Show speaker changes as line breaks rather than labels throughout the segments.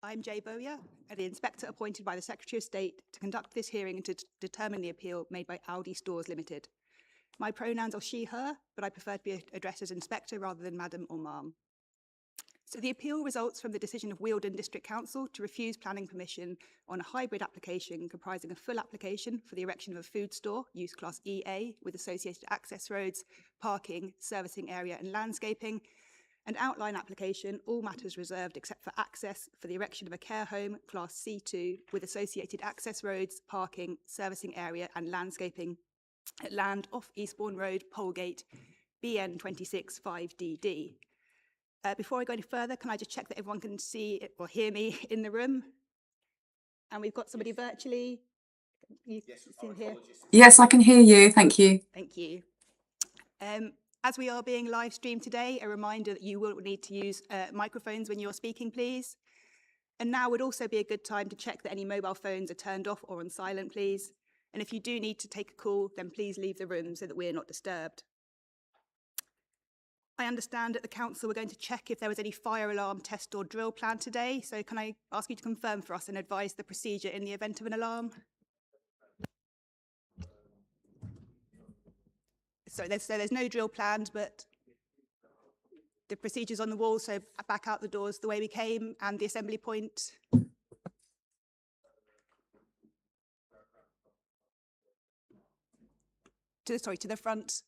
I'm Jay Bowyer, the inspector appointed by the Secretary of State to conduct this hearing and to determine the appeal made by Aldi Stores Limited. My pronouns are she, her, but I prefer to be addressed as inspector rather than madam or ma'am. So the appeal results from the decision of Wealden District Council to refuse planning permission on a hybrid application comprising a full application for the erection of a food store, use class EA, with associated access roads, parking, servicing area and landscaping, an outline application, all matters reserved except for access for the erection of a care home, class C2, with associated access roads, parking, servicing area and landscaping at land off Eastbourne Road, Polegate, BN 26 5DD. Before I go any further, can I just check that everyone can see or hear me in the room? And we've got somebody virtually.
Yes, I can hear you. Thank you.
Thank you. As we are being live streamed today, a reminder that you will need to use microphones when you're speaking, please. And now would also be a good time to check that any mobile phones are turned off or on silent, please. And if you do need to take a call, then please leave the room so that we're not disturbed. I understand at the council we're going to check if there was any fire alarm test or drill planned today. So can I ask you to confirm for us and advise the procedure in the event of an alarm? So there's no drill planned, but the procedures on the wall, so back out the doors the way we came, and the assembly point. To the front,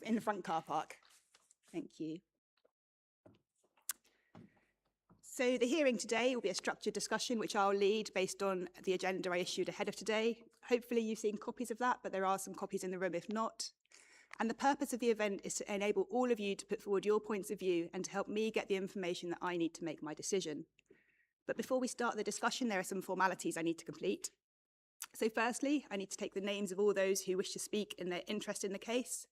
in the front car park. Thank you. So the hearing today will be a structured discussion which I'll lead based on the agenda I issued ahead of today. Hopefully you've seen copies of that, but there are some copies in the room if not. And the purpose of the event is to enable all of you to put forward your points of view and to help me get the information that I need to make my decision. But before we start the discussion, there are some formalities I need to complete. So firstly, I need to take the names of all those who wish to speak in their interest in the case.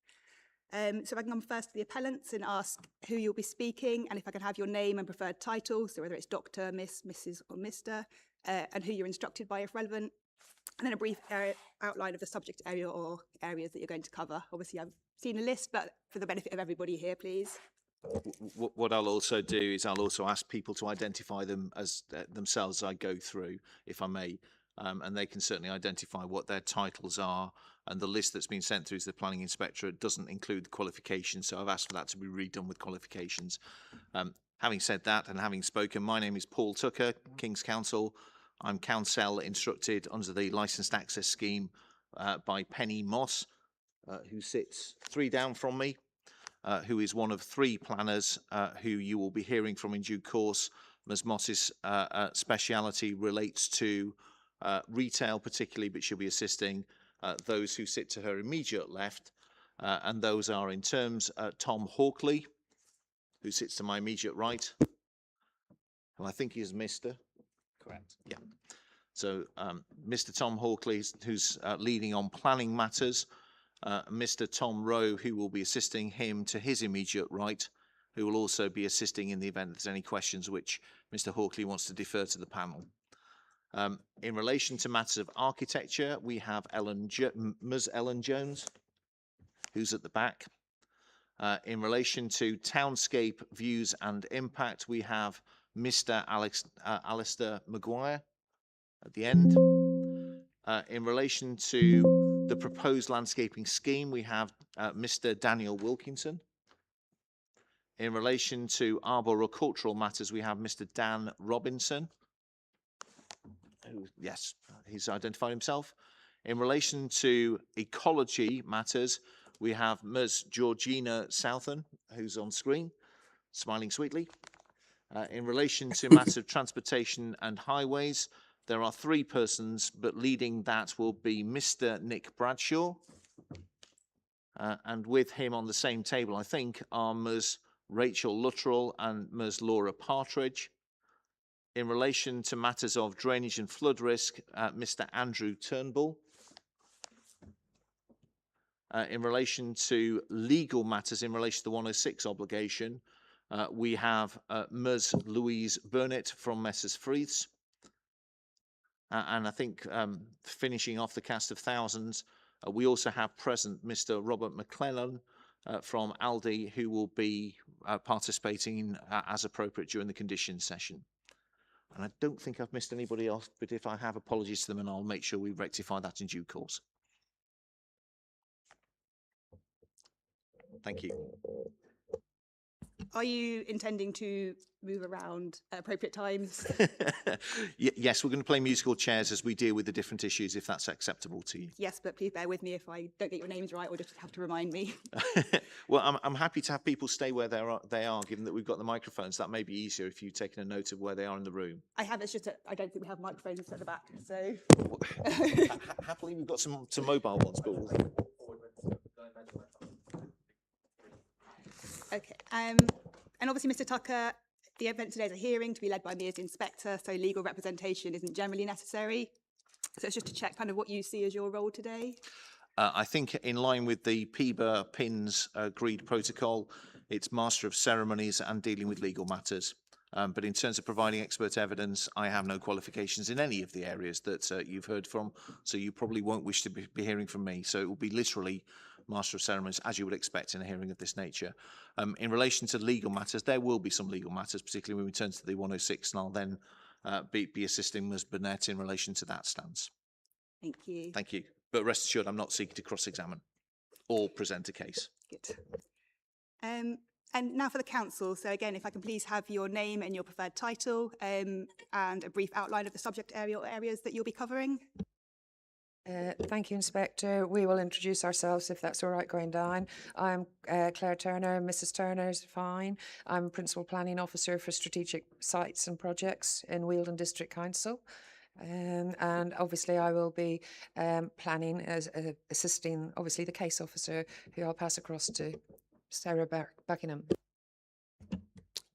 So I can come first to the appellants and ask who you'll be speaking, and if I can have your name and preferred title, so whether it's Dr, Miss, Mrs or Mr, and who you're instructed by if relevant, and then a brief outline of the subject area or areas that you're going to cover. Obviously, I've seen a list, but for the benefit of everybody here, please.
What I'll also do is I'll also ask people to identify them as themselves as I go through, if I may, and they can certainly identify what their titles are. And the list that's been sent through to the planning inspector doesn't include the qualifications, so I've asked for that to be redone with qualifications. Having said that and having spoken, my name is Paul Tucker, King's Counsel. I'm counsel instructed under the licensed access scheme by Penny Moss, who sits 3 down from me, who is one of 3 planners who you will be hearing from in due course. Ms. Moss's speciality relates to retail particularly, but she'll be assisting those who sit to her immediate left, and those are in terms Tom Hawkley, who sits to my immediate right, who I think is Mr. Correct. Yeah. So Mr. Tom Hawkley, who's leading on planning matters, Mr. Tom Rowe, who will be assisting him to his immediate right, who will also be assisting in the event there's any questions which Mr. Hawkley wants to defer to the panel. In relation to matters of architecture, we have Ms. Ellen Jones, who's at the back. In relation to townscape views and impact, we have Mr. Alistair Maguire at the end. In relation to the proposed landscaping scheme, we have Mr. Daniel Wilkinson. In relation to arboricultural matters, we have Mr. Dan Robinson. Yes, he's identified himself. In relation to ecology matters, we have Ms. Georgina Southern, who's on screen, smiling sweetly. In relation to matters of transportation and highways, there are 3 persons, but leading that will be Mr. Nick Bradshaw. And with him on the same table, I think, are Ms. Rachel Luttrell and Ms. Laura Partridge. In relation to matters of drainage and flood risk, Mr. Andrew Turnbull. In relation to legal matters, in relation to the 106 obligation, we have Ms. Louise Burnett from Messrs. Freeths. And I think finishing off the cast of thousands, we also have present Mr. Robert McClellan from Aldi, who will be participating as appropriate during the conditions session. And I don't think I've missed anybody else, but if I have, apologies to them, and I'll make sure we rectify that in due course. Thank you.
Are you intending to move around at appropriate times?
Yes, we're going to play musical chairs as we deal with the different issues, if that's acceptable to you.
Yes, but please bear with me if I don't get your names right or just have to remind me.
Well, I'm happy to have people stay where they are, given that we've got the microphones. That may be easier if you've taken a note of where they are in the room.
I have, it's just that I don't think we have microphones at the back, so.
Happily, we've got some mobile ones, but we'll...
Okay, and obviously, Mr. Tucker, the event today is a hearing to be led by me as the inspector, so legal representation isn't generally necessary. So it's just to check kind of what you see as your role today.
I think in line with the PIBA PIN's agreed protocol, it's master of ceremonies and dealing with legal matters. But in terms of providing expert evidence, I have no qualifications in any of the areas that you've heard from, so you probably won't wish to be hearing from me. So it will be literally master of ceremonies, as you would expect in a hearing of this nature. In relation to legal matters, there will be some legal matters, particularly when we turn to the 106, and I'll then be assisting Ms. Burnett in relation to that stance.
Thank you.
Thank you. But rest assured, I'm not seeking to cross-examine or present a case.
Good. And now for the council. So again, if I can please have your name and your preferred title and a brief outline of the subject area or areas that you'll be covering.
Thank you, Inspector. We will introduce ourselves if that's all right going down. I'm Claire Turner. Mrs. Turner is fine. I'm Principal Planning Officer for Strategic Sites and Projects in Wealdon District Council. And obviously I will be planning as assisting obviously the case officer, who I'll pass across to Sarah Buckingham.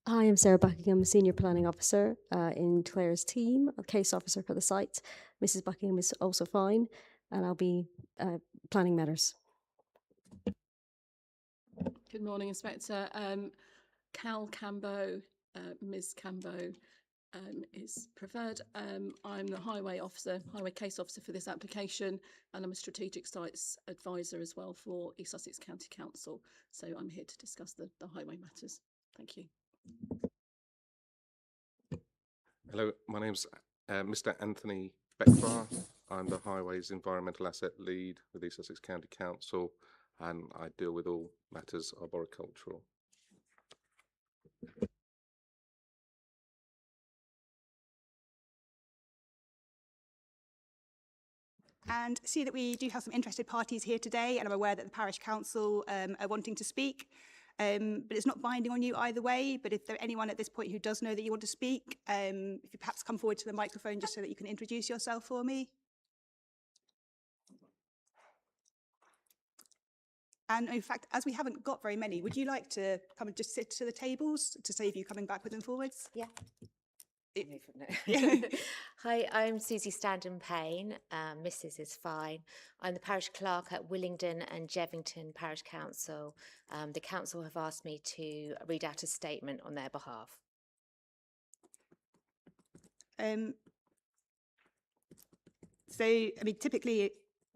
Hi, I'm Sarah Buckingham, Senior Planning Officer in Claire's team, a case officer for the site. Mrs. Buckingham is also fine, and I'll be planning matters.
Good morning, Inspector. Cal Cambo, Ms. Cambo is preferred. I'm the highway case officer for this application, and I'm a strategic sites advisor as well for East Sussex County Council. So I'm here to discuss the highway matters. Thank you.
Hello, my name's Mr. Anthony Beckbar. I'm the Highways Environmental Asset Lead with East Sussex County Council, and I deal with all matters arboricultural.
And see that we do have some interested parties here today, and I'm aware that the Parish Council are wanting to speak. But it's not binding on you either way. But if there's anyone at this point who does know that you want to speak, if you perhaps come forward to the microphone just so that you can introduce yourself for me. And in fact, as we haven't got very many, would you like to come and just sit to the tables to save you coming backwards and forwards?
Yeah.
Yeah.
Hi, I'm Susie Standen-Payne. Mrs. is fine. I'm the parish clerk at Willingdon and Jevington Parish Council. The council have asked me to read out a statement on their behalf.
So, I mean, typically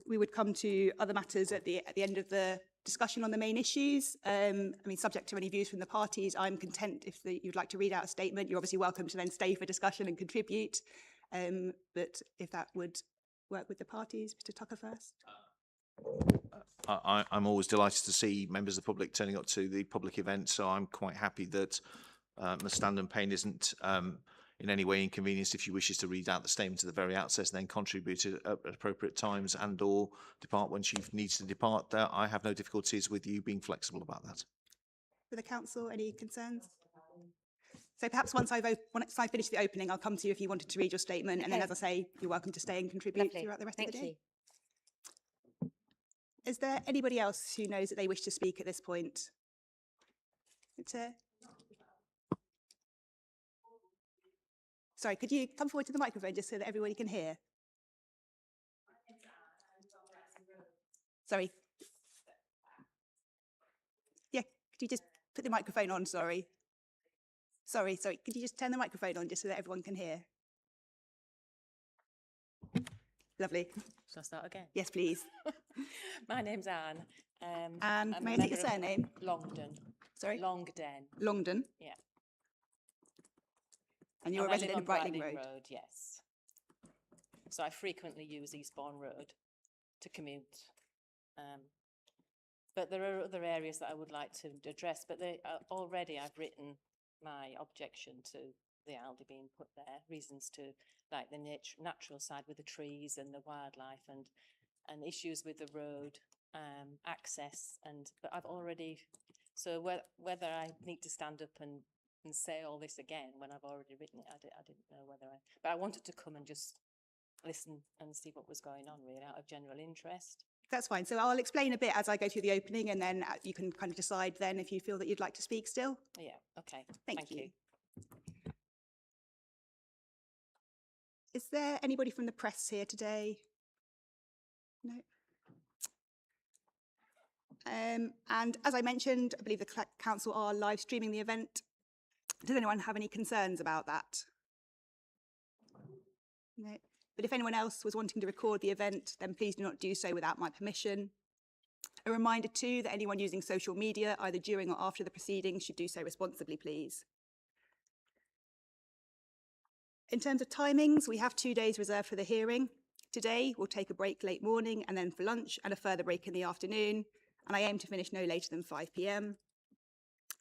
we would come to other matters at the end of the discussion on the main issues. I mean, subject to any views from the parties, I'm content if you'd like to read out a statement. You're obviously welcome to then stay for discussion and contribute. But if that would work with the parties, Mr. Tucker first.
I'm always delighted to see members of the public turning up to the public event, so I'm quite happy that Ms. Standen-Payne isn't in any way inconvenienced if she wishes to read out the statement at the very outset and then contribute at appropriate times and or depart when she needs to depart. I have no difficulties with you being flexible about that.
For the council, any concerns? So perhaps once I finish the opening, I'll come to you if you wanted to read your statement. Okay. And then, as I say, you're welcome to stay and contribute throughout the rest of the day.
Thank you.
Is there anybody else who knows that they wish to speak at this point? Sorry, could you come forward to the microphone just so that everybody can hear? Sorry. Yeah, could you just put the microphone on, sorry. Sorry, could you just turn the microphone on just so that everyone can hear? Lovely.
Shall I start again?
Yes, please.
My name's Anne.
Anne, may I take your surname?
Longden.
Sorry?
Longden.
Longden?
Yeah.
And you're a
I live
resident
on
of Brightling Road?
yes. So I frequently use Eastbourne Road to commute. But there are other areas that I would like to address, but already I've written my objection to the Aldi being put there, reasons to like the natural side with the trees and the wildlife and issues with the road, access, but I've already, so whether I need to stand up and say all this again when I've already written it, I didn't know but I wanted to come and just listen and see what was going on really out of general interest.
That's fine. So I'll explain a bit as I go through the opening, and then you can kind of decide then if you feel that you'd like to speak still.
Yeah, okay.
Thank you. Is there anybody from the press here today? No. And as I mentioned, I believe the council are live streaming the event. Does anyone have any concerns about that? No. But if anyone else was wanting to record the event, then please do not do so without my permission. A reminder too that anyone using social media, either during or after the proceedings, should do so responsibly, please. In terms of timings, we have 2 days reserved for the hearing. Today, we'll take a break late morning and then for lunch, and a further break in the afternoon, and I aim to finish no later than 5 p.m.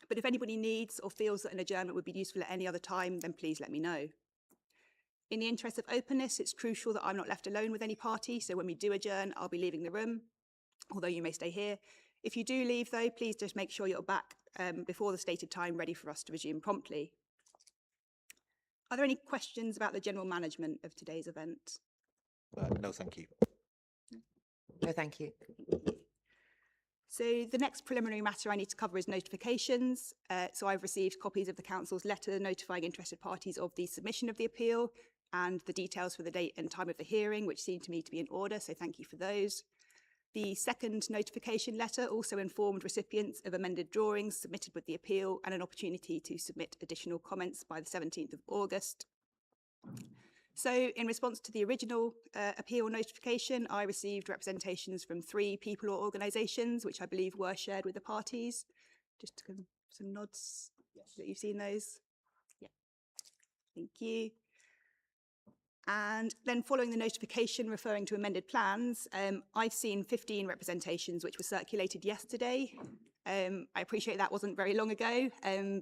But if anybody needs or feels that an adjournment would be useful at any other time, then please let me know. In the interest of openness, it's crucial that I'm not left alone with any party, so when we do adjourn, I'll be leaving the room, although you may stay here. If you do leave though, please just make sure you're back before the stated time, ready for us to resume promptly. Are there any questions about the general management of today's event?
No, thank you.
No, thank you.
So the next preliminary matter I need to cover is notifications. So I've received copies of the council's letter notifying interested parties of the submission of the appeal and the details for the date and time of the hearing, which seem to me to be in order, so thank you for those. The second notification letter also informed recipients of amended drawings submitted with the appeal and an opportunity to submit additional comments by the 17th of August. So in response to the original appeal notification, I received representations from 3 people or organisations, which I believe were shared with the parties. Just to some nods that you've seen those. Yeah, thank you. And then following the notification referring to amended plans, I've seen 15 representations which were circulated yesterday. I appreciate that wasn't very long ago,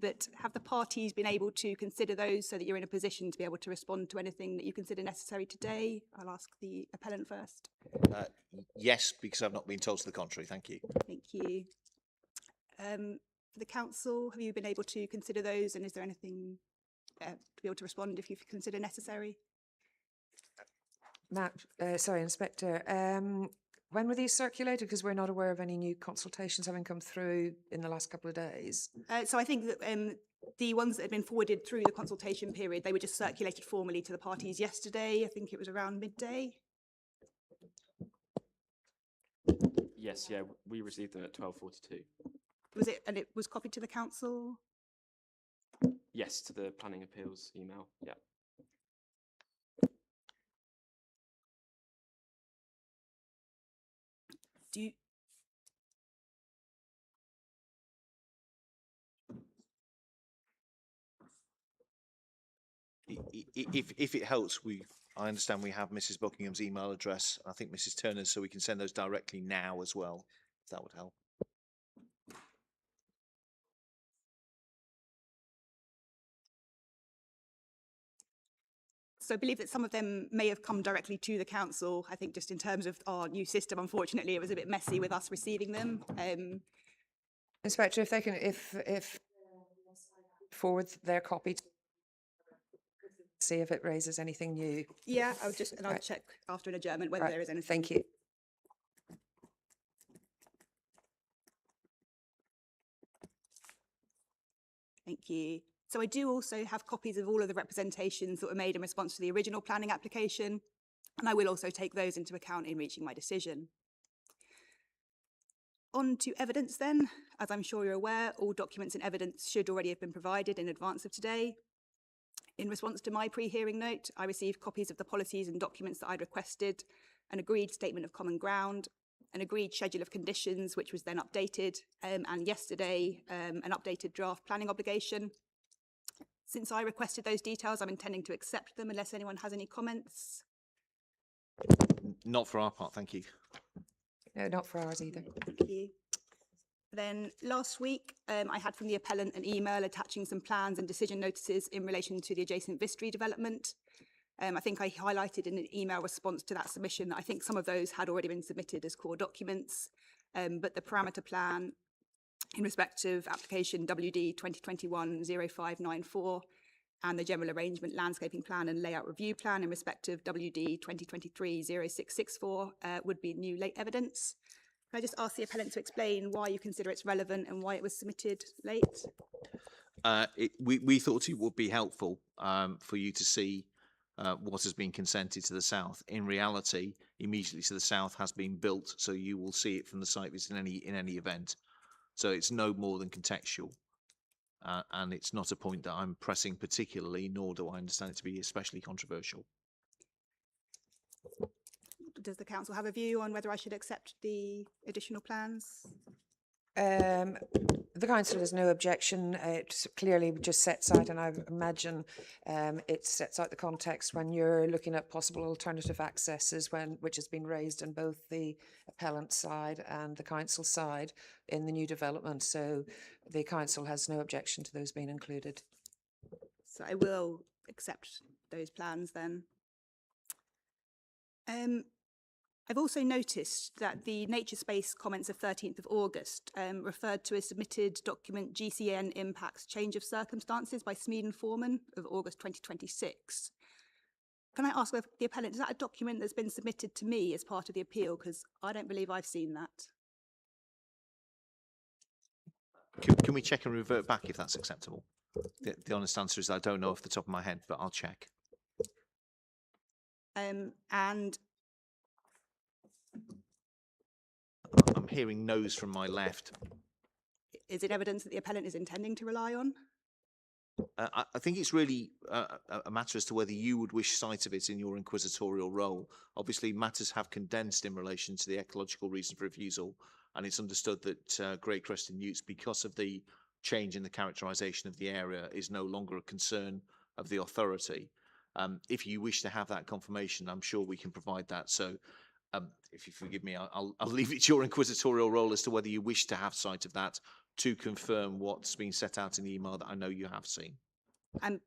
but have the parties been able to consider those so that you're in a position to be able to respond to anything that you consider necessary today? I'll ask the appellant first.
Yes, because I've not been told to the contrary. Thank you.
Thank you. For the council, have you been able to consider those, and is there anything to be able to respond if you consider necessary?
Sorry, Inspector. When were these circulated? Because we're not aware of any new consultations having come through in the last couple of days.
So I think that the ones that had been forwarded through the consultation period, they were just circulated formally to the parties yesterday. I think it was around midday.
Yes, yeah, we received them at 12:42.
Was it, and it was copied to the council?
Yes, to the planning appeals email, yeah.
Do you...
If it helps, I understand we have Mrs. Buckingham's email address, I think Mrs. Turner's, so we can send those directly now as well, if that would help.
So I believe that some of them may have come directly to the council. I think just in terms of our new system, unfortunately, it was a bit messy with us receiving them.
Inspector, if they can, if forward their copy, to see if it raises anything new.
Yeah, I'll check after an adjournment whether there is anything.
Thank you.
Thank you. So I do also have copies of all of the representations that were made in response to the original planning application, and I will also take those into account in reaching my decision. On to evidence then. As I'm sure you're aware, all documents and evidence should already have been provided in advance of today. In response to my pre-hearing note, I received copies of the policies and documents that I'd requested, an agreed statement of common ground, an agreed schedule of conditions, which was then updated, and yesterday, an updated draft planning obligation. Since I requested those details, I'm intending to accept them unless anyone has any comments.
Not for our part, thank you.
No, not for ours either.
Thank you. Then last week, I had from the appellant an email attaching some plans and decision notices in relation to the adjacent Vistry development. I think I highlighted in an email response to that submission that I think some of those had already been submitted as core documents, but the parameter plan in respect of application WD 2021-0594 and the general arrangement landscaping plan and layout review plan in respect of WD 2023-0664 would be new late evidence. Can I just ask the appellant to explain why you consider it's relevant and why it was submitted late?
We thought it would be helpful for you to see what has been consented to the south. In reality, immediately to the south has been built, so you will see it from the site visit in any event. So it's no more than contextual, and it's not a point that I'm pressing particularly, nor do I understand it to be especially controversial.
Does the council have a view on whether I should accept the additional plans?
The council has no objection. It clearly just sets out, and I imagine it sets out the context when you're looking at possible alternative accesses, which has been raised on both the appellant side and the council side in the new development. So the council has no objection to those being included.
So I will accept those plans then. I've also noticed that the nature space comments of 13th of August referred to a submitted document GCN impacts change of circumstances by Smead and Foreman of August 2026. Can I ask the appellant, is that a document that's been submitted to me as part of the appeal? Because I don't believe I've seen that.
Can we check and revert back if that's acceptable? The honest answer is I don't know off the top of my head, but I'll check.
And
I'm hearing no's from my left.
is it evidence that the appellant is intending to rely on?
I think it's really a matter as to whether you would wish sight of it in your inquisitorial role. Obviously, matters have condensed in relation to the ecological reason for refusal, and it's understood that Great Crested Newts, because of the change in the characterisation of the area, is no longer a concern of the authority. If you wish to have that confirmation, I'm sure we can provide that. So if you forgive me, I'll leave it to your inquisitorial role as to whether you wish to have sight of that to confirm what's been set out in the email that I know you have seen.
And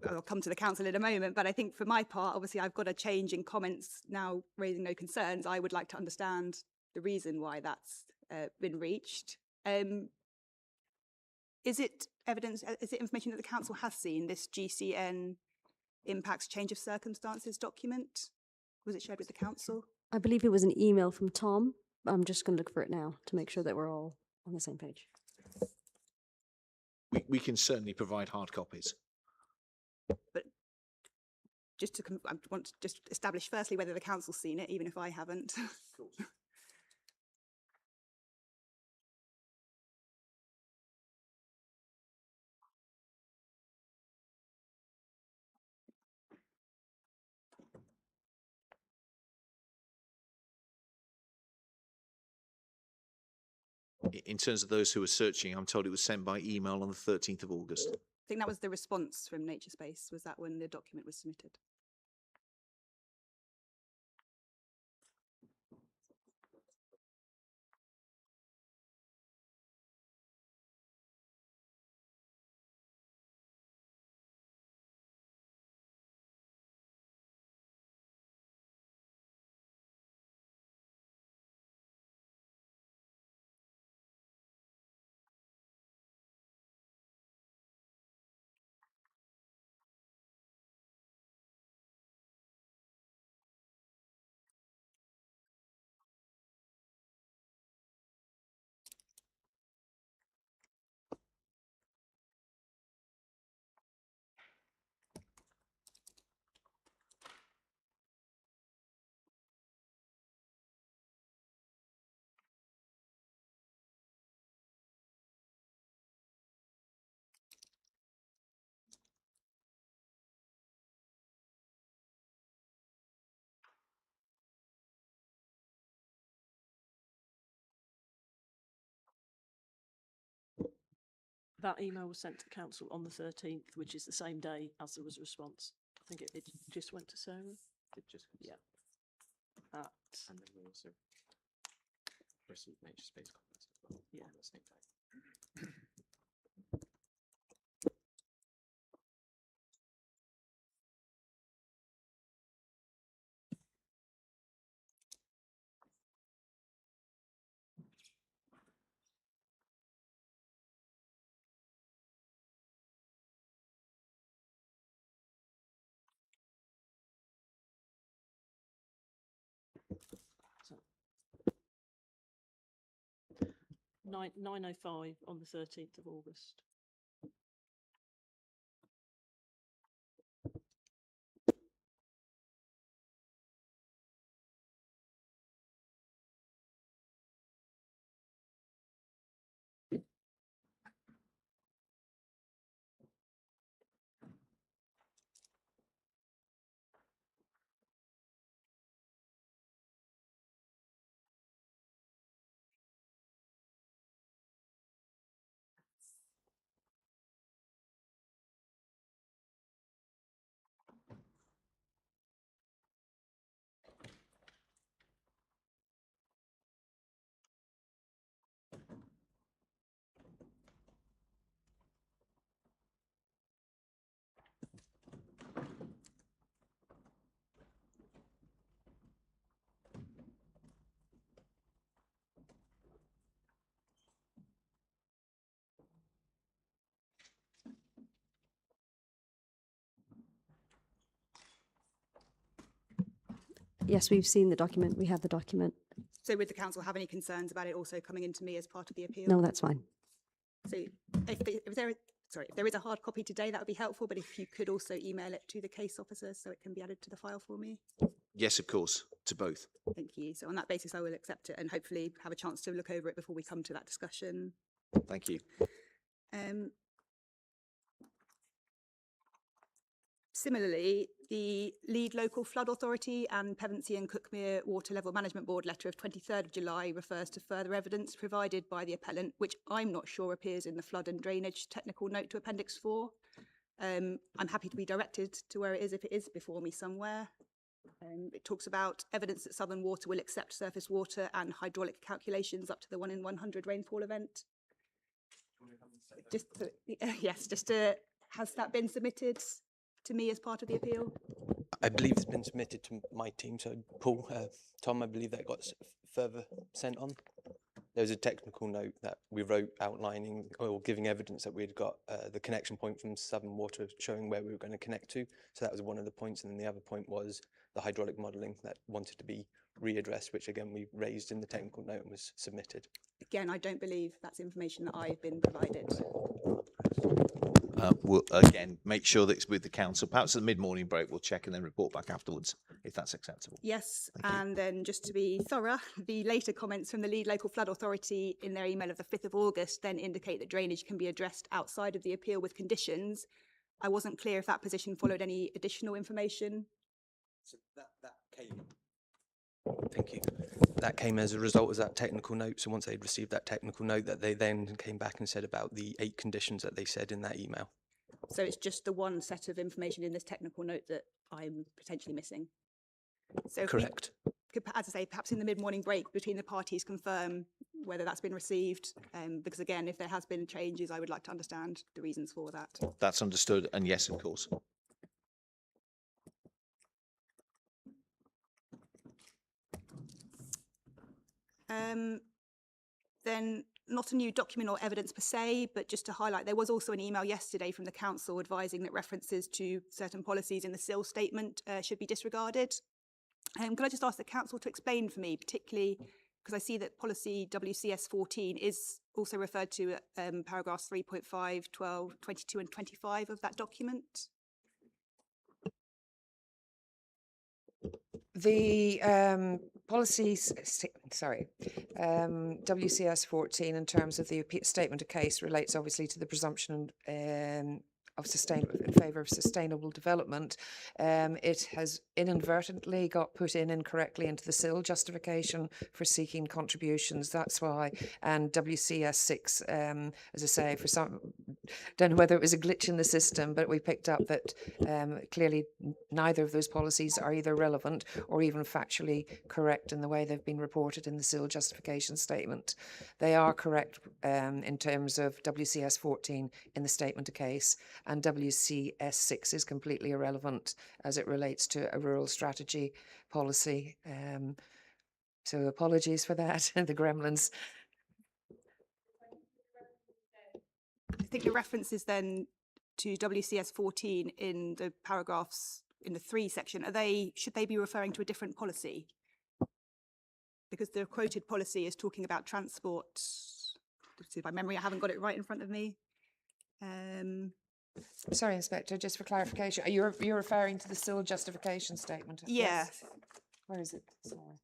I'll come to the council in a moment, but I think for my part, obviously I've got a change in comments now raising no concerns. I would like to understand the reason why that's been reached. Is it evidence, is it information that the council has seen, this GCN impacts change of circumstances document? Was it shared with the council?
I believe it was an email from Tom. I'm just going to look for it now to make sure that we're all on the same page.
We can certainly provide hard copies.
But just to, I want to just establish firstly whether the council's seen it, even if I haven't.
In terms of those who are searching, I'm told it was sent by email on the 13th of August.
I think that was the response from Nature Space. Was that when the document was submitted?
that email was sent to council on the 13th, which is the same day as there was a response. I think it just went to Sarah.
It just
Yeah.
and then we also received major space comments as well
Yeah.
on the same day.
So 9:05 on the 13th of August.
Yes, we've seen the document. We have the document.
So would the council have any concerns about it also coming into me as part of the appeal?
No, that's fine.
So if there is a hard copy today, that would be helpful, but if you could also email it to the case officer so it can be added to the file for me.
Yes, of course, to both.
Thank you. So on that basis, I will accept it and hopefully have a chance to look over it before we come to that discussion.
Thank you.
Similarly, the Lead Local Flood Authority and Pevensey and Cuckmere Water Level Management Board letter of 23rd of July refers to further evidence provided by the appellant, which I'm not sure appears in the flood and drainage technical note to Appendix 4. I'm happy to be directed to where it is if it is before me somewhere. It talks about evidence that Southern Water will accept surface water and hydraulic calculations up to the 1 in 100 rainfall event. Has that been submitted to me as part of the appeal?
I believe it's been submitted to my team, so Paul, Tom, I believe that got further sent on. There was a technical note that we wrote outlining or giving evidence that we had got the connection point from Southern Water showing where we were going to connect to. So that was one of the points, and then the other point was the hydraulic modelling that wanted to be readdressed, which again we raised in the technical note and was submitted.
Again, I don't believe that's information that I've been provided.
We'll again make sure that it's with the council. Perhaps at the mid-morning break, we'll check and then report back afterwards, if that's acceptable.
Yes, and then just to be thorough, the later comments from the Lead Local Flood Authority in their email of the 5th of August then indicate that drainage can be addressed outside of the appeal with conditions. I wasn't clear if that position followed any additional information.
So that came. Thank you. That came as a result of that technical note. So once they'd received that technical note, that they then came back and said about the 8 conditions that they said in that email.
So it's just the one set of information in this technical note that I'm potentially missing. So
correct.
Could, as I say, perhaps in the mid-morning break between the parties confirm whether that's been received, because again, if there has been changes, I would like to understand the reasons for that.
That's understood, and yes, of course.
Then not a new document or evidence per se, but just to highlight, there was also an email yesterday from the council advising that references to certain policies in the SIL statement should be disregarded. Could I just ask the council to explain for me, particularly because I see that policy WCS 14 is also referred to at paragraphs 3.5, 12, 22 and 25 of that document?
The policies, WCS 14 in terms of the statement of case relates obviously to the presumption in favour of sustainable development, it has inadvertently got put in incorrectly into the SIL justification for seeking contributions. That's why. And WCS 6, as I say, for some, don't know whether it was a glitch in the system, but we picked up that clearly neither of those policies are either relevant or even factually correct in the way they've been reported in the SIL justification statement. They are correct in terms of WCS 14 in the statement of case, and WCS 6 is completely irrelevant as it relates to a rural strategy policy. So apologies for that, the gremlins.
I think the reference is then to WCS 14 in the paragraphs in the 3 section. Should they be referring to a different policy? Because the quoted policy is talking about transport. By memory, I haven't got it right in front of me.
Sorry, Inspector, just for clarification, you're referring to the SIL justification statement?
Yeah.
Yes. Where is it? Sorry.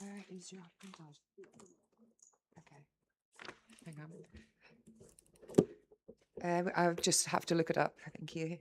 Where is your printout? Okay. Hang on. I'll just have to look it up. Thank you.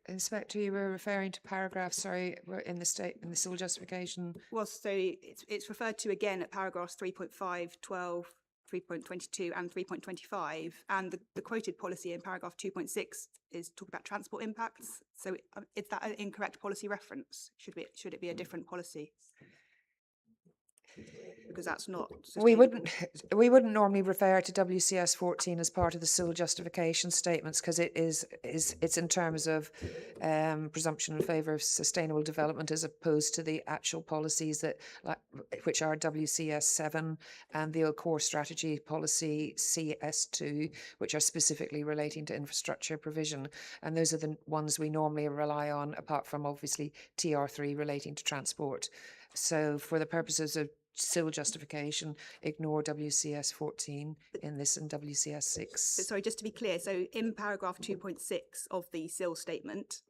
Inspector, you were referring to paragraph, sorry, in the SIL justification.
Well, so it's referred to again at paragraphs 3.5, 12, 3.22 and 3.25, and the quoted policy in paragraph 2.6 is talk about transport impacts. So is that an incorrect policy reference? Should it be a different policy? Because that's not
we
sustainable.
wouldn't normally refer to WCS 14 as part of the SIL justification statements, because it's in terms of presumption in favour of sustainable development as opposed to the actual policies which are WCS 7 and the core strategy policy CS2, which are specifically relating to infrastructure provision, and those are the ones we normally rely on, apart from obviously TR3 relating to transport. So for the purposes of SIL justification, ignore WCS 14 in this and WCS 6.
But sorry, just to be clear, so in paragraph 2.6 of the SIL statement,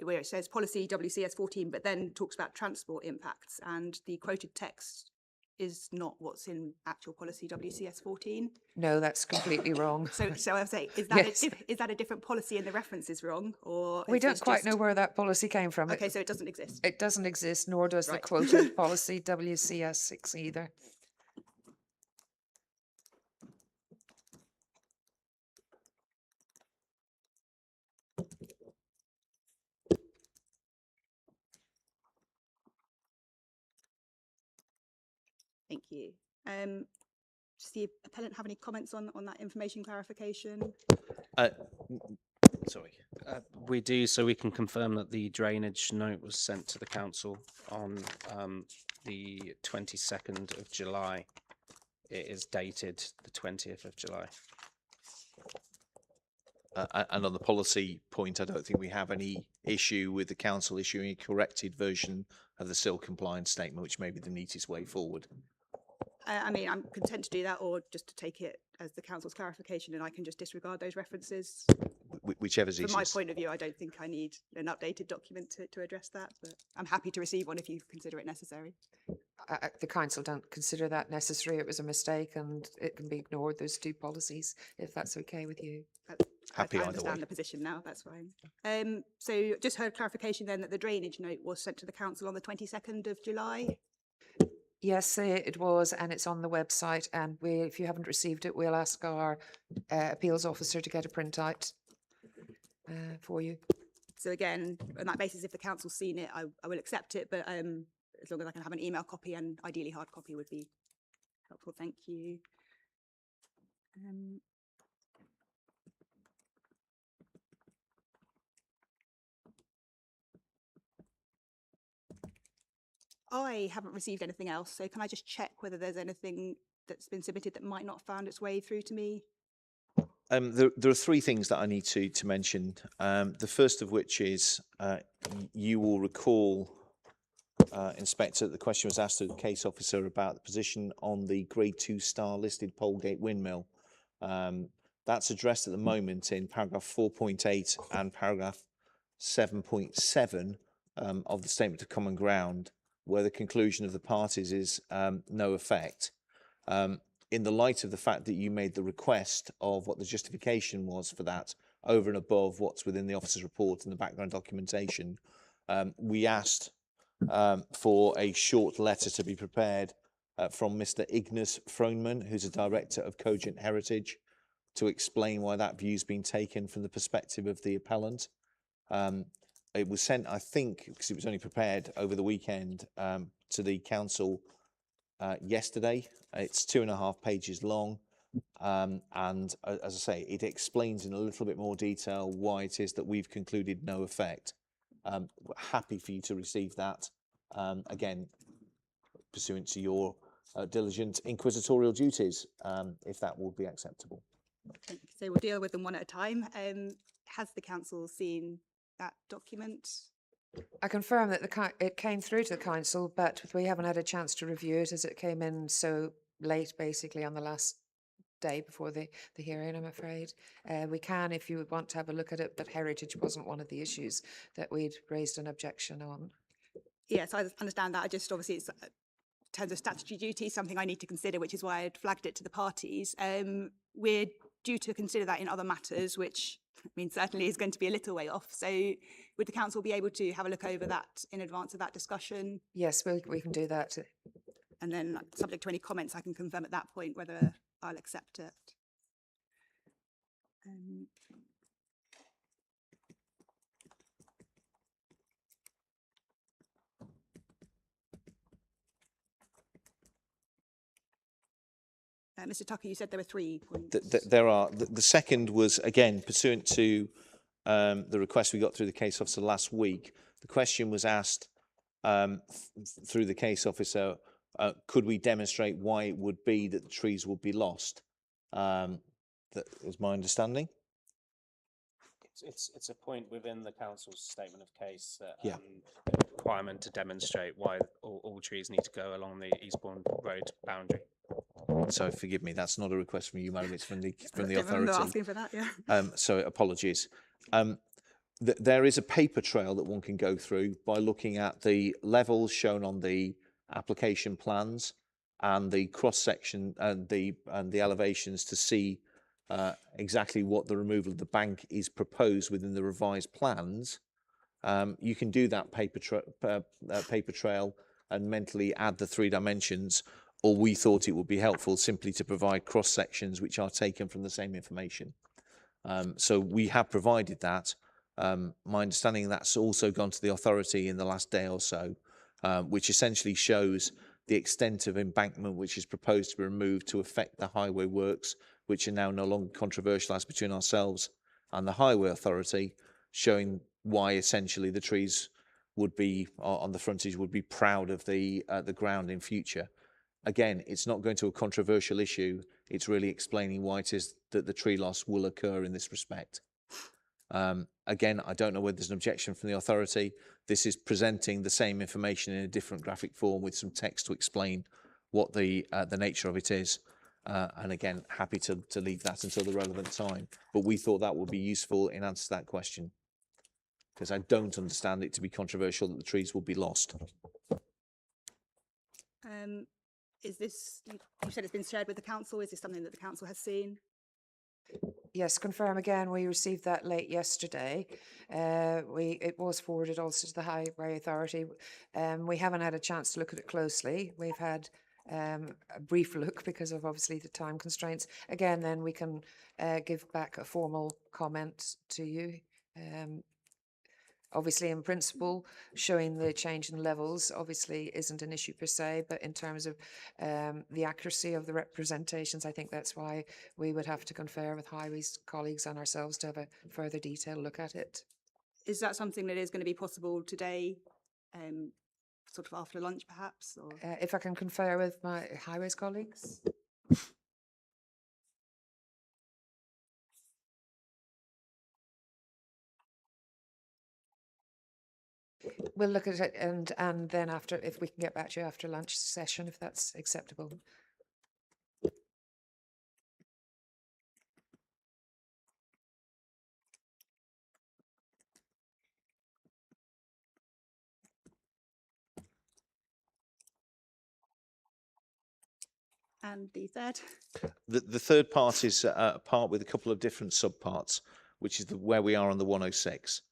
where it says policy WCS 14, but then talks about transport impacts, and the quoted text is not what's in actual policy WCS 14.
No, that's completely wrong.
So I say, is that a different policy and the reference is wrong, or
we don't quite know where that policy came from?
Okay, so it doesn't exist.
It doesn't exist, nor does the quoted policy WCS 6 either.
Thank you. Does the appellant have any comments on that information clarification?
Sorry.
We do, so we can confirm that the drainage note was sent to the council on the 22nd of July. It is dated the 20th of July.
And on the policy point, I don't think we have any issue with the council issuing a corrected version of the SIL compliance statement, which may be the neatest way forward.
I mean, I'm content to do that, or just to take it as the council's clarification, and I can just disregard those references.
Whichever's easiest.
From my point of view, I don't think I need an updated document to address that, but I'm happy to receive one if you consider it necessary.
The council don't consider that necessary. It was a mistake and it can be ignored, those two policies, if that's okay with you.
Happy
I
either
understand
way.
the position now, that's fine. So just heard clarification then that the drainage note was sent to the council on the 22nd of July.
Yes, it was, and it's on the website, and if you haven't received it, we'll ask our appeals officer to get a printout for you.
So again, on that basis, if the council's seen it, I will accept it, but as long as I can have an email copy, and ideally hard copy would be helpful. Thank you. I haven't received anything else, so can I just check whether there's anything that's been submitted that might not have found its way through to me?
There are three things that I need to mention. The first of which is you will recall Inspector, the question was asked to the case officer about the position on the Grade 2 star listed Polegate windmill. That's addressed at the moment in paragraph 4.8 and paragraph 7.7 of the Statement of Common Ground, where the conclusion of the parties is no effect. In the light of the fact that you made the request of what the justification was for that, over and above what's within the officer's report and the background documentation, we asked for a short letter to be prepared from Mr. Ignas Frohnman, who's a director of Cogent Heritage, to explain why that view's been taken from the perspective of the appellant. It was sent, I think, because it was only prepared over the weekend, to the council yesterday. It's 2.5 pages long, and as I say, it explains in a little bit more detail why it is that we've concluded no effect. We're happy for you to receive that, again, pursuant to your diligent inquisitorial duties, if that will be acceptable.
So we'll deal with them one at a time. Has the council seen that document?
I confirm that it came through to the council, but we haven't had a chance to review it as it came in so late, basically on the last day before the hearing, I'm afraid. We can, if you would want to have a look at it, but heritage wasn't one of the issues that we'd raised an objection on.
Yes, I understand that. I just, obviously, it's in terms of statutory duty, something I need to consider, which is why I'd flagged it to the parties. We're due to consider that in other matters, which I mean certainly is going to be a little way off. So would the council be able to have a look over that in advance of that discussion?
Yes, we can do that.
And then, subject to any comments, I can confirm at that point whether I'll accept it. Mr. Tucker, you said there were 3 points.
There are. The second was, again, pursuant to the request we got through the case officer last week. The question was asked through the case officer, could we demonstrate why it would be that the trees would be lost? That was my understanding.
It's a point within the council's statement of case that
Yeah.
the requirement to demonstrate why all trees need to go along the Eastbourne Road boundary.
So forgive me, that's not a request from you, madam. It's from the
I don't remember
authority.
asking for that, yeah.
So apologies. There is a paper trail that one can go through by looking at the levels shown on the application plans and the cross section and the elevations to see exactly what the removal of the bank is proposed within the revised plans. You can do that paper trail and mentally add the 3 dimensions, or we thought it would be helpful simply to provide cross sections which are taken from the same information. So we have provided that. My understanding that's also gone to the authority in the last day or so, which essentially shows the extent of embankment which is proposed to be removed to affect the highway works, which are now no longer controversial as between ourselves and the highway authority, showing why essentially the trees would be on the frontage would be proud of the ground in future. Again, it's not going to a controversial issue. It's really explaining why it is that the tree loss will occur in this respect. Again, I don't know whether there's an objection from the authority. This is presenting the same information in a different graphic form with some text to explain what the nature of it is. And again, happy to leave that until the relevant time. But we thought that would be useful in answer to that question, because I don't understand it to be controversial that the trees will be lost.
Is this, you said it's been shared with the council, is this something that the council has seen?
Yes, confirm again, we received that late yesterday. It was forwarded also to the Highway Authority. We haven't had a chance to look at it closely. We've had a brief look because of obviously the time constraints. Again, then we can give back a formal comment to you. Obviously, in principle, showing the change in levels obviously isn't an issue per se, but in terms of the accuracy of the representations, I think that's why we would have to confer with Highways colleagues and ourselves to have a further detailed look at it.
Is that something that is going to be possible today, sort of after lunch perhaps? Or?
If I can confer with my Highways colleagues. we'll look at it and then after, if we can get back to you after lunch session, if that's acceptable.
And the third?
The third part is a part with a couple of different subparts, which is where we are on the 106.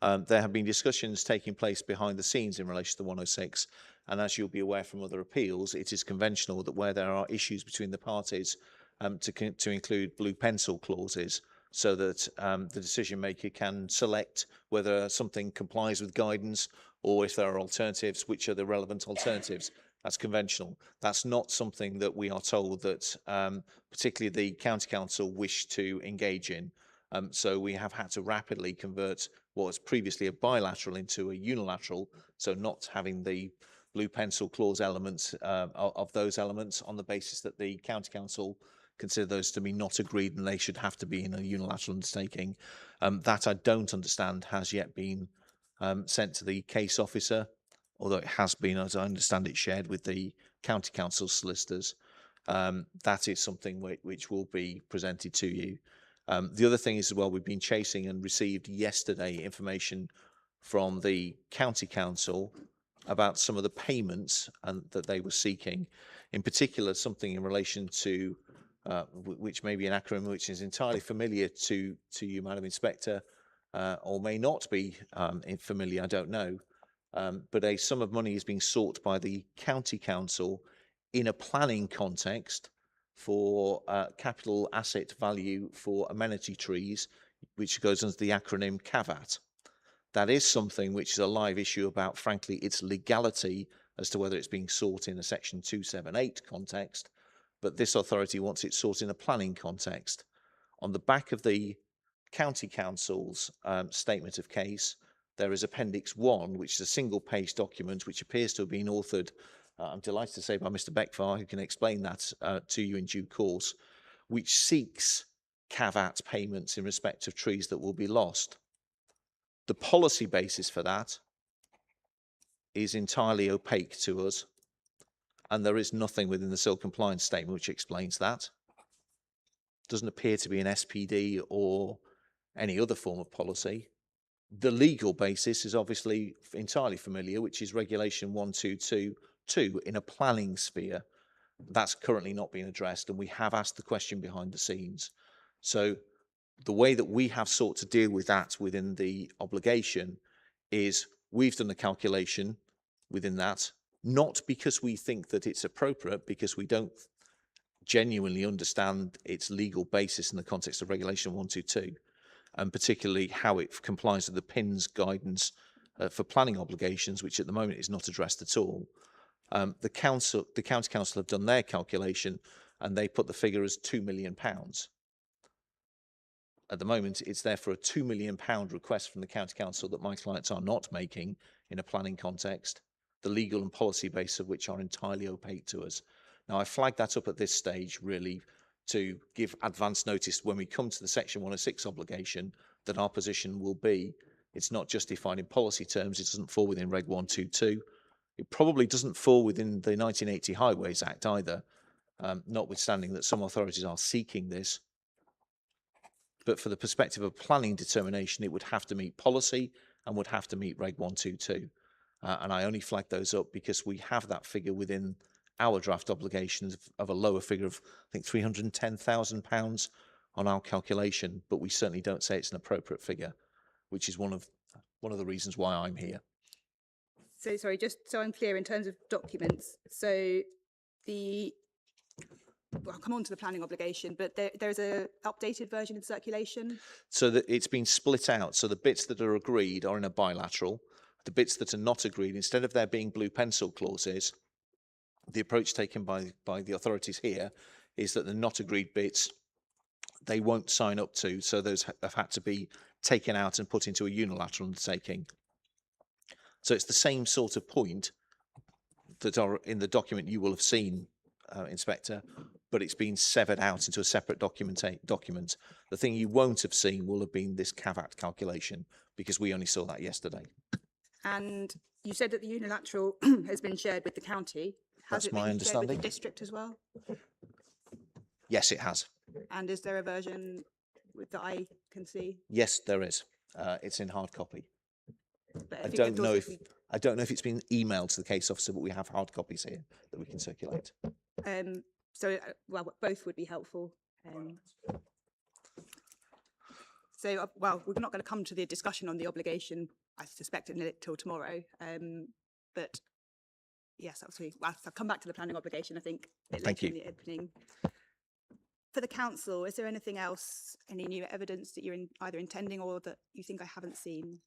There have been discussions taking place behind the scenes in relation to the 106, and as you'll be aware from other appeals, it is conventional that where there are issues between the parties, to include blue pencil clauses, so that the decision maker can select whether something complies with guidance, or if there are alternatives, which are the relevant alternatives. That's conventional. That's not something that we are told that particularly the County Council wish to engage in. So we have had to rapidly convert what was previously a bilateral into a unilateral, so not having the blue pencil clause elements of those elements, on the basis that the County Council consider those to be not agreed and they should have to be in a unilateral undertaking. That I don't understand has yet been sent to the case officer, although it has been, as I understand it, shared with the County Council solicitors. That is something which will be presented to you. The other thing is, as well, we've been chasing and received yesterday information from the County Council about some of the payments that they were seeking. In particular, something in relation to, which may be an acronym which is entirely familiar to you, Madam Inspector, or may not be familiar, I don't know. But a sum of money is being sought by the County Council in a planning context for capital asset value for amenity trees, which goes under the acronym CAVAT. That is something which is a live issue about, frankly, its legality as to whether it's being sought in a Section 278 context, but this authority wants it sought in a planning context. On the back of the County Council's statement of case, there is Appendix 1, which is a single-page document which appears to have been authored, I'm delighted to say, by Mr. Beckvar, who can explain that to you in due course, which seeks CAVAT payments in respect of trees that will be lost. The policy basis for that is entirely opaque to us, and there is nothing within the civil compliance statement which explains that. Doesn't appear to be an SPD or any other form of policy. The legal basis is obviously entirely familiar, which is Regulation 1222 in a planning sphere. That's currently not being addressed, and we have asked the question behind the scenes. So the way that we have sought to deal with that within the obligation is we've done a calculation within that, not because we think that it's appropriate, because we don't genuinely understand its legal basis in the context of Regulation 122, and particularly how it complies with the PIN's guidance for planning obligations, which at the moment is not addressed at all. The County Council have done their calculation, and they put the figure as £2 million. At the moment, it's therefore a £2 million request from the County Council that my clients are not making in a planning context, the legal and policy base of which are entirely opaque to us. Now, I flagged that up at this stage, really, to give advance notice when we come to the Section 106 obligation that our position will be, it's not justified in policy terms, it doesn't fall within Reg 122. It probably doesn't fall within the 1980 Highways Act either, notwithstanding that some authorities are seeking this. But for the perspective of planning determination, it would have to meet policy and would have to meet Reg 122. And I only flag those up because we have that figure within our draft obligations of a lower figure of, I think, £310,000 on our calculation, but we certainly don't say it's an appropriate figure, which is one of the reasons why I'm here.
So sorry, just so I'm clear in terms of documents. So I'll come on to the planning obligation, but there's a updated version in circulation.
So that it's been split out. So the bits that are agreed are in a bilateral. The bits that are not agreed, instead of there being blue pencil clauses, the approach taken by the authorities here is that the not agreed bits, they won't sign up to. So those have had to be taken out and put into a unilateral undertaking. So it's the same sort of point that are in the document you will have seen, Inspector, but it's been severed out into a separate document. The thing you won't have seen will have been this CAVAT calculation, because we only saw that yesterday.
And you said that the unilateral has been shared with the county. Has
That's
it
my
been shared with
understanding.
the district as well?
Yes, it has.
And is there a version that I can see?
Yes, there is. It's in hard copy.
But
I
if you
don't
could
know
also-
if it's been emailed to the case officer, but we have hard copies here that we can circulate.
Well, both would be helpful. Well, we're not going to come to the discussion on the obligation, I suspect, until tomorrow. But yes, absolutely. Well, I'll come back to the planning obligation, I think, a bit
Thank
later in
you.
the opening. For the council, is there anything else, any new evidence that you're either intending or that you think I haven't seen?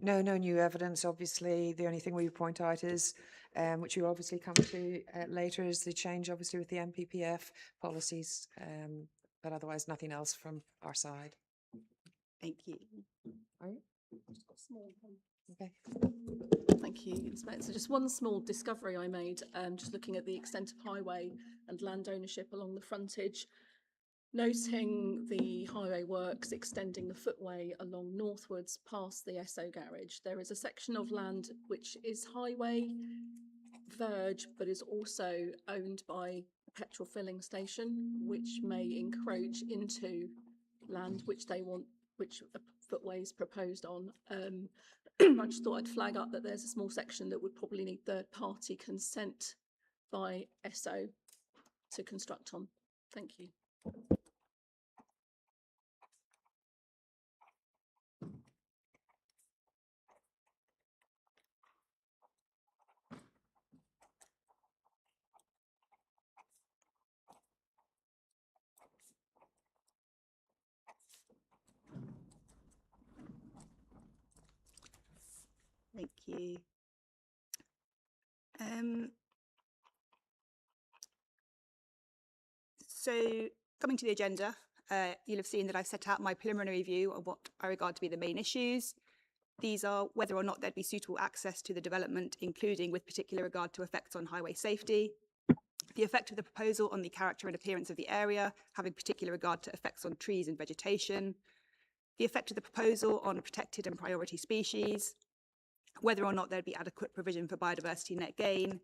No new evidence. Obviously, the only thing we point out is, which you obviously come to later, is the change, obviously, with the MPPF policies. But otherwise, nothing else from our side.
Thank you.
Are you? Okay.
Thank you, Inspector. Just one small discovery I made, just looking at the extent of highway and land ownership along the frontage, noting the highway works extending the footway along northwards past the SO garage. There is a section of land which is highway verge, but is also owned by a petrol filling station, which may encroach into land which they want, which a footway is proposed on. I just thought I'd flag up that there's a small section that would probably need third-party consent by SO to construct on. Thank you.
Thank you. So coming to the agenda, you'll have seen that I've set out my preliminary view of what I regard to be the main issues. These are whether or not there'd be suitable access to the development, including with particular regard to effects on highway safety, the effect of the proposal on the character and appearance of the area, having particular regard to effects on trees and vegetation, the effect of the proposal on protected and priority species, whether or not there'd be adequate provision for biodiversity net gain,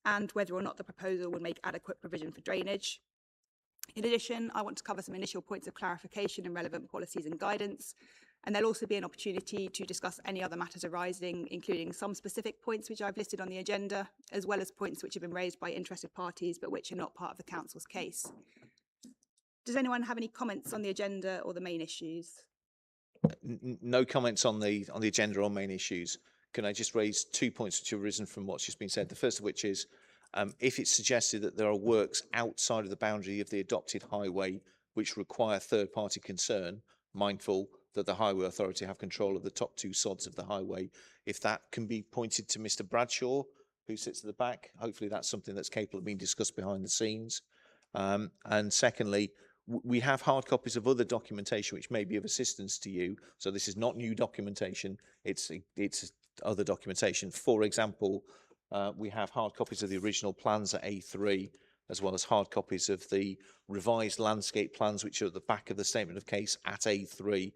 and whether or not the proposal would make adequate provision for drainage. In addition, I want to cover some initial points of clarification and relevant policies and guidance, and there'll also be an opportunity to discuss any other matters arising, including some specific points which I've listed on the agenda, as well as points which have been raised by interested parties but which are not part of the council's case. Does anyone have any comments on the agenda or the main issues?
No comments on the agenda or main issues. Can I just raise 2 points which have arisen from what's just been said? The first of which is, if it's suggested that there are works outside of the boundary of the adopted highway which require third-party concern, mindful that the Highway Authority have control of the top two sods of the highway, if that can be pointed to Mr. Bradshaw, who sits at the back, hopefully that's something that's capable of being discussed behind the scenes. And secondly, we have hard copies of other documentation which may be of assistance to you. So this is not new documentation, it's other documentation. For example, we have hard copies of the original plans at A3, as well as hard copies of the revised landscape plans, which are at the back of the statement of case at A3.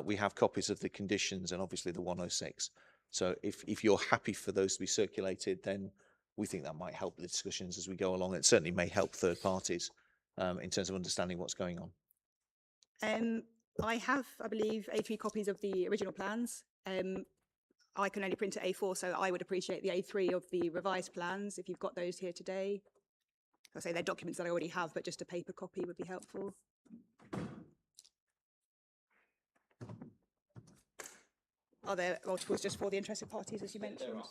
We have copies of the conditions and obviously the 106. So if you're happy for those to be circulated, then we think that might help the discussions as we go along. It certainly may help third parties in terms of understanding what's going on.
I have, I believe, A3 copies of the original plans. I can only print at A4, so I would appreciate the A3 of the revised plans if you've got those here today. I say they're documents that I already have, but just a paper copy would be helpful. Are there multiples just for the interested parties, as you mentioned?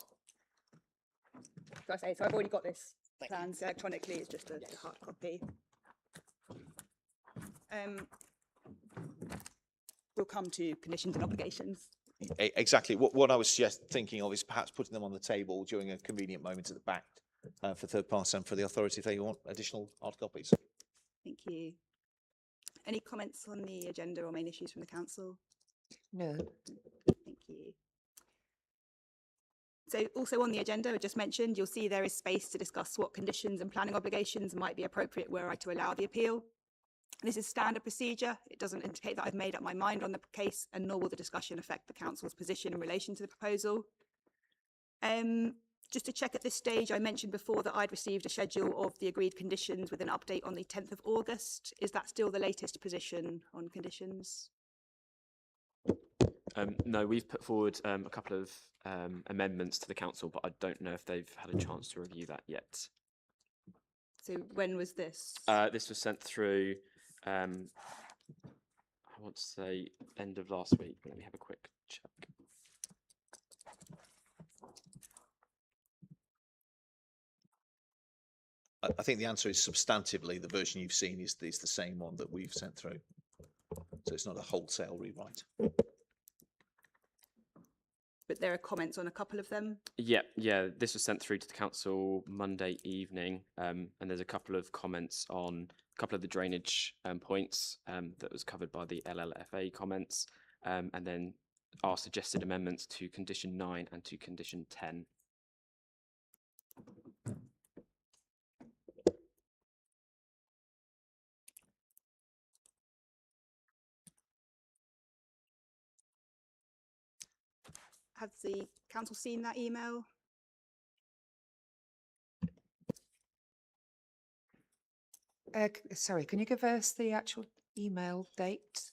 So I've already got this plans electronically, it's just a hard copy. We'll come to conditions and obligations.
Exactly. What I was just thinking of is perhaps putting them on the table during a convenient moment at the back for third parties and for the authority if they want additional hard copies.
Thank you. Any comments on the agenda or main issues from the council?
No.
Thank you. So also on the agenda, I just mentioned, you'll see there is space to discuss what conditions and planning obligations might be appropriate were I to allow the appeal. This is standard procedure. It doesn't indicate that I've made up my mind on the case, and nor will the discussion affect the council's position in relation to the proposal. Just to check at this stage, I mentioned before that I'd received a schedule of the agreed conditions with an update on the 10th of August. Is that still the latest position on conditions?
No, we've put forward a couple of amendments to the council, but I don't know if they've had a chance to review that yet.
So when was this?
This was sent through, I want to say end of last week. Let me have a quick check.
I think the answer is substantively the version you've seen is the same one that we've sent through. So it's not a wholesale rewrite.
But there are comments on a couple of them.
Yeah, this was sent through to the council Monday evening, and there's a couple of comments on a couple of the drainage points that was covered by the LLFA comments, and then our suggested amendments to condition 9 and to condition 10.
Has the council seen that email?
Sorry, can you give us the actual email date?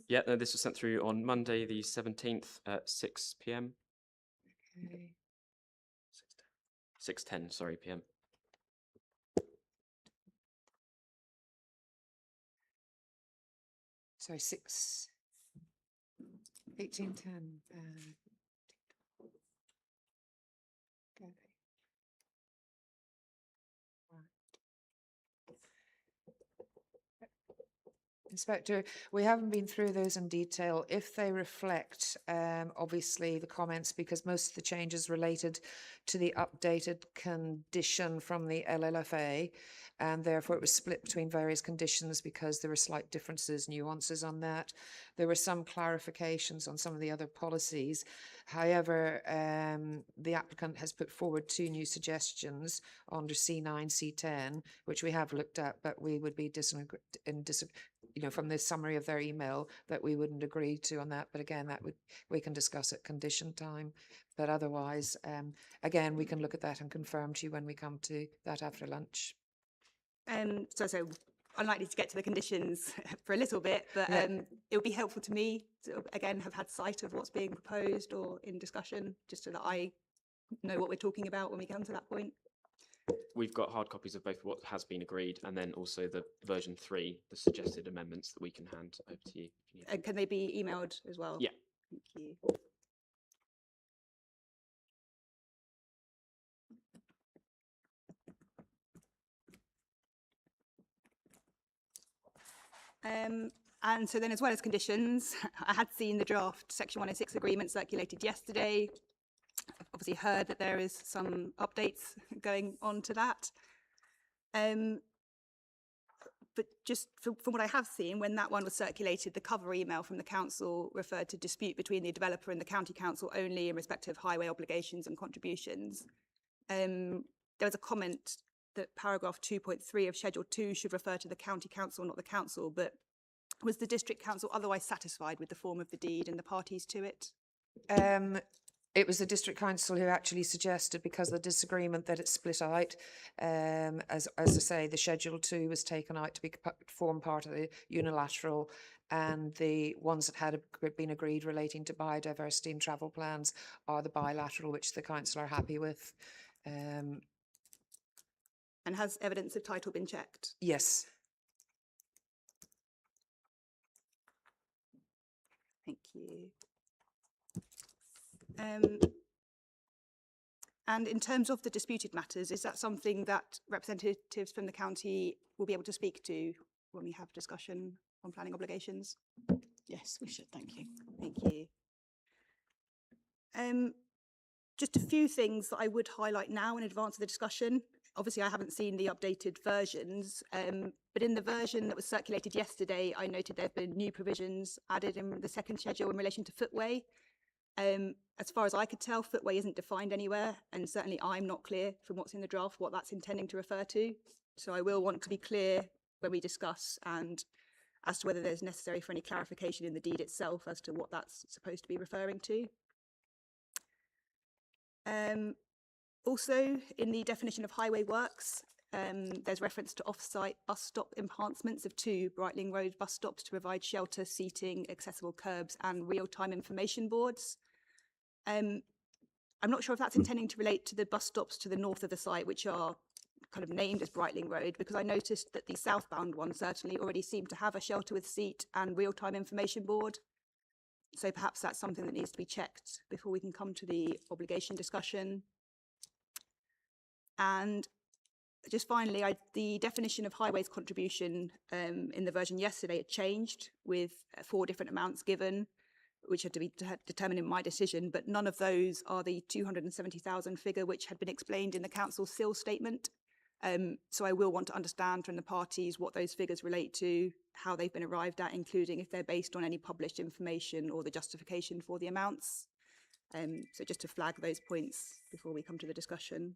Yeah, no, this was sent through on Monday the 17th at 6 p.m.
Okay.
6:10, sorry, p.m.
Sorry, 1810. Okay. Inspector, we haven't been through those in detail. If they reflect, obviously, the comments, because most of the changes related to the updated condition from the LLFA, and therefore it was split between various conditions because there were slight differences, nuances on that. There were some clarifications on some of the other policies. However, the applicant has put forward 2 new suggestions under C9, C10, which we have looked at, but we would be from the summary of their email that we wouldn't agree to on that. But again, we can discuss at condition time. But otherwise, again, we can look at that and confirm to you when we come to that after lunch.
So unlikely to get to the conditions for a little bit, but it would be helpful to me to, again, have had sight of what's being proposed or in discussion, just so that I know what we're talking about when we come to that point.
We've got hard copies of both what has been agreed and then also the version 3, the suggested amendments that we can hand over to you.
And can they be emailed as well?
Yeah.
Thank you. And so then, as well as conditions, I had seen the draft Section 106 agreement circulated yesterday. I've obviously heard that there is some updates going on to that. But just from what I have seen, when that one was circulated, the cover email from the council referred to dispute between the developer and the county council only in respect of highway obligations and contributions. There was a comment that paragraph 2.3 of Schedule 2 should refer to the county council, not the council, but was the district council otherwise satisfied with the form of the deed and the parties to it?
It was the district council who actually suggested, because of the disagreement, that it split out. As I say, the Schedule 2 was taken out to form part of the unilateral, and the ones that had been agreed relating to biodiversity and travel plans are the bilateral, which the council are happy with.
And has evidence of title been checked?
Yes.
Thank you. And in terms of the disputed matters, is that something that representatives from the county will be able to speak to when we have discussion on planning obligations?
Yes, we should. Thank you.
Thank you. Just a few things that I would highlight now in advance of the discussion. Obviously, I haven't seen the updated versions, but in the version that was circulated yesterday, I noted there have been new provisions added in the second schedule in relation to footway. As far as I could tell, footway isn't defined anywhere, and certainly I'm not clear from what's in the draft what that's intending to refer to. So I will want to be clear when we discuss, and as to whether there's necessary for any clarification in the deed itself as to what that's supposed to be referring to. Also, in the definition of highway works, there's reference to off-site bus stop enhancements of 2 Brightling Road bus stops to provide shelter, seating, accessible curbs and real-time information boards. I'm not sure if that's intending to relate to the bus stops to the north of the site, which are kind of named as Brightling Road, because I noticed that the southbound one certainly already seemed to have a shelter with seat and real-time information board. So perhaps that's something that needs to be checked before we can come to the obligation discussion. And just finally, the definition of highways contribution in the version yesterday, it changed with 4 different amounts given, which had to be determined in my decision, but none of those are the 270,000 figure which had been explained in the council's SIL statement. So I will want to understand from the parties what those figures relate to, how they've been arrived at, including if they're based on any published information or the justification for the amounts. So just to flag those points before we come to the discussion.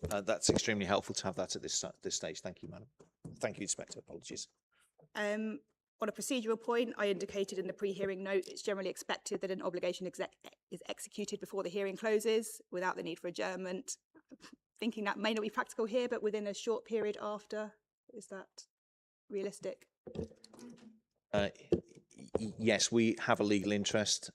That's extremely helpful to have that at this stage. Thank you, Madam. Thank you, Inspector. Apologies.
On a procedural point, I indicated in the pre-hearing note, it's generally expected that an obligation is executed before the hearing closes without the need for adjournment. Thinking that may not be practical here, but within a short period after, is that realistic?
Yes, we have a legal interest.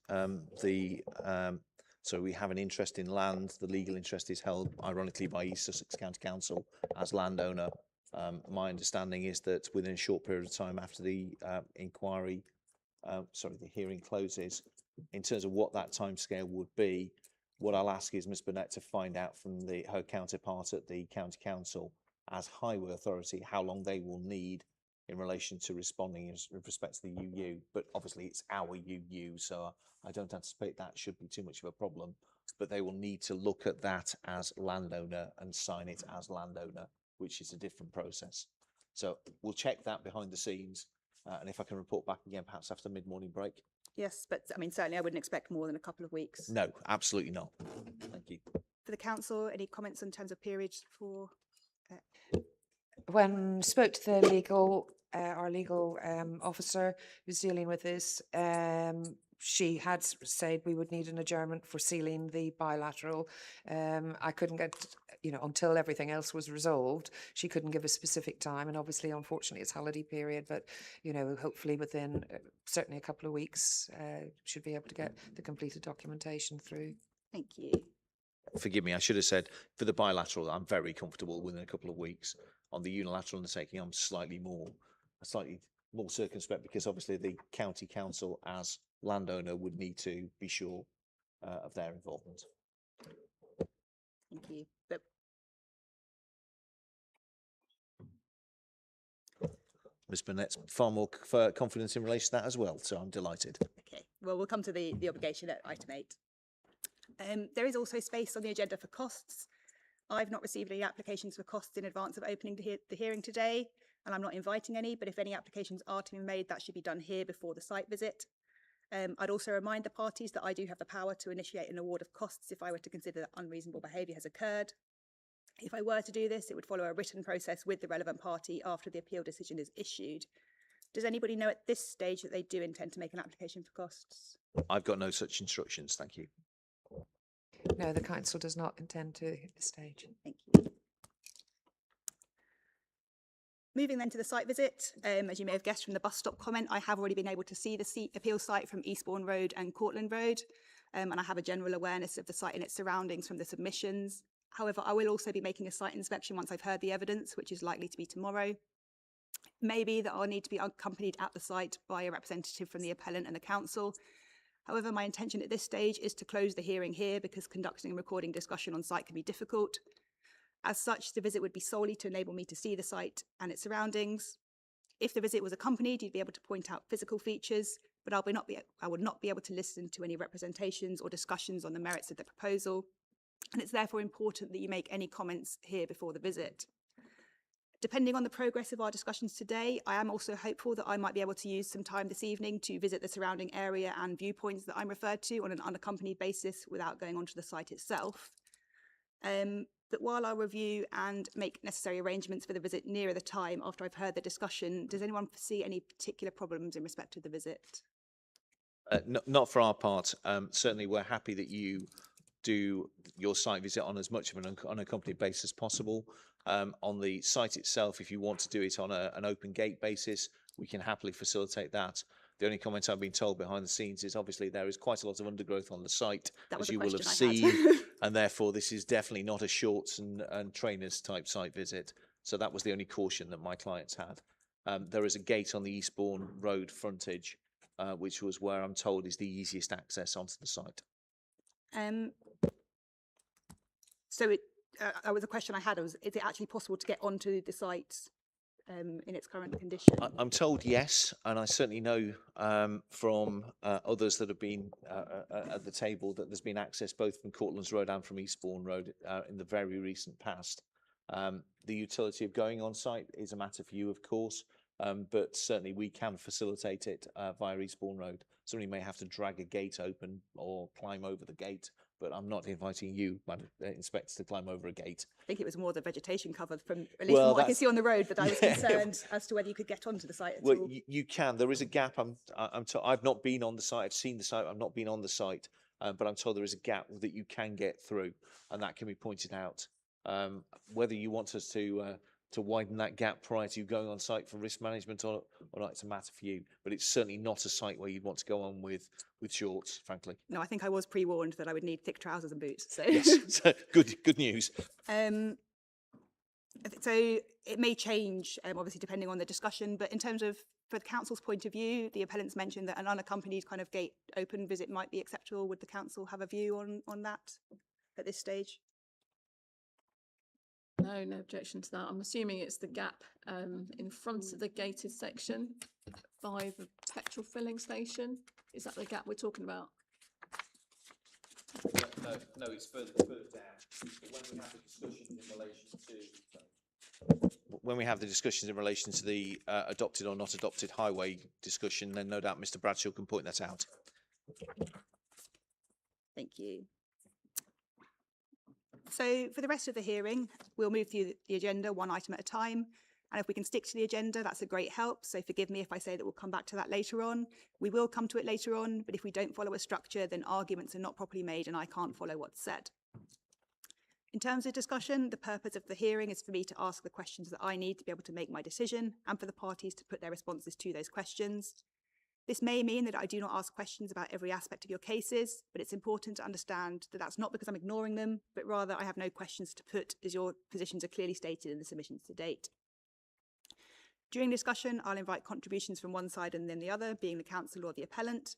So we have an interest in land. The legal interest is held, ironically, by East Sussex County Council as landowner. My understanding is that within a short period of time after the the hearing closes, in terms of what that timescale would be, what I'll ask is Ms Burnett to find out from her counterpart at the County Council as Highway Authority how long they will need in relation to responding with respect to the UU. But obviously it's our UU, so I don't anticipate that should be too much of a problem. But they will need to look at that as landowner and sign it as landowner, which is a different process. So we'll check that behind the scenes. And if I can report back again, perhaps after mid-morning break.
Yes, but I mean, certainly I wouldn't expect more than a couple of weeks.
No, absolutely not. Thank you.
For the council, any comments in terms of periods for?
When spoke to the legal, our legal officer who's dealing with this, she had said we would need an adjournment for sealing the bilateral. I couldn't get, until everything else was resolved, she couldn't give a specific time. And obviously, unfortunately, it's holiday period, but, hopefully within certainly a couple of weeks, should be able to get the completed documentation through.
Thank you.
Forgive me, I should have said for the bilateral, I'm very comfortable within a couple of weeks. On the unilateral undertaking, I'm slightly more circumspect because obviously the county council as landowner would need to be sure of their involvement.
Thank you. But
Ms Burnett's far more confidence in relation to that as well, so I'm delighted.
okay, well, we'll come to the obligation at item 8. There is also space on the agenda for costs. I've not received any applications for costs in advance of opening the hearing today, and I'm not inviting any, but if any applications are to be made, that should be done here before the site visit. I'd also remind the parties that I do have the power to initiate an award of costs if I were to consider that unreasonable behaviour has occurred. If I were to do this, it would follow a written process with the relevant party after the appeal decision is issued. Does anybody know at this stage that they do intend to make an application for costs?
I've got no such instructions, thank you.
No, the council does not intend to at this stage.
Thank you. Moving then to the site visit, as you may have guessed from the bus stop comment, I have already been able to see the appeal site from Eastbourne Road and Cortland Road, and I have a general awareness of the site and its surroundings from the submissions. However, I will also be making a site inspection once I've heard the evidence, which is likely to be tomorrow. Maybe that I'll need to be accompanied at the site by a representative from the appellant and the council. However, my intention at this stage is to close the hearing here because conducting and recording discussion on site can be difficult. As such, the visit would be solely to enable me to see the site and its surroundings. If the visit was accompanied, you'd be able to point out physical features, but I would not be able to listen to any representations or discussions on the merits of the proposal. And it's therefore important that you make any comments here before the visit. Depending on the progress of our discussions today, I am also hopeful that I might be able to use some time this evening to visit the surrounding area and viewpoints that I'm referred to on an unaccompanied basis without going onto the site itself. that while I'll review and make necessary arrangements for the visit nearer the time after I've heard the discussion, does anyone foresee any particular problems in respect to the visit?
Not for our part. Certainly, we're happy that you do your site visit on as much of an unaccompanied basis as possible. On the site itself, if you want to do it on an open gate basis, we can happily facilitate that. The only comment I've been told behind the scenes is obviously there is quite a lot of undergrowth on the site, as you will have seen, and therefore this is definitely not a shorts and trainers type site visit. So that was the only caution that my clients had. There is a gate on the Eastbourne road frontage, which was where I'm told is the easiest access onto the site.
So that was a question I had. Is it actually possible to get onto the site in its current condition?
I'm told yes, and I certainly know from others that have been at the table that there's been access both from Cortlands Road and from Eastbourne Road in the very recent past. The utility of going on site is a matter for you, of course, but certainly we can facilitate it via Eastbourne Road. Somebody may have to drag a gate open or climb over the gate, but I'm not inviting you, Inspector, to climb over a gate.
I think it was more the vegetation covered from, at least from what I can see on the road, that I was concerned as to whether you could get onto the site at all.
You can. There is a gap. I've not been on the site. I've seen the site. I've not been on the site, but I'm told there is a gap that you can get through, and that can be pointed out. Whether you want us to widen that gap prior to you going on site for risk management or not, it's a matter for you. But it's certainly not a site where you'd want to go on with shorts, frankly.
No, I think I was pre-warned that I would need thick trousers and boots. So
yes, so good news.
So it may change, obviously, depending on the discussion. But in terms of, for the council's point of view, the appellants mentioned that an unaccompanied kind of gate open visit might be acceptable. Would the council have a view on that at this stage?
No objection to that. I'm assuming it's the gap in front of the gated section by the petrol filling station. Is that the gap we're talking about?
No, it's further down. When we have the discussions in relation to the adopted or not adopted highway discussion, then no doubt Mr. Bradshaw can point that out.
Thank you. So for the rest of the hearing, we'll move through the agenda one item at a time. And if we can stick to the agenda, that's a great help. So forgive me if I say that we'll come back to that later on. We will come to it later on, but if we don't follow a structure, then arguments are not properly made and I can't follow what's said. In terms of discussion, the purpose of the hearing is for me to ask the questions that I need to be able to make my decision and for the parties to put their responses to those questions. This may mean that I do not ask questions about every aspect of your cases, but it's important to understand that that's not because I'm ignoring them, but rather I have no questions to put as your positions are clearly stated in the submissions to date. During discussion, I'll invite contributions from one side and then the other, being the council or the appellant.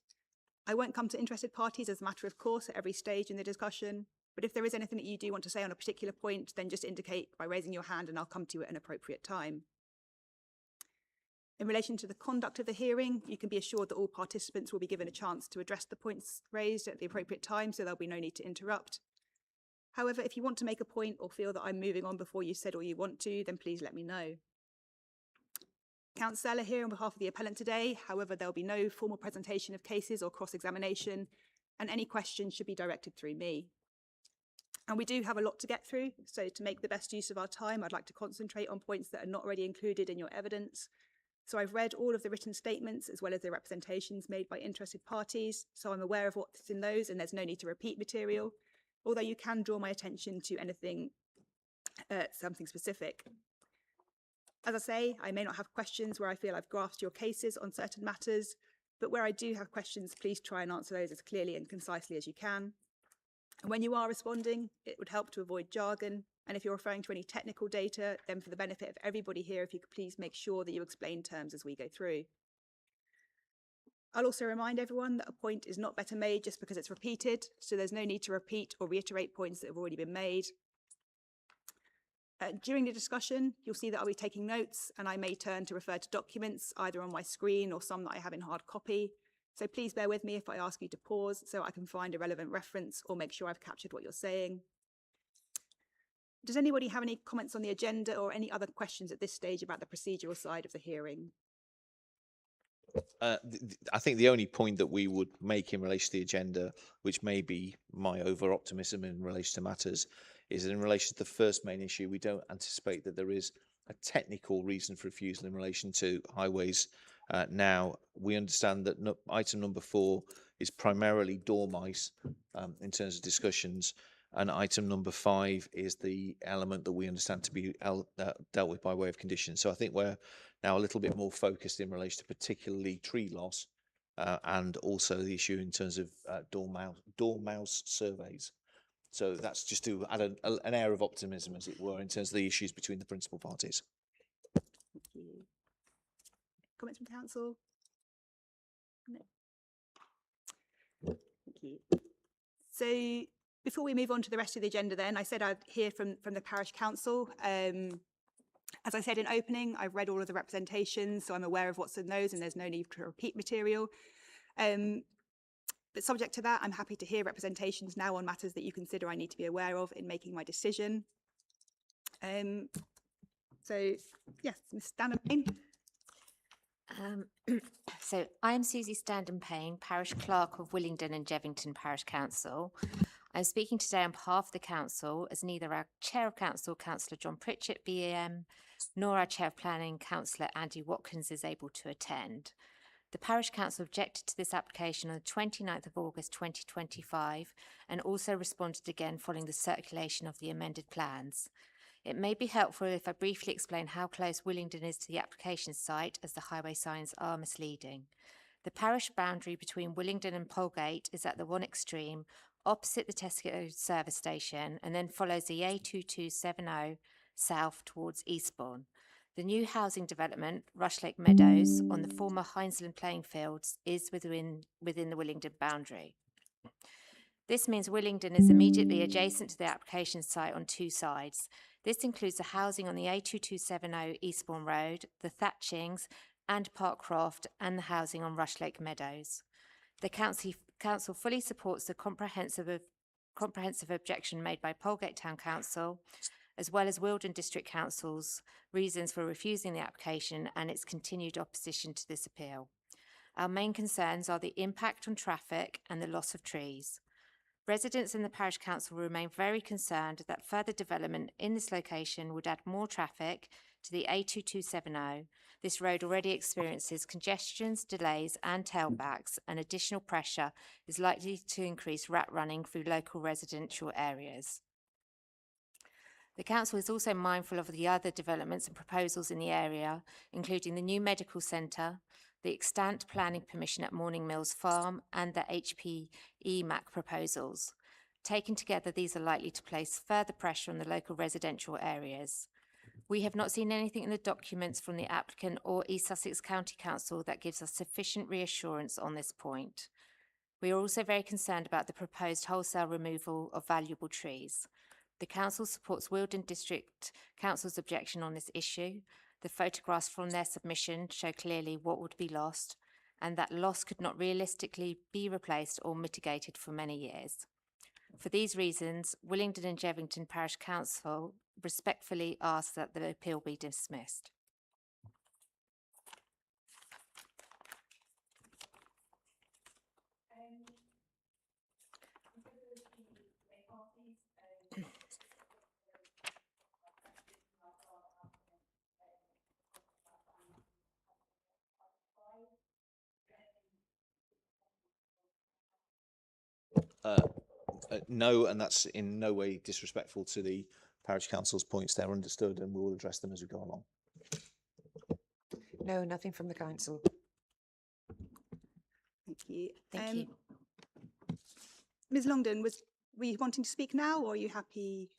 I won't come to interested parties as a matter of course at every stage in the discussion, but if there is anything that you do want to say on a particular point, then just indicate by raising your hand and I'll come to you at an appropriate time. In relation to the conduct of the hearing, you can be assured that all participants will be given a chance to address the points raised at the appropriate time, so there'll be no need to interrupt. However, if you want to make a point or feel that I'm moving on before you said all you want to, then please let me know. Councillor here on behalf of the appellant today. However, there'll be no formal presentation of cases or cross-examination, and any questions should be directed through me. And we do have a lot to get through, so to make the best use of our time, I'd like to concentrate on points that are not already included in your evidence. So I've read all of the written statements as well as the representations made by interested parties, so I'm aware of what's in those and there's no need to repeat material, although you can draw my attention to anything, something specific. As I say, I may not have questions where I feel I've grasped your cases on certain matters, but where I do have questions, please try and answer those as clearly and concisely as you can. And when you are responding, it would help to avoid jargon. And if you're referring to any technical data, then for the benefit of everybody here, if you could please make sure that you explain terms as we go through. I'll also remind everyone that a point is not better made just because it's repeated, so there's no need to repeat or reiterate points that have already been made. During the discussion, you'll see that I'll be taking notes and I may turn to refer to documents either on my screen or some that I have in hard copy. So please bear with me if I ask you to pause so I can find a relevant reference or make sure I've captured what you're saying. Does anybody have any comments on the agenda or any other questions at this stage about the procedural side of the hearing?
I think the only point that we would make in relation to the agenda, which may be my over-optimism in relation to matters, is that in relation to the first main issue, we don't anticipate that there is a technical reason for refusal in relation to highways. Now, we understand that item number 4 is primarily dormice in terms of discussions, and item number 5 is the element that we understand to be dealt with by way of conditions. So I think we're now a little bit more focused in relation to particularly tree loss and also the issue in terms of dormouse surveys. So that's just to add an air of optimism, as it were, in terms of the issues between the principal parties.
Thank you. Comments from council? No. Thank you. So before we move on to the rest of the agenda then, I said I'd hear from the parish council. As I said in opening, I've read all of the representations, so I'm aware of what's in those and there's no need to repeat material. But subject to that, I'm happy to hear representations now on matters that you consider I need to be aware of in making my decision. So, yes, Ms. Stanton.
So I am Susie Standon-Payne, Parish Clerk of Willingdon and Jevington Parish Council. I'm speaking today on behalf of the Council, as neither our Chair of Council, Councillor John Pritchett, BAM, nor our Chair of Planning, Councillor Andy Watkins, is able to attend. The Parish Council objected to this application on the 29th of August 2025 and also responded again following the circulation of the amended plans. It may be helpful if I briefly explain how close Willingdon is to the application site, as the highway signs are misleading. The parish boundary between Willingdon and Polegate is at the one extreme, opposite the Tesco service station, and then follows the A2270 south towards Eastbourne. The new housing development, Rushlake Meadows, on the former Hinesland playing fields, is within the Willingdon boundary. This means Willingdon is immediately adjacent to the application site on 2 sides. This includes the housing on the A2270 Eastbourne Road, the thatchings and Parkcroft, and the housing on Rushlake Meadows. The council fully supports the comprehensive objection made by Polegate Town Council, as well as Wealdon District Council's reasons for refusing the application and its continued opposition to this appeal. Our main concerns are the impact on traffic and the loss of trees. Residents in the Parish Council remain very concerned that further development in this location would add more traffic to the A2270. This road already experiences congestions, delays and tailbacks, and additional pressure is likely to increase rat running through local residential areas. The Council is also mindful of the other developments and proposals in the area, including the new medical centre, the extant planning permission at Morning Mills Farm, and the HPE-MAC proposals. Taken together, these are likely to place further pressure on the local residential areas. We have not seen anything in the documents from the applicant or East Sussex County Council that gives us sufficient reassurance on this point. We are also very concerned about the proposed wholesale removal of valuable trees. The Council supports Wealdon District Council's objection on this issue. The photographs from their submission show clearly what would be lost, and that loss could not realistically be replaced or mitigated for many years. For these reasons, Willingdon and Jevington Parish Council respectfully ask that the appeal be dismissed.
No, and that's in no way disrespectful to the parish council's points. They're understood, and we will address them as we go along.
No, nothing from the council.
Thank you.
Thank you.
Ms. Longdon, were you wanting to speak now, or are you happy?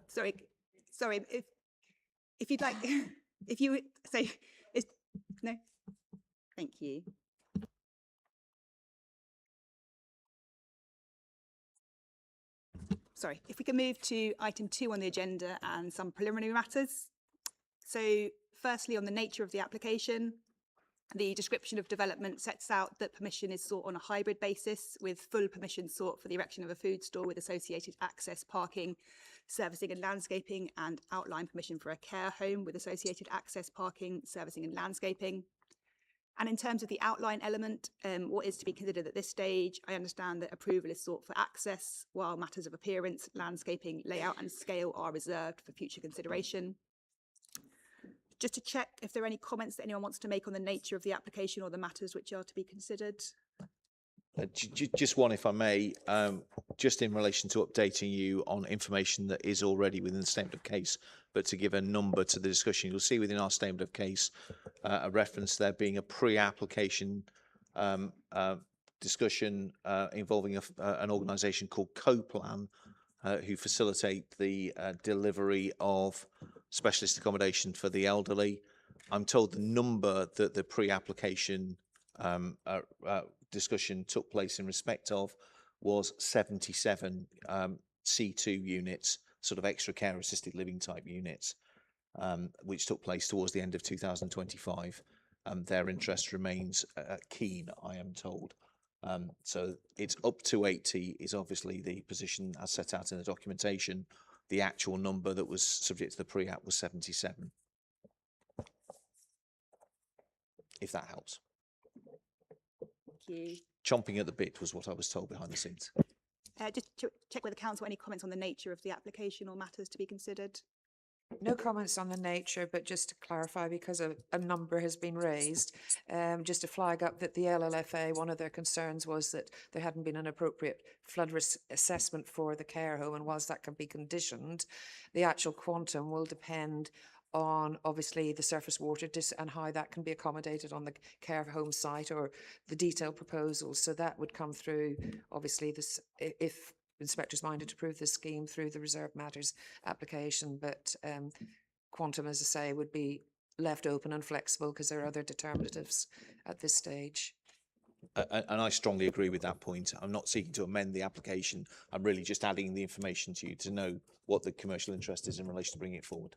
Sorry, if you'd like, if you say, no, thank you. Sorry, if we can move to item 2 on the agenda and some preliminary matters. So firstly, on the nature of the application, the description of development sets out that permission is sought on a hybrid basis, with full permission sought for the erection of a food store with associated access, parking, servicing and landscaping, and outline permission for a care home with associated access, parking, servicing and landscaping. And in terms of the outline element, what is to be considered at this stage, I understand that approval is sought for access, while matters of appearance, landscaping, layout and scale are reserved for future consideration. Just to check if there are any comments that anyone wants to make on the nature of the application or the matters which are to be considered.
Just one, if I may, just in relation to updating you on information that is already within the statement of case, but to give a number to the discussion. You'll see within our statement of case a reference there being a pre-application discussion involving an organisation called CoPlan, who facilitate the delivery of specialist accommodation for the elderly. I'm told the number that the pre-application discussion took place in respect of was 77 C2 units, sort of extra care assisted living type units, which took place towards the end of 2025. Their interest remains keen, I am told. So it's up to 80 is obviously the position as set out in the documentation. The actual number that was subject to the pre-app was 77. If that helps.
Thank you.
Chomping at the bit was what I was told behind the scenes.
Just to check with the council, any comments on the nature of the application or matters to be considered?
No comments on the nature, but just to clarify, because a number has been raised, just to flag up that the LLFA, one of their concerns was that there hadn't been an appropriate flood risk assessment for the care home, and whilst that can be conditioned, the actual quantum will depend on obviously the surface water and how that can be accommodated on the care home site or the detailed proposals. So that would come through, obviously, this if inspectors minded to approve this scheme through the reserved matters application, but quantum, as I say, would be left open and flexible because there are other determinatives at this stage.
And I strongly agree with that point. I'm not seeking to amend the application. I'm really just adding the information to you to know what the commercial interest is in relation to bringing it forward.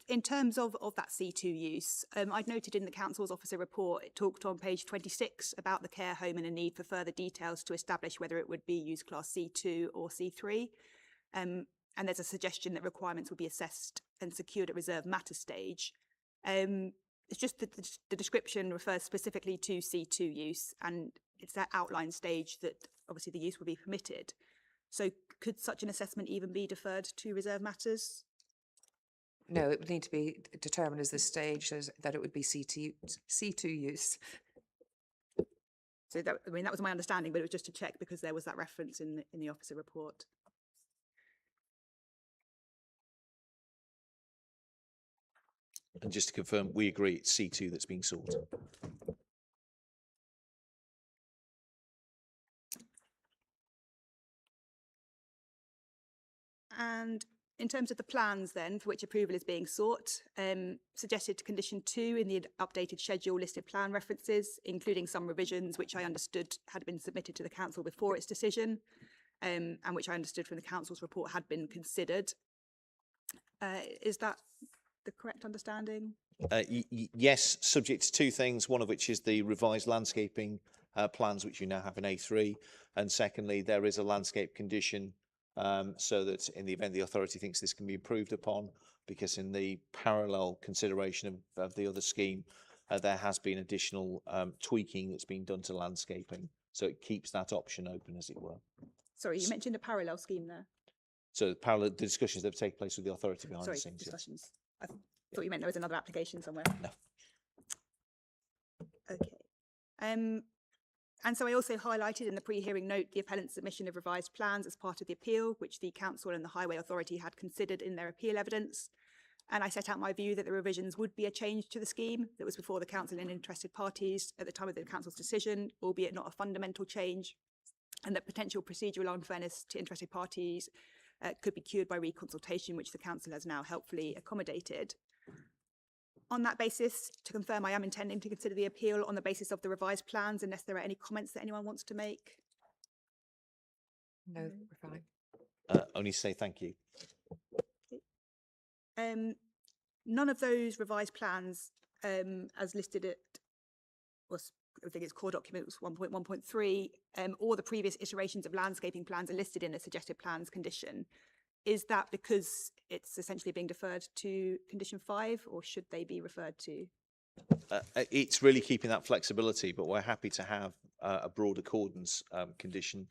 In terms of that C2 use, I'd noted in the council's officer report, it talked on page 26 about the care home and a need for further details to establish whether it would be use class C2 or C3. And there's a suggestion that requirements will be assessed and secured at reserve matter stage. It's just that the description refers specifically to C2 use, and it's that outline stage that obviously the use will be permitted. So could such an assessment even be deferred to reserve matters?
No, it would need to be determined as this stage that it would be C2 use.
So that, I mean, that was my understanding, but it was just to check because there was that reference in the officer report.
And just to confirm, we agree it's C2 that's being sought.
And in terms of the plans then, for which approval is being sought, suggested condition 2 in the updated schedule listed plan references, including some revisions which I understood had been submitted to the council before its decision, and which I understood from the council's report had been considered. Is that the correct understanding?
Yes, subject to two things, one of which is the revised landscaping plans, which you now have in A3, and secondly, there is a landscape condition so that in the event the authority thinks this can be improved upon, because in the parallel consideration of the other scheme, there has been additional tweaking that's been done to landscaping. So it keeps that option open, as it were.
Sorry, you mentioned a parallel scheme there.
So the discussions that have taken place with the authority behind the scenes.
Discussions. Yes. I thought you meant there was another application somewhere.
No.
Okay. And so I also highlighted in the pre-hearing note the appellant's submission of revised plans as part of the appeal, which the council and the Highway Authority had considered in their appeal evidence. And I set out my view that the revisions would be a change to the scheme that was before the council and interested parties at the time of the council's decision, albeit not a fundamental change, and that potential procedural unfairness to interested parties could be cured by reconsultation, which the council has now helpfully accommodated. On that basis, to confirm, I am intending to consider the appeal on the basis of the revised plans, unless there are any comments that anyone wants to make.
No, we're fine.
Only say thank you.
None of those revised plans, as listed at, I think it's core documents 1.1.3, or the previous iterations of landscaping plans are listed in the suggested plans condition. Is that because it's essentially being deferred to condition 5, or should they be referred to?
It's really keeping that flexibility, but we're happy to have a broad accordance condition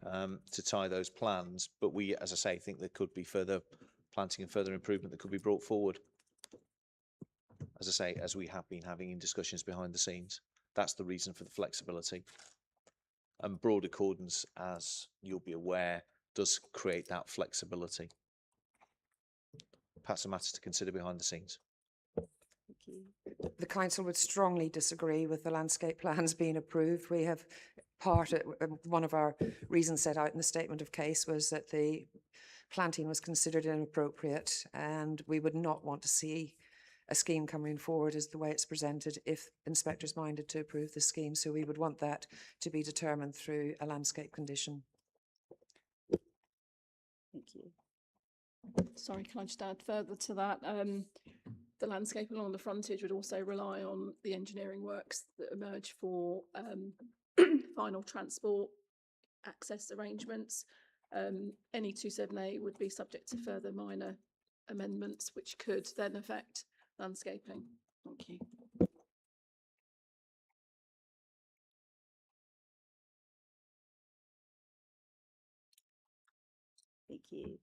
to tie those plans. But we, as I say, think there could be further planting and further improvement that could be brought forward. As I say, as we have been having in discussions behind the scenes, that's the reason for the flexibility. And broad accordance, as you'll be aware, does create that flexibility. Perhaps a matter to consider behind the scenes.
Thank you.
The council would strongly disagree with the landscape plans being approved. We have one of our reasons set out in the statement of case was that the planting was considered inappropriate, and we would not want to see a scheme coming forward as the way it's presented if inspectors minded to approve the scheme. So we would want that to be determined through a landscape condition.
Thank you.
Sorry, can I just add further to that? The landscape along the frontage would also rely on the engineering works that emerge for final transport access arrangements. Any 27A would be subject to further minor amendments, which could then affect landscaping. Thank you.
Thank you.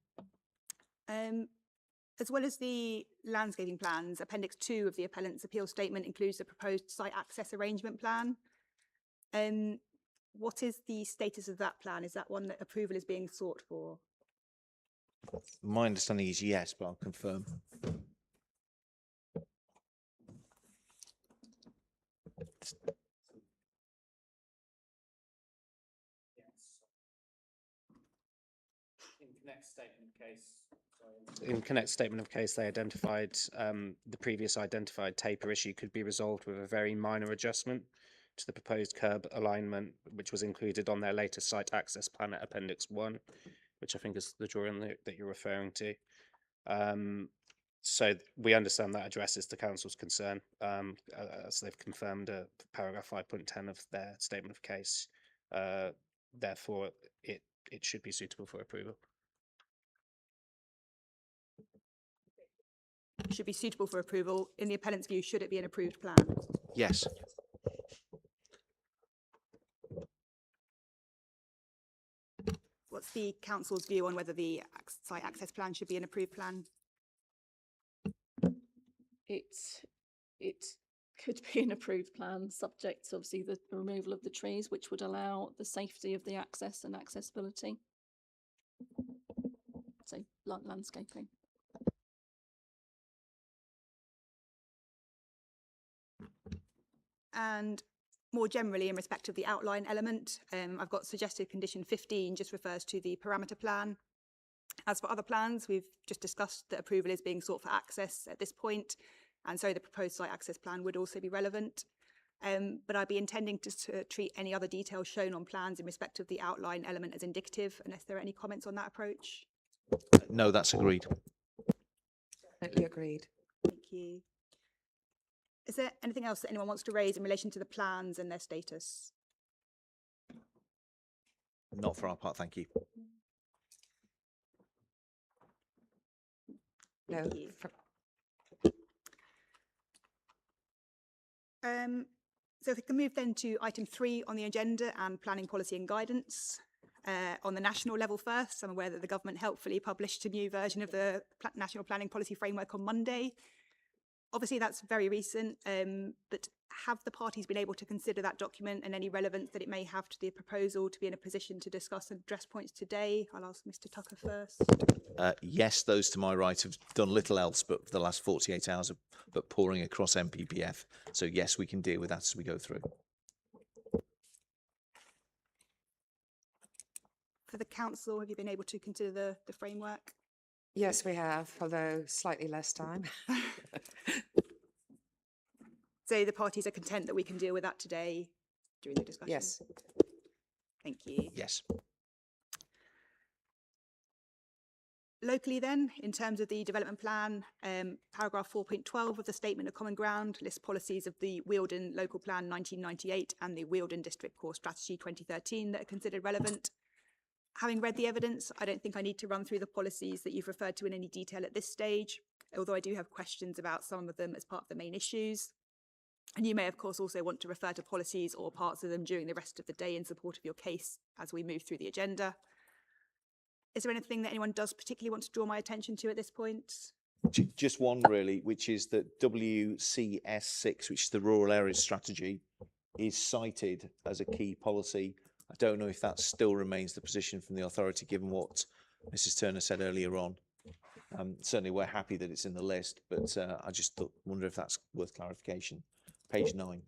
As well as the landscaping plans, Appendix 2 of the appellant's appeal statement includes the proposed site access arrangement plan. What is the status of that plan? Is that one that approval is being sought for?
My understanding is yes, but I'll confirm.
In Connect's statement of case, they identified the previous identified taper issue could be resolved with a very minor adjustment to the proposed curb alignment, which was included on their latest site access plan at Appendix 1, which I think is the drawing that you're referring to. So we understand that addresses the council's concern, as they've confirmed paragraph 5.10 of their statement of case. Therefore, it should be suitable for approval.
Should be suitable for approval. In the appellant's view, should it be an approved plan?
Yes.
What's the council's view on whether the site access plan should be an approved plan?
It could be an approved plan, subject to obviously the removal of the trees, which would allow the safety of the access and accessibility. So landscaping.
And more generally, in respect of the outline element, I've got suggested condition 15 just refers to the parameter plan. As for other plans, we've just discussed that approval is being sought for access at this point, and so the proposed site access plan would also be relevant. But I'd be intending to treat any other details shown on plans in respect of the outline element as indicative, unless there are any comments on that approach.
No, that's agreed.
Definitely agreed.
Thank you. Is there anything else that anyone wants to raise in relation to the plans and their status?
Not for our part, thank you.
No.
Thank you. So if we can move then to item 3 on the agenda and planning policy and guidance. On the national level first, I'm aware that the government helpfully published a new version of the National Planning Policy Framework on Monday. Obviously, that's very recent, but have the parties been able to consider that document and any relevance that it may have to the proposal to be in a position to discuss and address points today? I'll ask Mr. Tucker first.
Yes, those to my right have done little else but for the last 48 hours but pouring across MPPF. So yes, we can deal with that as we go through.
For the council, have you been able to consider the framework?
Yes, we have, although slightly less time.
So the parties are content that we can deal with that today during the discussion?
Yes.
Thank you.
Yes.
Locally then, in terms of the development plan, paragraph 4.12 of the Statement of Common Ground lists policies of the Wealden Local Plan 1998 and the Wealden District Core Strategy 2013 that are considered relevant. Having read the evidence, I don't think I need to run through the policies that you've referred to in any detail at this stage, although I do have questions about some of them as part of the main issues. And you may, of course, also want to refer to policies or parts of them during the rest of the day in support of your case as we move through the agenda. Is there anything that anyone does particularly want to draw my attention to at this point?
Just one really, which is that WCS6, which is the Rural Areas Strategy, is cited as a key policy. I don't know if that still remains the position from the authority, given what Mrs. Turner said earlier on. Certainly we're happy that it's in the list, but I just wonder if that's worth clarification. Page 9.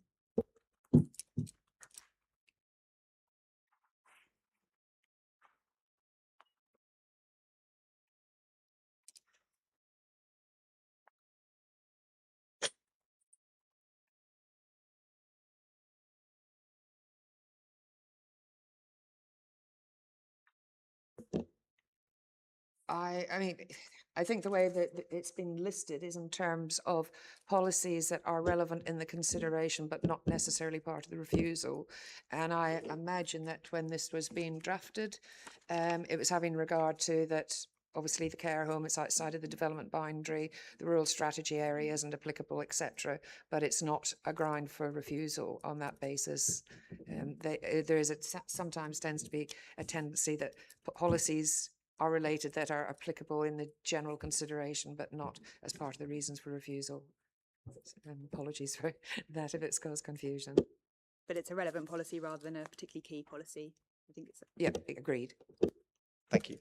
I mean, I think the way that it's been listed is in terms of policies that are relevant in the consideration, but not necessarily part of the refusal. And I imagine that when this was being drafted, it was having regard to that. Obviously, the care home is outside of the development boundary, the rural strategy area isn't applicable, etc. But it's not a ground for refusal on that basis. There is sometimes tends to be a tendency that policies are related that are applicable in the general consideration, but not as part of the reasons for refusal. Apologies for that if it's caused confusion.
But it's a relevant policy rather than a particularly key policy. I think it's.
Yeah, agreed.
Thank you.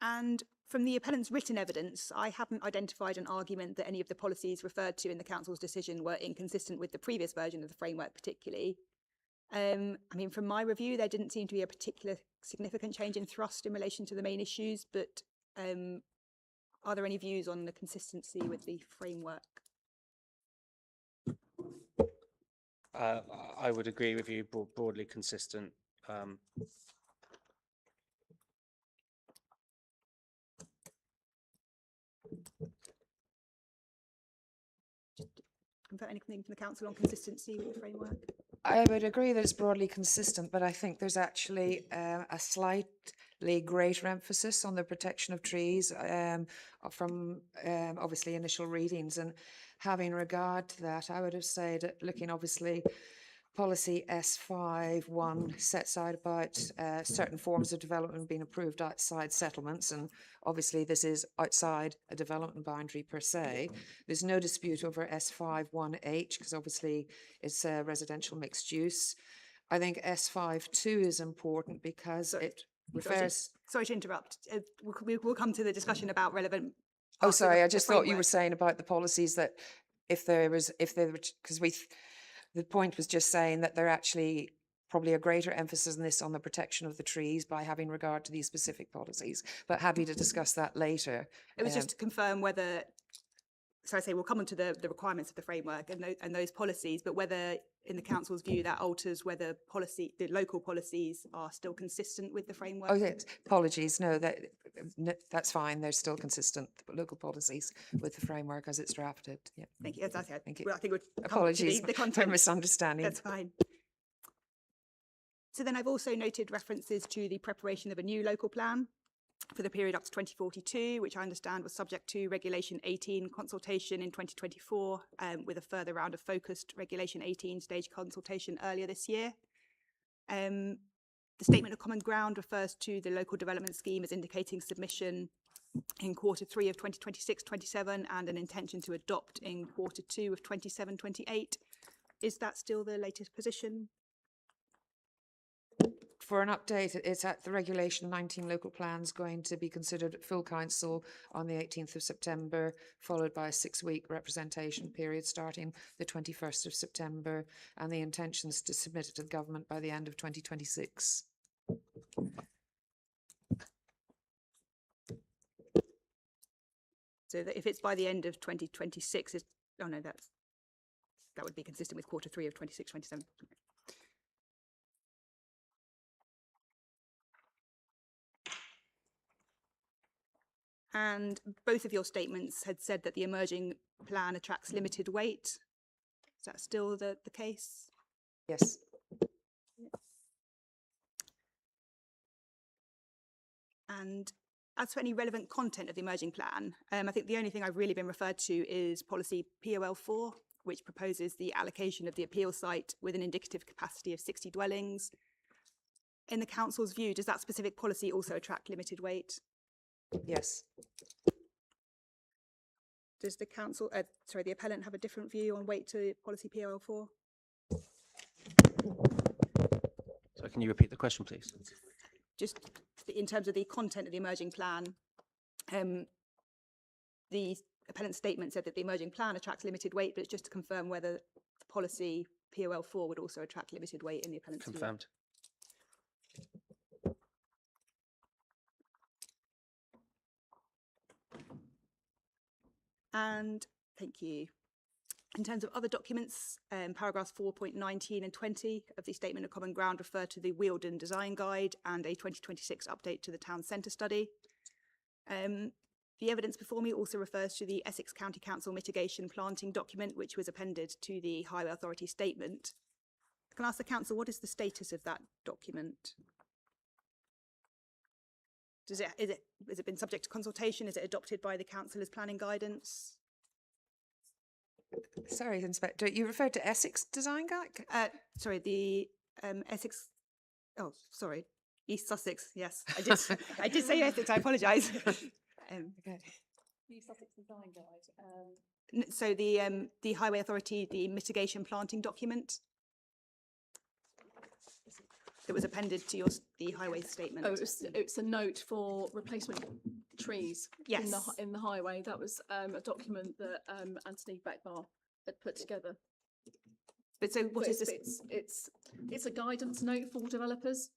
And from the appellant's written evidence, I haven't identified an argument that any of the policies referred to in the council's decision were inconsistent with the previous version of the framework particularly. I mean, from my review, there didn't seem to be a particular significant change in thrust in relation to the main issues, but are there any views on the consistency with the framework?
I would agree with you, broadly consistent.
Convert anything from the council on consistency with the framework?
I would agree that it's broadly consistent, but I think there's actually a slightly greater emphasis on the protection of trees from obviously initial readings. And having regard to that, I would have said, looking obviously, policy S5.1 sets out about certain forms of development being approved outside settlements, and obviously this is outside a development boundary per se. There's no dispute over S5.1H because obviously it's a residential mixed use. I think S5.2 is important because it refers...
Sorry to interrupt. We'll come to the discussion about relevant...
Oh, sorry, I just thought you were saying about the policies that if there were, because the point was just saying that they're actually probably a greater emphasis on this on the protection of the trees by having regard to these specific policies, but happy to discuss that later.
It was just to confirm whether, so I say we'll come on to the requirements of the framework and those policies, but whether in the council's view that alters whether the local policies are still consistent with the framework.
Oh, yes. Apologies. No, that's fine. They're still consistent, local policies with the framework as it's drafted. Yeah.
Thank you. That's,
Thank you.
Well, I think we're
apologies
the content.
for misunderstanding.
That's fine. So then I've also noted references to the preparation of a new local plan for the period up to 2042, which I understand was subject to Regulation 18 consultation in 2024, with a further round of focused Regulation 18 stage consultation earlier this year. The Statement of Common Ground refers to the local development scheme as indicating submission in Q3 of 2026-27 and an intention to adopt in Q2 of 27-28. Is that still the latest position?
For an update, it's at the Regulation 19 local plans going to be considered at full council on the 18th of September, followed by a 6-week representation period starting the 21st of September, and the intentions to submit it to the government by the end of 2026.
So that if it's by the end of 2026, oh no, that would be consistent with Q3 of 26-27. And both of your statements had said that the emerging plan attracts limited weight. Is that still the case?
Yes.
And As for any relevant content of the emerging plan, I think the only thing I've really been referred to is policy POL4, which proposes the allocation of the appeal site with an indicative capacity of 60 dwellings. In the council's view, does that specific policy also attract limited weight?
Yes.
Does the council, the appellant have a different view on weight to policy POL4?
So can you repeat the question, please?
Just in terms of the content of the emerging plan, the appellant's statement said that the emerging plan attracts limited weight, but it's just to confirm whether the policy POL4 would also attract limited weight in the appellant's view.
Confirmed.
And thank you. In terms of other documents, paragraphs 4.19 and 20 of the Statement of Common Ground refer to the Wealden Design Guide and a 2026 update to the Town Centre study. The evidence before me also refers to the Essex County Council mitigation planting document, which was appended to the Highway Authority statement. Can I ask the council, what is the status of that document? Has it been subject to consultation? Is it adopted by the council as planning guidance?
Sorry, Inspector, you referred to Essex Design Guide?
Sorry, the Essex, oh, sorry, East Sussex, yes. I did say Essex, I apologise.
Okay.
The Sussex Design Guide.
So the Highway Authority, the mitigation planting document that was appended to the highway statement.
Oh, it's a note for replacement trees.
Yes.
In the highway. That was a document that Anthony Beckbar had put together.
But so what is this?
It's a guidance note for developers.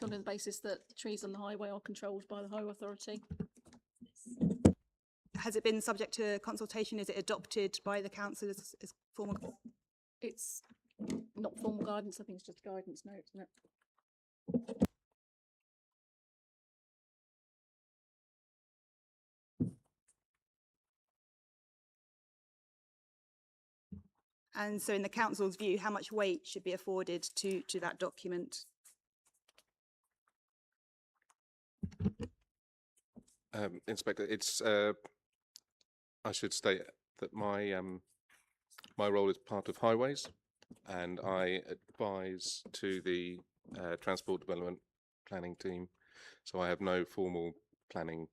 On the basis that the trees on the highway are controlled by the Highway Authority.
Has it been subject to consultation? Is it adopted by the council as formal?
It's not formal guidance, I think it's just a guidance note, isn't it?
And so in the council's view, how much weight should be afforded to that document?
Inspector, it's I should state that my role is part of highways, and I advise to the transport development planning team, so I have no formal planning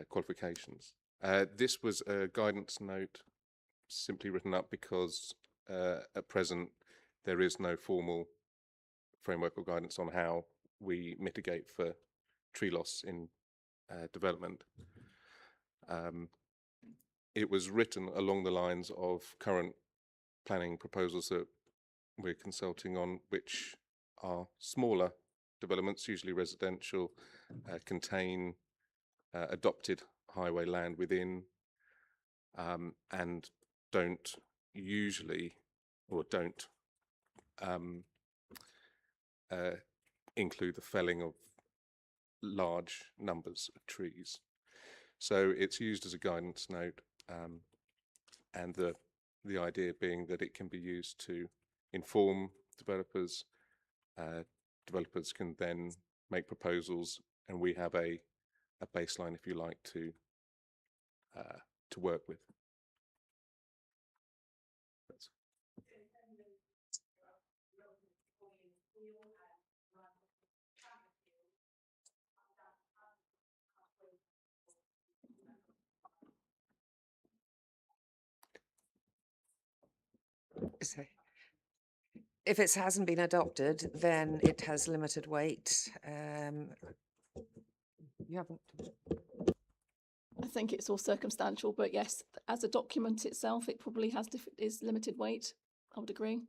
qualifications. This was a guidance note simply written up because at present there is no formal framework or guidance on how we mitigate for tree loss in development. It was written along the lines of current planning proposals that we're consulting on, which are smaller developments, usually residential, contain adopted highway land within, and don't usually, or don't include the felling of large numbers of trees. So it's used as a guidance note, and the idea being that it can be used to inform developers. Developers can then make proposals, and we have a baseline, if you like, to work with.
So, if it hasn't been adopted, then it has limited weight. You haven't.
I think it's all circumstantial, but yes, as a document itself, it probably is limited weight. I would agree.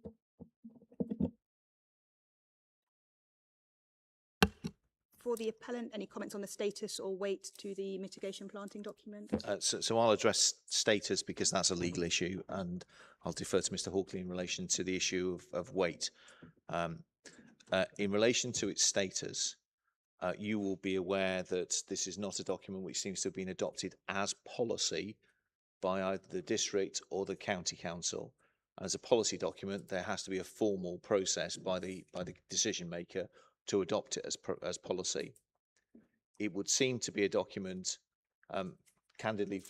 For the appellant, any comments on the status or weight to the mitigation planting document?
So I'll address status because that's a legal issue, and I'll defer to Mr. Hawkley in relation to the issue of weight. In relation to its status, you will be aware that this is not a document which seems to have been adopted as policy by either the district or the county council. As a policy document, there has to be a formal process by the decision maker to adopt it as policy. It would seem to be a document, candidly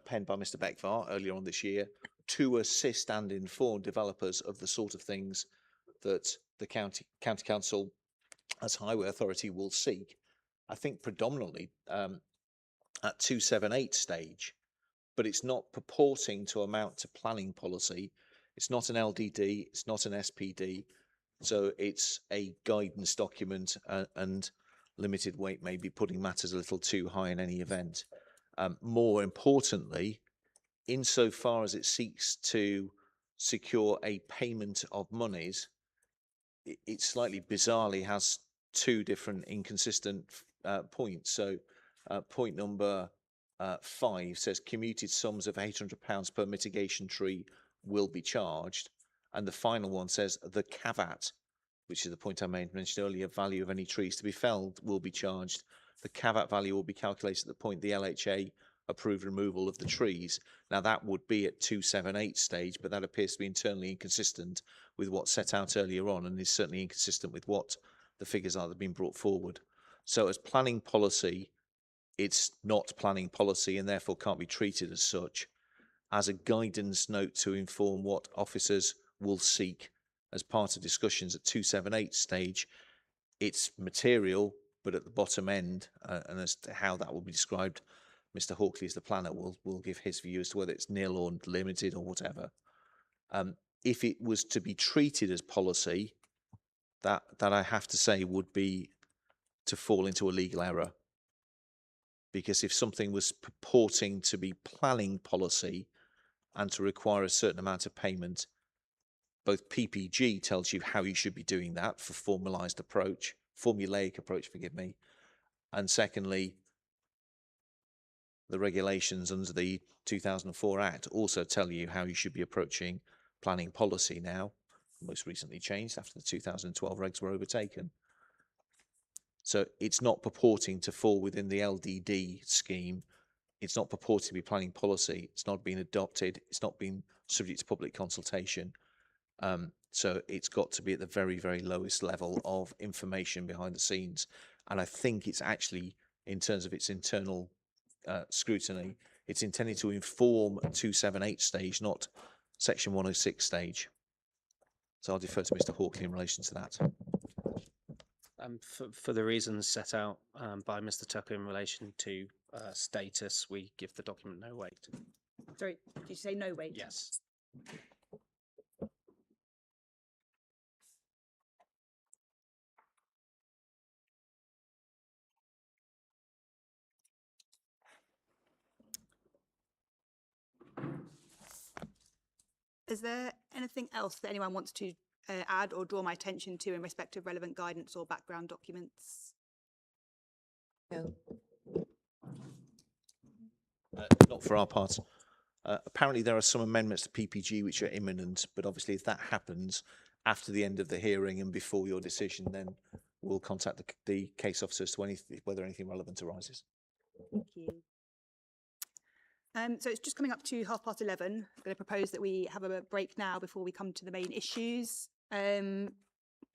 penned by Mr. Beckvar earlier on this year, to assist and inform developers of the sort of things that the county council as highway authority will seek. I think predominantly at 278 stage, but it's not purporting to amount to planning policy. It's not an LDD, it's not an SPD, so it's a guidance document, and limited weight may be putting matters a little too high in any event. More importantly, insofar as it seeks to secure a payment of monies, it slightly bizarrely has two different inconsistent points. So point number 5 says commuted sums of £800 per mitigation tree will be charged, and the final one says the caveat, which is the point I mentioned earlier, value of any trees to be felled will be charged. The caveat value will be calculated at the point the LHA approved removal of the trees. Now that would be at 278 stage, but that appears to be internally inconsistent with what's set out earlier on, and is certainly inconsistent with what the figures are that have been brought forward. So as planning policy, it's not planning policy and therefore can't be treated as such. As a guidance note to inform what officers will seek as part of discussions at 278 stage, it's material, but at the bottom end, and as to how that will be described, Mr. Hawkley, as the planner, will give his view as to whether it's nil or limited or whatever. If it was to be treated as policy, that I have to say would be to fall into a legal error. Because if something was purporting to be planning policy and to require a certain amount of payment, both PPG tells you how you should be doing that for formulaic approach, forgive me, and secondly, the regulations under the 2004 Act also tell you how you should be approaching planning policy now, most recently changed after the 2012 regs were overtaken. So it's not purporting to fall within the LDD scheme. It's not purporting to be planning policy. It's not been adopted. It's not been subject to public consultation. So it's got to be at the very, very lowest level of information behind the scenes. And I think it's actually, in terms of its internal scrutiny, it's intended to inform 278 stage, not section 106 stage. So I'll defer to Mr. Hawkley in relation to that.
For the reasons set out by Mr. Tucker in relation to status, we give the document no weight.
Sorry, did you say no weight?
Yes.
Is there anything else that anyone wants to add or draw my attention to in respect of relevant guidance or background documents?
No.
Not for our part. Apparently there are some amendments to PPG which are imminent, but obviously if that happens after the end of the hearing and before your decision, then we'll contact the case officers to whether anything relevant arises.
Thank you. So it's just coming up to 11:30. I'm going to propose that we have a break now before we come to the main issues.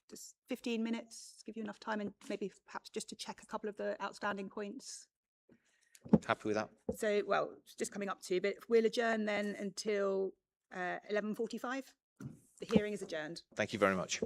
Just 15 minutes, give you enough time, and maybe perhaps just to check a couple of the outstanding points.
Happy with that?
So, well, it's just coming up to, but we'll adjourn then until 11:45. The hearing is adjourned.
Thank you very much.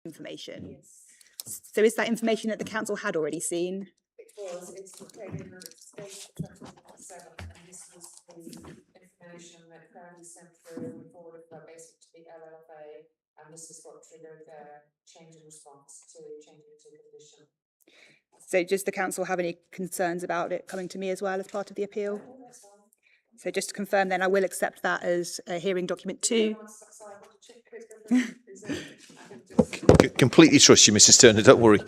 information. So is that information that the council had already seen?
Because it's located on stage 7, and this was the information that Clarity sent through and forwarded that basically to the LLFA, and this is what triggered their change in response to changing to condition.
So does the council have any concerns about it coming to me as well as part of the appeal? So just to confirm then, I will accept that as a hearing document 2.
Completely trust you, Mrs. Turner, don't worry.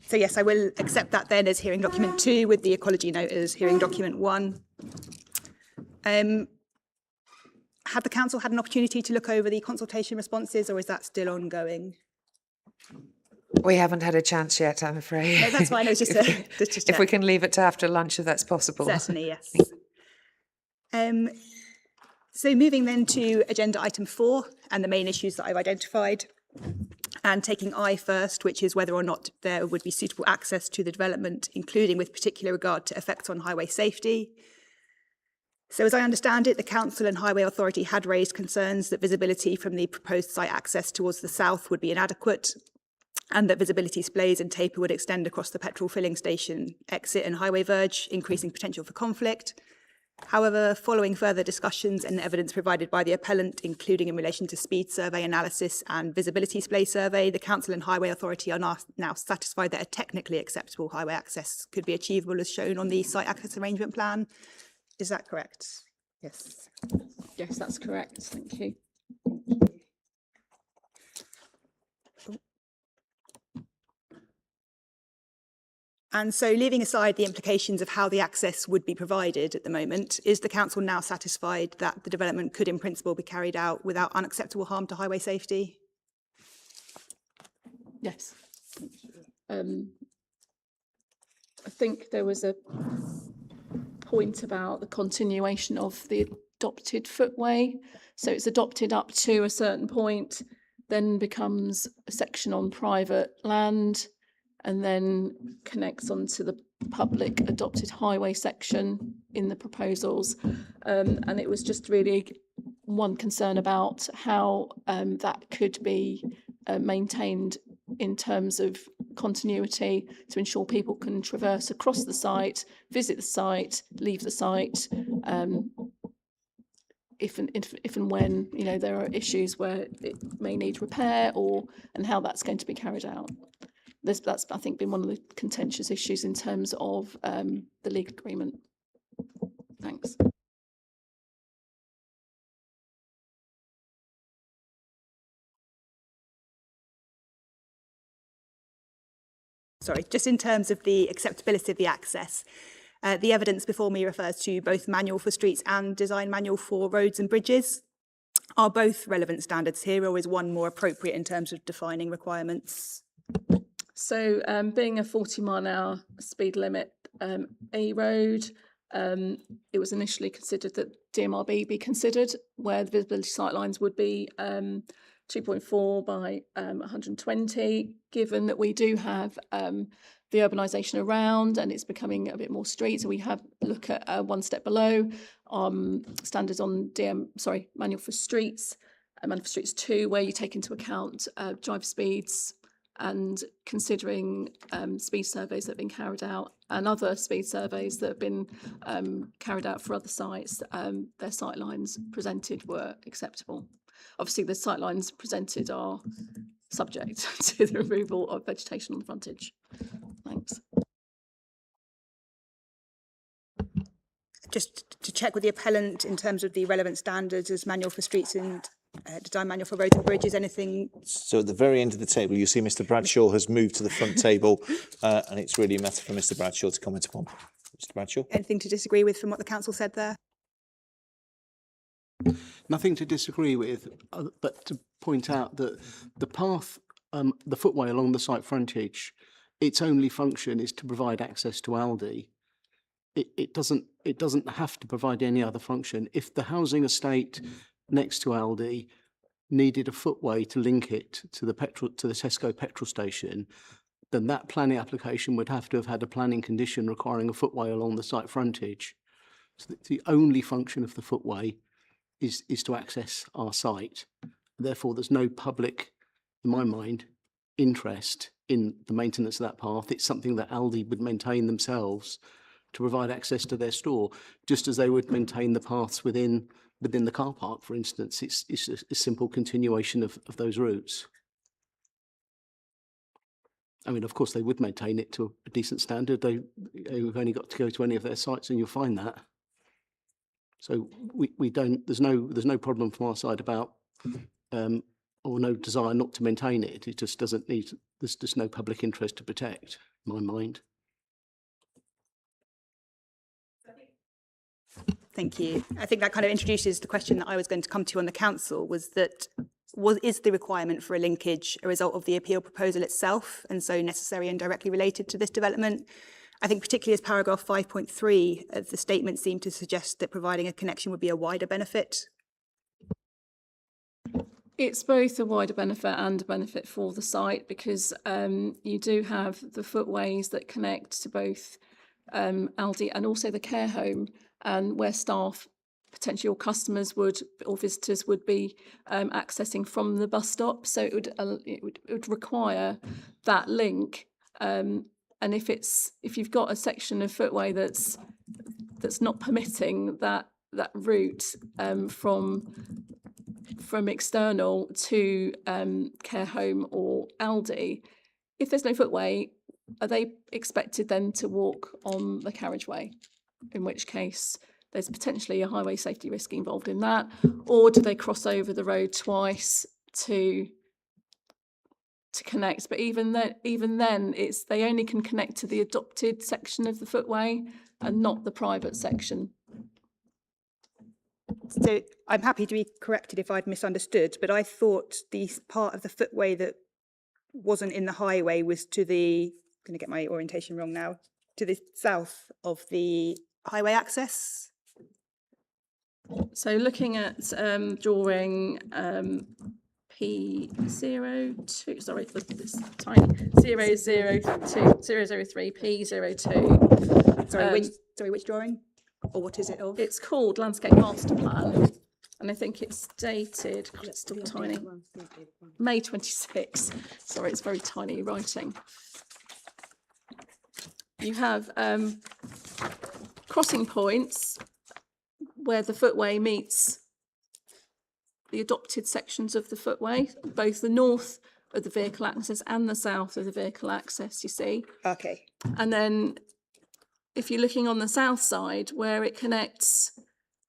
So yes, I will accept that then as hearing document 2 with the ecology note as hearing document 1. Had the council had an opportunity to look over the consultation responses, or is that still ongoing?
We haven't had a chance yet, I'm afraid.
No, that's fine. I was just
if we can leave it to after lunch, if that's possible.
Certainly, yes. So moving then to agenda item 4 and the main issues that I've identified, and taking I first, which is whether or not there would be suitable access to the development, including with particular regard to effects on highway safety. So as I understand it, the Council and Highway Authority had raised concerns that visibility from the proposed site access towards the south would be inadequate, and that visibility splays and taper would extend across the petrol filling station exit and highway verge, increasing potential for conflict. However, following further discussions and evidence provided by the appellant, including in relation to speed survey analysis and visibility splay survey, the Council and Highway Authority are now satisfied that a technically acceptable highway access could be achievable as shown on the site access arrangement plan. Is that correct? Yes.
Yes, that's correct. Thank you.
And so leaving aside the implications of how the access would be provided at the moment, is the council now satisfied that the development could in principle be carried out without unacceptable harm to highway safety?
Yes. I think there was a point about the continuation of the adopted footway. So it's adopted up to a certain point, then becomes a section on private land, and then connects onto the public adopted highway section in the proposals. And it was just really one concern about how that could be maintained in terms of continuity to ensure people can traverse across the site, visit the site, leave the site, if and when there are issues where it may need repair, and how that's going to be carried out. That's I think been one of the contentious issues in terms of the legal agreement. Thanks.
Sorry, just in terms of the acceptability of the access, the evidence before me refers to both manual for streets and design manual for roads and bridges. Are both relevant standards here, or is one more appropriate in terms of defining requirements?
So being a 40-mile-an-hour speed limit A road, it was initially considered that DMRB be considered, where the visibility sightlines would be 2.4 by 120, given that we do have the urbanisation around and it's becoming a bit more street. So we have look at one step below standards on manual for streets, manual for streets 2, where you take into account driver speeds and considering speed surveys that have been carried out and other speed surveys that have been carried out for other sites, their sightlines presented were acceptable. Obviously, the sightlines presented are subject to the removal of vegetation on the frontage. Thanks.
Just to check with the appellant in terms of the relevant standards as manual for streets and design manual for roads and bridges, anything?
So at the very end of the table, you see Mr. Bradshaw has moved to the front table, and it's really a matter for Mr. Bradshaw to comment upon. Mr. Bradshaw?
Anything to disagree with from what the council said there?
Nothing to disagree with, but to point out that the path, the footway along the site frontage, its only function is to provide access to Aldi. It doesn't have to provide any other function. If the housing estate next to Aldi needed a footway to link it to the Tesco petrol station, then that planning application would have to have had a planning condition requiring a footway along the site frontage. So the only function of the footway is to access our site. Therefore, there's no public, in my mind, interest in the maintenance of that path. It's something that Aldi would maintain themselves to provide access to their store, just as they would maintain the paths within the car park, for instance. It's a simple continuation of those routes. I mean, of course, they would maintain it to a decent standard. They've only got to go to any of their sites and you'll find that. So we don't, there's no problem from our side about, or no desire not to maintain it. It just doesn't need, there's just no public interest to protect, in my mind.
Thank you. I think that kind of introduces the question that I was going to come to on the council, was that is the requirement for a linkage a result of the appeal proposal itself, and so necessary and directly related to this development? I think particularly as paragraph 5.3 of the statement seemed to suggest that providing a connection would be a wider benefit.
It's both a wider benefit and a benefit for the site, because you do have the footways that connect to both Aldi and also the care home, and where staff, potentially or customers would, or visitors would be accessing from the bus stop. So it would require that link. And if you've got a section of footway that's not permitting that route from external to care home or Aldi, if there's no footway, are they expected then to walk on the carriageway? In which case there's potentially a highway safety risk involved in that. Or do they cross over the road twice to connect? But even then they only can connect to the adopted section of the footway and not the private section.
So I'm happy to be corrected if I'd misunderstood, but I thought the part of the footway that wasn't in the highway was to the, I'm going to get my orientation wrong now, to the south of the highway access.
So looking at drawing P02, sorry, this tiny 003 P02.
Sorry, which drawing? Or what is it of?
It's called Landscape Master Plan, and I think it's dated, God, it's still tiny, May 26. Sorry, it's very tiny writing. You have crossing points where the footway meets the adopted sections of the footway, both the north of the vehicle access and the south of the vehicle access, you see.
Okay.
And then if you're looking on the south side, where it connects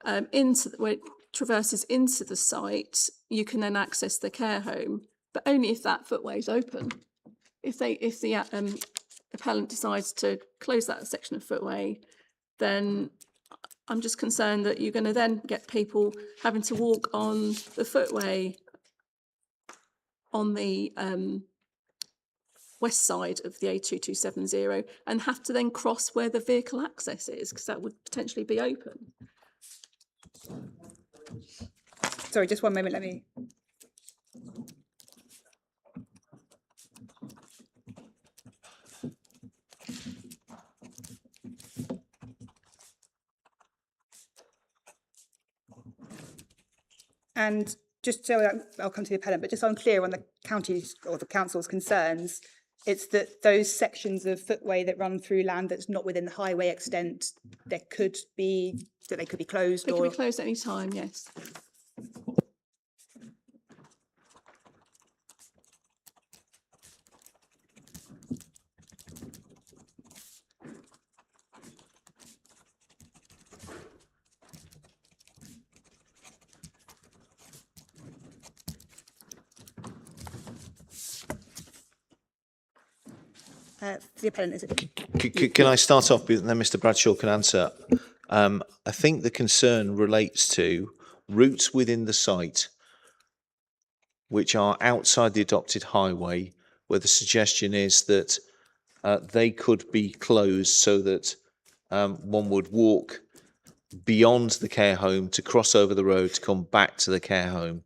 where it traverses into the site, you can then access the care home, but only if that footway is open. If the appellant decides to close that section of footway, then I'm just concerned that you're going to then get people having to walk on the footway on the west side of the A2270 and have to then cross where the vehicle access is, because that would potentially be open.
Sorry, just one moment, let me... And just so I'll come to the appellant, but just so I'm clear on the county's or the council's concerns, it's that those sections of footway that run through land that's not within the highway extent, they could be closed.
They can be closed at any time, yes.
The appellant, is it?
Can I start off with, and then Mr. Bradshaw can answer? I think the concern relates to routes within the site which are outside the adopted highway, where the suggestion is that they could be closed so that one would walk beyond the care home to cross over the road to come back to the care home.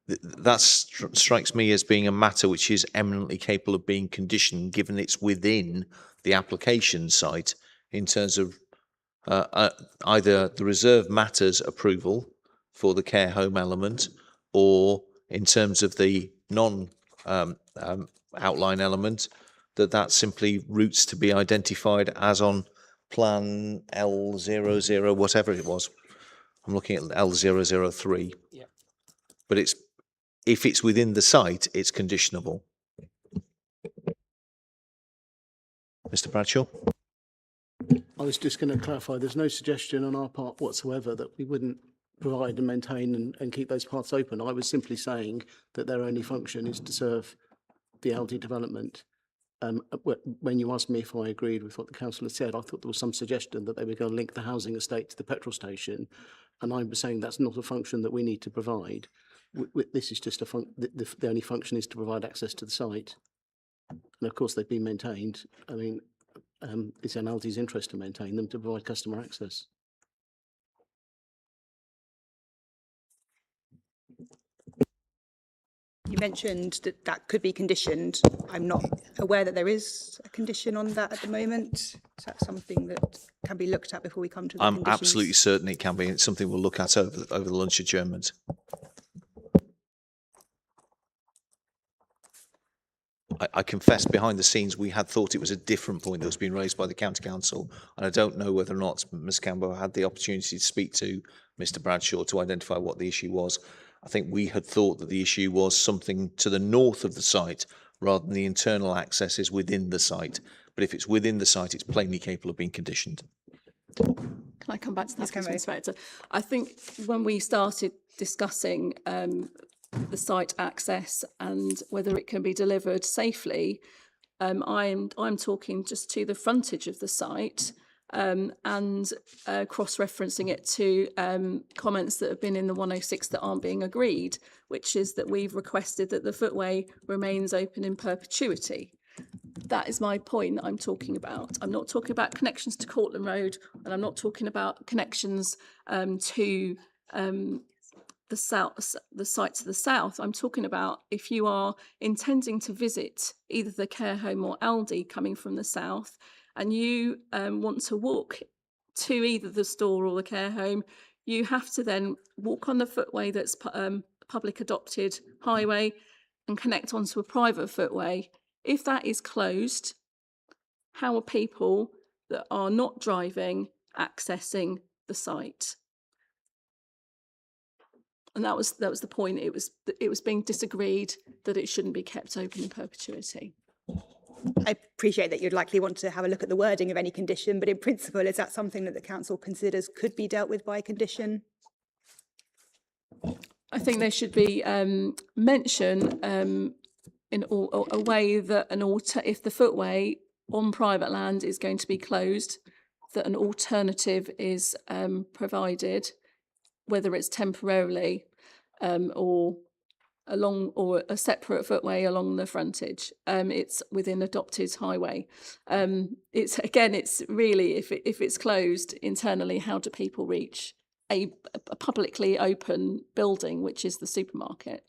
That strikes me as being a matter which is eminently capable of being conditioned, given it's within the application site, in terms of either the reserve matters approval for the care home element, or in terms of the non-outline element, that's simply routes to be identified as on plan L00, whatever it was. I'm looking at L003.
Yeah.
But if it's within the site, it's conditionable. Mr. Bradshaw?
I was just going to clarify, there's no suggestion on our part whatsoever that we wouldn't provide and maintain and keep those paths open. I was simply saying that their only function is to serve the Aldi development. When you asked me if I agreed with what the council had said, I thought there was some suggestion that they were going to link the housing estate to the petrol station, and I was saying that's not a function that we need to provide. This is just the only function is to provide access to the site, and of course they've been maintained. I mean, it's in Aldi's interest to maintain them to provide customer access.
You mentioned that could be conditioned. I'm not aware that there is a condition on that at the moment. Is that something that can be looked at before we come to the
I'm
conditions?
absolutely certain it can be. It's something we'll look at over the lunch adjournment. I confess, behind the scenes, we had thought it was a different point that was being raised by the County Council, and I don't know whether or not Ms Campbell had the opportunity to speak to Mr Bradshaw to identify what the issue was. I think we had thought that the issue was something to the north of the site rather than the internal accesses within the site. But if it's within the site, it's plainly capable of being conditioned.
Can I come back to that, Mr Inspector? I think when we started discussing the site access and whether it can be delivered safely, I'm talking just to the frontage of the site, and cross-referencing it to comments that have been in the 106 that aren't being agreed, which is that we've requested that the footway remains open in perpetuity. That is my point that I'm talking about. I'm not talking about connections to Cortland Road, and I'm not talking about connections to the south, the site to the south. I'm talking about if you are intending to visit either the care home or Aldi coming from the south, and you want to walk to either the store or the care home, you have to then walk on the footway that's public adopted highway and connect onto a private footway. If that is closed, how are people that are not driving accessing the site? And that was the point. It was being disagreed that it shouldn't be kept open in perpetuity.
I appreciate that you'd likely want to have a look at the wording of any condition, but in principle, is that something that the council considers could be dealt with by a condition?
I think there should be mention in a way that if the footway on private land is going to be closed, that an alternative is provided, whether it's temporarily or a separate footway along the frontage. It's within adopted highway. It's really, if it's closed internally, how do people reach a publicly open building, which is the supermarket?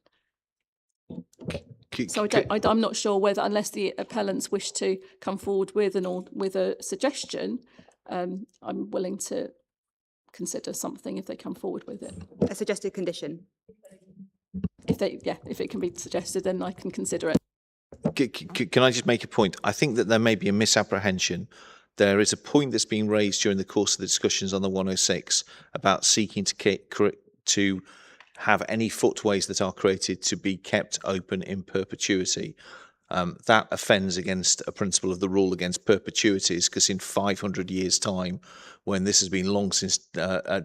So I'm not sure whether, unless the appellants wish to come forward with a suggestion, I'm willing to consider something if they come forward with it.
A suggested condition?
If it can be suggested, then I can consider it.
Can I just make a point? I think that there may be a misapprehension. There is a point that's being raised during the course of the discussions on the 106 about seeking to have any footways that are created to be kept open in perpetuity. That offends against a principle of the rule against perpetuities, because in 500 years' time, when this has been long since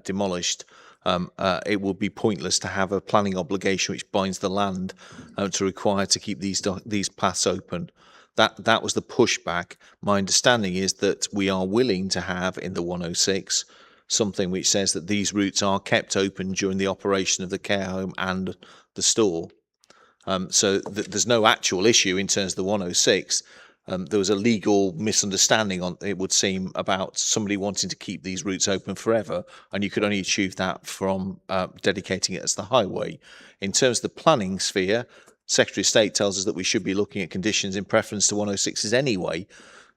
demolished, it will be pointless to have a planning obligation which binds the land to require to keep these paths open. That was the pushback. My understanding is that we are willing to have in the 106 something which says that these routes are kept open during the operation of the care home and the store. So there's no actual issue in terms of the 106. There was a legal misunderstanding, it would seem, about somebody wanting to keep these routes open forever, and you could only achieve that from dedicating it as the highway. In terms of the planning sphere, Secretary of State tells us that we should be looking at conditions in preference to 106s anyway.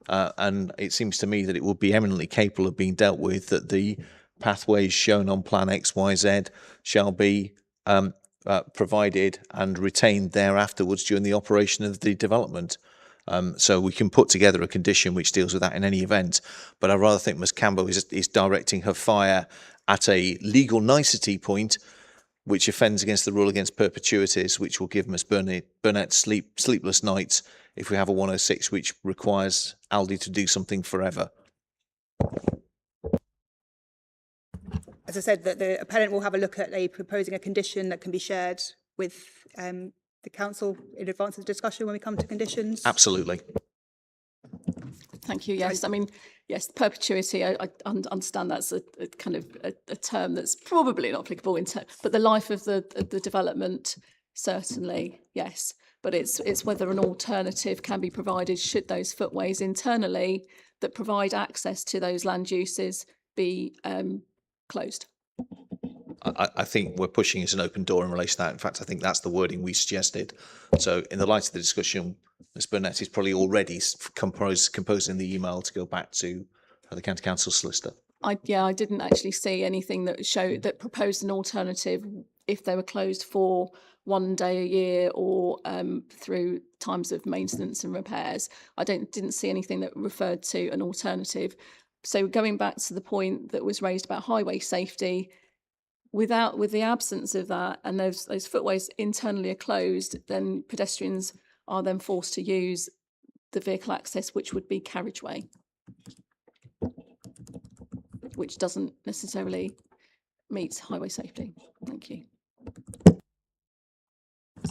and it seems to me that it would be eminently capable of being dealt with, that the pathways shown on Plan XYZ shall be provided and retained there afterwards during the operation of the development. So we can put together a condition which deals with that in any event. But I rather think Ms Campbell is directing her fire at a legal nicety point, which offends against the rule against perpetuities, which will give Ms Burnett sleepless nights if we have a 106 which requires Aldi to do something forever.
As I said, that the appellant will have a look at proposing a condition that can be shared with the council in advance of the discussion when we come to conditions.
Absolutely.
Thank you. Yes, I mean, yes, perpetuity, I understand that's a kind of a term that's probably not applicable but the life of the development, certainly, yes. But it's whether an alternative can be provided should those footways internally that provide access to those land uses be closed.
I think we're pushing as an open door in relation to that. In fact, I think that's the wording we suggested. So in the light of the discussion, Ms Burnett is probably already composing the email to go back to the County Council solicitor. I
didn't actually see anything that proposed an alternative if they were closed for 1 day a year or through times of maintenance and repairs. I didn't see anything that referred to an alternative. So going back to the point that was raised about highway safety, with the absence of that and those footways internally are closed, then pedestrians are then forced to use the vehicle access, which would be carriageway, which doesn't necessarily meet highway safety. Thank you.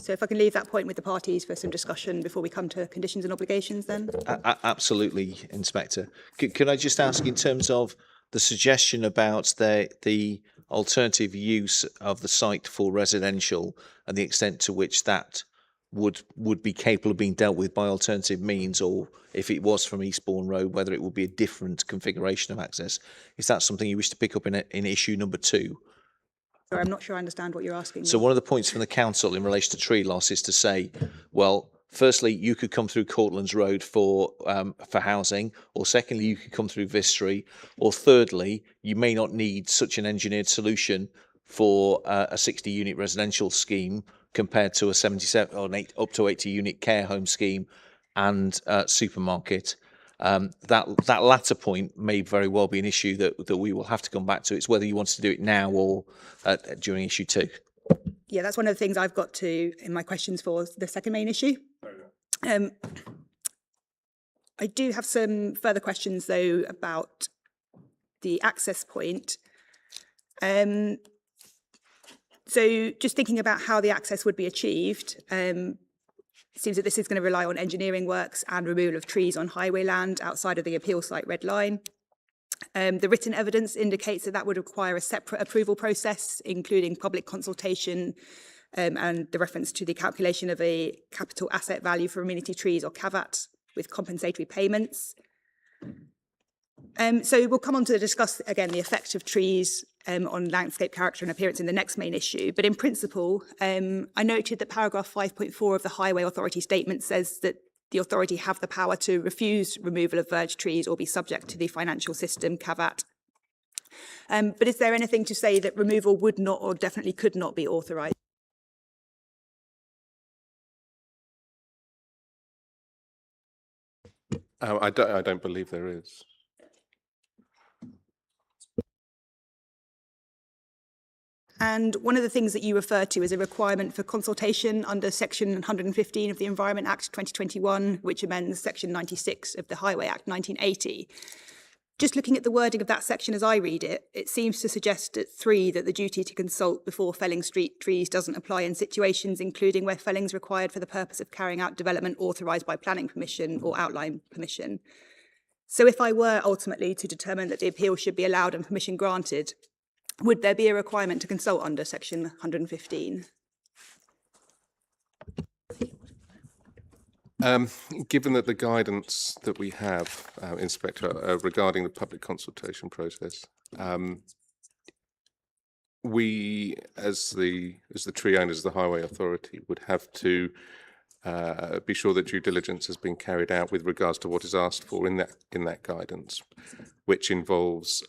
So if I can leave that point with the parties for some discussion before we come to conditions and obligations then?
Absolutely, Inspector. Could I just ask, in terms of the suggestion about the alternative use of the site for residential and the extent to which that would be capable of being dealt with by alternative means, or if it was from Eastbourne Road, whether it would be a different configuration of access, is that something you wish to pick up in issue number 2?
Sorry, I'm not sure I understand what you're asking.
So one of the points from the council in relation to tree loss is to say, well, firstly, you could come through Cortlands Road for housing, or secondly, you could come through Vistry, or thirdly, you may not need such an engineered solution for a 60-unit residential scheme compared to a 77 or up to 80-unit care home scheme and supermarket. That latter point may very well be an issue that we will have to come back to. It's whether you want to do it now or during issue 2.
Yeah, that's one of the things I've got to in my questions for the second main issue. I do have some further questions though about the access point. So just thinking about how the access would be achieved, it seems that this is going to rely on engineering works and removal of trees on highway land outside of the appeal site red line. The written evidence indicates that would require a separate approval process, including public consultation and the reference to the calculation of a capital asset value for amenity trees or CAVAT with compensatory payments. So we'll come on to discuss again the effect of trees on landscape character and appearance in the next main issue. But in principle, I noted that paragraph 5.4 of the Highway Authority statement says that the authority have the power to refuse removal of verge trees or be subject to the financial system CAVAT. But is there anything to say that removal would not or definitely could not be authorised?
I don't believe there is.
And one of the things that you refer to is a requirement for consultation under Section 115 of the Environment Act 2021, which amends Section 96 of the Highway Act 1980. Just looking at the wording of that section as I read it, it seems to suggest at 3 that the duty to consult before felling street trees doesn't apply in situations including where felling is required for the purpose of carrying out development authorised by planning permission or outline permission. So if I were ultimately to determine that the appeal should be allowed and permission granted, would there be a requirement to consult under Section 115?
Given that the guidance that we have, Inspector, regarding the public consultation process, we, as the tree owners, the Highway Authority, would have to be sure that due diligence has been carried out with regards to what is asked for in that guidance, which involves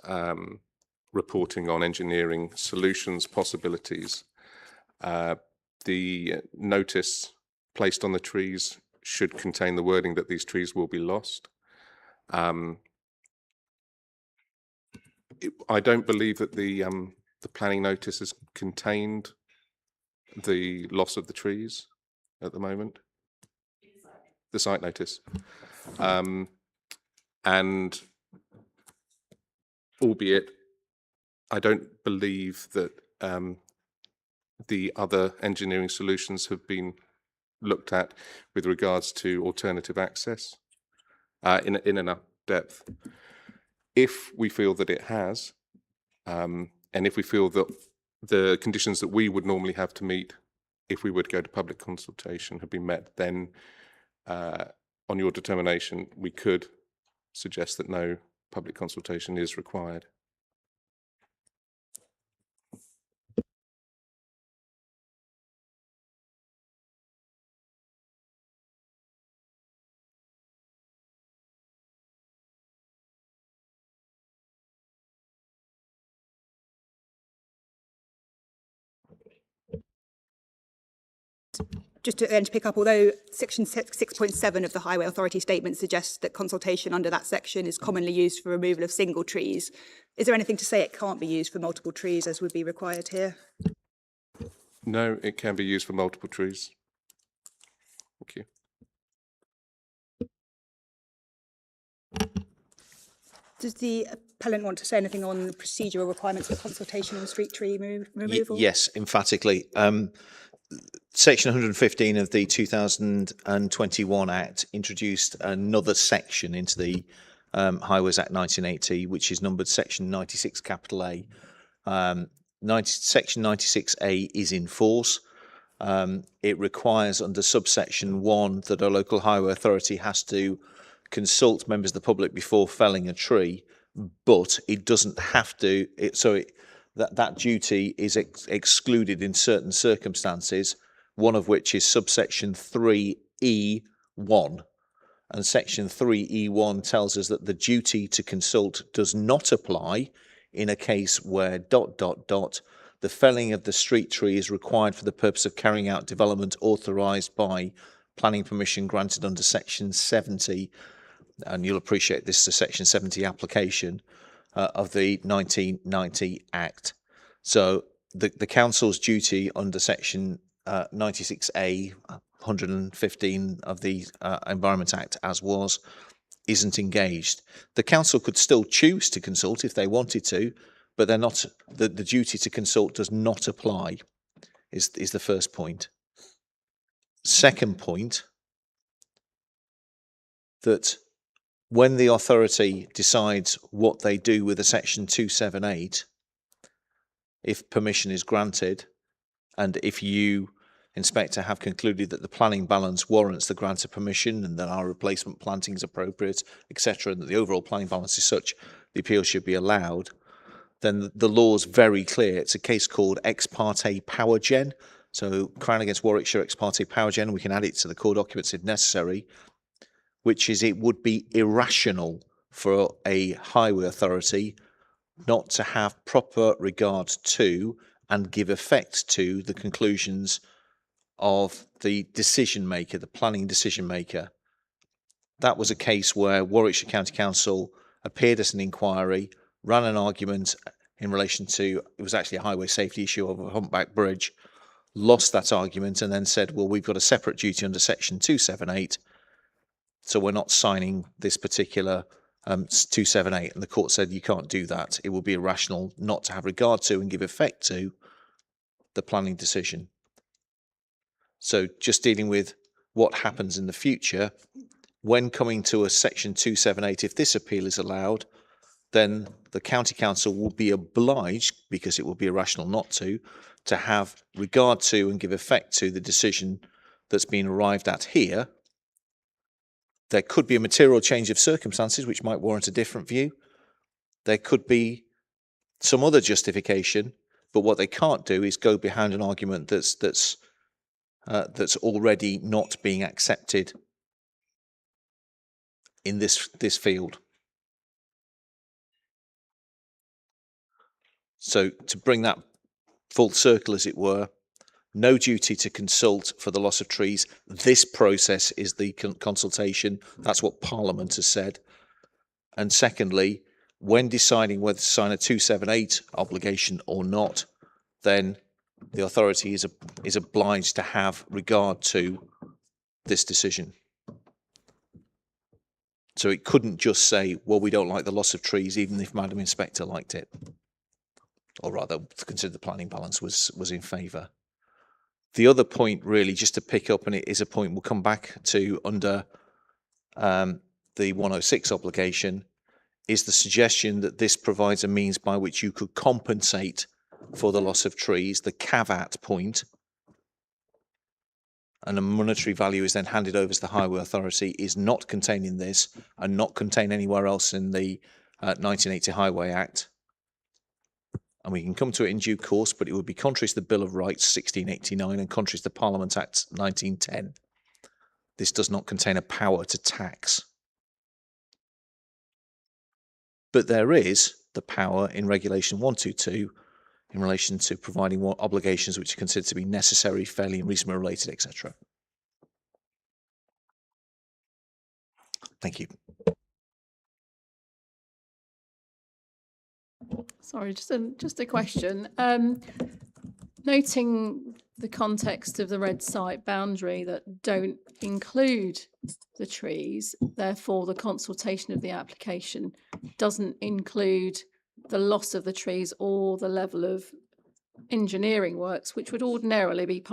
reporting on engineering solutions possibilities. The notice placed on the trees should contain the wording that these trees will be lost. I don't believe that the planning notice has contained the loss of the trees at the moment. The site notice. And albeit, I don't believe that the other engineering solutions have been looked at with regards to alternative access in enough depth. If we feel that it has, and if we feel that the conditions that we would normally have to meet if we were to go to public consultation have been met, then on your determination, we could suggest that no public consultation is required.
Just to pick up, although section 6.7 of the Highway Authority statement suggests that consultation under that section is commonly used for removal of single trees, is there anything to say it can't be used for multiple trees as would be required here?
No, it can be used for multiple trees. Thank you.
Does the appellant want to say anything on the procedural requirements for consultation on street tree removal?
Yes, emphatically. Section 115 of the 2021 Act introduced another section into the Highways Act 1980, which is numbered Section 96 capital A. Section 96A is in force. It requires under subsection 1 that a local highway authority has to consult members of the public before felling a tree, but it doesn't have to. That duty is excluded in certain circumstances, one of which is subsection 3E1. And section 3E1 tells us that the duty to consult does not apply in a case where ... the felling of the street tree is required for the purpose of carrying out development authorised by planning permission granted under section 70, and you'll appreciate this is a section 70 application of the 1990 Act. So the council's duty under section 96A, 115 of the Environment Act as was, isn't engaged. The council could still choose to consult if they wanted to, but they're not. The duty to consult does not apply, is the first point. Second point, that when the authority decides what they do with a section 278, if permission is granted, and if you, Inspector, have concluded that the planning balance warrants the grant of permission and that our replacement planting is appropriate, etc., and that the overall planning balance is such, the appeal should be allowed, then the law's very clear. It's a case called ex parte power gen. So Crown against Warwickshire ex parte power gen, we can add it to the core documents if necessary, which is it would be irrational for a highway authority not to have proper regard to and give effect to the conclusions of the decision maker, the planning decision maker. That was a case where Warwickshire County Council appeared as an inquiry, ran an argument in relation to, it was actually a highway safety issue of a humpback bridge, lost that argument and then said, well, we've got a separate duty under section 278, so we're not signing this particular 278. And the court said you can't do that. It will be irrational not to have regard to and give effect to the planning decision. So just dealing with what happens in the future, when coming to a section 278, if this appeal is allowed, then the county council will be obliged, because it will be irrational not to have regard to and give effect to the decision that's been arrived at here. There could be a material change of circumstances which might warrant a different view. There could be some other justification, but what they can't do is go behind an argument that's that's already not being accepted in this field. So to bring that full circle, as it were, no duty to consult for the loss of trees. This process is the consultation. That's what Parliament has said. And secondly, when deciding whether to sign a 278 obligation or not, then the authority is obliged to have regard to this decision. So it couldn't just say, well, we don't like the loss of trees, even if Madam Inspector liked it. Or rather, consider the planning balance was in favour. The other point, really, just to pick up, and it is a point we'll come back to under the 106 obligation, is the suggestion that this provides a means by which you could compensate for the loss of trees, the caveat point, and a monetary value is then handed over to the Highway Authority, is not contained in this and not contained anywhere else in the 1980 Highway Act. And we can come to it in due course, but it would be contrary to the Bill of Rights 1689 and contrary to the Parliament Act 1910. This does not contain a power to tax. But there is the power in Regulation 122 in relation to providing what obligations which are considered to be necessary, fairly and reasonably related, etc. Thank you.
Sorry, just a question. Noting the context of the red site boundary that don't include the trees, therefore the consultation of the application doesn't include the loss of the trees or the level of engineering works, which would ordinarily be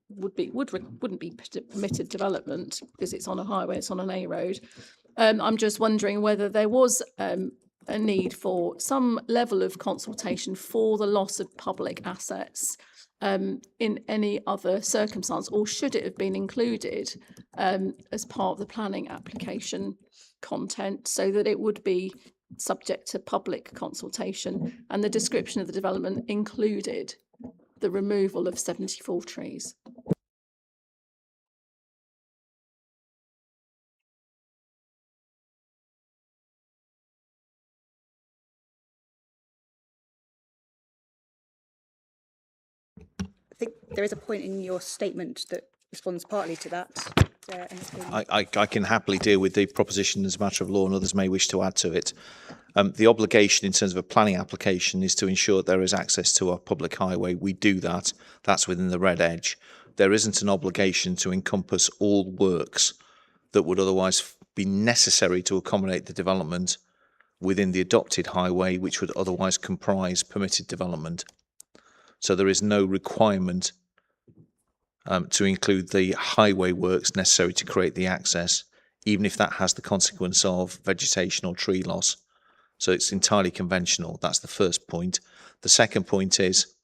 wouldn't be permitted development because it's on a highway, it's on an A road. I'm just wondering whether there was a need for some level of consultation for the loss of public assets in any other circumstance, or should it have been included as part of the planning application content so that it would be subject to public consultation and the description of the development included the removal of 74 trees?
I think there is a point in your statement that responds partly to that.
I can happily deal with the proposition as a matter of law, and others may wish to add to it. The obligation in terms of a planning application is to ensure there is access to our public highway. We do that. That's within the red edge. There isn't an obligation to encompass all works that would otherwise be necessary to accommodate the development within the adopted highway, which would otherwise comprise permitted development. So there is no requirement to include the highway works necessary to create the access, even if that has the consequence of vegetation or tree loss. So it's entirely conventional. That's the first point. The second point is,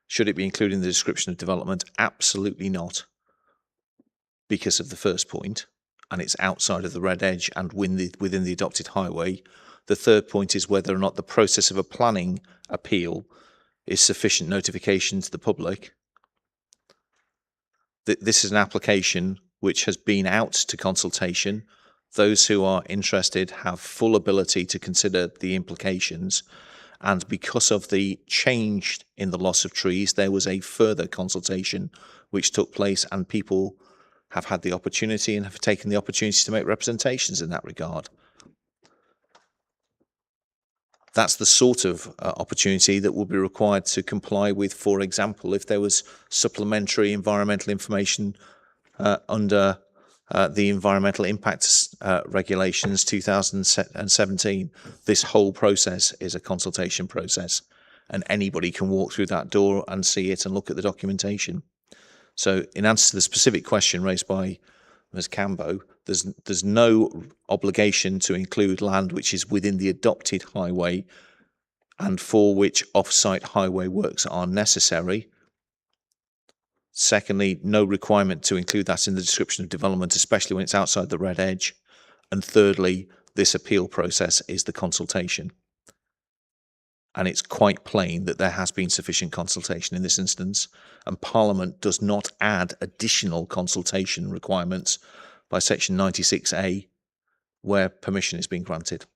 should it be included in the description of development? Absolutely not, because of the first point, and it's outside of the red edge and within the adopted highway. The third point is whether or not the process of a planning appeal is sufficient notification to the public. This is an application which has been out to consultation. Those who are interested have full ability to consider the implications. And because of the change in the loss of trees, there was a further consultation which took place, and people have had the opportunity and have taken the opportunity to make representations in that regard. That's the sort of opportunity that will be required to comply with, for example, if there was supplementary environmental information under the Environmental Impact Regulations 2017. This whole process is a consultation process, and anybody can walk through that door and see it and look at the documentation. So in answer to the specific question raised by Ms. Cambo, there's no obligation to include land which is within the adopted highway and for which off-site highway works are necessary. Secondly, no requirement to include that in the description of development, especially when it's outside the red edge. And thirdly, this appeal process is the consultation. and it's quite plain that there has been sufficient consultation in this instance, and Parliament does not add additional consultation requirements by section 96A where permission is being granted.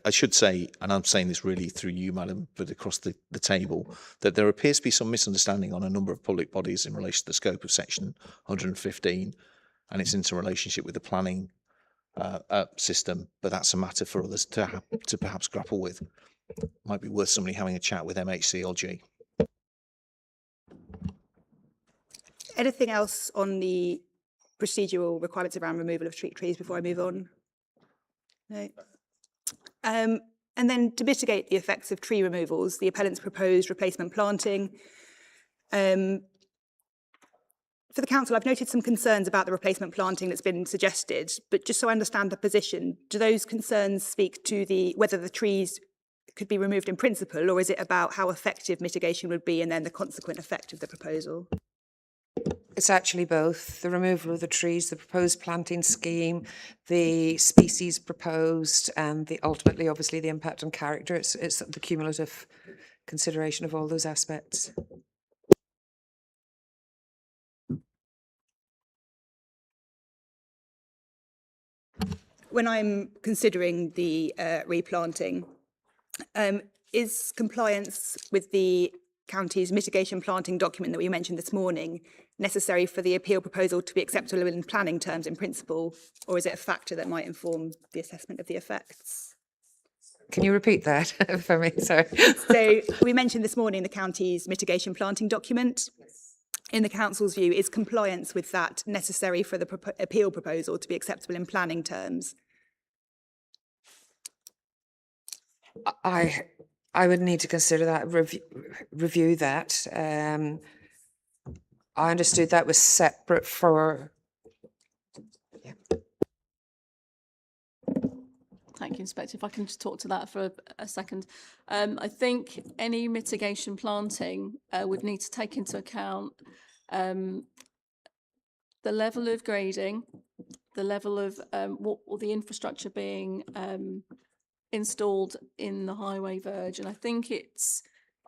I should say, and I'm saying this really through you, Madam, but across the table, that there appears to be some misunderstanding on a number of public bodies in relation to the scope of section 115 and its interrelationship with the planning system, but that's a matter for others to perhaps grapple with. Might be worth somebody having a chat with MHCLG.
Anything else on the procedural requirements around removal of street trees before I move on? No. And then to mitigate the effects of tree removals, the appellants proposed replacement planting. For the council, I've noted some concerns about the replacement planting that's been suggested, but just so I understand the position, do those concerns speak to whether the trees could be removed in principle, or is it about how effective mitigation would be and then the consequent effect of the proposal?
It's actually both. The removal of the trees, the proposed planting scheme, the species proposed, and ultimately, obviously, the impact on character. It's the cumulative consideration of all those aspects.
When I'm considering the replanting, is compliance with the county's mitigation planting document that we mentioned this morning necessary for the appeal proposal to be acceptable in planning terms in principle, or is it a factor that might inform the assessment of the effects?
Can you repeat that for me? Sorry.
So we mentioned this morning the county's mitigation planting document. In the council's view, is compliance with that necessary for the appeal proposal to be acceptable in planning terms?
I would need to consider that, review that. I understood that was separate for. Yeah.
Thank you, Inspector. If I can just talk to that for a second. I think any mitigation planting would need to take into account the level of grading, the level of what the infrastructure being installed in the highway verge. And I think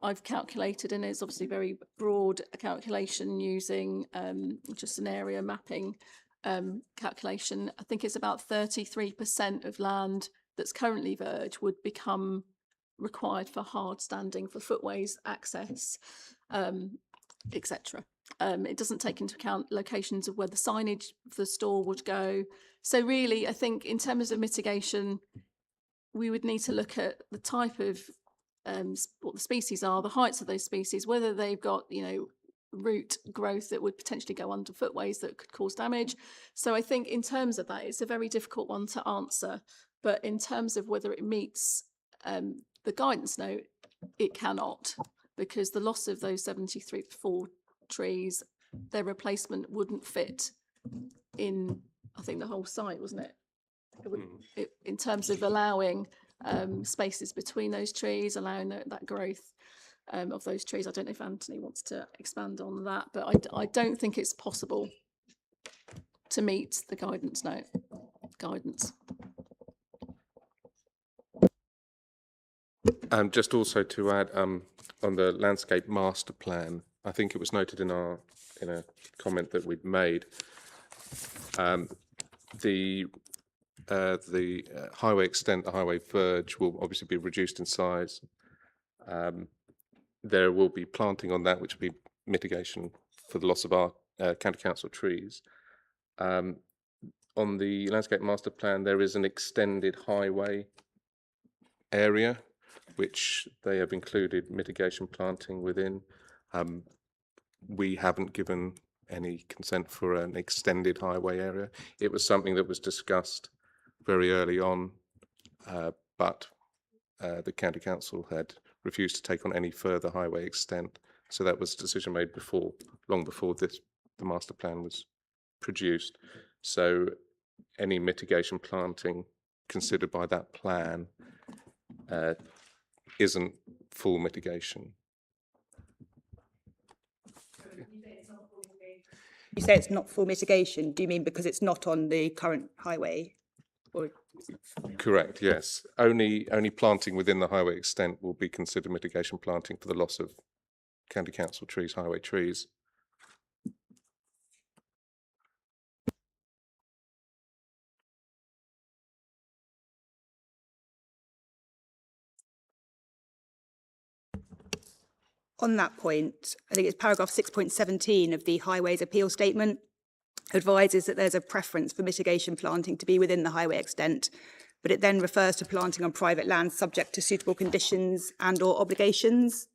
I've calculated, and it's obviously very broad calculation using just an area mapping calculation. I think it's about 33% of land that's currently verge would become required for hard standing, for footways, access, etc. It doesn't take into account locations of where the signage for the store would go. So really, I think in terms of mitigation, we would need to look at the type of what the species are, the heights of those species, whether they've got, root growth that would potentially go under footways that could cause damage. So I think in terms of that, it's a very difficult one to answer. But in terms of whether it meets the guidance note, it cannot, because the loss of those 74 trees, their replacement wouldn't fit in, I think, the whole site, wasn't it? In terms of allowing spaces between those trees, allowing that growth of those trees. I don't know if Anthony wants to expand on that, but I don't think it's possible to meet the guidance.
Just also to add on the landscape master plan, I think it was noted in a comment that we'd made. The highway extent, the highway verge will obviously be reduced in size. There will be planting on that, which will be mitigation for the loss of our county council trees. On the landscape master plan, there is an extended highway area, which they have included mitigation planting within. We haven't given any consent for an extended highway area. It was something that was discussed very early on, but the county council had refused to take on any further highway extent. So that was a decision made long before the master plan was produced. So any mitigation planting considered by that plan isn't full mitigation.
You say it's not for mitigation. Do you mean because it's not on the current highway? Or
Correct, yes. Only planting within the highway extent will be considered mitigation planting for the loss of county council trees, highway trees.
on that point, I think it's paragraph 6.17 of the Highways Appeal Statement advises that there's a preference for mitigation planting to be within the highway extent, but it then refers to planting on private land subject to suitable conditions and or obligations.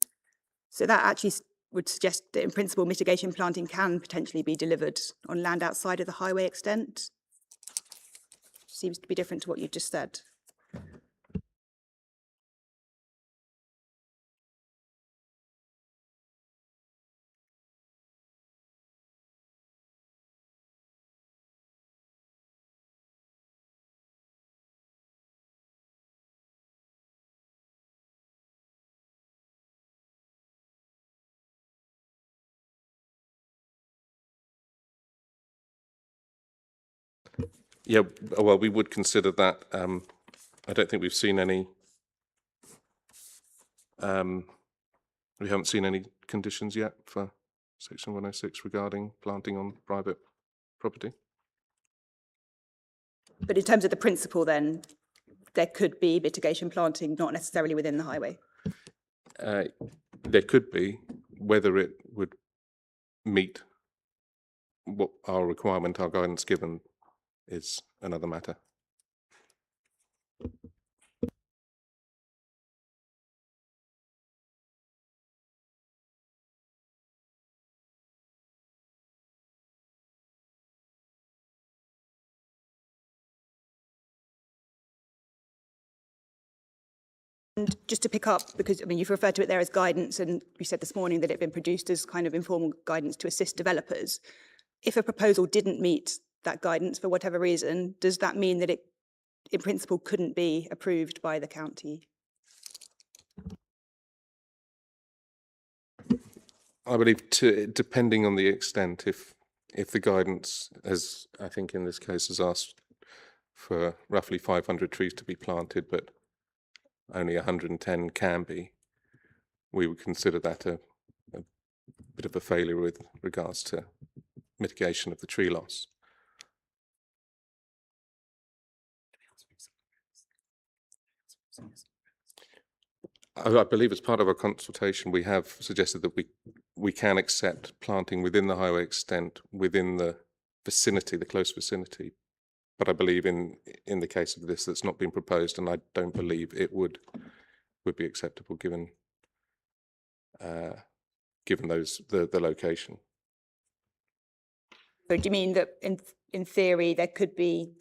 So that actually would suggest that in principle mitigation planting can potentially be delivered on land outside of the highway extent. Seems to be different to what you just said.
Yeah, well, we would consider that. I don't think we've seen any. We haven't seen any conditions yet for Section 106 regarding planting on private property.
But in terms of the principle, then there could be mitigation planting, not necessarily within the highway.
There could be. Whether it would meet what our requirement, our guidance given, is another matter.
And just to pick up, because I mean you've referred to it there as guidance, and you said this morning that it had been produced as kind of informal guidance to assist developers. If a proposal didn't meet that guidance for whatever reason, does that mean that it, in principle, couldn't be approved by the county?
I believe, depending on the extent, if the guidance, as I think in this case, has asked for roughly 500 trees to be planted, but only 110 can be, we would consider that a bit of a failure with regards to mitigation of the tree loss. I believe as part of our consultation, we have suggested that we can accept planting within the highway extent, within the vicinity, the close vicinity. But I believe in the case of this, that's not been proposed, and I don't believe it would be acceptable given those the location.
So do you mean that in theory there could be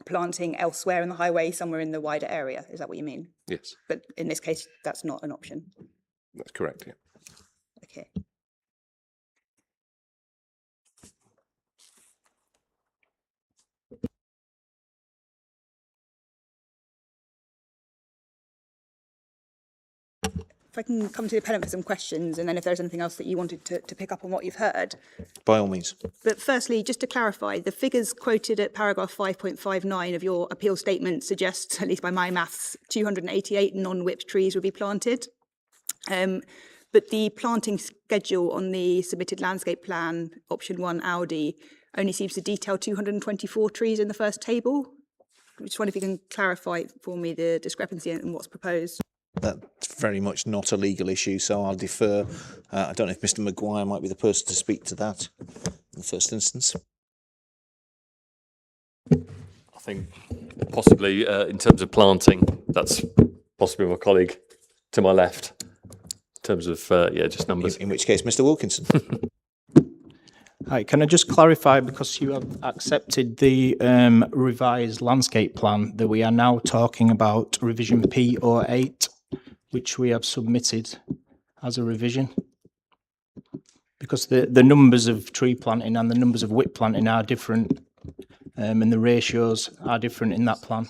planting elsewhere in the highway, somewhere in the wider area? Is that what you mean?
Yes.
But in this case, that's not an option.
That's correct, yeah.
Okay. If I can come to the appellant for some questions, and then if there's anything else that you wanted to pick up on what you've heard.
By all means.
But firstly, just to clarify, the figures quoted at paragraph 5.59 of your appeal statement suggests, at least by my maths, 288 non-whipped trees will be planted. But the planting schedule on the submitted landscape plan, option 1 Audi, only seems to detail 224 trees in the first table. I just wonder if you can clarify for me the discrepancy in what's proposed.
That's very much not a legal issue, so I'll defer. I don't know if Mr. Maguire might be the person to speak to that in the first instance.
I think possibly in terms of planting, that's possibly my colleague to my left. In terms of, just numbers.
In which case, Mr. Wilkinson.
Hi, can I just clarify, because you have accepted the revised landscape plan, that we are now talking about revision P08, which we have submitted as a revision? Because the numbers of tree planting and the numbers of whip planting are different, and the ratios are different in that plan.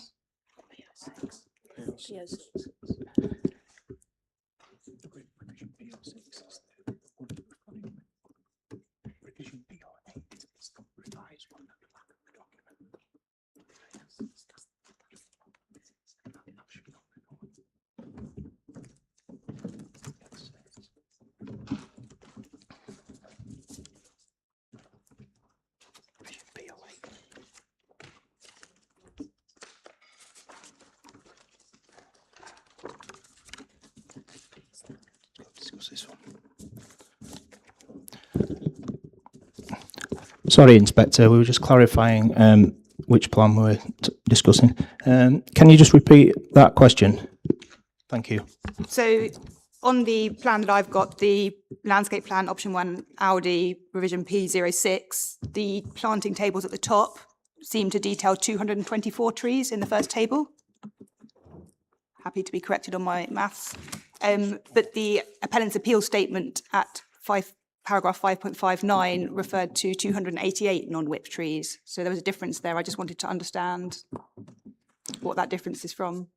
Sorry, Inspector, we were just clarifying which plan we were discussing. Can you just repeat that question? Thank you.
So on the plan that I've got, the landscape plan, option 1, Audi, revision P06, the planting tables at the top seem to detail 224 trees in the first table. Happy to be corrected on my maths. But the appellant's appeal statement at paragraph 5.59 referred to 288 non-whip trees. So there was a difference there. I just wanted to understand what that difference is from.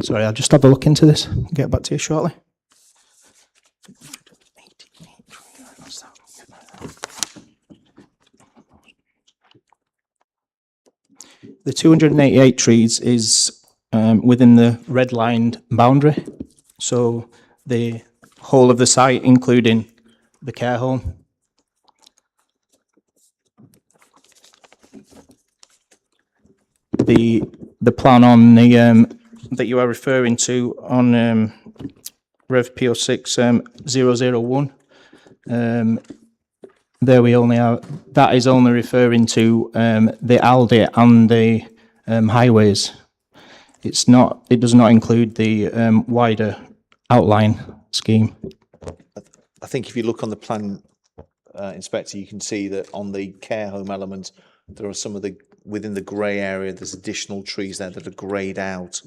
Sorry, I'll just have a look into this and get back to you shortly. The 288 trees is within the red-lined boundary, so the whole of the site, including the care home. The plan on the that you are referring to on Rev P06 001, there we only are. That is only referring to the Aldi and the highways. It's not. It does not include the wider outline scheme.
I think if you look on the plan, Inspector, you can see that on the care home element, there are some of the, within the grey area, there's additional trees there that are greyed out.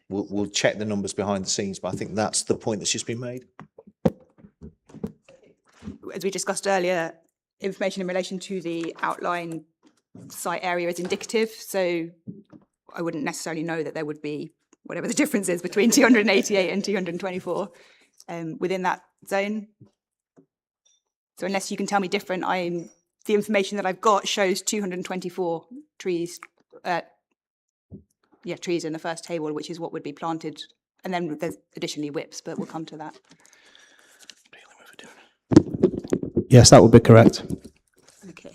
We'll check the numbers behind the scenes, but I think that's the point that's just been made.
As we discussed earlier, information in relation to the outline site area is indicative, so I wouldn't necessarily know that there would be whatever the difference is between 288 and 224 within that zone. So unless you can tell me different, the information that I've got shows 224 trees, trees in the first table, which is what would be planted, and then there's additionally whips, but we'll come to that.
Yes, that would be correct.
Okay.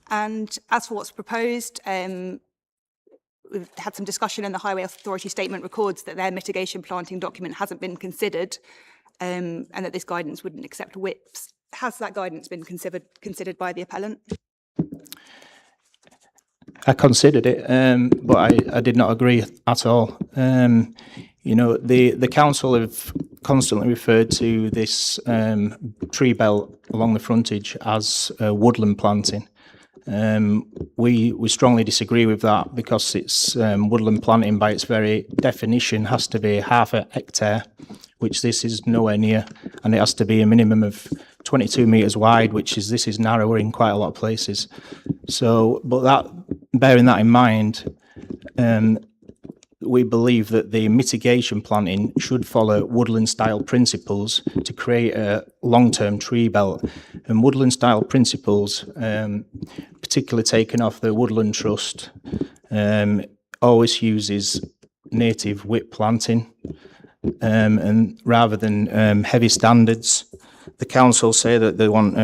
And as for what's proposed, we've had some discussion, and the Highway Authority statement records that their mitigation planting document hasn't been considered, and that this guidance wouldn't accept whips. Has that guidance been considered by the appellant?
I considered it, but I did not agree at all. The council have constantly referred to this tree belt along the frontage as woodland planting. We strongly disagree with that, because it's woodland planting by its very definition has to be half a hectare, which this is nowhere near, and it has to be a minimum of 22 metres wide, this is narrower in quite a lot of places. So, but bearing that in mind, we believe that the mitigation planting should follow woodland-style principles to create a long-term tree belt. And woodland-style principles, particularly taken off the Woodland Trust, always uses native whip planting, and rather than heavy standards. The council say that they want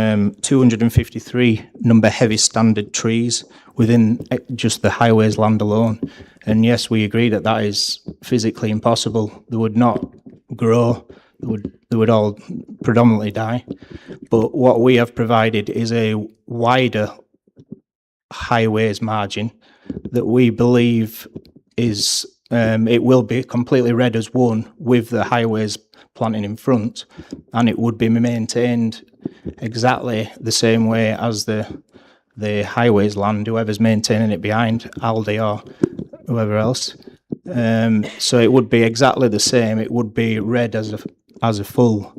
253 number heavy standard trees within just the highways land alone. And yes, we agree that that is physically impossible. They would not grow. They would all predominantly die. But what we have provided is a wider highways margin that we believe is, it will be completely read as one with the highways planting in front, and it would be maintained exactly the same way as the highways land, whoever's maintaining it behind, Aldi or whoever else. So it would be exactly the same. It would be read as a full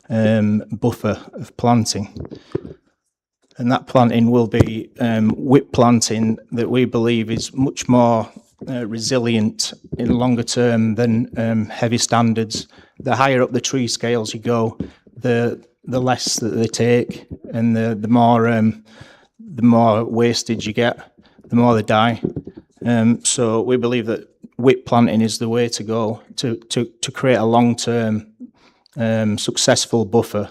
buffer of planting. And that planting will be whip planting that we believe is much more resilient in longer term than heavy standards. The higher up the tree scales you go, the less that they take, and the more wastage you get, the more they die. So we believe that whip planting is the way to go to create a long-term successful buffer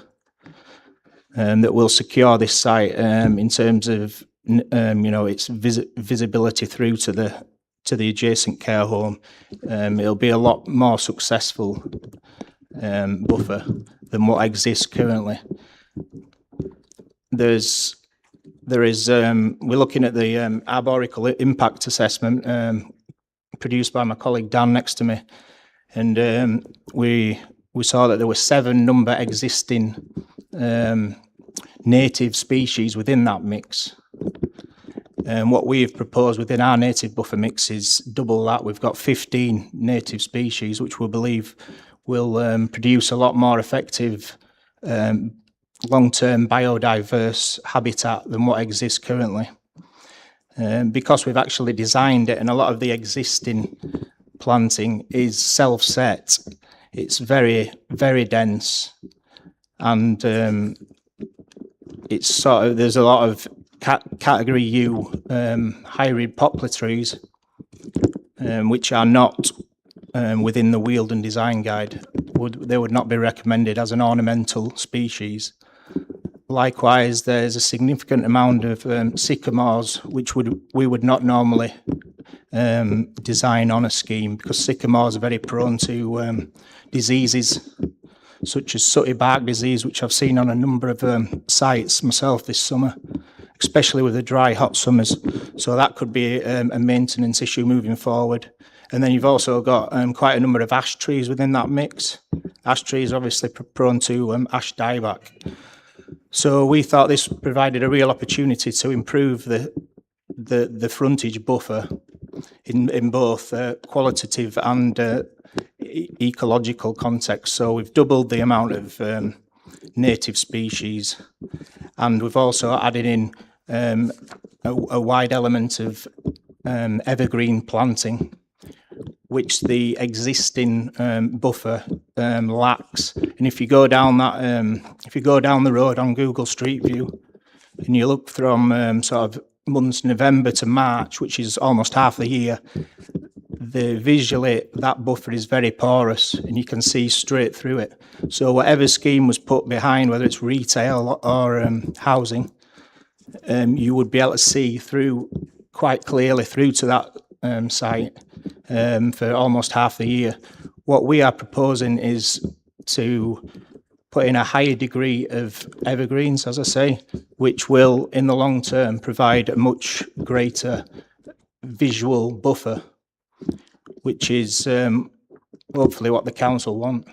that will secure this site in terms of its visibility through to the adjacent care home. It'll be a lot more successful buffer than what exists currently. We're looking at the arborical impact assessment produced by my colleague Dan next to me, and we saw that there were 7 existing native species within that mix. And what we've proposed within our native buffer mix is double that. We've got 15 native species, which we believe will produce a lot more effective long-term biodiverse habitat than what exists currently. Because we've actually designed it, and a lot of the existing planting is self-set, it's very, very dense, and it's there's a lot of category U hybrid poplar trees, which are not within the Wealden Design Guide. They would not be recommended as an ornamental species. Likewise, there's a significant amount of sycamores, which we would not normally design on a scheme, because sycamores are very prone to diseases such as sooty bark disease, which I've seen on a number of sites myself this summer, especially with the dry, hot summers. So that could be a maintenance issue moving forward. And then you've also got quite a number of ash trees within that mix. Ash trees are obviously prone to ash dieback. So we thought this provided a real opportunity to improve the frontage buffer in both qualitative and ecological context. So we've doubled the amount of native species, and we've also added in a wide element of evergreen planting, which the existing buffer lacks. And if you go down the road on Google Street View, and you look from sort of months November to March, which is almost half the year, visually that buffer is very porous, and you can see straight through it. So whatever scheme was put behind, whether it's retail or housing, you would be able to see through quite clearly through to that site for almost half the year. What we are proposing is to put in a higher degree of evergreens, as I say, which will in the long term provide a much greater visual buffer, which is hopefully what the council want.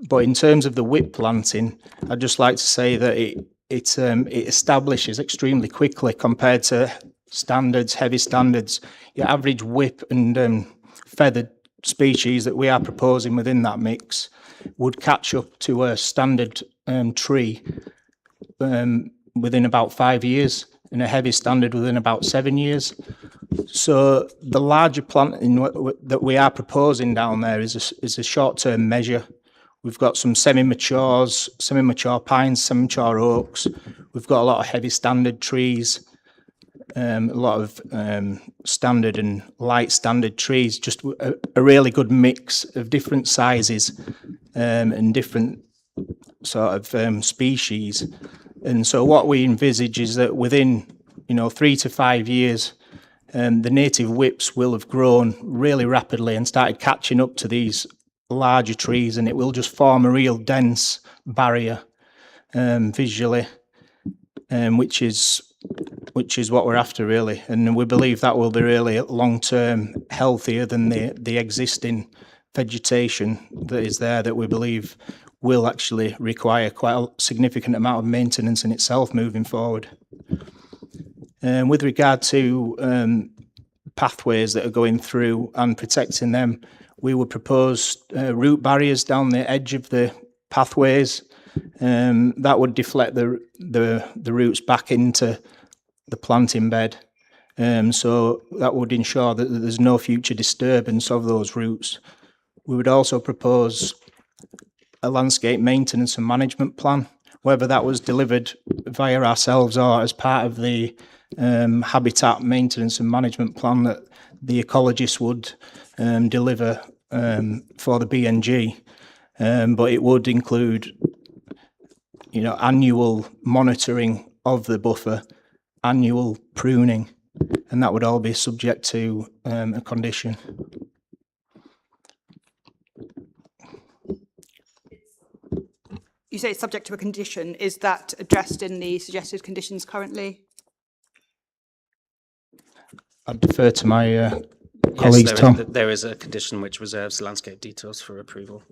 But in terms of the whip planting, I'd just like to say that it establishes extremely quickly compared to standards, heavy standards. Your average whip and feathered species that we are proposing within that mix would catch up to a standard tree within about 5 years, and a heavy standard within about 7 years. So the larger planting that we are proposing down there is a short-term measure. We've got some semi-matures, semi-mature pines, semi-mature oaks. We've got a lot of heavy standard trees, a lot of standard and light standard trees, just a really good mix of different sizes and different sort of species. And so what we envisage is that within 3 to 5 years, the native whips will have grown really rapidly and started catching up to these larger trees, and it will just form a real dense barrier visually, which is what we're after really. And we believe that will be really long-term healthier than the existing vegetation that is there, that we believe will actually require quite a significant amount of maintenance in itself moving forward. With regard to pathways that are going through and protecting them, we would propose root barriers down the edge of the pathways. That would deflect the roots back into the planting bed. So that would ensure that there's no future disturbance of those roots. We would also propose a landscape maintenance and management plan, whether that was delivered via ourselves or as part of the habitat maintenance and management plan that the ecologist would deliver for the BNG, but it would include, annual monitoring of the buffer, annual pruning, and that would all be subject to a condition.
You say it's subject to a condition. Is that addressed in the suggested conditions currently?
I'd defer to my colleagues, Tom.
There is a condition which reserves landscape details for approval.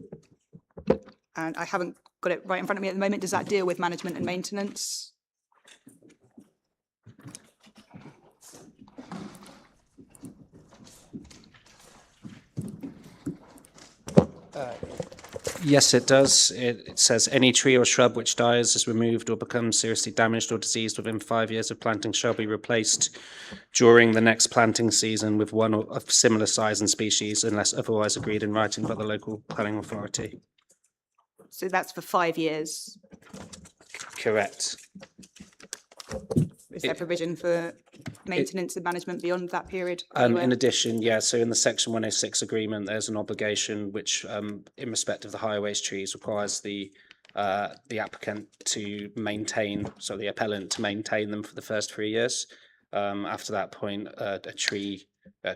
And I haven't got it right in front of me at the moment. Does that deal with management and maintenance?
Yes, it does. It says any tree or shrub which dies, is removed or becomes seriously damaged or diseased within 5 years of planting shall be replaced during the next planting season with one of similar size and species unless otherwise agreed in writing by the local planning authority.
So that's for 5 years.
Correct.
Is there provision for maintenance and management beyond that period?
In addition, so in the Section 106 agreement, there's an obligation which, in respect of the highways trees, requires the applicant to maintain, so the appellant to maintain them for the first 3 years. After that point, a tree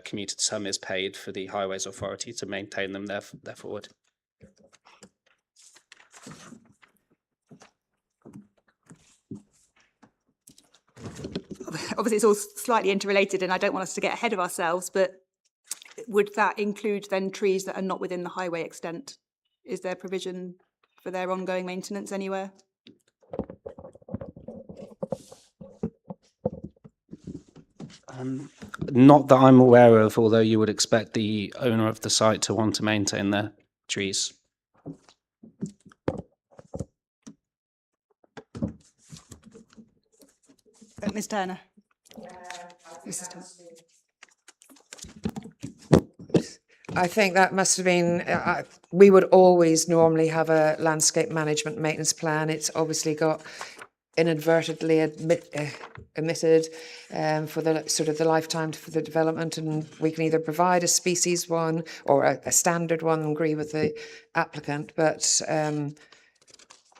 commuted sum is paid for the highways authority to maintain them there forward.
Obviously, it's all slightly interrelated, and I don't want us to get ahead of ourselves, but would that include then trees that are not within the highway extent? Is there provision for their ongoing maintenance anywhere?
Not that I'm aware of, although you would expect the owner of the site to want to maintain their trees.
Ms. Turner. Mrs. Turner.
I think that must have been, we would always normally have a landscape management maintenance plan. It's obviously got inadvertently omitted for the sort of the lifetime for the development, and we can either provide a species one or a standard one and agree with the applicant, but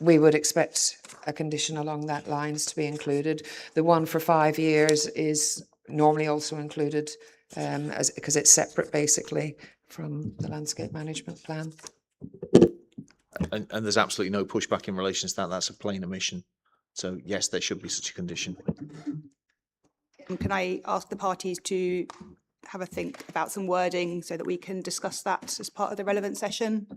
we would expect a condition along that lines to be included. The one for 5 years is normally also included because it's separate basically from the landscape management plan.
And there's absolutely no pushback in relation to that. That's a plain omission. So yes, there should be such a condition.
And can I ask the parties to have a think about some wording so that we can discuss that as part of the relevant session?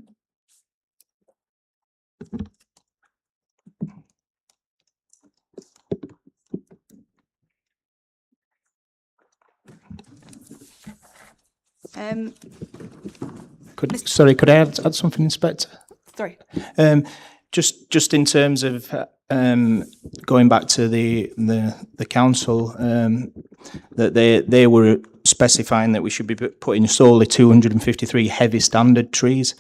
Could I add something, Inspector?
Sorry.
Just in terms of going back to the council, that they were specifying that we should be putting solely 253 heavy standard trees,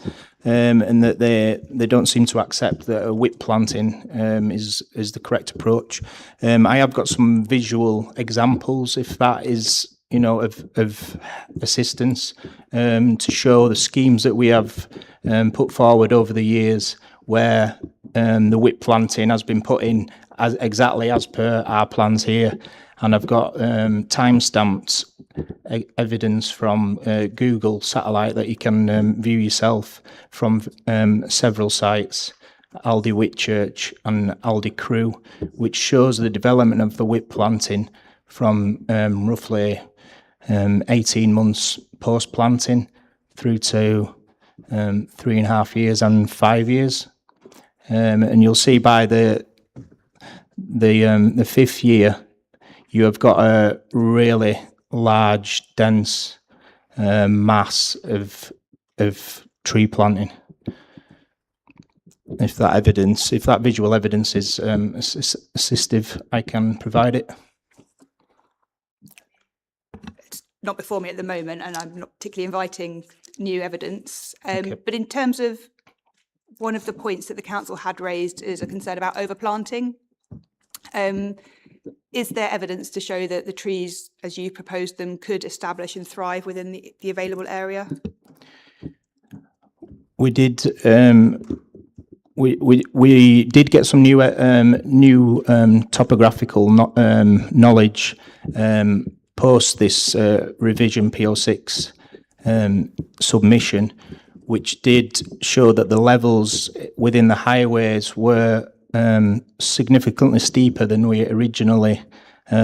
and that they don't seem to accept that a whip planting is the correct approach. I have got some visual examples, if that is of assistance, to show the schemes that we have put forward over the years where the whip planting has been put in exactly as per our plans here. And I've got time-stamped evidence from Google Satellite that you can view yourself from several sites, Aldi Whitchurch and Aldi Crewe, which shows the development of the whip planting from roughly 18 months post-planting through to 3.5 years and 5 years. And you'll see by the 5th year, you have got a really large, dense mass of tree planting. If that visual evidence is assistive, I can provide it.
It's not before me at the moment, and I'm not particularly inviting new evidence.
Okay.
But in terms of one of the points that the council had raised is a concern about overplanting. is there evidence to show that the trees, as you proposed them, could establish and thrive within the available area?
We did. We did get some new topographical knowledge post this revision P06 submission, which did show that the levels within the highways were significantly steeper than we originally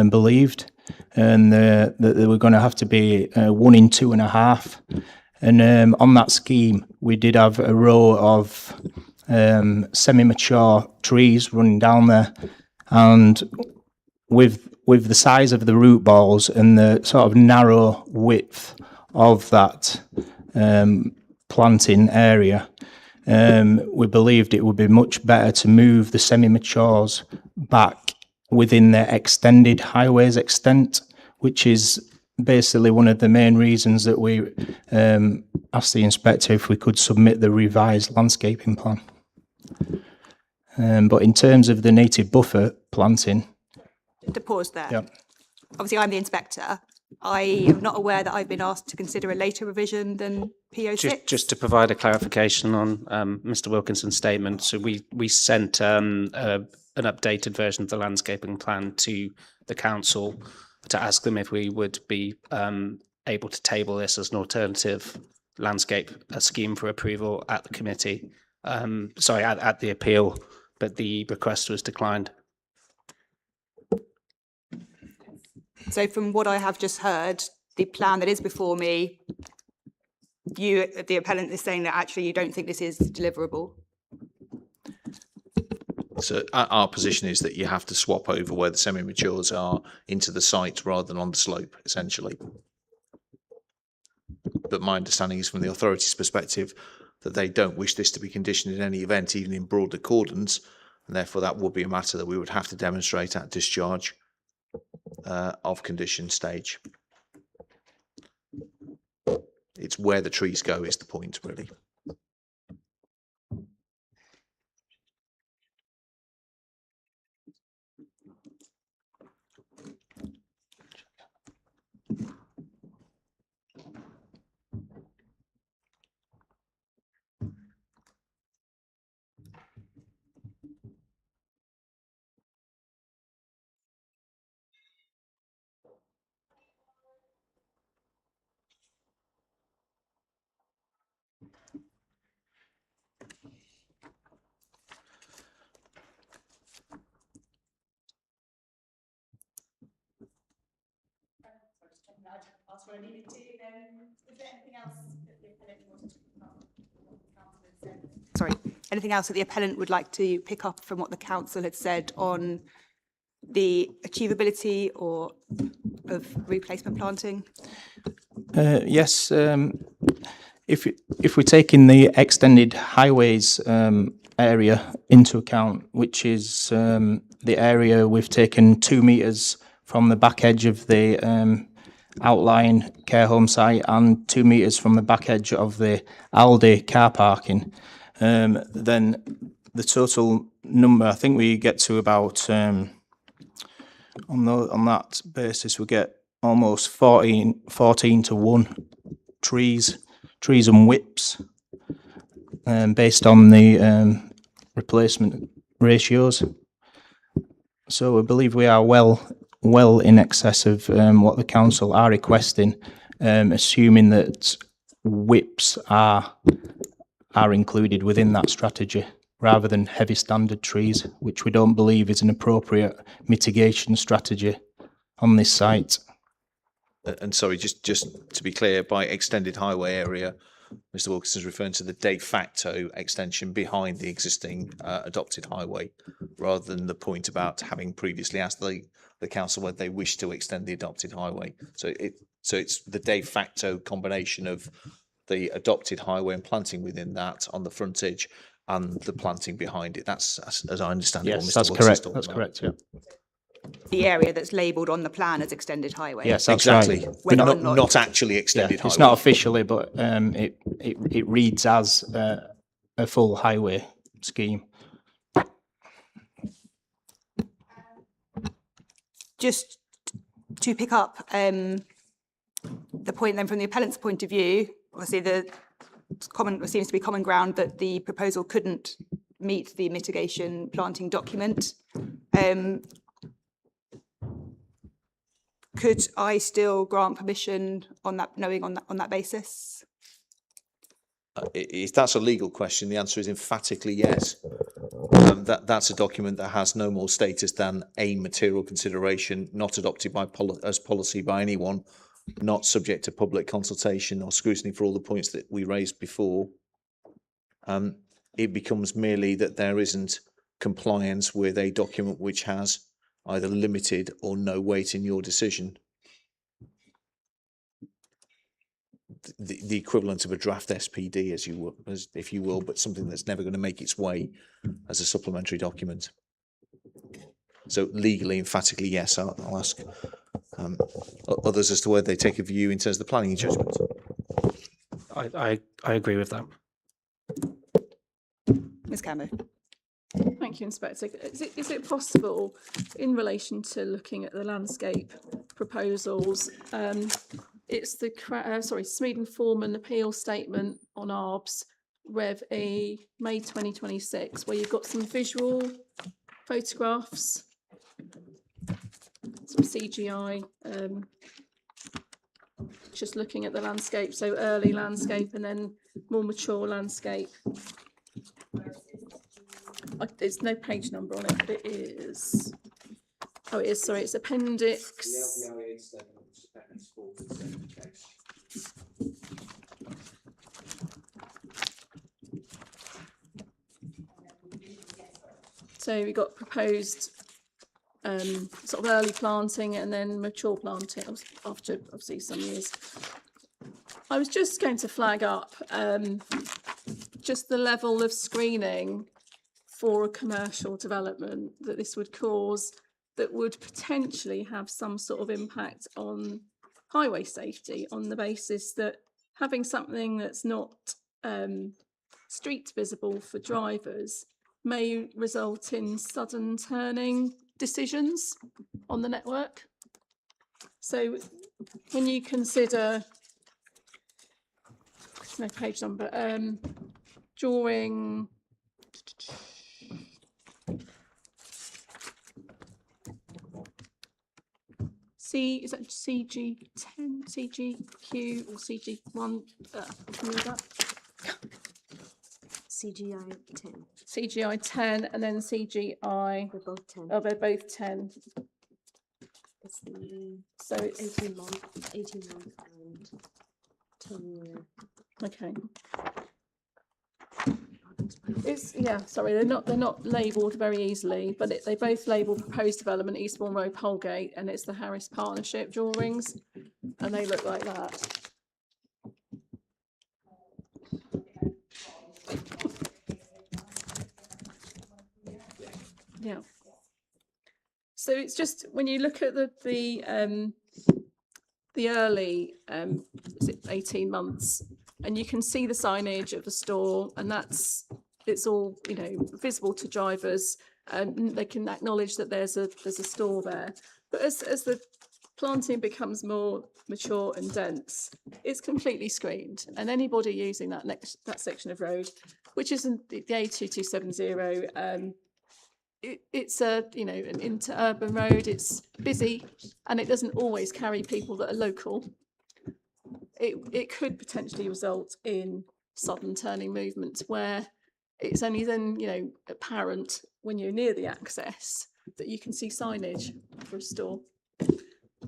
believed, and that they were going to have to be 1 in 2.5. And on that scheme, we did have a row of semi-mature trees running down there, and with the size of the root balls and the sort of narrow width of that planting area, we believed it would be much better to move the semi-matures back within their extended highways extent, which is basically one of the main reasons that we asked the inspector if we could submit the revised landscaping plan. But in terms of the native buffer planting...
To pause there.
Yeah.
Obviously, I'm the inspector. I am not aware that I've been asked to consider a later revision than P06.
Just to provide a clarification on Mr. Wilkinson's statement, so we sent an updated version of the landscaping plan to the council to ask them if we would be able to table this as an alternative landscape scheme for approval at the committee, at the appeal, but the request was declined.
So from what I have just heard, the plan that is before me, you, the appellant, is saying that actually you don't think this is deliverable.
So our position is that you have to swap over where the semi-matures are into the site rather than on the slope, essentially. But my understanding is from the authority's perspective that they don't wish this to be conditioned in any event, even in broad accordance, and therefore that would be a matter that we would have to demonstrate at discharge of condition stage. It's where the trees go is the point, really.
Sorry, anything else that the appellant would like to pick up from what the council had said on the achievability or of replacement planting?
Yes, if we take in the extended highways area into account, which is the area we've taken 2 metres from the back edge of the outlying care home site and 2 metres from the back edge of the Aldi car parking, then the total number, I think we get to about, on that basis, we get almost 14 to 1 trees and whips based on the replacement ratios. So we believe we are well in excess of what the council are requesting, assuming that whips are included within that strategy rather than heavy standard trees, which we don't believe is an appropriate mitigation strategy on this site.
And sorry, just to be clear, by extended highway area, Mr. Wilkinson is referring to the de facto extension behind the existing adopted highway, rather than the point about having previously asked the council whether they wish to extend the adopted highway. So it's the de facto combination of the adopted highway and planting within that on the frontage and the planting behind it. That's as I understand it.
Yes, that's correct. That's correct. Yeah.
The area that's labelled on the plan as extended highway.
Yes, that's
exactly.
Right.
But not actually extended highway.
It's not officially, but it reads as a full highway scheme.
just to pick up the point then from the appellant's point of view, obviously seems to be common ground that the proposal couldn't meet the mitigation planting document. Could I still grant permission on that, knowing on that basis?
If that's a legal question, the answer is emphatically yes. That's a document that has no more status than a material consideration, not adopted by as policy by anyone, not subject to public consultation or scrutiny for all the points that we raised before. It becomes merely that there isn't compliance with a document which has either limited or no weight in your decision. The equivalent of a draft SPD, if you will, but something that's never going to make its way as a supplementary document. So legally, emphatically, yes. I'll ask others as to whether they take a view in terms of the planning judgment.
I agree with that.
Ms. Campbell.
Thank you, Inspector. Is it possible, in relation to looking at the landscape proposals, it's the Smeaton Foreman appeal statement on ARBS, Rev E, May 2026, where you've got some visual photographs, some CGI, just looking at the landscape, so early landscape and then more mature landscape. There's no page number on it, but it is. Oh, it is. Sorry, it's appendix. So we got proposed sort of early planting and then mature planting after obviously some years. I was just going to flag up just the level of screening for a commercial development that this would cause, that would potentially have some sort of impact on highway safety, on the basis that having something that's not street visible for drivers may result in sudden turning decisions on the network. So when you consider, no page number, drawing is that CG10, CGQ or CG1? Can you read that?
CGI 10.
CGI 10 and then CGI.
They're both 10.
Oh, they're both 10.
It's the
so it's
18 month and 10 year.
Okay. Sorry, they're not labelled very easily, but they both label proposed development Eastbourne Road, Polegate, and it's the Harris Partnership drawings, and they look like that. Yeah. So it's just when you look at the early 18 months, and you can see the signage of the store, and it's all visible to drivers, and they can acknowledge that there's a store there. But as the planting becomes more mature and dense, it's completely screened, and anybody using that section of road, which isn't the A2270, it's an interurban road. It's busy, and it doesn't always carry people that are local. It could potentially result in sudden turning movements where it's only then apparent when you're near the access that you can see signage for a store.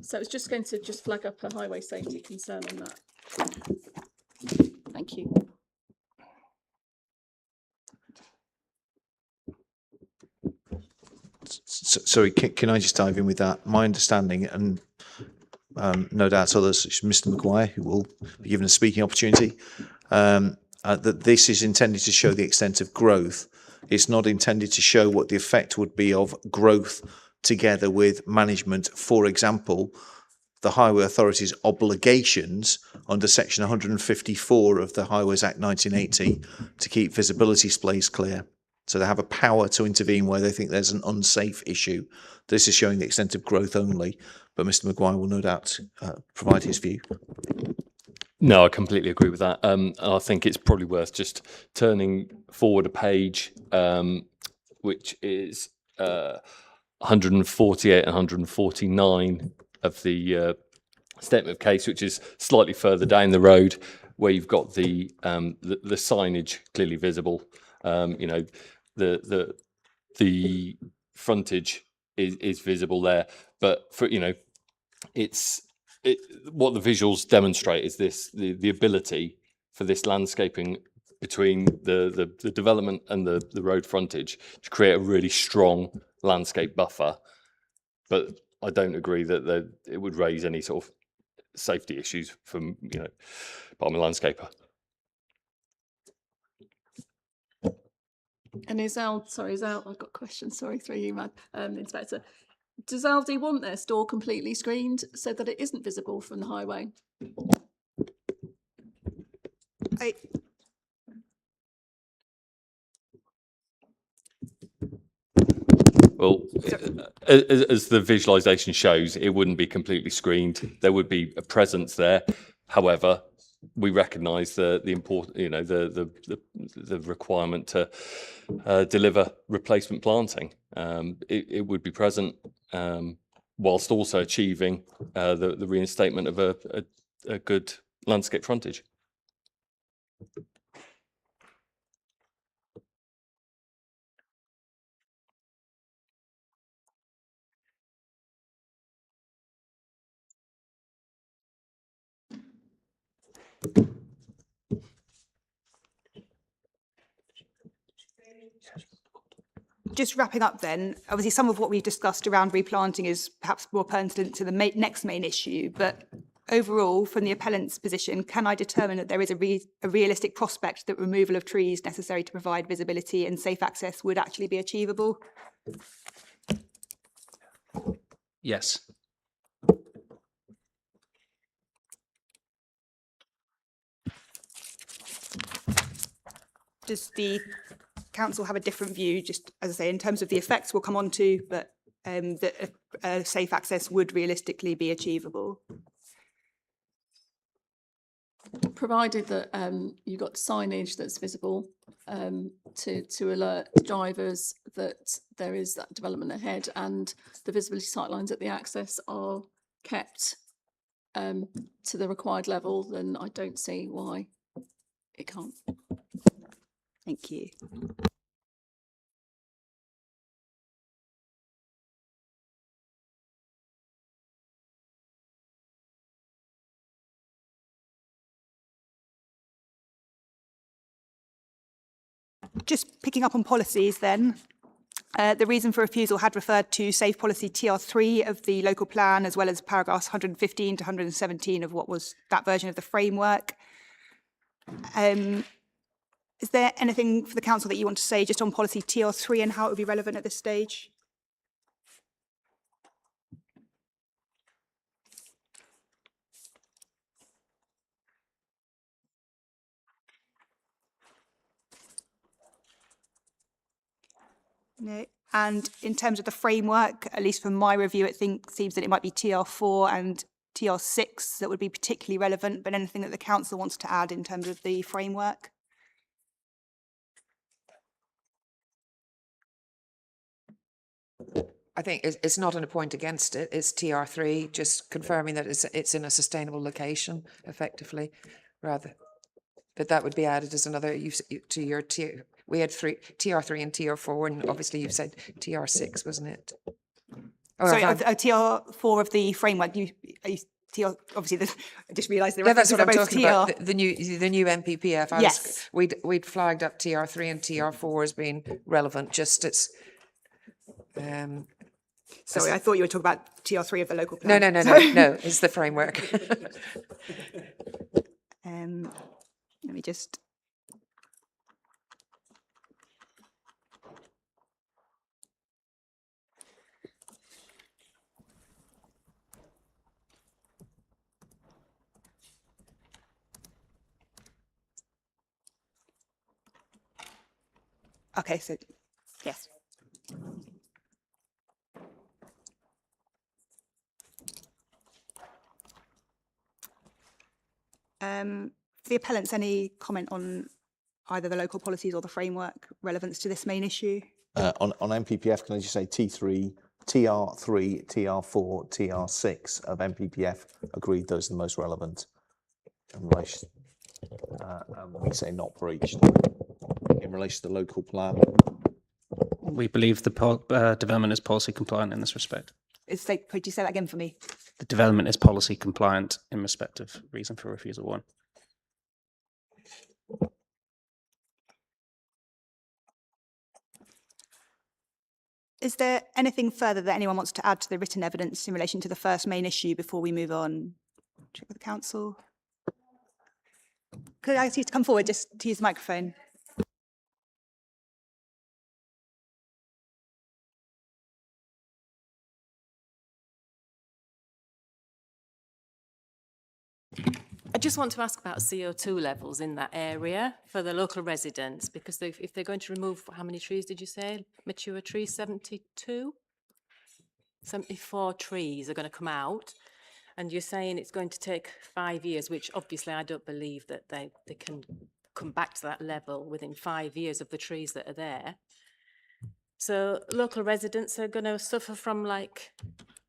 So it's just going to flag up a highway safety concern on that. Thank you.
Sorry, can I just dive in with that? My understanding, and no doubt others, Mr. Maguire, who will be given a speaking opportunity, that this is intended to show the extent of growth. It's not intended to show what the effect would be of growth together with management. For example, the Highway Authority's obligations under Section 154 of the Highways Act 1980 to keep visibility space clear. So they have a power to intervene where they think there's an unsafe issue. This is showing the extent of growth only, but Mr. Maguire will no doubt provide his view.
No, I completely agree with that. I think it's probably worth just turning forward a page, which is 148 and 149 of the statement of case, which is slightly further down the road, where you've got the signage clearly visible. You know, the frontage is visible there, but for what the visuals demonstrate is the ability for this landscaping between the development and the road frontage to create a really strong landscape buffer. But I don't agree that it would raise any sort of safety issues from but I'm a landscaper.
And is Al, I've got questions, sorry, through you, Inspector. Does Aldi want their store completely screened so that it isn't visible from the highway?
Well, as the visualization shows, it wouldn't be completely screened. There would be a presence there. However, we recognise the important, the requirement to deliver replacement planting. It would be present, whilst also achieving the reinstatement of a good landscape frontage.
Just wrapping up then, obviously some of what we've discussed around replanting is perhaps more pertinent to the next main issue, but overall, from the appellant's position, can I determine that there is a realistic prospect that removal of trees necessary to provide visibility and safe access would actually be achievable?
Yes.
Does the council have a different view, just as I say, in terms of the effects we'll come on to, but that safe access would realistically be achievable?
Provided that you've got signage that's visible to alert drivers that there is that development ahead, and the visibility sightlines at the access are kept to the required level, then I don't see why it can't.
Thank you. Just picking up on policies then, the reason for refusal had referred to Safe Policy TR3 of the local plan, as well as paragraphs 115 to 117 of what was that version of the framework. Is there anything for the council that you want to say just on policy TR3 and how it would be relevant at this stage? No. And in terms of the framework, at least from my review, it seems that it might be TR4 and TR6 that would be particularly relevant, but anything that the council wants to add in terms of the framework?
I think it's not a point against it. It's TR3, just confirming that it's in a sustainable location, effectively, rather. But that would be added as another to your tier. We had TR3 and TR4, and obviously you've said TR6, wasn't it? Oh,
sorry, TR4 of the framework. Obviously, I just realised the
that's
references
what
are
I'm
both
talking about. The new MPPF.
Yes,
we'd flagged up TR3 and TR4 as being relevant. Just it's.
Sorry, I thought you were talking about TR3 of the local plan.
No. It's the framework.
Let me just. Okay, so
Yes.
for the appellants, any comment on either the local policies or the framework relevance to this main issue?
On MPPF, can I just say T3, TR3, TR4, TR6 of MPPF agreed those are the most relevant. In relation, we say not breached. In relation to the local plan,
We believe the development is policy compliant in this respect.
Could you say that again for me?
The development is policy compliant in respect of reason for refusal 1.
Is there anything further that anyone wants to add to the written evidence in relation to the first main issue before we move on? Check with the council. Could I ask you to come forward, just to use the microphone?
I just want to ask about CO2 levels in that area for the local residents, because if they're going to remove, how many trees did you say? Mature trees, 72? 74 trees are going to come out. And you're saying it's going to take 5 years, which obviously I don't believe that they can come back to that level within 5 years of the trees that are there. So local residents are going to suffer from like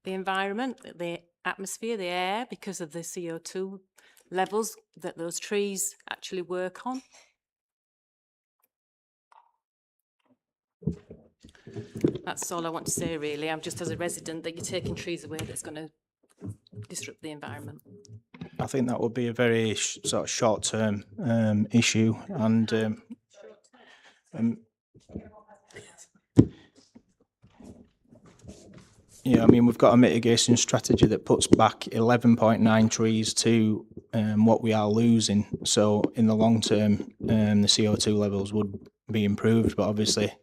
the environment, the atmosphere, the air, because of the CO2 levels that those trees actually work on. That's all I want to say, really. I'm just as a resident that you're taking trees away that's going to disrupt the environment.
I think that would be a very sort of short-term issue, and yeah, I mean, we've got a mitigation strategy that puts back 11.9 trees to what we are losing. So in the long term, the CO2 levels would be improved, but obviously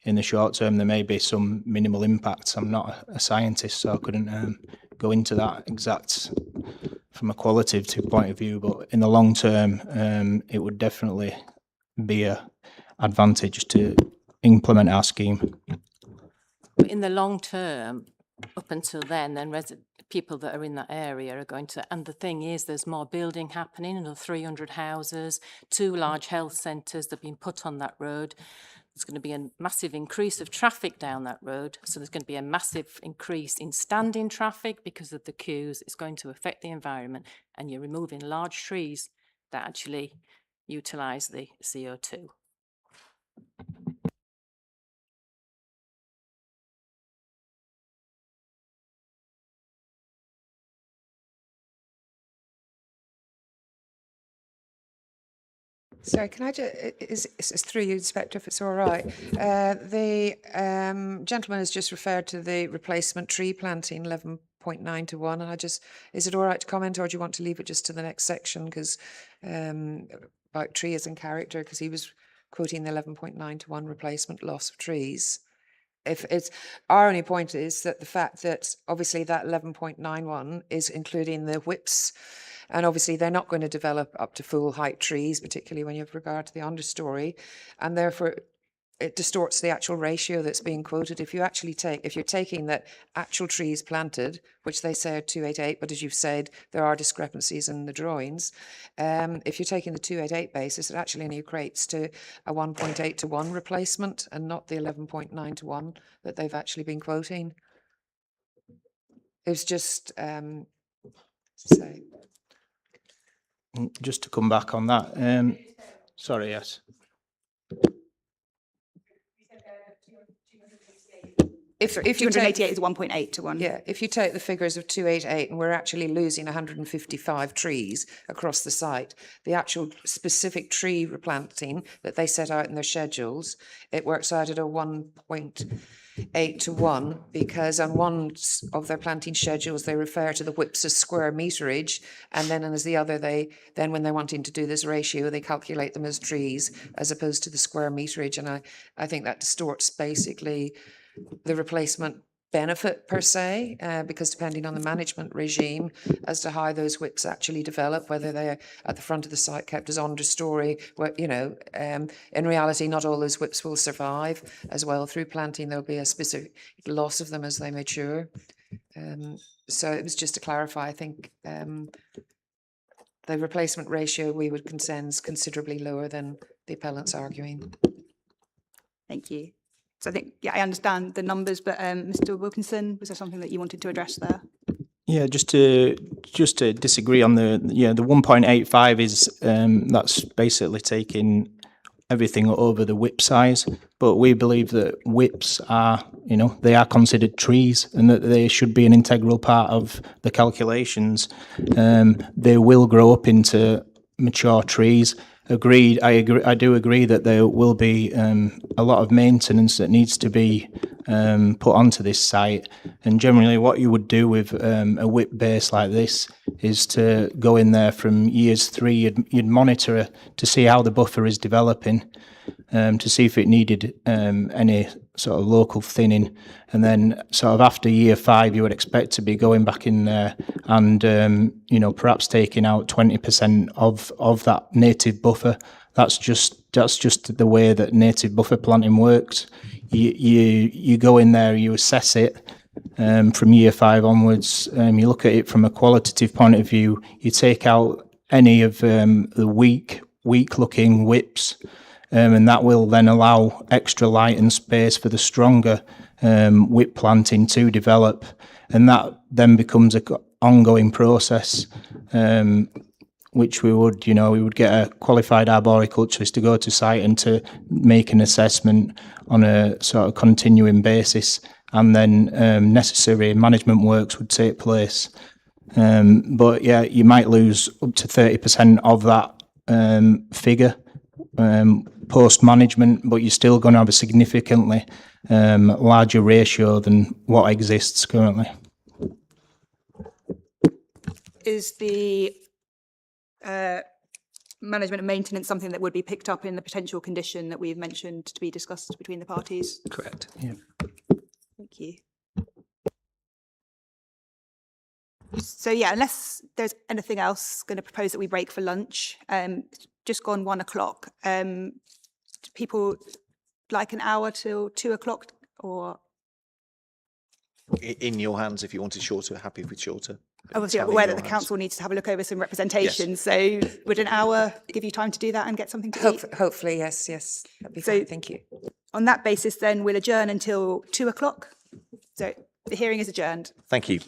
in the short term, there may be some minimal impacts. I'm not a scientist, so I couldn't go into that exact from a qualitative point of view, but in the long term, it would definitely be a advantage to implement our scheme.
But in the long term, up until then people that are in that area are going to, and the thing is there's more building happening, another 300 houses, 2 large health centres that have been put on that road. There's going to be a massive increase of traffic down that road. So there's going to be a massive increase in standing traffic because of the queues. It's going to affect the environment, and you're removing large trees that actually utilise the CO2.
Sorry, can I just, it's through you, Inspector, if it's all right. The gentleman has just referred to the replacement tree planting, 11.9 to 1, and is it all right to comment, or do you want to leave it just to the next section, because about trees and character, because he was quoting the 11.9 to 1 replacement loss of trees. If it's, our only point is that the fact that obviously that 11.91 is including the whips, and obviously they're not going to develop up to full height trees, particularly when you have regard to the understory, and therefore it distorts the actual ratio that's being quoted. If you're taking that actual trees planted, which they say are 288, but as you've said, there are discrepancies in the drawings. If you're taking the 288 basis, it actually only equates to a 1.8 to 1 replacement and not the 11.9 to 1 that they've actually been quoting. It was just, say.
Just to come back on that, sorry, yes.
If you 288 is 1.8 to 1.
Yeah, if you take the figures of 288 and we're actually losing 155 trees across the site, the actual specific tree replanting that they set out in their schedules, it works out at a 1.8 to 1, because on one of their planting schedules they refer to the whips as square meterage, and then as the other then when they're wanting to do this ratio they calculate them as trees as opposed to the square meterage, and I think that distorts basically the replacement benefit per se, because depending on the management regime as to how those whips actually develop, whether they're at the front of the site kept as understory, where, you know, in reality, not all those whips will survive as well. Through planting, there'll be a specific loss of them as they mature. So it was just to clarify, I think the replacement ratio we would contend is considerably lower than the appellant's arguing.
Thank you. So I think, yeah, I understand the numbers, but Mr. Wilkinson, was there something that you wanted to address there?
Yeah, just to disagree on the 1.85 is that's basically taking everything over the whip size, but we believe that whips are, you know, they are considered trees and that they should be an integral part of the calculations. They will grow up into mature trees. Agreed. I do agree that there will be a lot of maintenance that needs to be put onto this site. And generally, what you would do with a whip base like this is to go in there from years 3. You'd monitor to see how the buffer is developing, to see if it needed any sort of local thinning, and then sort of after year 5 you would expect to be going back in there and you know, perhaps taking out 20% of that native buffer. That's just the way that native buffer planting works. You go in there, you assess it from year 5 onwards. You look at it from a qualitative point of view. You take out any of the weak looking whips, and that will then allow extra light and space for the stronger whip planting to develop, and that then becomes an ongoing process, which we would get a qualified arboriculturist to go to site and to make an assessment on a sort of continuing basis, and then necessary management works would take place. But yeah, you might lose up to 30% of that figure post-management, but you're still going to have a significantly larger ratio than what exists currently.
Is the management and maintenance something that would be picked up in the potential condition that we've mentioned to be discussed between the parties?
Correct. Yeah.
Thank you. So yeah, unless there's anything else, going to propose that we break for lunch. Just gone 1 o'clock. Do people like an hour till 2 o'clock, or?
In your hands, if you wanted shorter, happy with shorter.
Obviously, I'm aware that the council needs to have a look over some representations. So would an hour give you time to do that and get something to eat?
Hopefully, yes. That'd be fine. Thank you.
On that basis, then we'll adjourn until 2 o'clock. So the hearing is adjourned.
Thank you.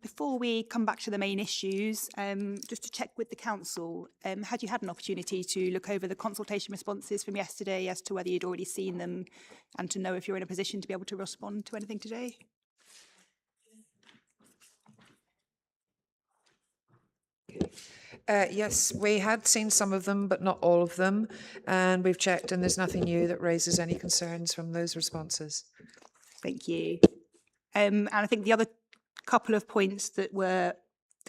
Before we come back to the main issues, just to check with the council, had you had an opportunity to look over the consultation responses from yesterday as to whether you'd already seen them and to know if you're in a position to be able to respond to anything today?
Yes, we had seen some of them, but not all of them. And we've checked, and there's nothing new that raises any concerns from those responses.
Thank you. And I think the other couple of points that the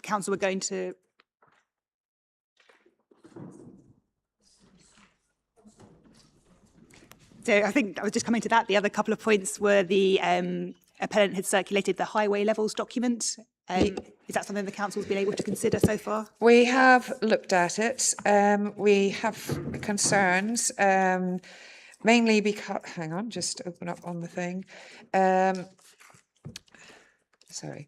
council were going to So I think I was just coming to that. The other couple of points were the appellant had circulated the highway levels document. Is that something the council's been able to consider so far?
We have looked at it. We have concerns, mainly because, hang on, just open up on the thing. Sorry.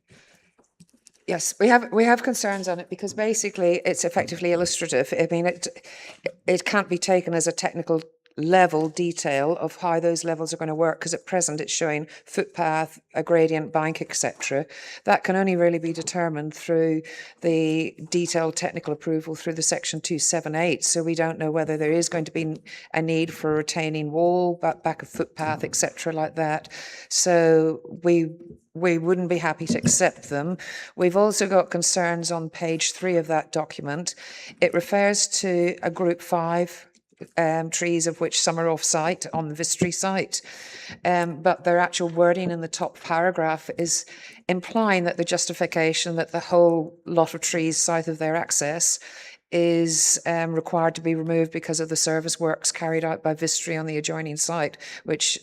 Yes, we have concerns on it because basically it's effectively illustrative. I mean, it can't be taken as a technical level detail of how those levels are going to work, because at present it's showing footpath, a gradient bank, etc. That can only really be determined through the detailed technical approval through the section 278. So we don't know whether there is going to be a need for a retaining wall, back of footpath, etc. like that. So we wouldn't be happy to accept them. We've also got concerns on page 3 of that document. It refers to a group 5 trees, of which some are off-site on the Vistry site, but their actual wording in the top paragraph is implying that the justification that the whole lot of trees south of their access is required to be removed because of the service works carried out by Vistry on the adjoining site, which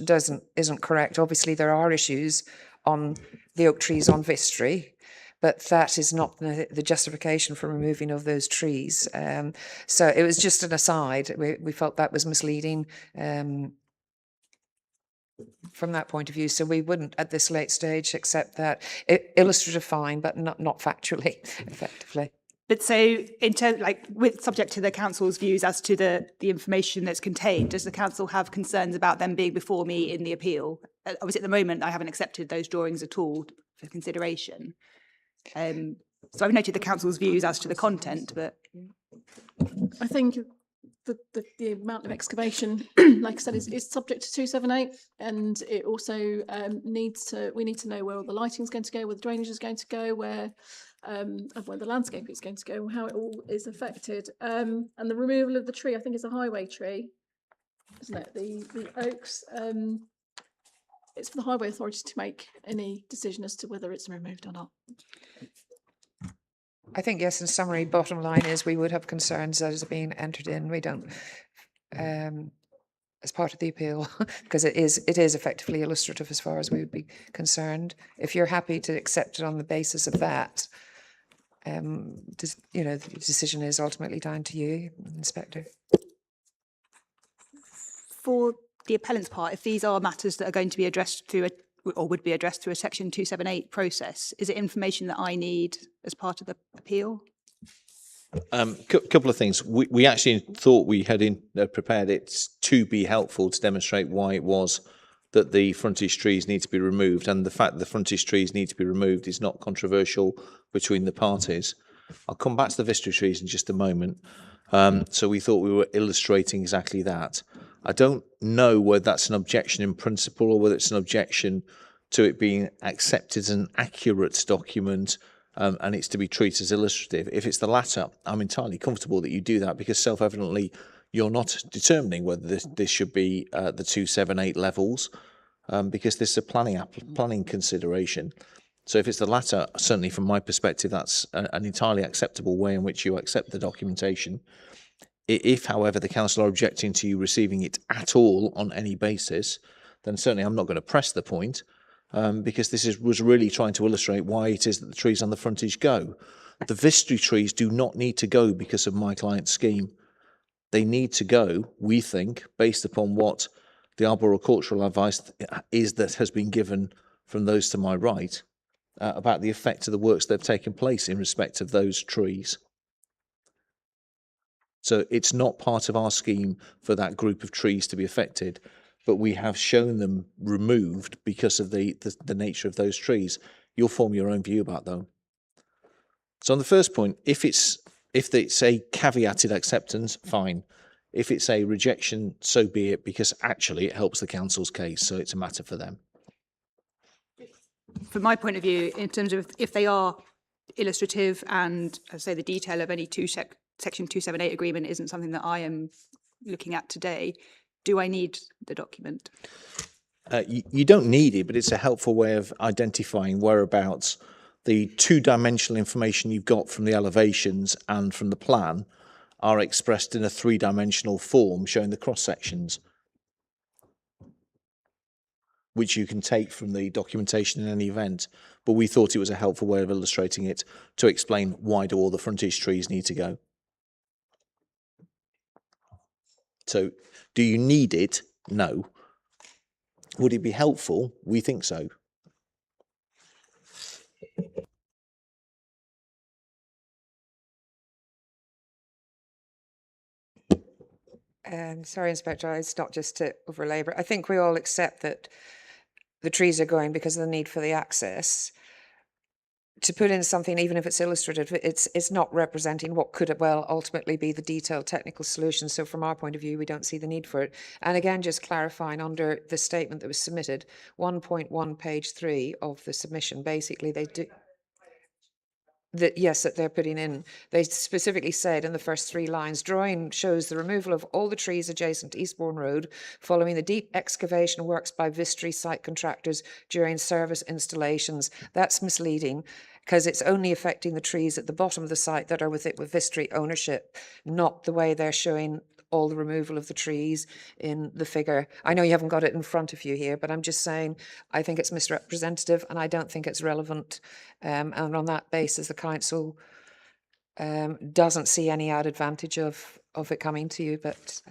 isn't correct. Obviously, there are issues on the oak trees on Vistry, but that is not the justification for removing of those trees. So it was just an aside. We felt that was misleading from that point of view. So we wouldn't, at this late stage, accept that. Illustrative fine, but not factually, effectively.
But so, in terms, with subject to the council's views as to the information that's contained, does the council have concerns about them being before me in the appeal? Obviously, at the moment, I haven't accepted those drawings at all for consideration. So I've noted the council's views as to the content, but
I think the amount of excavation, like I said, is subject to 278, and it also we need to know where all the lighting is going to go, where the drainage is going to go, where the landscape is going to go, how it all is affected, and the removal of the tree. I think it's a highway tree, isn't it? The oaks. It's for the highway authority to make any decision as to whether it's removed or not.
I think, yes, in summary, bottom line is we would have concerns that is being entered in. We don't, as part of the appeal, because it is effectively illustrative as far as we would be concerned. If you're happy to accept it on the basis of that, the decision is ultimately down to you, Inspector.
for the appellant's part, if these are matters that are going to be addressed through or would be addressed through a section 278 process, is it information that I need as part of the appeal?
Couple of things. We actually thought we had prepared it to be helpful to demonstrate why it was that the frontage trees need to be removed, and the fact that the frontage trees need to be removed is not controversial between the parties. I'll come back to the Vistry trees in just a moment. So we thought we were illustrating exactly that. I don't know whether that's an objection in principle or whether it's an objection to it being accepted as an accurate document and it's to be treated as illustrative. If it's the latter, I'm entirely comfortable that you do that, because self-evidently you're not determining whether this should be the 278 levels, because this is a planning consideration. So if it's the latter, certainly from my perspective, that's an entirely acceptable way in which you accept the documentation. If, however, the council are objecting to you receiving it at all on any basis, then certainly I'm not going to press the point, because this was really trying to illustrate why it is that the trees on the frontage go. The Vistry trees do not need to go because of my client's scheme. They need to go, we think, based upon what the arboricultural advice is that has been given from those to my right, about the effect of the works that have taken place in respect of those trees. So it's not part of our scheme for that group of trees to be affected, but we have shown them removed because of the nature of those trees. You'll form your own view about them. So on the first point, if it's a caveated acceptance, fine. If it's a rejection, so be it, because actually it helps the council's case, so it's a matter for them.
From my point of view, in terms of if they are illustrative and, as I say, the detail of any Section 278 agreement isn't something that I am looking at today, do I need the document?
You don't need it, but it's a helpful way of identifying whereabouts the two-dimensional information you've got from the elevations and from the plan are expressed in a three-dimensional form showing the cross-sections, which you can take from the documentation in any event. But we thought it was a helpful way of illustrating it to explain why do all the frontage trees need to go. So, do you need it? No. Would it be helpful? We think so.
Sorry, Inspector, it's not just to overlabour. I think we all accept that the trees are going because of the need for the access. To put in something, even if it's illustrative, it's not representing what could well ultimately be the detailed technical solution. So from our point of view, we don't see the need for it. And again, just clarifying under the statement that was submitted, 1.1 page 3 of the submission, basically they do... Yes, that they're putting in. They specifically said in the first 3 lines, drawing shows the removal of all the trees adjacent to Eastbourne Road following the deep excavation works by Vistry site contractors during service installations. That's misleading because it's only affecting the trees at the bottom of the site that are with Vistry ownership, not the way they're showing all the removal of the trees in the figure. I know you haven't got it in front of you here, but I'm just saying I think it's misrepresentative and I don't think it's relevant. And on that basis, the council doesn't see any added advantage of it coming to you, but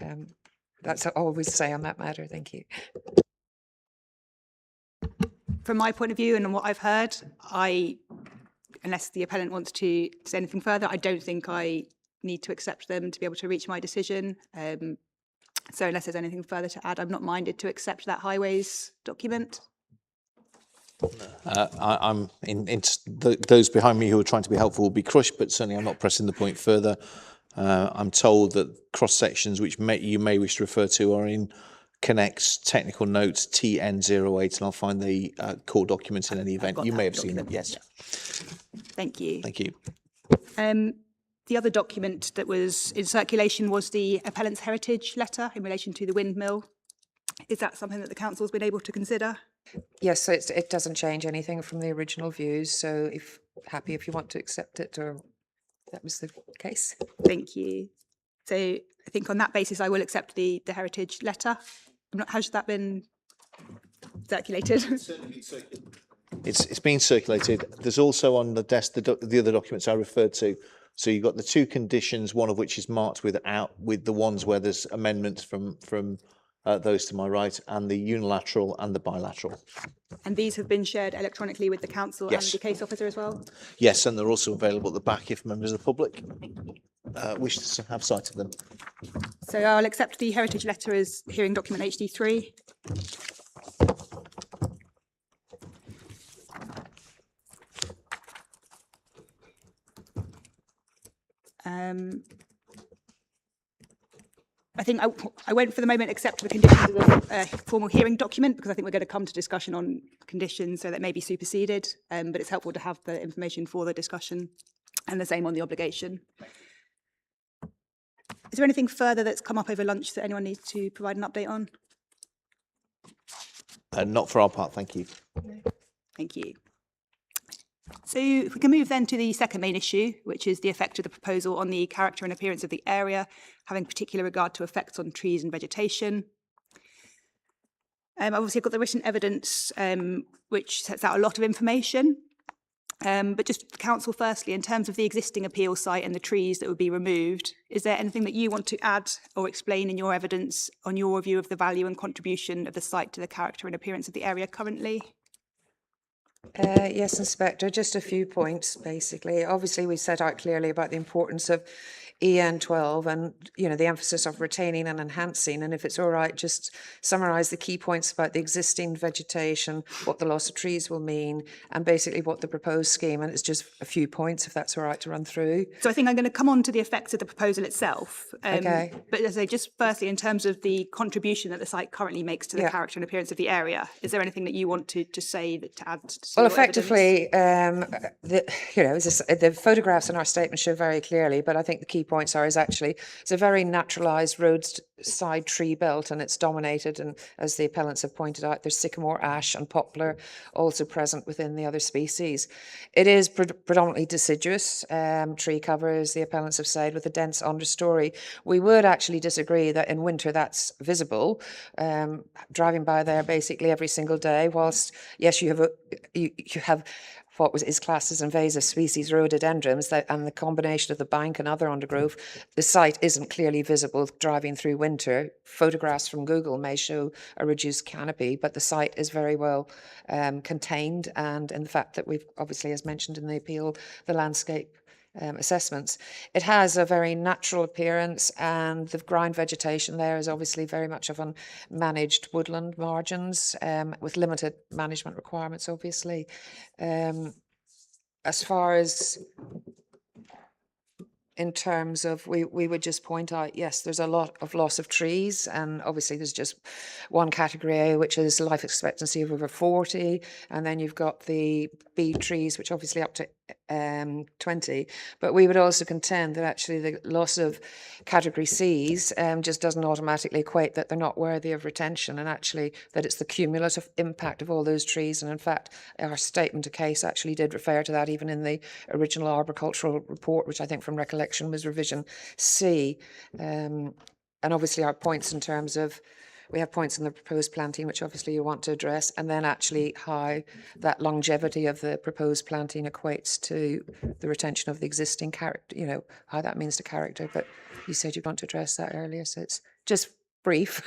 that's all we say on that matter. Thank you.
From my point of view and what I've heard, unless the appellant wants to say anything further, I don't think I need to accept them to be able to reach my decision. So unless there's anything further to add, I'm not minded to accept that highways document.
I'm those behind me who are trying to be helpful will be crushed, but certainly I'm not pressing the point further. I'm told that cross sections, which you may wish to refer to, are in Connect's technical notes TN08, and I'll find the core documents in any event. You may have seen them. Yes.
Thank you.
Thank you.
The other document that was in circulation was the appellant's heritage letter in relation to the windmill. Is that something that the council's been able to consider?
Yes, so it doesn't change anything from the original views. So if you want to accept it, or that was the case.
Thank you. So I think on that basis, I will accept the heritage letter. Has that been circulated?
It's been circulated. There's also on the desk the other documents I referred to. So you've got the 2 conditions, one of which is marked with the ones where there's amendments from those to my right, and the unilateral and the bilateral.
And these have been shared electronically with the council
Yes.
and the case officer as well?
Yes, and they're also available at the back if members of the public wish to have sight of them.
So I'll accept the heritage letter as hearing document HD3. I think I won't for the moment accept the conditions of the formal hearing document because I think we're going to come to discussion on conditions, so that may be superseded, but it's helpful to have the information for the discussion, and the same on the obligation. Is there anything further that's come up over lunch that anyone needs to provide an update on?
Not for our part, thank you.
No. Thank you. So if we can move then to the second main issue, which is the effect of the proposal on the character and appearance of the area, having particular regard to effects on trees and vegetation. Obviously, I've got the written evidence, which sets out a lot of information. But just the council, firstly, in terms of the existing appeal site and the trees that would be removed, is there anything that you want to add or explain in your evidence on your review of the value and contribution of the site to the character and appearance of the area currently?
Yes, Inspector, just a few points, basically. Obviously, we set out clearly about the importance of EN12 and, you know, the emphasis of retaining and enhancing. And if it's all right, just summarise the key points about the existing vegetation, what the loss of trees will mean, and basically what the proposed scheme, and it's just a few points, if that's all right to run through.
So I think I'm going to come on to the effects of the proposal itself.
Okay.
But as I say, just firstly, in terms of the contribution that the site currently makes to the character and appearance of the area, is there anything that you want to say to add to
Well,
your
effectively, the photographs in our statement show very clearly, but I think the key points is actually it's a very naturalised roadside tree belt, and it's dominated, and as the appellants have pointed out, there's sycamore, ash and poplar also present within the other species. It is predominantly deciduous tree cover, as the appellants have said, with a dense understory. We would actually disagree that in winter that's visible. Driving by there basically every single day, whilst yes, you have what is classed as invasive species rhododendrons, and the combination of the bank and other undergrowth, the site isn't clearly visible driving through winter. Photographs from Google may show a reduced canopy, but the site is very well contained, and in the fact that we've obviously, as mentioned in the appeal, the landscape assessments. It has a very natural appearance, and the ground vegetation there is obviously very much of managed woodland margins with limited management requirements, obviously. As far as in terms of, we would just point out, yes, there's a lot of loss of trees, and obviously there's just one category A, which is life expectancy of over 40, and then you've got the B trees, which obviously up to 20. But we would also contend that actually the loss of category Cs just doesn't automatically equate that they're not worthy of retention, and actually that it's the cumulative impact of all those trees. And in fact, our statement of case actually did refer to that even in the original arboricultural report, which I think from recollection was revision C. And obviously our points in terms of, we have points in the proposed planting, which obviously you want to address, and then actually how that longevity of the proposed planting equates to the retention of the existing character, you know, how that means to character. But you said you want to address that earlier, so it's just brief.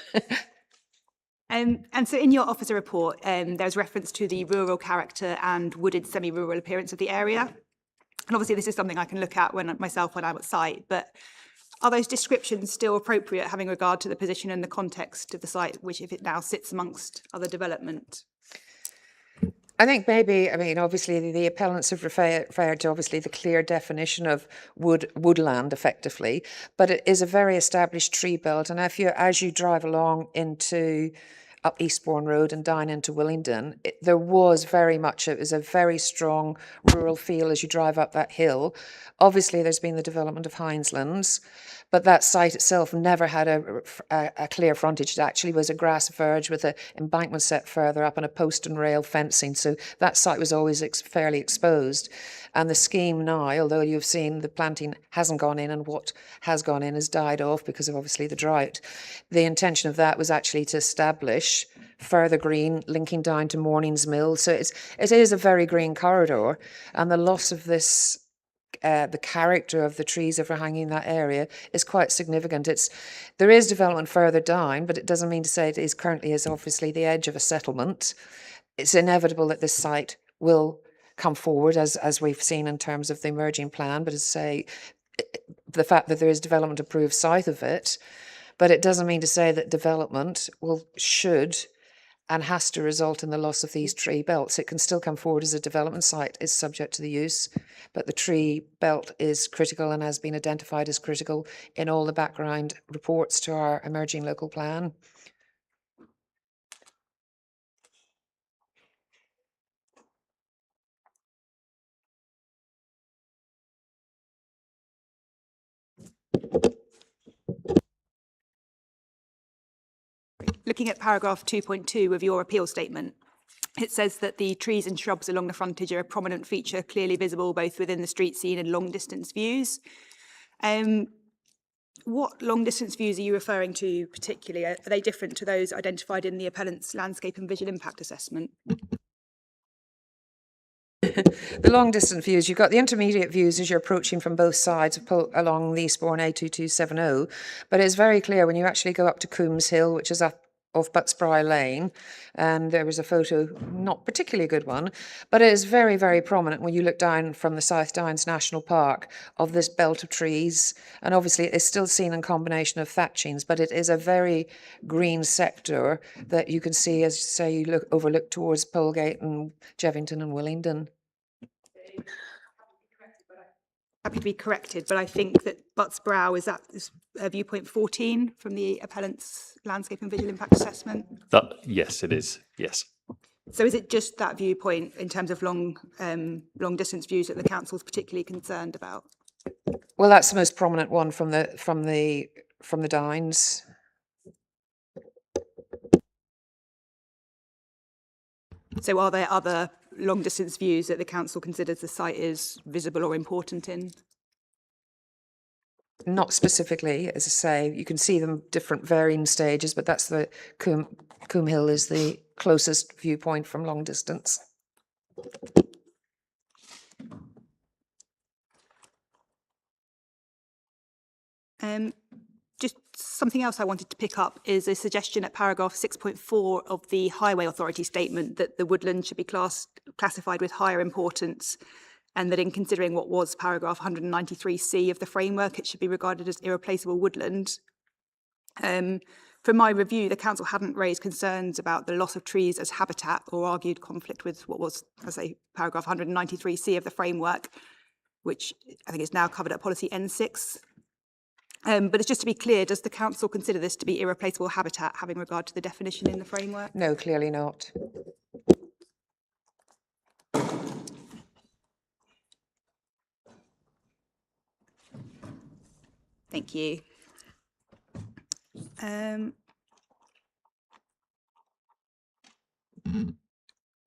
And so in your officer report, there's reference to the rural character and wooded semi-rural appearance of the area. And obviously this is something I can look at when I'm at site, but are those descriptions still appropriate having regard to the position and the context of the site, which if it now sits amongst other development?
I think maybe, I mean, obviously the appellants have referred to obviously the clear definition of woodland effectively, but it is a very established tree belt. And as you drive along up Eastbourne Road and down into Willingdon, there was it was a very strong rural feel as you drive up that hill. Obviously, there's been the development of Hineslands, but that site itself never had a clear frontage. It actually was a grass verge with an embankment set further up and a post and rail fencing. So that site was always fairly exposed. And the scheme now, although you've seen the planting hasn't gone in and what has gone in has died off because of obviously the drought, the intention of that was actually to establish further green linking down to Mornings Mill. So it is a very green corridor, and the loss of this the character of the trees overhanging in that area is quite significant. There is development further down, but it doesn't mean to say it is currently obviously the edge of a settlement. It's inevitable that this site will come forward as we've seen in terms of the emerging plan, but as I say, the fact that there is development approved south of it, but it doesn't mean to say that development should and has to result in the loss of these tree belts. It can still come forward as a development site, is subject to the use, but the tree belt is critical and has been identified as critical in all the background reports to our emerging local plan.
Looking at paragraph 2.2 of your appeal statement, it says that the trees and shrubs along the frontage are a prominent feature, clearly visible both within the street scene and long distance views. What long distance views are you referring to particularly? Are they different to those identified in the appellant's landscape and visual impact assessment?
The long distance views, you've got the intermediate views as you're approaching from both sides along the Eastbourne A2270, but it's very clear when you actually go up to Coombs Hill, which is up of Buttsbry Lane, and there was a photo, not particularly a good one, but it is very, very prominent when you look down from the South Downs National Park of this belt of trees, and obviously it's still seen in combination of thatchings, but it is a very green sector that you can see as, say, you overlook towards Polegate and Jevington and Willingdon.
Happy to be corrected, but I think that Buttsbrow is at this, viewpoint 14 from the appellant's landscape and visual impact assessment.
Yes, it is. Yes.
So is it just that viewpoint in terms of long distance views that the council's particularly concerned about?
Well, that's the most prominent one from the Downs.
So are there other long distance views that the council considers the site is visible or important in?
Not specifically, as I say, you can see them different varying stages, but that's the Coombe Hill is the closest viewpoint from long distance.
Just something else I wanted to pick up is a suggestion at paragraph 6.4 of the Highway Authority statement that the woodland should be classified with higher importance, and that in considering what was paragraph 193C of the framework, it should be regarded as irreplaceable woodland. From my review, the council hadn't raised concerns about the loss of trees as habitat or argued conflict with what was, as I say, paragraph 193C of the framework, which I think is now covered at policy N6. But it's just to be clear, does the council consider this to be irreplaceable habitat, having regard to the definition in the framework?
No, clearly not.
Thank you.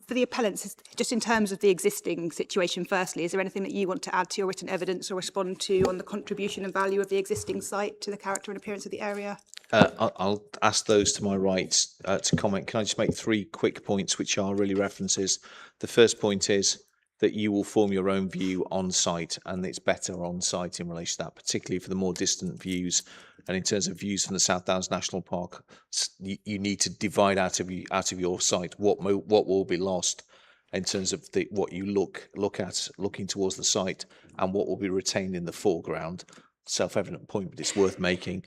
For the appellants, just in terms of the existing situation, firstly, is there anything that you want to add to your written evidence or respond to on the contribution and value of the existing site to the character and appearance of the area?
I'll ask those to my right to comment. Can I just make 3 quick points, which are really references? The first point is that you will form your own view on site, and it's better on site in relation to that, particularly for the more distant views. And in terms of views from the South Downs National Park, you need to divide out of your site what will be lost in terms of what you look at looking towards the site, and what will be retained in the foreground. Self-evident point, but it's worth making.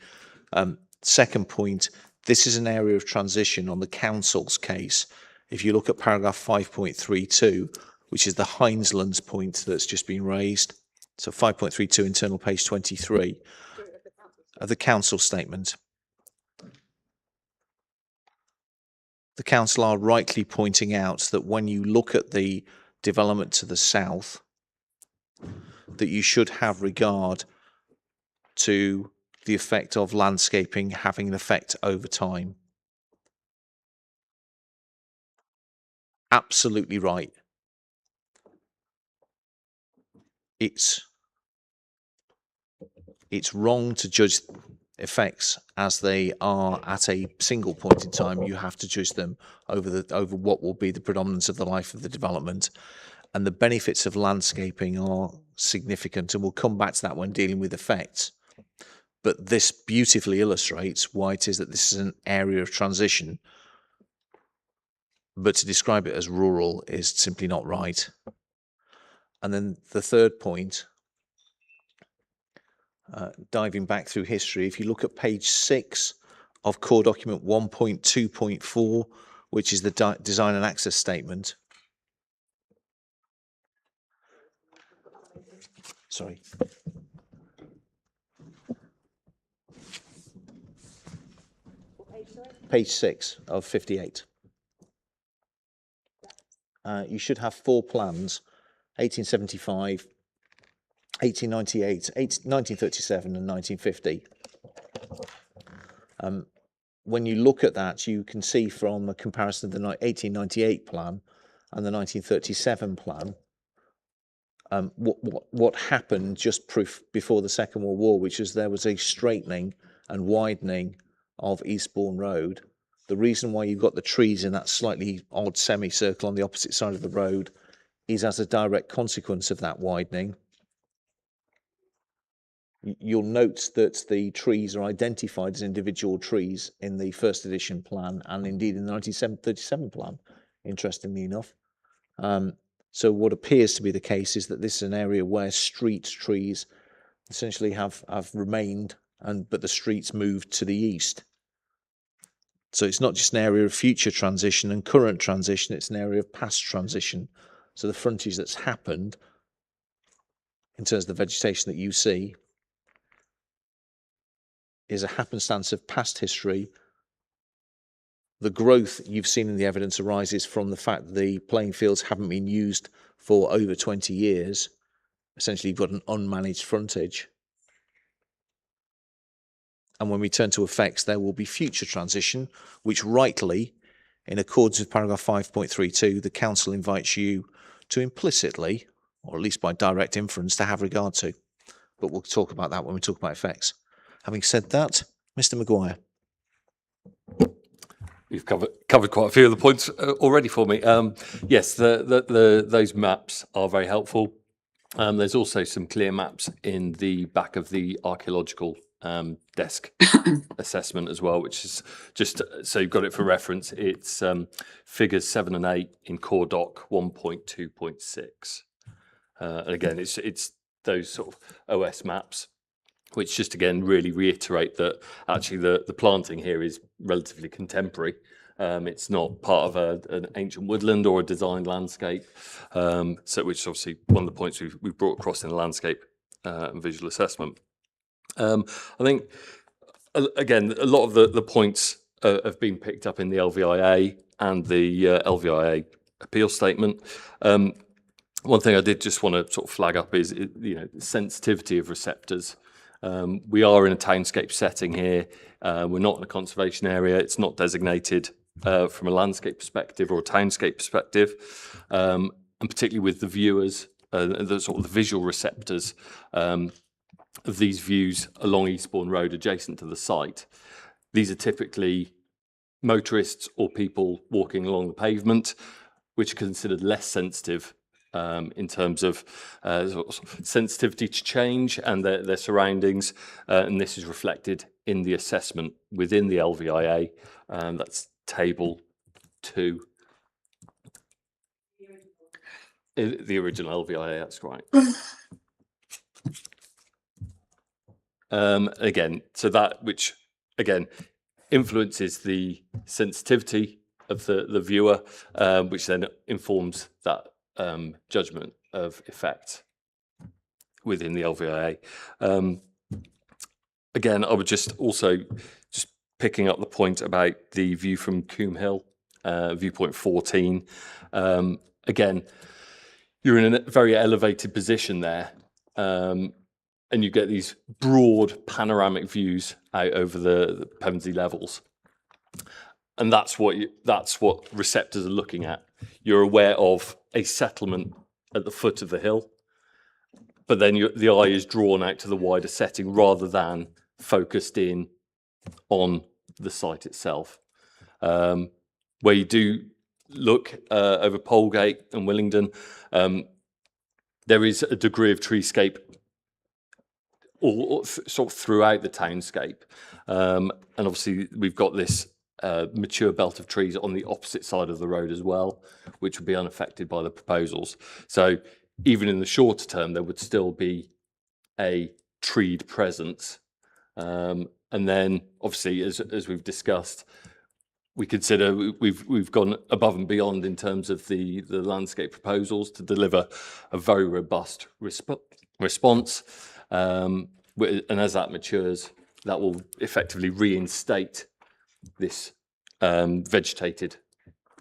Second point, this is an area of transition on the council's case. If you look at paragraph 5.32, which is the Hineslands point that's just been raised, so 5.32 internal page 23 of the council statement. The council are rightly pointing out that when you look at the development to the south, that you should have regard to the effect of landscaping having an effect over time. Absolutely right. It's wrong to judge effects as they are at a single point in time. You have to judge them over what will be the predominance of the life of the development. And the benefits of landscaping are significant, and we'll come back to that when dealing with effects. But this beautifully illustrates why it is that this is an area of transition. But to describe it as rural is simply not right. And then the third point, diving back through history, if you look at page 6 of core document 1.2.4, which is the design and access statement. Sorry. Page 6 of 58. You should have 4 plans, 1875, 1898, 1937 and 1950. When you look at that, you can see from a comparison of the 1898 plan and the 1937 plan, what happened just before the Second World War, which is there was a straightening and widening of Eastbourne Road. The reason why you've got the trees in that slightly odd semicircle on the opposite side of the road is as a direct consequence of that widening. You'll note that the trees are identified as individual trees in the first edition plan and indeed in the 1937 plan, interestingly enough. So what appears to be the case is that this is an area where street trees essentially have remained, but the streets moved to the east. So it's not just an area of future transition and current transition, it's an area of past transition. So the frontage that's happened in terms of the vegetation that you see is a happenstance of past history. The growth you've seen in the evidence arises from the fact that the playing fields haven't been used for over 20 years. Essentially, you've got an unmanaged frontage. And when we turn to effects, there will be future transition, which rightly, in accordance with paragraph 5.32, the council invites you to implicitly, or at least by direct inference, to have regard to. But we'll talk about that when we talk about effects. Having said that, Mr. Maguire.
You've covered quite a few of the points already for me. Yes, those maps are very helpful. There's also some clear maps in the back of the archaeological desk assessment as well, which is just so you've got it for reference. It's figures 7 and 8 in core doc 1.2.6. And again, it's those sort of OS maps, which just again really reiterate that actually the planting here is relatively contemporary. It's not part of an ancient woodland or a designed landscape, so which is obviously one of the points we've brought across in the landscape and visual assessment. I think, again, a lot of the points have been picked up in the LVIA and the LVIA appeal statement. One thing I did just want to sort of flag up is, sensitivity of receptors. We are in a townscape setting here. We're not in a conservation area. It's not designated from a landscape perspective or a townscape perspective. And particularly with the viewers, the sort of the visual receptors of these views along Eastbourne Road adjacent to the site. These are typically motorists or people walking along the pavement, which are considered less sensitive in terms of sensitivity to change and their surroundings, and this is reflected in the assessment within the LVIA. That's table 2. The original LVIA, that's right. Again, so that which again influences the sensitivity of the viewer, which then informs that judgment of effect within the LVIA. Again, I would just picking up the point about the view from Coombe Hill, viewpoint 14. Again, you're in a very elevated position there, and you get these broad panoramic views out over the Pevensey levels. And that's what receptors are looking at. You're aware of a settlement at the foot of the hill, but then the eye is drawn out to the wider setting rather than focused in on the site itself. Where you do look over Polegate and Willingdon, there is a degree of treescape all sort of throughout the townscape. And obviously we've got this mature belt of trees on the opposite side of the road as well, which would be unaffected by the proposals. So even in the shorter term, there would still be a treed presence. And then obviously, as we've discussed, we consider we've gone above and beyond in terms of the landscape proposals to deliver a very robust response. And as that matures, that will effectively reinstate this vegetated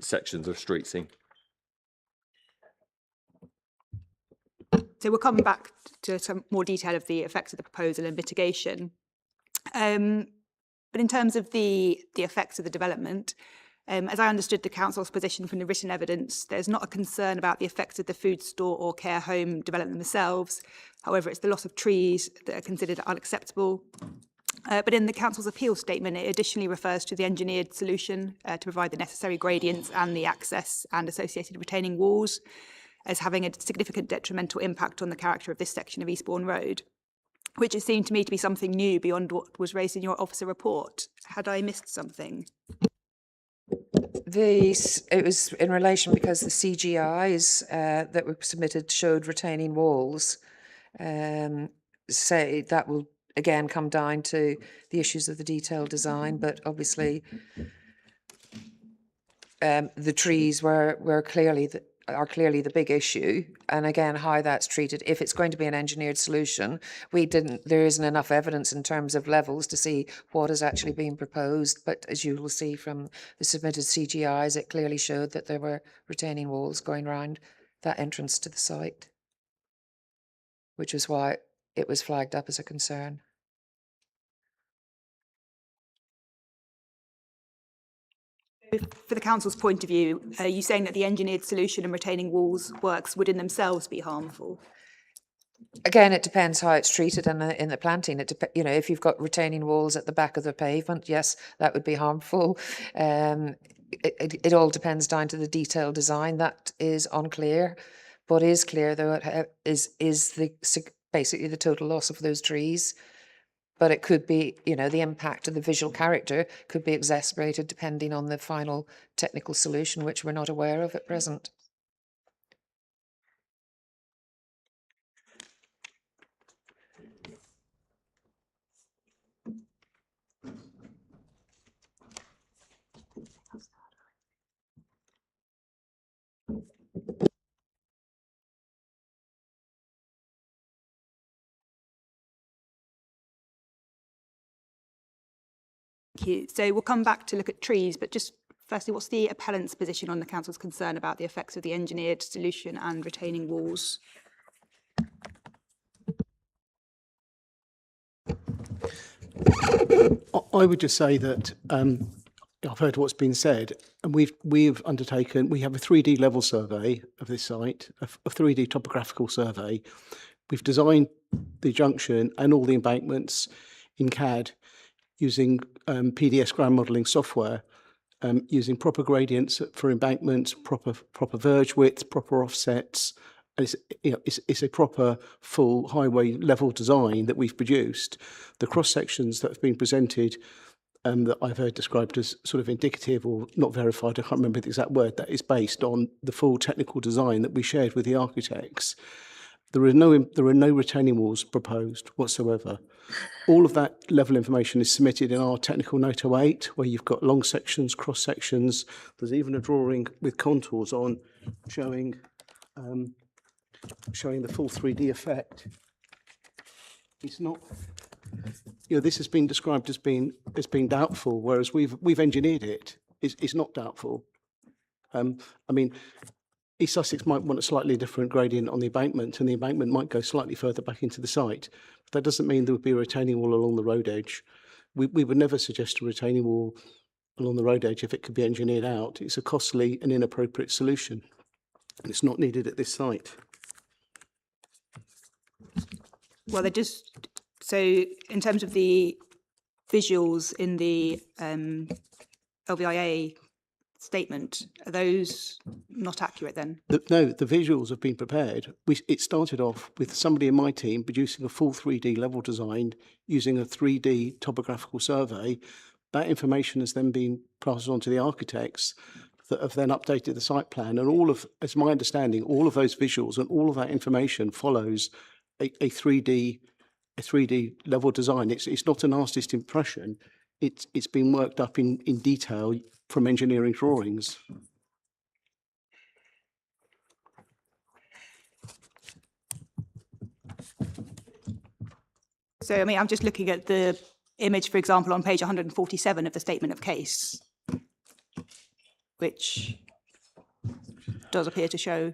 sections of street scene.
So we'll come back to some more detail of the effects of the proposal and mitigation. But in terms of the effects of the development, as I understood the council's position from the written evidence, there's not a concern about the effects of the food store or care home development themselves. However, it's the loss of trees that are considered unacceptable. But in the council's appeal statement, it additionally refers to the engineered solution to provide the necessary gradients and the access and associated retaining walls as having a significant detrimental impact on the character of this section of Eastbourne Road. which it seemed to me to be something new beyond what was raised in your officer report. Had I missed something?
It was in relation because the CGIs that were submitted showed retaining walls. Say that will again come down to the issues of the detailed design, but obviously the trees are clearly the big issue, and again how that's treated. If it's going to be an engineered solution, there isn't enough evidence in terms of levels to see what is actually being proposed. But as you will see from the submitted CGIs, it clearly showed that there were retaining walls going round that entrance to the site, which was why it was flagged up as a concern.
For the council's point of view, are you saying that the engineered solution and retaining walls works would in themselves be harmful?
Again, it depends how it's treated in the planting. If you've got retaining walls at the back of the pavement, yes, that would be harmful. It all depends down to the detailed design. That is unclear. What is clear, though, is basically the total loss of those trees. But it could be, the impact of the visual character could be exacerbated depending on the final technical solution, which we're not aware of at present.
Thank you. So we'll come back to look at trees, but just firstly, what's the appellant's position on the council's concern about the effects of the engineered solution and retaining walls?
I would just say that I've heard what's been said, and we have a 3D level survey of this site, a 3D topographical survey. We've designed the junction and all the embankments in CAD using PDS ground modelling software, using proper gradients for embankments, proper verge width, proper offsets. And it's a proper full highway level design that we've produced. The cross sections that have been presented that I've heard described as sort of indicative or not verified, I can't remember the exact word, that is based on the full technical design that we shared with the architects. There are no retaining walls proposed whatsoever. All of that level information is submitted in our technical note 08, where you've got long sections, cross sections. There's even a drawing with contours on showing the full 3D effect. It's not, this has been described as being doubtful, whereas we've engineered it. It's not doubtful. East Sussex might want a slightly different gradient on the embankment, and the embankment might go slightly further back into the site. But that doesn't mean there would be a retaining wall along the road edge. We would never suggest a retaining wall along the road edge if it could be engineered out. It's a costly and inappropriate solution, and it's not needed at this site.
Well, so in terms of the visuals in the LVIA statement, are those not accurate then?
No, the visuals have been prepared. It started off with somebody in my team producing a full 3D level design using a 3D topographical survey. That information has then been passed on to the architects that have then updated the site plan, and as my understanding, all of those visuals and all of that information follows a 3D level design. It's not an artist impression. It's been worked up in detail from engineering drawings.
So, I'm just looking at the image, for example, on page 147 of the statement of case, which does appear to show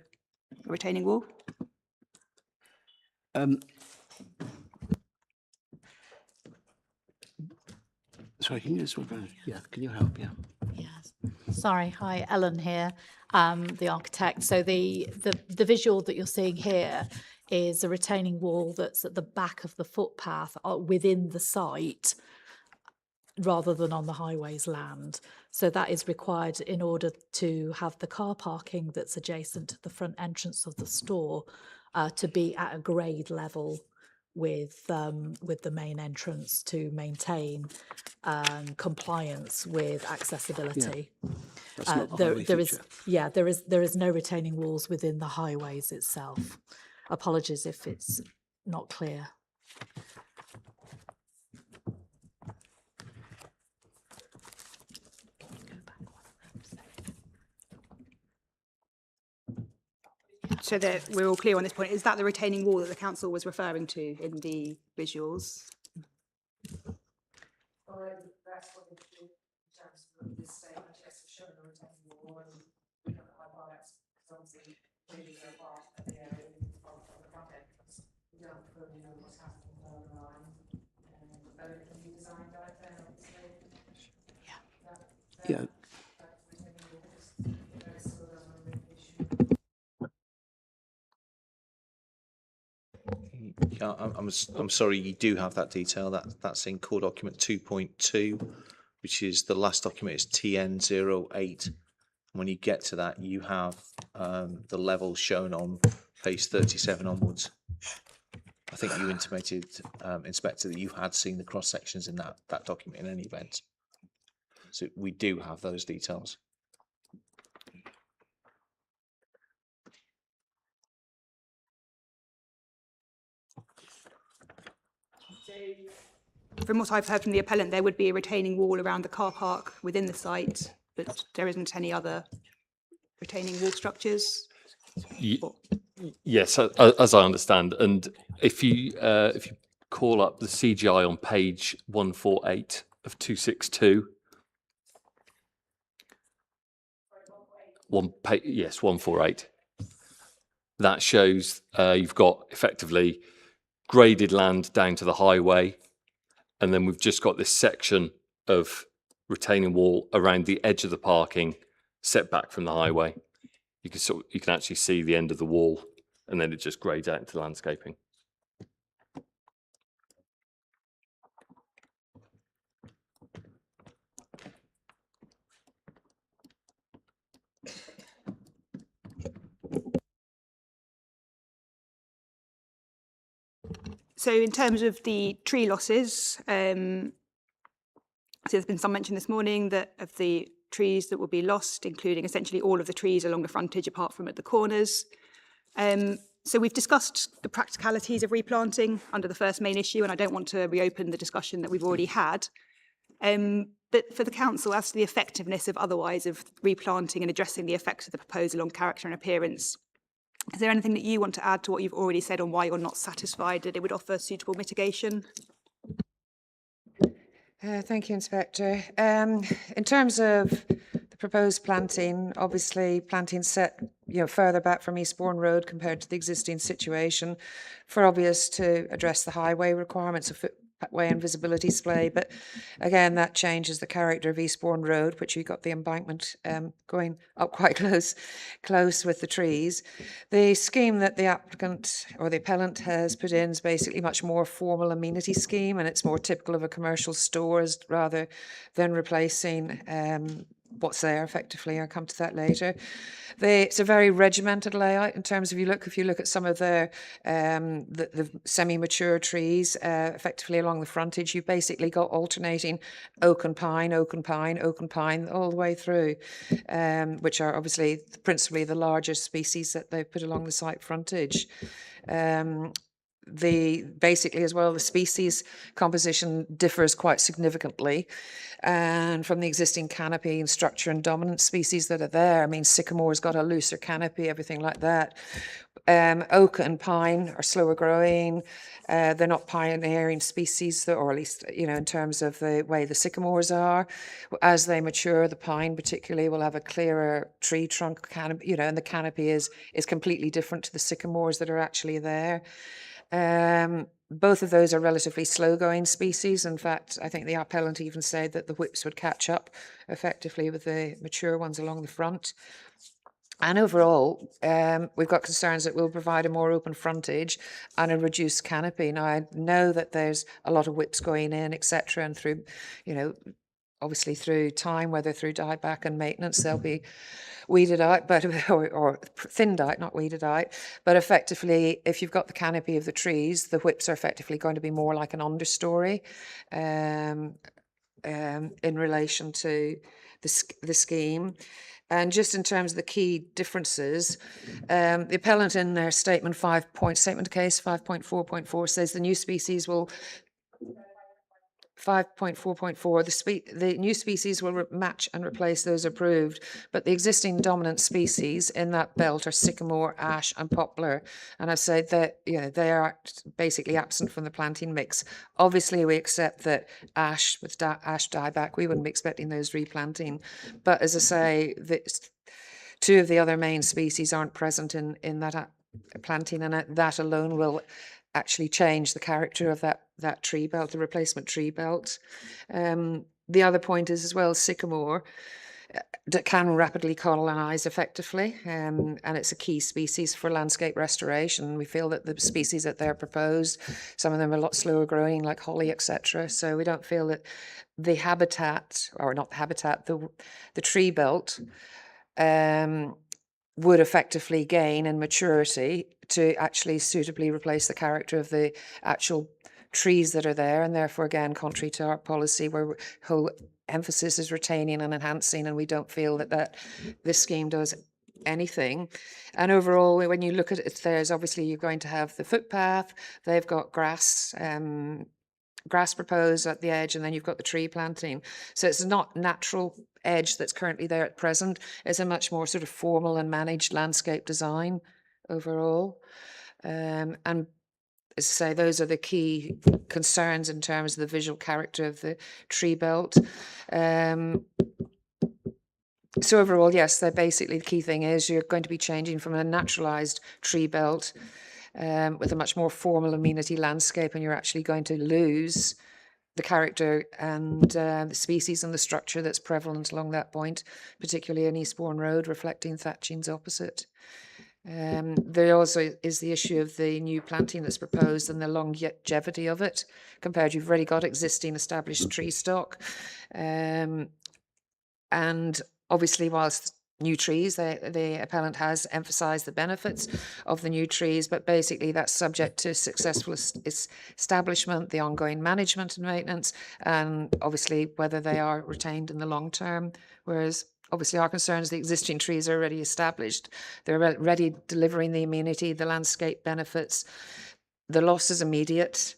a retaining wall.
Sorry, can you just can you help? Yeah.
Yes. Sorry. Hi, Ellen here, the architect. So the visual that you're seeing here is a retaining wall that's at the back of the footpath within the site, rather than on the highway's land. So that is required in order to have the car parking that's adjacent to the front entrance of the store to be at a grade level with the main entrance to maintain compliance with accessibility.
That's not the
There,
highway
there is,
feature.
yeah, there is no retaining walls within the highways itself. Apologies if it's not clear.
So that we're all clear on this point. Is that the retaining wall that the council was referring to in the visuals?
Yeah.
Yeah, I'm sorry, you do have that detail. That's in core document 2.2, which is the last document is TN08. When you get to that, you have the levels shown on page 37 onwards. I think you intimated, Inspector, that you had seen the cross sections in that document in any event. So we do have those details.
From what I've heard from the appellant, there would be a retaining wall around the car park within the site, but there isn't any other retaining wall structures.
Yes, as I understand, and if you call up the CGI on page 148 of 262, yes, 148. That shows you've got effectively graded land down to the highway, and then we've just got this section of retaining wall around the edge of the parking, set back from the highway. You can actually see the end of the wall, and then it just grades out into landscaping.
So in terms of the tree losses, so there's been some mention this morning that of the trees that will be lost, including essentially all of the trees along the frontage apart from at the corners. So we've discussed the practicalities of replanting under the first main issue, and I don't want to reopen the discussion that we've already had. But for the council, as to the effectiveness of otherwise of replanting and addressing the effects of the proposal on character and appearance, is there anything that you want to add to what you've already said on why you're not satisfied that it would offer suitable mitigation?
Thank you, Inspector. In terms of the proposed planting, obviously planting set further back from Eastbourne Road compared to the existing situation, for obvious to address the highway requirements of footway and visibility display. But again, that changes the character of Eastbourne Road, which you've got the embankment going up quite close with the trees. The scheme that the applicant or the appellant has put in is basically much more formal amenity scheme, and it's more typical of a commercial store rather than replacing what's there effectively. I'll come to that later. It's a very regimented layout in terms of if you look at some of the semi-mature trees effectively along the frontage, you've basically got alternating oak and pine all the way through, which are obviously principally the larger species that they've put along the site frontage. Basically as well, the species composition differs quite significantly, and from the existing canopy and structure and dominant species that are there. I mean, sycamore's got a looser canopy, everything like that. Oak and pine are slower growing. They're not pioneering species, or at least in terms of the way the sycamores are. As they mature, the pine particularly will have a clearer tree trunk canopy, and the canopy is completely different to the sycamores that are actually there. Both of those are relatively slow-going species. In fact, I think the appellant even said that the whips would catch up effectively with the mature ones along the front. And overall, we've got concerns that we'll provide a more open frontage and a reduced canopy. Now, I know that there's a lot of whips going in, etc., and through, obviously through time, whether through dieback and maintenance, they'll be weeded out, but or thinned out, not weeded out. But effectively, if you've got the canopy of the trees, the whips are effectively going to be more like an understory in relation to the scheme. And just in terms of the key differences, the appellant in their statement statement of case 5.4.4 says the new species will 5.4.4, the new species will match and replace those approved, but the existing dominant species in that belt are sycamore, ash and poplar. And I've said that, you know, they are basically absent from the planting mix. Obviously, we accept that ash, with ash dieback, we wouldn't be expecting those replanting. But as I say, two of the other main species aren't present in that planting, and that alone will actually change the character of that tree belt, the replacement tree belt. The other point is as well, sycamore that can rapidly colonise effectively, and it's a key species for landscape restoration. We feel that the species that they're proposed, some of them are a lot slower growing, like holly, etc. So we don't feel that the habitat, or not the habitat, the tree belt would effectively gain in maturity to actually suitably replace the character of the actual trees that are there, and therefore, again, contrary to our policy, where whole emphasis is retaining and enhancing, and we don't feel that this scheme does anything. And overall, when you look at it, there's obviously you're going to have the footpath. They've got grass proposed at the edge, and then you've got the tree planting. So it's not natural edge that's currently there at present. It's a much more sort of formal and managed landscape design overall. And as I say, those are the key concerns in terms of the visual character of the tree belt. So overall, yes, they're basically the key thing is you're going to be changing from a naturalised tree belt with a much more formal amenity landscape, and you're actually going to lose the character and the species and the structure that's prevalent along that point, particularly in Eastbourne Road, reflecting thatchings opposite. There also is the issue of the new planting that's proposed and the longevity of it, compared you've already got existing established tree stock. And obviously, whilst new trees, the appellant has emphasised the benefits of the new trees, but basically that's subject to successful establishment, the ongoing management and maintenance, and obviously whether they are retained in the long term. Whereas obviously our concern is the existing trees are already established. They're already delivering the amenity, the landscape benefits. The loss is immediate,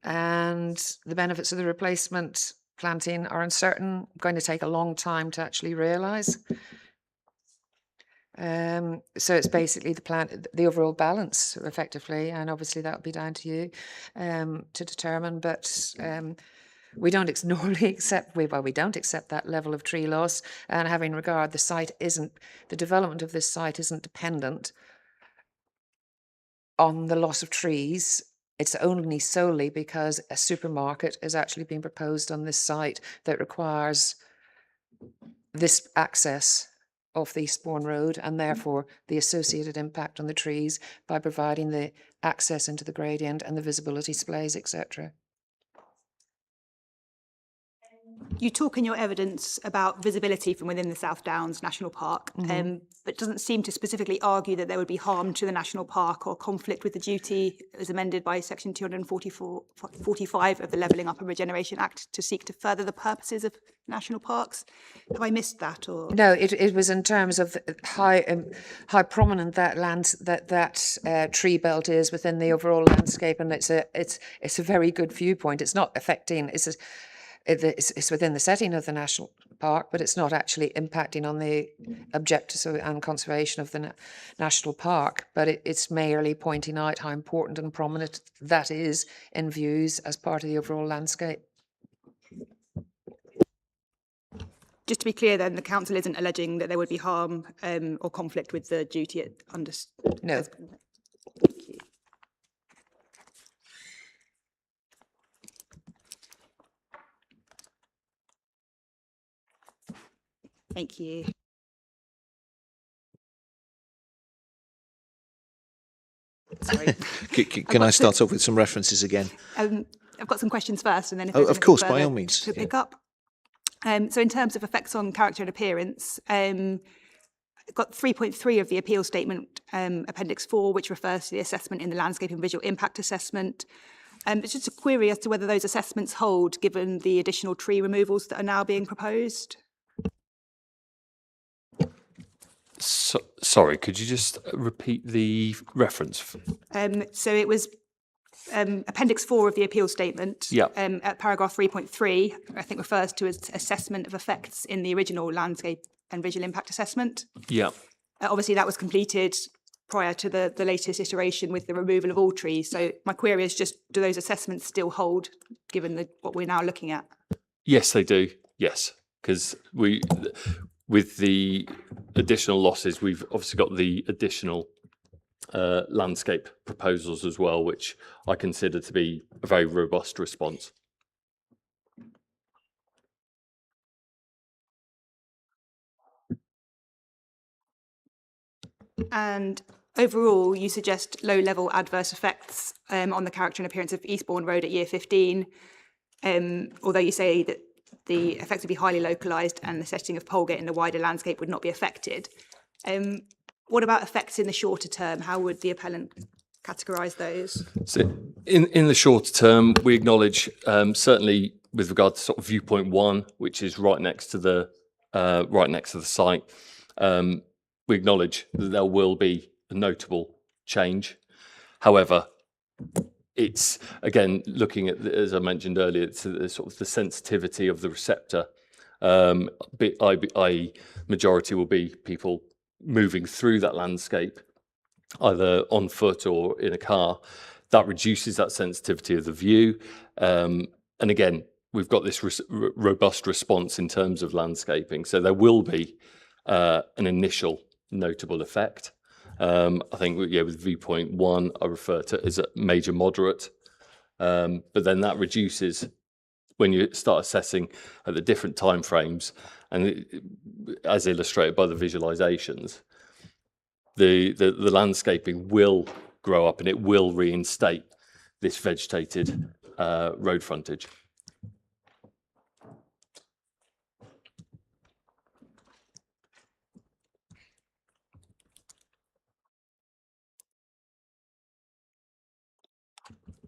and the benefits of the replacement planting are uncertain, going to take a long time to actually realise. So it's basically the overall balance, effectively, and obviously that will be down to you to determine. But we don't normally accept we don't accept that level of tree loss. And having regard, the development of this site isn't dependent on the loss of trees. It's only solely because a supermarket is actually being proposed on this site that requires this access off the Eastbourne Road, and therefore the associated impact on the trees by providing the access into the gradient and the visibility splays, etc.
You talk in your evidence about visibility from within the South Downs National Park, but doesn't seem to specifically argue that there would be harm to the national park or conflict with the duty as amended by section 245 of the Levelling Up and Regeneration Act to seek to further the purposes of national parks. Have I missed that? Or
no, it was in terms of how prominent that tree belt is within the overall landscape, and it's a very good viewpoint. It's not affecting. It's within the setting of the national park, but it's not actually impacting on the objectives and conservation of the national park. But it's merely pointing out how important and prominent that is in views as part of the overall landscape.
Just to be clear, then, the council isn't alleging that there would be harm or conflict with the duty under.
No.
Thank you. Thank you. Sorry.
Can I start off with some references again?
I've got some questions first, and then if
of course, by all means.
to pick up. So in terms of effects on character and appearance, got 3.3 of the appeal statement, Appendix 4, which refers to the assessment in the landscape and visual impact assessment. It's just a query as to whether those assessments hold given the additional tree removals that are now being proposed.
Sorry, could you just repeat the reference?
So it was Appendix 4 of the appeal statement.
Yep.
At paragraph 3.3, I think refers to as assessment of effects in the original landscape and visual impact assessment.
Yeah.
Obviously, that was completed prior to the latest iteration with the removal of all trees. So my query is just, do those assessments still hold given what we're now looking at?
Yes, they do. Yes, because with the additional losses, we've obviously got the additional landscape proposals as well, which I consider to be a very robust response.
And overall, you suggest low-level adverse effects on the character and appearance of Eastbourne Road at year 15, although you say that the effects would be highly localised and the setting of Polegate in the wider landscape would not be affected. What about effects in the shorter term? How would the appellant categorise those?
So in the shorter term, we acknowledge certainly with regard to sort of viewpoint 1, which is right next to the site. We acknowledge that there will be a notable change. However, it's again looking at, as I mentioned earlier, it's sort of the sensitivity of the receptor. I.e., majority will be people moving through that landscape, either on foot or in a car. That reduces that sensitivity of the view. And again, we've got this robust response in terms of landscaping. So there will be an initial notable effect. I think with viewpoint 1, I refer to as a major moderate. But then that reduces when you start assessing at the different time frames, and as illustrated by the visualizations, the landscaping will grow up and it will reinstate this vegetated road frontage.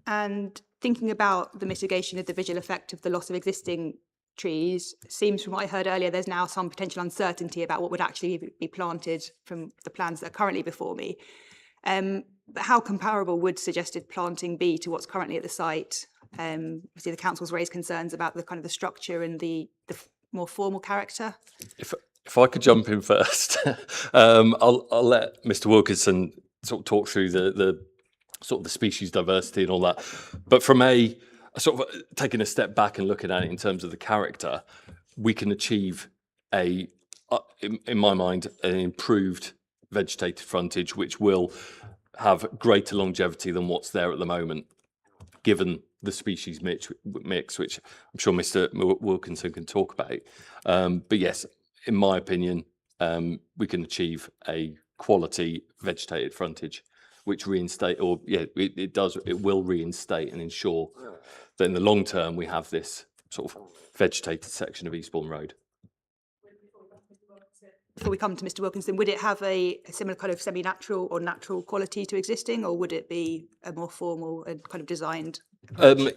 And thinking about the mitigation of the visual effect of the loss of existing trees, seems from what I heard earlier, there's now some potential uncertainty about what would actually be planted from the plans that are currently before me. But how comparable would suggested planting be to what's currently at the site? Obviously, the council's raised concerns about the kind of the structure and the more formal character.
If I could jump in first, I'll let Mr. Wilkinson sort of talk through the sort of the species diversity and all that. But from a sort of taking a step back and looking at it in terms of the character, we can achieve in my mind, an improved vegetated frontage, which will have greater longevity than what's there at the moment, given the species mix, which I'm sure Mr. Wilkinson can talk about. But yes, in my opinion, we can achieve a quality vegetated frontage, which it will reinstate and ensure that in the long term we have this sort of vegetated section of Eastbourne Road.
Before we come to Mr. Wilkinson, would it have a similar kind of semi-natural or natural quality to existing, or would it be a more formal and kind of designed approach?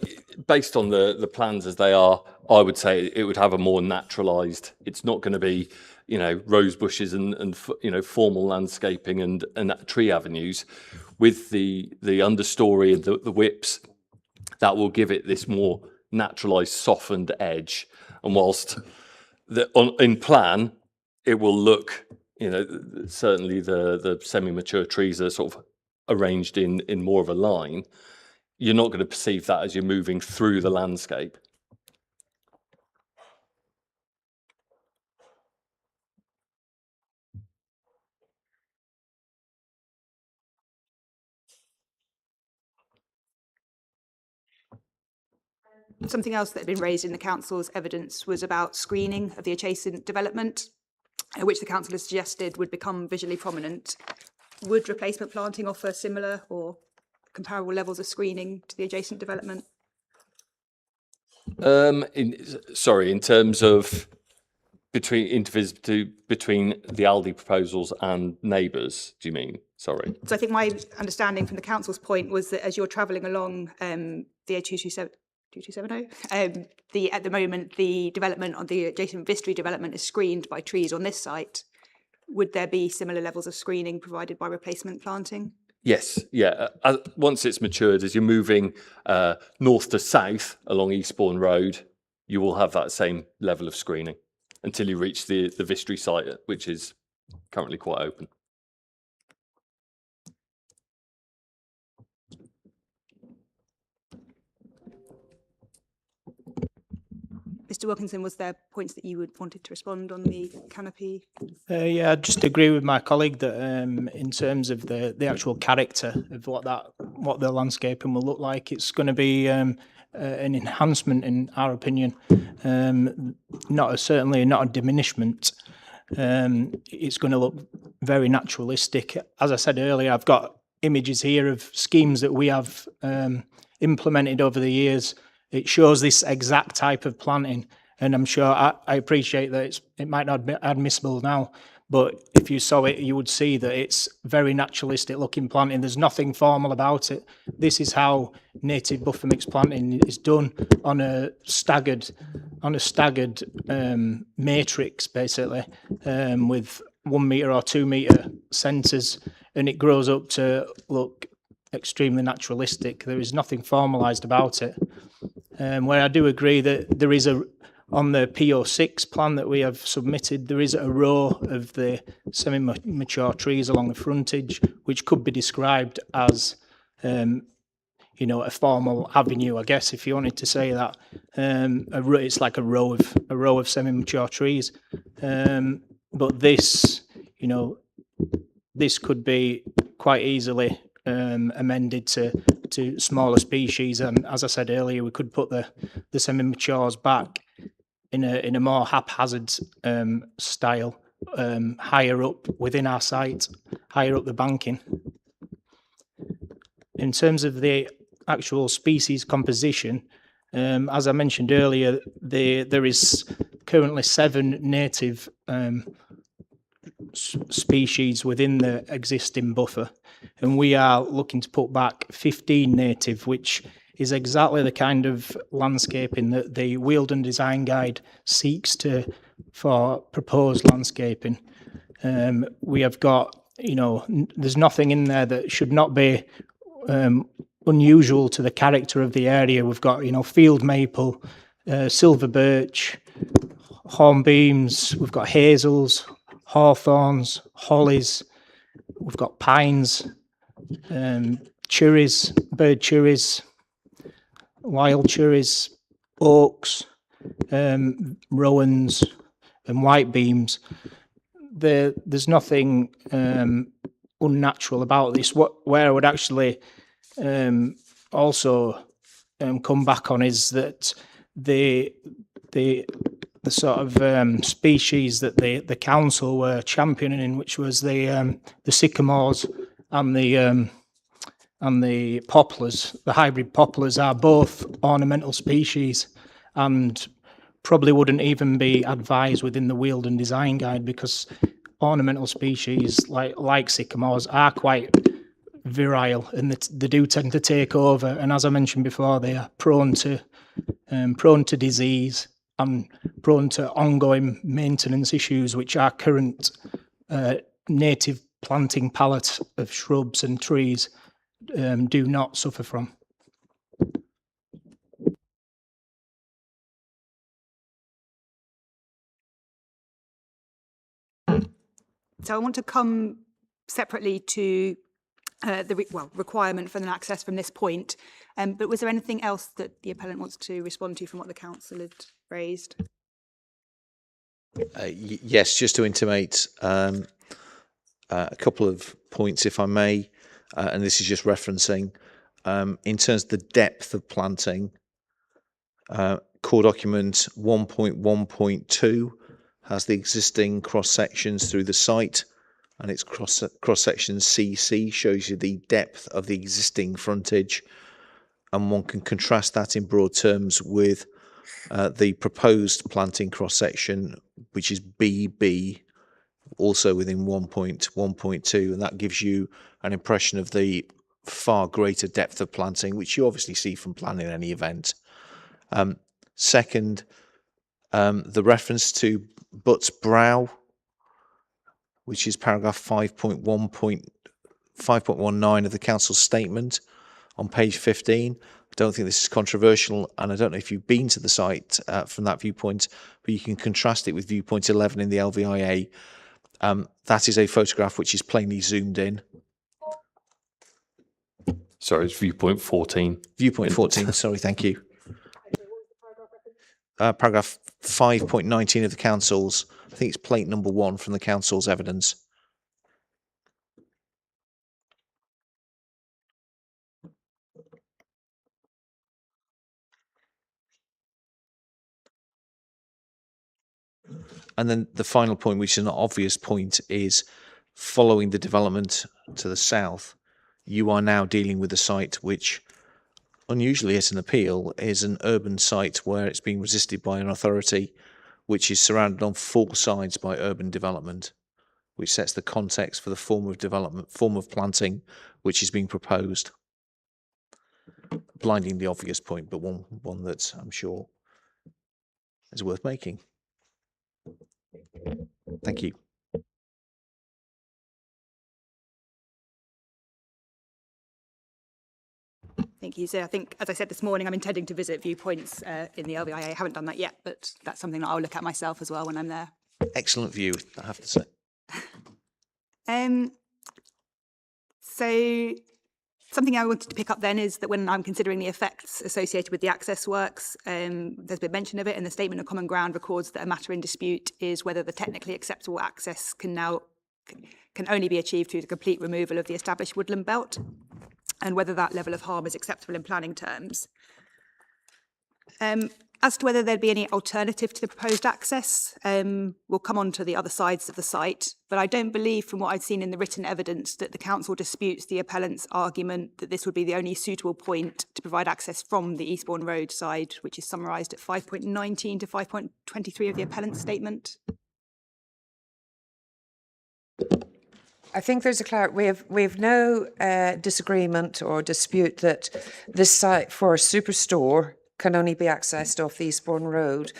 Based on the plans as they are, I would say it would have a more naturalised. It's not going to be, rose bushes and formal landscaping and tree avenues. With the understory and the whips, that will give it this more naturalised, softened edge. And whilst in plan, it will look, certainly the semi-mature trees are sort of arranged in more of a line. You're not going to perceive that as you're moving through the landscape.
Something else that had been raised in the council's evidence was about screening of the adjacent development, which the council has suggested would become visually prominent. Would replacement planting offer similar or comparable levels of screening to the adjacent development?
In terms of between the Aldi proposals and neighbours, do you mean? Sorry.
So I think my understanding from the council's point was that as you're travelling along the A2270, at the moment the development on the adjacent Vistry development is screened by trees on this site. Would there be similar levels of screening provided by replacement planting?
Yes, yeah. Once it's matured, as you're moving north to south along Eastbourne Road, you will have that same level of screening until you reach the Vistry site, which is currently quite open.
Mr. Wilkinson, was there points that you wanted to respond on the canopy?
Yeah, I just agree with my colleague that in terms of the actual character of what the landscaping will look like, it's going to be an enhancement in our opinion, certainly not a diminishment. It's going to look very naturalistic. As I said earlier, I've got images here of schemes that we have implemented over the years. It shows this exact type of planting, and I'm sure I appreciate that it might not be admissible now, but if you saw it, you would see that it's very naturalistic looking planting. There's nothing formal about it. This is how native buffer mix planting is done on a staggered matrix, basically, with 1 metre or 2 metre centres, and it grows up to look extremely naturalistic. There is nothing formalised about it. Where I do agree that there is on the PO6 plan that we have submitted, there is a row of the semi-mature trees along the frontage, which could be described as, a formal avenue, I guess, if you wanted to say that. It's like a row of semi-mature trees. But this could be quite easily amended to smaller species, and as I said earlier, we could put the semi-matures back in a more haphazard style, higher up within our site, higher up the banking. In terms of the actual species composition, as I mentioned earlier, there is currently 7 native species within the existing buffer, and we are looking to put back 15 native, which is exactly the kind of landscaping that the Wealden Design Guide seeks for proposed landscaping. We have got, there's nothing in there that should not be unusual to the character of the area. We've got, field maple, silver birch, hornbeams, we've got hazels, hawthorns, hollies, we've got pines, cherries, bird cherries, wild cherries, oaks, rowans and white beams. There's nothing unnatural about this. Where I would actually also come back on is that the sort of species that the council were championing, which was the sycamores and the poplars, the hybrid poplars, are both ornamental species and probably wouldn't even be advised within the Wealden Design Guide, because ornamental species like sycamores are quite virile and they do tend to take over. And as I mentioned before, they are prone to disease and prone to ongoing maintenance issues, which our current native planting palette of shrubs and trees do not suffer from.
So I want to come separately to the requirement for an access from this point. But was there anything else that the appellant wants to respond to from what the council had raised?
Yes, just to intimate a couple of points, if I may, and this is just referencing, in terms of the depth of planting, core document 1.1.2 has the existing cross sections through the site, and its cross section CC shows you the depth of the existing frontage, and one can contrast that in broad terms with the proposed planting cross-section, which is BB, also within 1.1.2, and that gives you an impression of the far greater depth of planting, which you obviously see from planning any event. Second, the reference to Butts Brow, which is paragraph 5.19 of the council's statement on page 15. I don't think this is controversial, and I don't know if you've been to the site from that viewpoint, but you can contrast it with viewpoint 11 in the LVIA. That is a photograph which is plainly zoomed in.
Sorry, it's viewpoint 14.
Viewpoint 14, sorry, thank you. Paragraph 5.19 of the council's, I think it's plate number 1 from the council's evidence. And then the final point, which is an obvious point, is following the development to the south, you are now dealing with a site which, unusually at an appeal, is an urban site where it's being resisted by an authority which is surrounded on 4 sides by urban development, which sets the context for the form of development, form of planting which is being proposed. Blindingly obvious point, but one that I'm sure is worth making. Thank you.
Thank you. So I think, as I said this morning, I'm intending to visit viewpoints in the LVIA. I haven't done that yet, but that's something that I'll look at myself as well when I'm there.
Excellent view, I have to say.
So something I wanted to pick up then is that when I'm considering the effects associated with the access works, there's been mention of it, and the statement of common ground records that a matter in dispute is whether the technically acceptable access can only be achieved through the complete removal of the established woodland belt, and whether that level of harm is acceptable in planning terms. As to whether there'd be any alternative to the proposed access, we'll come on to the other sides of the site, but I don't believe from what I've seen in the written evidence that the council disputes the appellant's argument that this would be the only suitable point to provide access from the Eastbourne Road side, which is summarised at 5.19 to 5.23 of the appellant's statement.
I think there's we have no disagreement or dispute that this site for a superstore can only be accessed off the Eastbourne Road.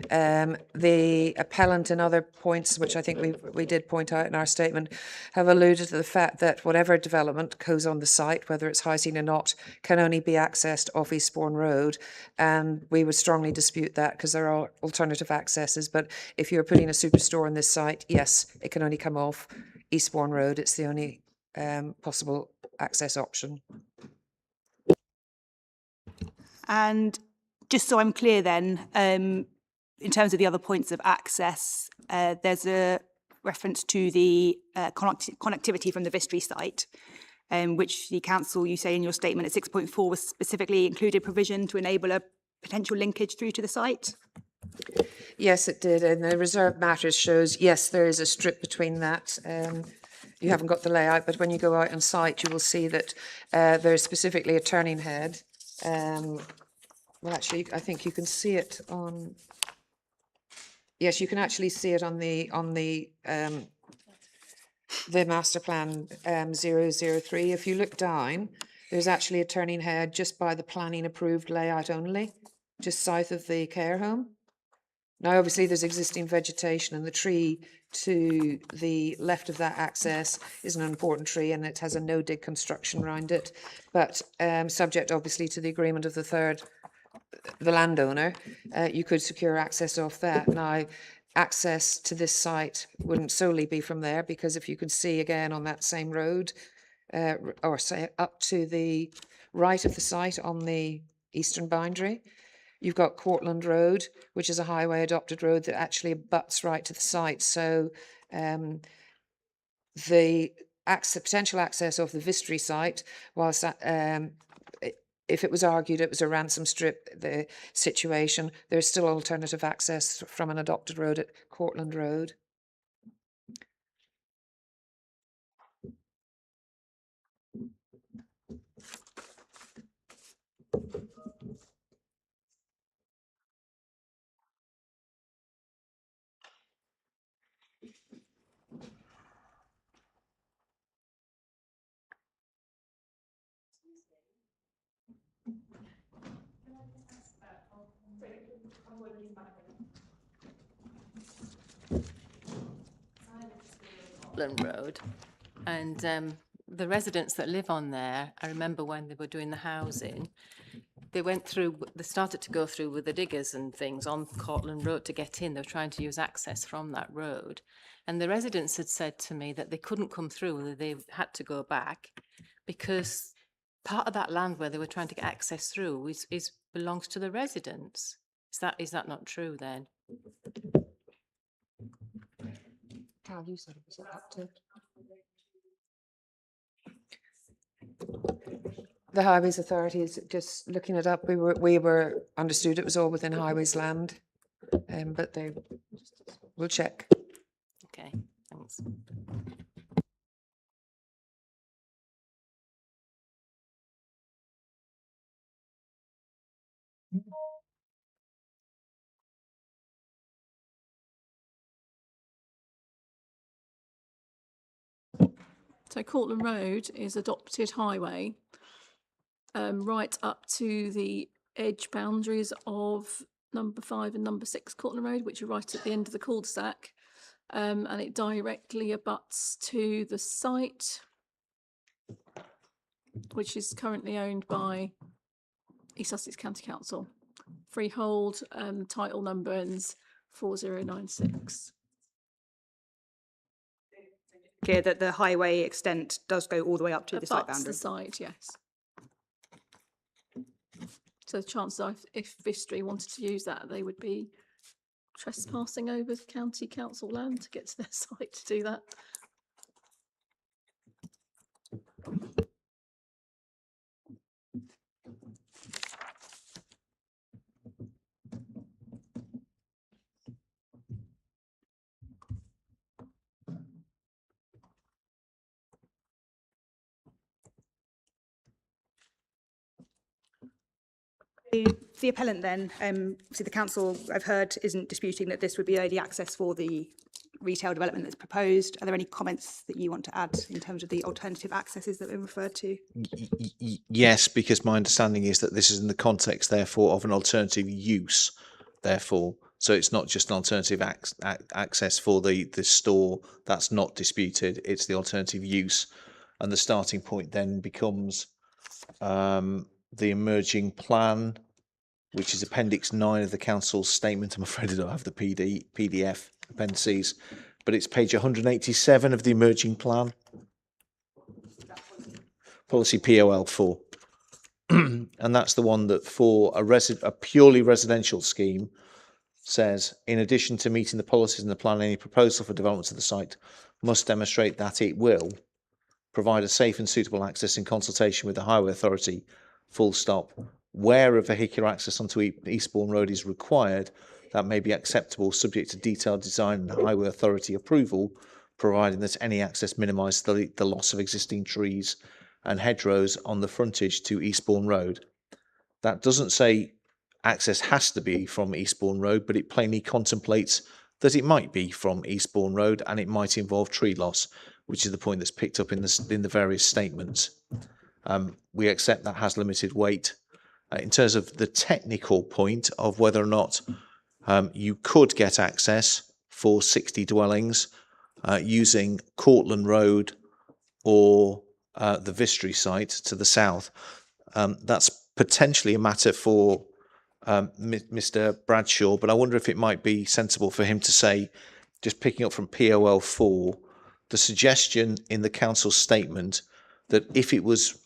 The appellant and other points, which I think we did point out in our statement, have alluded to the fact that whatever development goes on the site, whether it's housing or not, can only be accessed off Eastbourne Road. And we would strongly dispute that because there are alternative accesses. But if you're putting a superstore on this site, yes, it can only come off Eastbourne Road. It's the only possible access option.
And just so I'm clear then, in terms of the other points of access, there's a reference to the connectivity from the Vistry site, which the council, you say in your statement at 6.4, was specifically included provision to enable a potential linkage through to the site?
Yes, it did. And the reserved matters shows, yes, there is a strip between that. You haven't got the layout, but when you go out on site, you will see that there's specifically a turning head. Well, actually, I think you can see it on. Yes, you can actually see it on the master plan 003. If you look down, there's actually a turning head just by the planning approved layout only, just south of the care home. Now, obviously, there's existing vegetation, and the tree to the left of that access is an important tree, and it has a no-dig construction around it. But subject, obviously, to the agreement of the landowner, you could secure access off that. Now, access to this site wouldn't solely be from there, because if you can see again on that same road, or say up to the right of the site on the eastern boundary, you've got Cortland Road, which is a highway adopted road that actually abuts right to the site. So the potential access of the Vistry site, whilst if it was argued it was a ransom strip, the situation, there's still alternative access from an adopted road at Cortland Road.
Cortland Road, and the residents that live on there, I remember when they were doing the housing, they started to go through with the diggers and things on Cortland Road to get in. They were trying to use access from that road. And the residents had said to me that they couldn't come through, that they had to go back because part of that land where they were trying to get access through belongs to the residents. Is that not true then?
Cal, you said it was up to. The Highways Authority is just looking it up. We were understood it was all within Highways land, but they will check.
Okay, thanks.
So Cortland Road is adopted highway right up to the edge boundaries of number 5 and number 6 Cortland Road, which are right at the end of the cul-de-sac. And it directly abuts to the site, which is currently owned by East Sussex County Council. Freehold, title number ends 4096.
Clear that the highway extent does go all the way up to the site boundary.
The site, yes. So the chances are, if Vistry wanted to use that, they would be trespassing over county council land to get to their site to do that.
The appellant then, obviously the council, I've heard, isn't disputing that this would be early access for the retail development that's proposed. Are there any comments that you want to add in terms of the alternative accesses that were referred to?
Yes, because my understanding is that this is in the context, therefore, of an alternative use, therefore. So it's not just an alternative access for the store. That's not disputed. It's the alternative use. And the starting point then becomes the emerging plan, which is Appendix 9 of the Council's statement. I'm afraid I don't have the PDF appendices, but it's page 187 of the emerging plan. Policy POL 4. And that's the one that for a purely residential scheme says, in addition to meeting the policies in the plan, any proposal for development of the site must demonstrate that it will provide a safe and suitable access in consultation with the Highway Authority, full stop. Where a vehicular access onto Eastbourne Road is required, that may be acceptable subject to detailed design and Highway Authority approval, providing that any access minimises the loss of existing trees and hedgerows on the frontage to Eastbourne Road. That doesn't say access has to be from Eastbourne Road, but it plainly contemplates that it might be from Eastbourne Road and it might involve tree loss, which is the point that's picked up in the various statements. We accept that has limited weight. In terms of the technical point of whether or not you could get access for 60 dwellings using Cortland Road or the Vistry site to the south, that's potentially a matter for Mr. Bradshaw, but I wonder if it might be sensible for him to say, just picking up from POL 4, the suggestion in the council's statement that if it was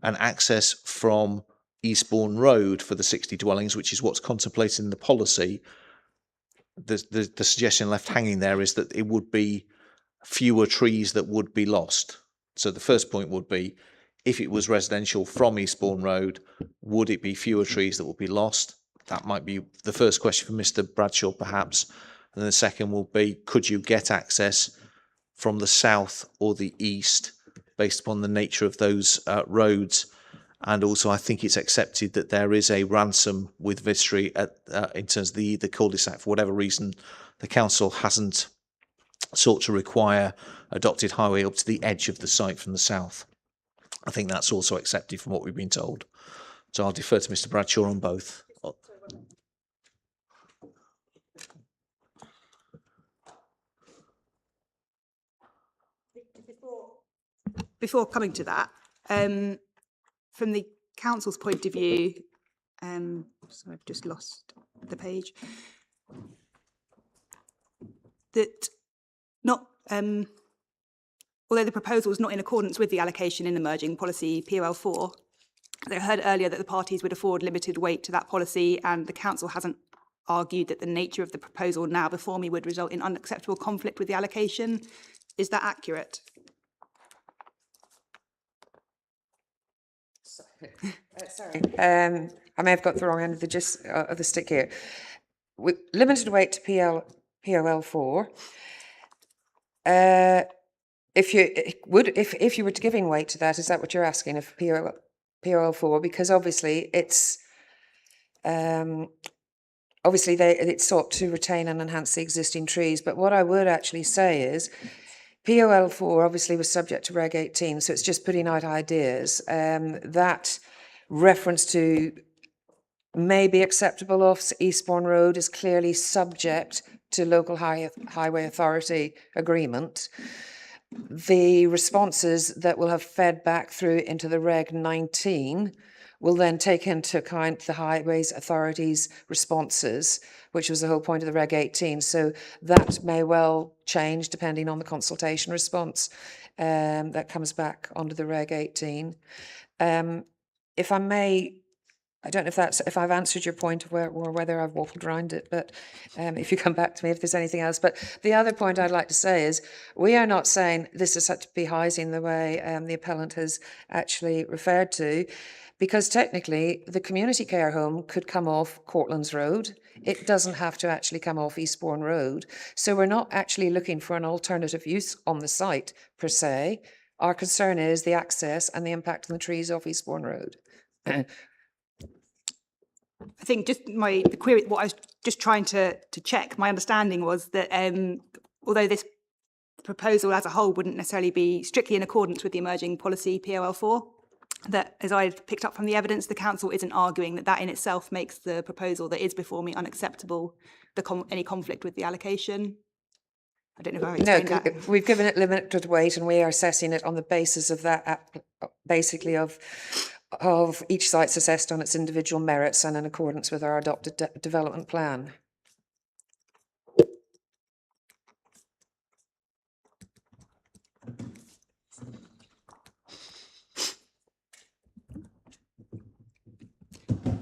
an access from Eastbourne Road for the 60 dwellings, which is what's contemplated in the policy, the suggestion left hanging there is that it would be fewer trees that would be lost. So the first point would be, if it was residential from Eastbourne Road, would it be fewer trees that would be lost? That might be the first question for Mr. Bradshaw, perhaps. And then the second will be, could you get access from the south or the east based upon the nature of those roads? And also, I think it's accepted that there is a ransom with Vistry in terms of the cul-de-sac. For whatever reason, the council hasn't sought to require adopted highway up to the edge of the site from the south. I think that's also accepted from what we've been told. So I'll defer to Mr. Bradshaw on both.
Before coming to that, from the council's point of view, so I've just lost the page, that not, although the proposal is not in accordance with the allocation in emerging policy POL4, I heard earlier that the parties would afford limited weight to that policy, and the council hasn't argued that the nature of the proposal now before me would result in unacceptable conflict with the allocation. Is that accurate?
Sorry, I may have got the wrong end of the gist of the stick here. With limited weight to POL4, if you were giving weight to that, is that what you're asking of POL4? Because obviously it's it's sought to retain and enhance the existing trees. But what I would actually say is, POL4 obviously was subject to Reg 18, so it's just putting out ideas. That reference to may be acceptable off Eastbourne Road is clearly subject to local highway authority agreement. The responses that will have fed back through into the Reg 19 will then take into account the Highways Authority's responses, which was the whole point of the Reg 18. So that may well change depending on the consultation response that comes back under the Reg 18. If I may, I don't know if I've answered your point or whether I've waffled around it, but if you come back to me if there's anything else. But the other point I'd like to say is we are not saying this is to be housing the way the appellant has actually referred to, because technically the community care home could come off Cortlands Road. It doesn't have to actually come off Eastbourne Road. So we're not actually looking for an alternative use on the site per se. Our concern is the access and the impact on the trees off Eastbourne Road.
I think just the query, what I was just trying to check, my understanding was that although this proposal as a whole wouldn't necessarily be strictly in accordance with the emerging policy POL4, that as I picked up from the evidence, the council isn't arguing that in itself makes the proposal that is before me unacceptable, any conflict with the allocation. I don't know if I explained that.
We've given it limited weight and we are assessing it on the basis of that, basically of each site's assessed on its individual merits and in accordance with our adopted development plan.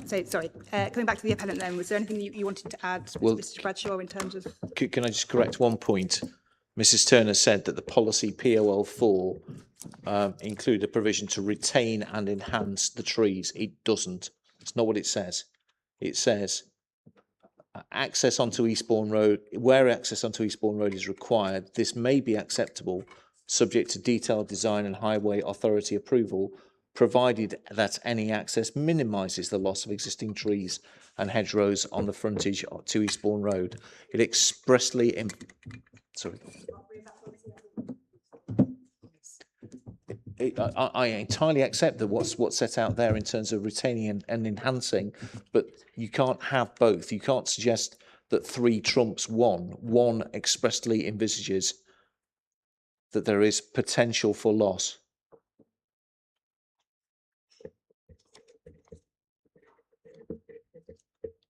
So, sorry, coming back to the appellant then, was there anything you wanted to add,
Well,
Mr Bradshaw, in terms of...
Can I just correct one point? Mrs Turner said that the policy POL4 include a provision to retain and enhance the trees. It doesn't. It's not what it says. It says access onto Eastbourne Road, where access onto Eastbourne Road is required, this may be acceptable subject to detailed design and highway authority approval, provided that any access minimises the loss of existing trees and hedgerows on the frontage to Eastbourne Road. It expressly... I entirely accept that what's set out there in terms of retaining and enhancing, but you can't have both. You can't suggest that 3 trumps 1. 1 expressly envisages that there is potential for loss.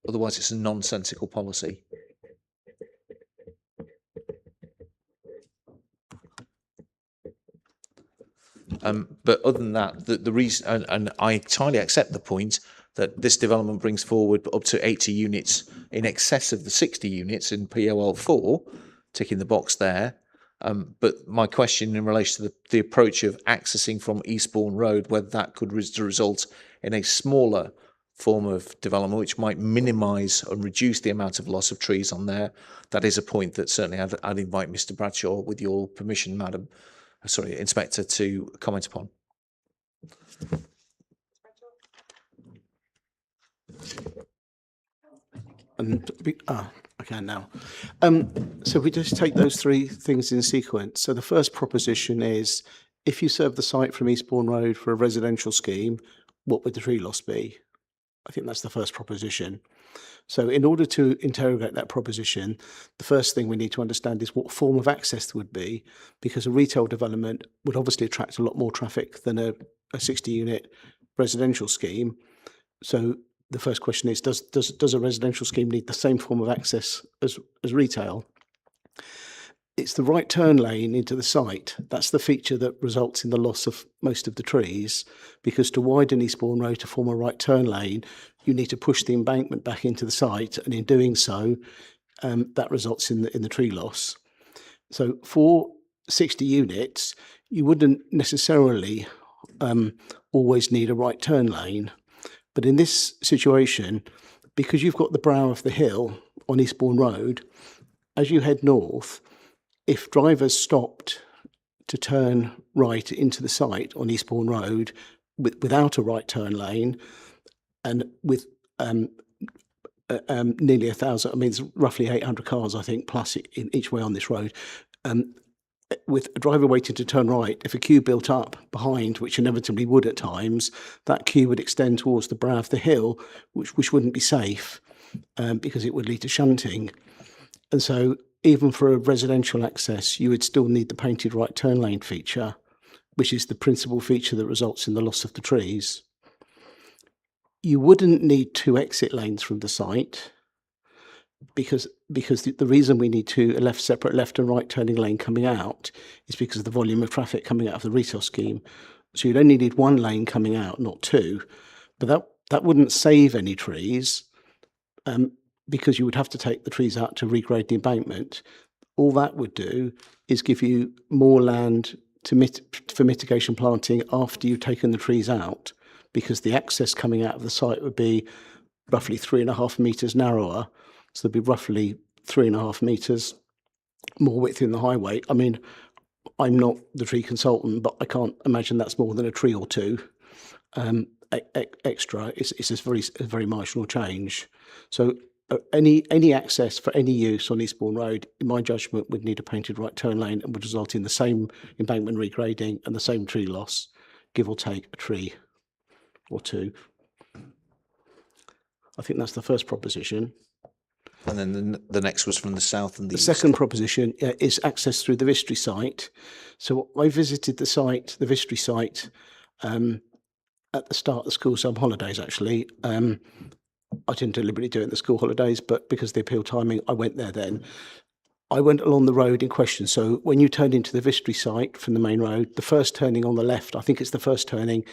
Otherwise, it's a nonsensical policy. But other than that, the reason, and I entirely accept the point that this development brings forward up to 80 units in excess of the 60 units in POL4, ticking the box there. But my question in relation to the approach of accessing from Eastbourne Road, whether that could result in a smaller form of development which might minimise and reduce the amount of loss of trees on there, that is a point that certainly I'd invite Mr Bradshaw, with your permission, Madam, sorry, Inspector, to comment upon.
Okay, now. So we just take those 3 things in sequence. So the first proposition is, if you serve the site from Eastbourne Road for a residential scheme, what would the tree loss be? I think that's the first proposition. So in order to interrogate that proposition, the first thing we need to understand is what form of access there would be, because a retail development would obviously attract a lot more traffic than a 60-unit residential scheme. So the first question is, does a residential scheme need the same form of access as retail? It's the right turn lane into the site. That's the feature that results in the loss of most of the trees, because to widen Eastbourne Road to form a right turn lane, you need to push the embankment back into the site, and in doing so, that results in the tree loss. So for 60 units, you wouldn't necessarily always need a right turn lane. But in this situation, because you've got the brow of the hill on Eastbourne Road, as you head north, if drivers stopped to turn right into the site on Eastbourne Road without a right turn lane, and with nearly 1,000, I mean, it's roughly 800 cars, I think, plus in each way on this road, with a driver waiting to turn right, if a queue built up behind, which inevitably would at times, that queue would extend towards the brow of the hill, which wouldn't be safe because it would lead to shunting. And so even for a residential access, you would still need the painted right turn lane feature, which is the principal feature that results in the loss of the trees. You wouldn't need 2 exit lanes from the site, because the reason we need a separate left and right turning lane coming out is because of the volume of traffic coming out of the retail scheme. So you'd only need 1 lane coming out, not 2. But that wouldn't save any trees, because you would have to take the trees out to regrade the embankment. All that would do is give you more land for mitigation planting after you've taken the trees out, because the access coming out of the site would be roughly 3.5 metres narrower. So there'd be roughly 3.5 metres more width in the highway. I mean, I'm not the tree consultant, but I can't imagine that's more than a tree or 2 extra. It's a very marginal change. So any access for any use on Eastbourne Road, in my judgment, would need a painted right turn lane and would result in the same embankment regrading and the same tree loss, give or take a tree or 2. I think that's the first proposition.
And then the next was from the south and the east.
Second proposition is access through the Vistry site. So I visited the Vistry site, at the start of the school summer holidays, actually. I didn't deliberately do it in the school holidays, but because of the appeal timing, I went there then. I went along the road in question. So when you turn into the Vistry site from the main road, the first turning on the left, I think it's the first turning,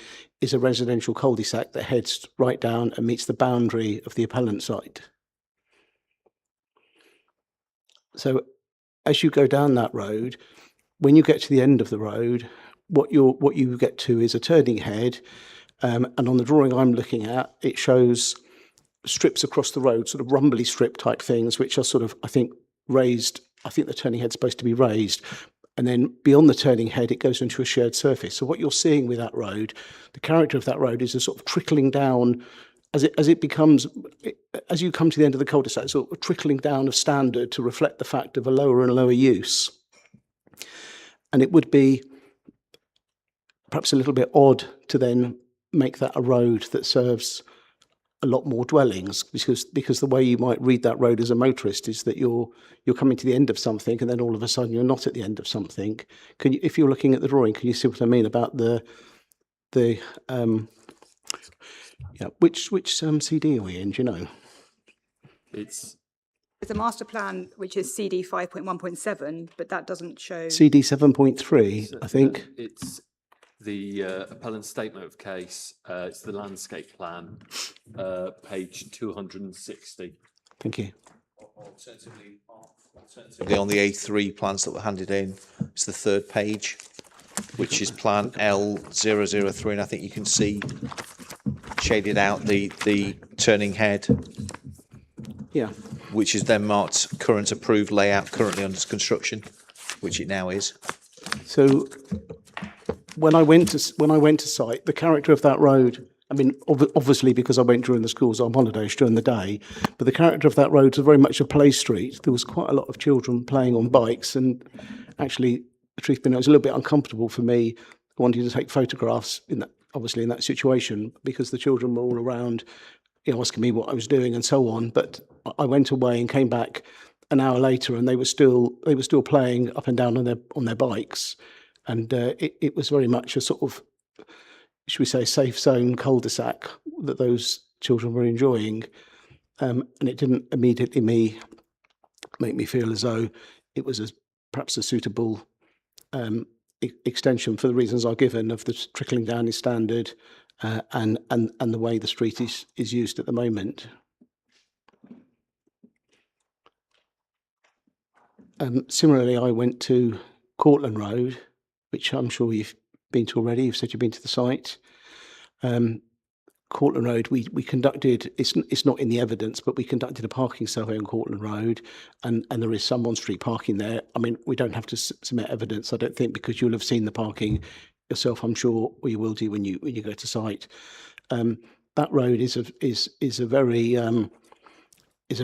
is a residential cul-de-sac that heads right down and meets the boundary of the appellant site. So as you go down that road, when you get to the end of the road, what you get to is a turning head, and on the drawing I'm looking at, it shows strips across the road, sort of rumbly strip type things, which are sort of, I think, raised. I think the turning head's supposed to be raised. And then beyond the turning head, it goes into a shared surface. So what you're seeing with that road, the character of that road is a sort of trickling down as you come to the end of the cul-de-sac, sort of trickling down of standard to reflect the fact of a lower and lower use. And it would be perhaps a little bit odd to then make that a road that serves a lot more dwellings, because the way you might read that road as a motorist is that you're coming to the end of something and then all of a sudden you're not at the end of something. Can you, if you're looking at the drawing, can you see what I mean about which CD are we in? Do you know?
It's a master plan which is CD 5.1.7, but that doesn't show
CD 7.3, I think.
It's the appellant statement of case. It's the landscape plan, page 260.
Thank you.
Alternatively, on the A3 plans that were handed in, it's the 3rd page, which is plan L003, and I think you can see shaded out the turning head.
Yeah.
Which is then marked current approved layout, currently under construction, which it now is.
So when I went to site, the character of that road, I mean, obviously because I went during the schools on holidays during the day, but the character of that road was very much a play street. There was quite a lot of children playing on bikes, and actually, the truth being, it was a little bit uncomfortable for me wanting to take photographs in that situation, because the children were all around, asking me what I was doing and so on. But I went away and came back an hour later, and they were still playing up and down on their bikes, and it was very much a sort of, should we say, safe zone cul-de-sac that those children were enjoying, and it didn't immediately make me feel as though it was perhaps a suitable extension for the reasons I've given of the trickling down in standard and the way the street is used at the moment. Similarly, I went to Cortland Road, which I'm sure you've been to already. You've said you've been to the site. Cortland Road, we conducted, it's not in the evidence, but we conducted a parking survey on Cortland Road, and there is some on-street parking there. I mean, we don't have to submit evidence, I don't think, because you'll have seen the parking yourself, I'm sure, or you will do when you go to site. That road is a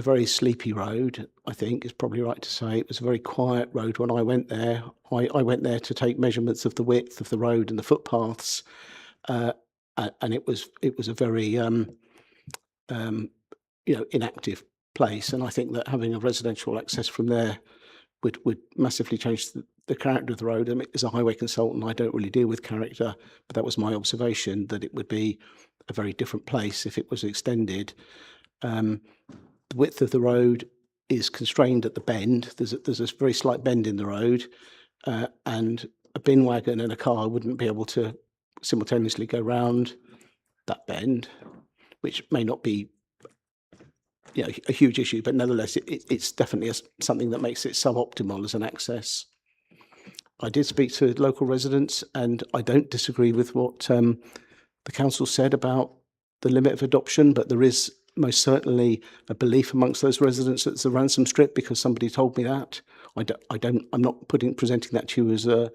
very sleepy road, I think, is probably right to say. It was a very quiet road when I went there. I went there to take measurements of the width of the road and the footpaths, and it was a very inactive place. And I think that having a residential access from there would massively change the character of the road. I mean, as a highway consultant, I don't really deal with character, but that was my observation, that it would be a very different place if it was extended. The width of the road is constrained at the bend. There's a very slight bend in the road, and a bin wagon and a car wouldn't be able to simultaneously go round that bend, which may not be a huge issue, but nevertheless, it's definitely something that makes it suboptimal as an access. I did speak to local residents, and I don't disagree with what the council said about the limit of adoption, but there is most certainly a belief amongst those residents that it's a ransom strip because somebody told me that. I'm not presenting that to you as a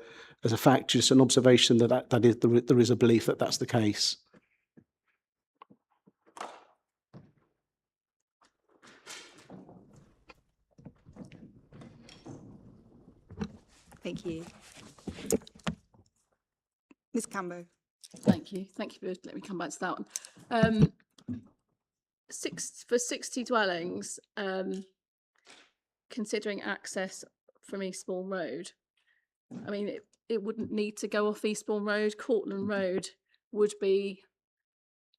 fact, just an observation that there is a belief that that's the case.
Thank you. Ms. Cambo.
Thank you. Thank you for letting me come back to that one. For 60 dwellings, considering access from Eastbourne Road, I mean, it wouldn't need to go off Eastbourne Road. Cortland Road would be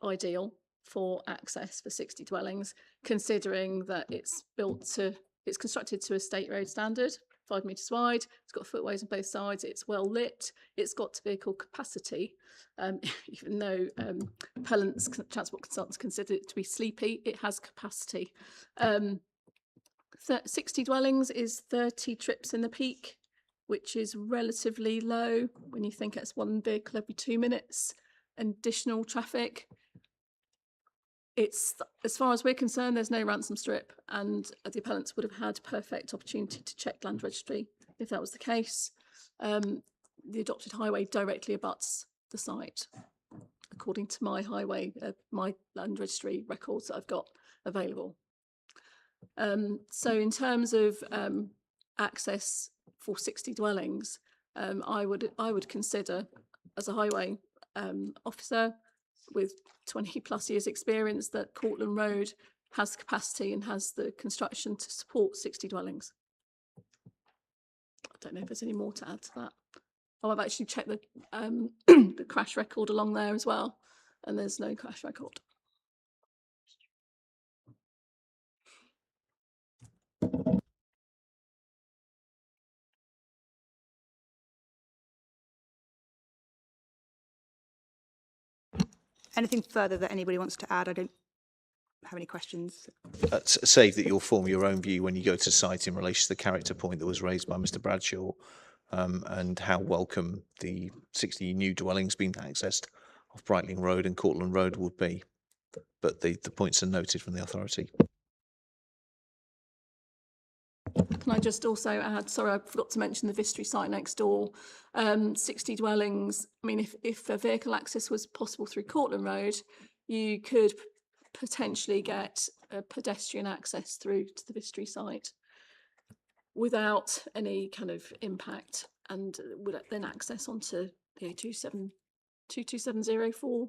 ideal for access for 60 dwellings, considering that it's constructed to a state road standard, 5 metres wide, it's got footways on both sides, it's well lit, it's got vehicle capacity, even though transport consultants consider it to be sleepy, it has capacity. 60 dwellings is 30 trips in the peak, which is relatively low when you think it's one vehicle every 2 minutes, additional traffic. It's, as far as we're concerned, there's no ransom strip, and the appellants would have had perfect opportunity to check land registry if that was the case. The adopted highway directly abuts the site, according to my my land registry records that I've got available. So in terms of access for 60 dwellings, I would consider, as a highway officer with 20 plus years experience, that Cortland Road has capacity and has the construction to support 60 dwellings. I don't know if there's any more to add to that. Oh, I've actually checked the the crash record along there as well, and there's no crash record.
Anything further that anybody wants to add? I don't have any questions.
Save that you'll form your own view when you go to site in relation to the character point that was raised by Mr. Bradshaw, and how welcome the 60 new dwellings being accessed off Brightling Road and Cortland Road would be. But the points are noted from the authority.
Can I just also add, sorry, I forgot to mention the Vistry site next door. 60 dwellings, I mean, if a vehicle access was possible through Cortland Road, you could potentially get a pedestrian access through to the Vistry site without any kind of impact, and would then access onto the A22704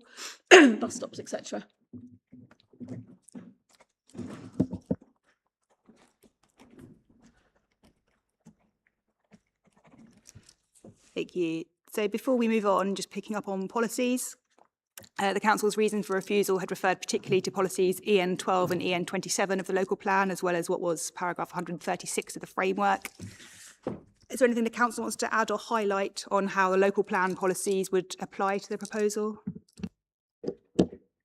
bus stops, etc.
Thank you. So before we move on, just picking up on policies, the Council's reason for refusal had referred particularly to policies EN12 and EN27 of the local plan, as well as what was paragraph 136 of the framework. Is there anything the Council wants to add or highlight on how the local plan policies would apply to the proposal?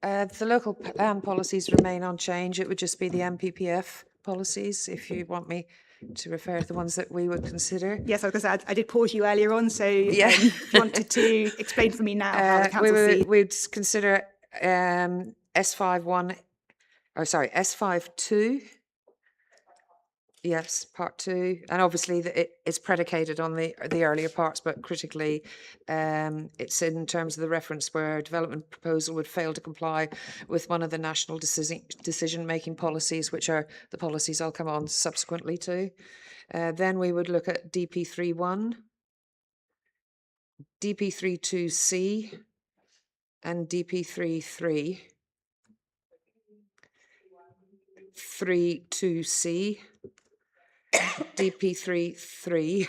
The local plan policies remain unchanged. It would just be the MPPF policies, if you want me to refer to the ones that we would consider.
Yes, I was going to say, I did pause you earlier on, so
Yeah.
if you wanted to explain for me now how the Council sees.
We'd consider S52. Yes, part 2, and obviously it is predicated on the earlier parts, but critically, it's in terms of the reference where a development proposal would fail to comply with one of the national decision-making policies, which are the policies I'll come on subsequently to. Then we would look at DP31, DP32C, and DP33. 32C. DP33,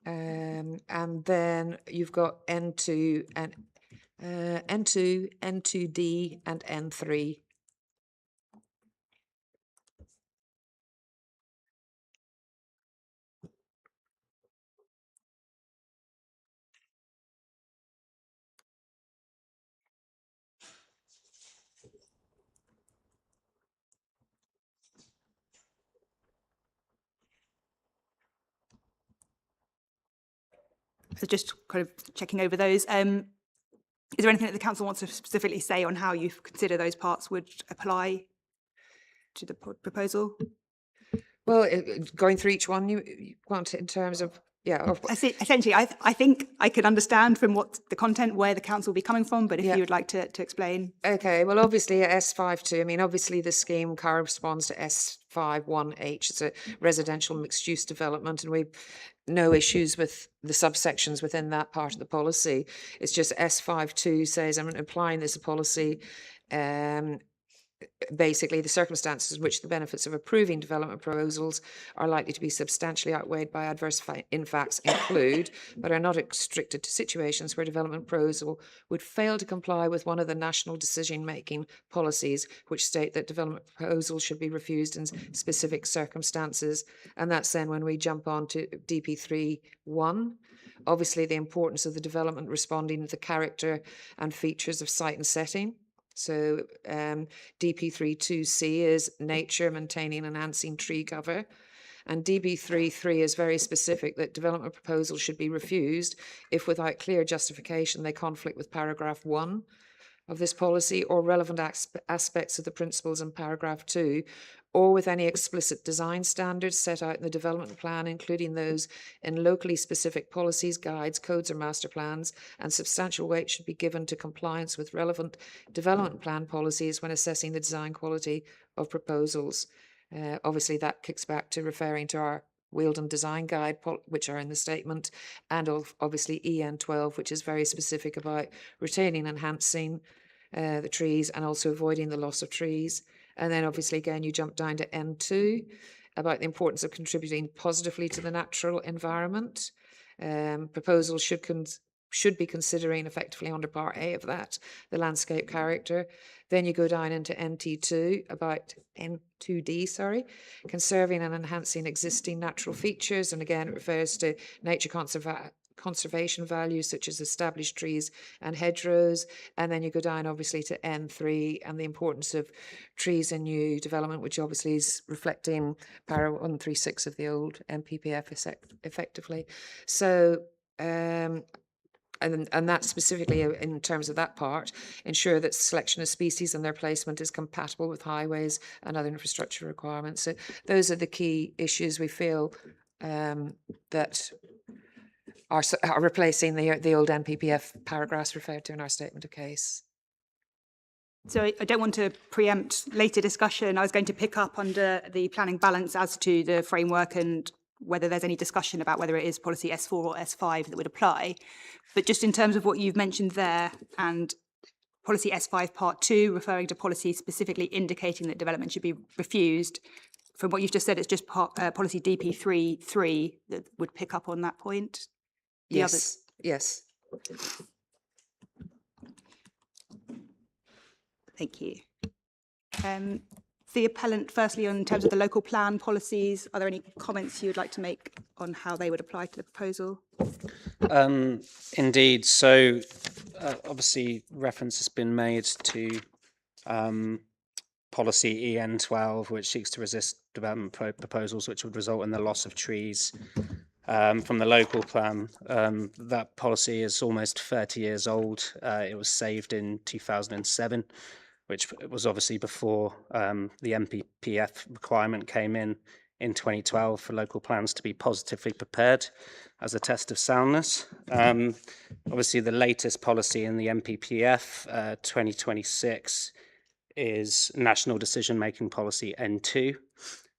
and then you've got N2 and N2, N2D, and N3.
So just kind of checking over those. Is there anything that the Council wants to specifically say on how you consider those parts would apply to the proposal?
Well, going through each one, you want it in terms of, yeah.
Essentially, I think I can understand from what the content, where the Council will be coming from, but if you would like to explain.
Okay, well, obviously S52, I mean, obviously the scheme corresponds to S51H. It's a residential mixed-use development, and we've no issues with the subsections within that part of the policy. It's just S52 says, I'm applying this policy, basically the circumstances in which the benefits of approving development proposals are likely to be substantially outweighed by adverse impacts include, but are not restricted to, situations where development proposal would fail to comply with one of the national decision-making policies which state that development proposals should be refused in specific circumstances. And that's then when we jump on to DP31. Obviously, the importance of the development responding to the character and features of site and setting. So DP32C is nature, maintaining, enhancing tree cover. And DB33 is very specific that development proposals should be refused if without clear justification they conflict with paragraph 1 of this policy or relevant aspects of the principles in paragraph 2, or with any explicit design standards set out in the development plan, including those in locally specific policies, guides, codes or master plans, and substantial weight should be given to compliance with relevant development plan policies when assessing the design quality of proposals. Obviously that kicks back to referring to our Wealdon Design Guide, which are in the statement, and obviously EN12, which is very specific about retaining, enhancing the trees and also avoiding the loss of trees. And then obviously, again, you jump down to N2 about the importance of contributing positively to the natural environment. Proposals should be considering effectively under part A of that, the landscape character. Then you go down into NT2 about N2D, conserving and enhancing existing natural features. And again, it refers to nature conservation values such as established trees and hedgerows. And then you go down obviously to N3 and the importance of trees in new development, which obviously is reflecting para 136 of the old MPPF effectively. So and that specifically in terms of that part, ensure that selection of species and their placement is compatible with highways and other infrastructure requirements. So those are the key issues we feel that are replacing the old NPPF paragraphs referred to in our statement of case.
So I don't want to preempt later discussion. I was going to pick up under the planning balance as to the framework and whether there's any discussion about whether it is policy S4 or S5 that would apply. But just in terms of what you've mentioned there and policy S5 part 2, referring to policy specifically indicating that development should be refused. From what you've just said, it's just policy DP3 that would pick up on that point. The others.
Yes.
Thank you. The appellant, firstly, in terms of the local plan policies, are there any comments you would like to make on how they would apply to the proposal?
Indeed. So, obviously, reference has been made to policy EN12, which seeks to resist development proposals which would result in the loss of trees from the local plan. That policy is almost 30 years old. It was saved in 2007. Which was obviously before the MPPF requirement came in 2012 for local plans to be positively prepared as a test of soundness. Obviously, the latest policy in the MPPF 2026 is National Decision Making Policy N2.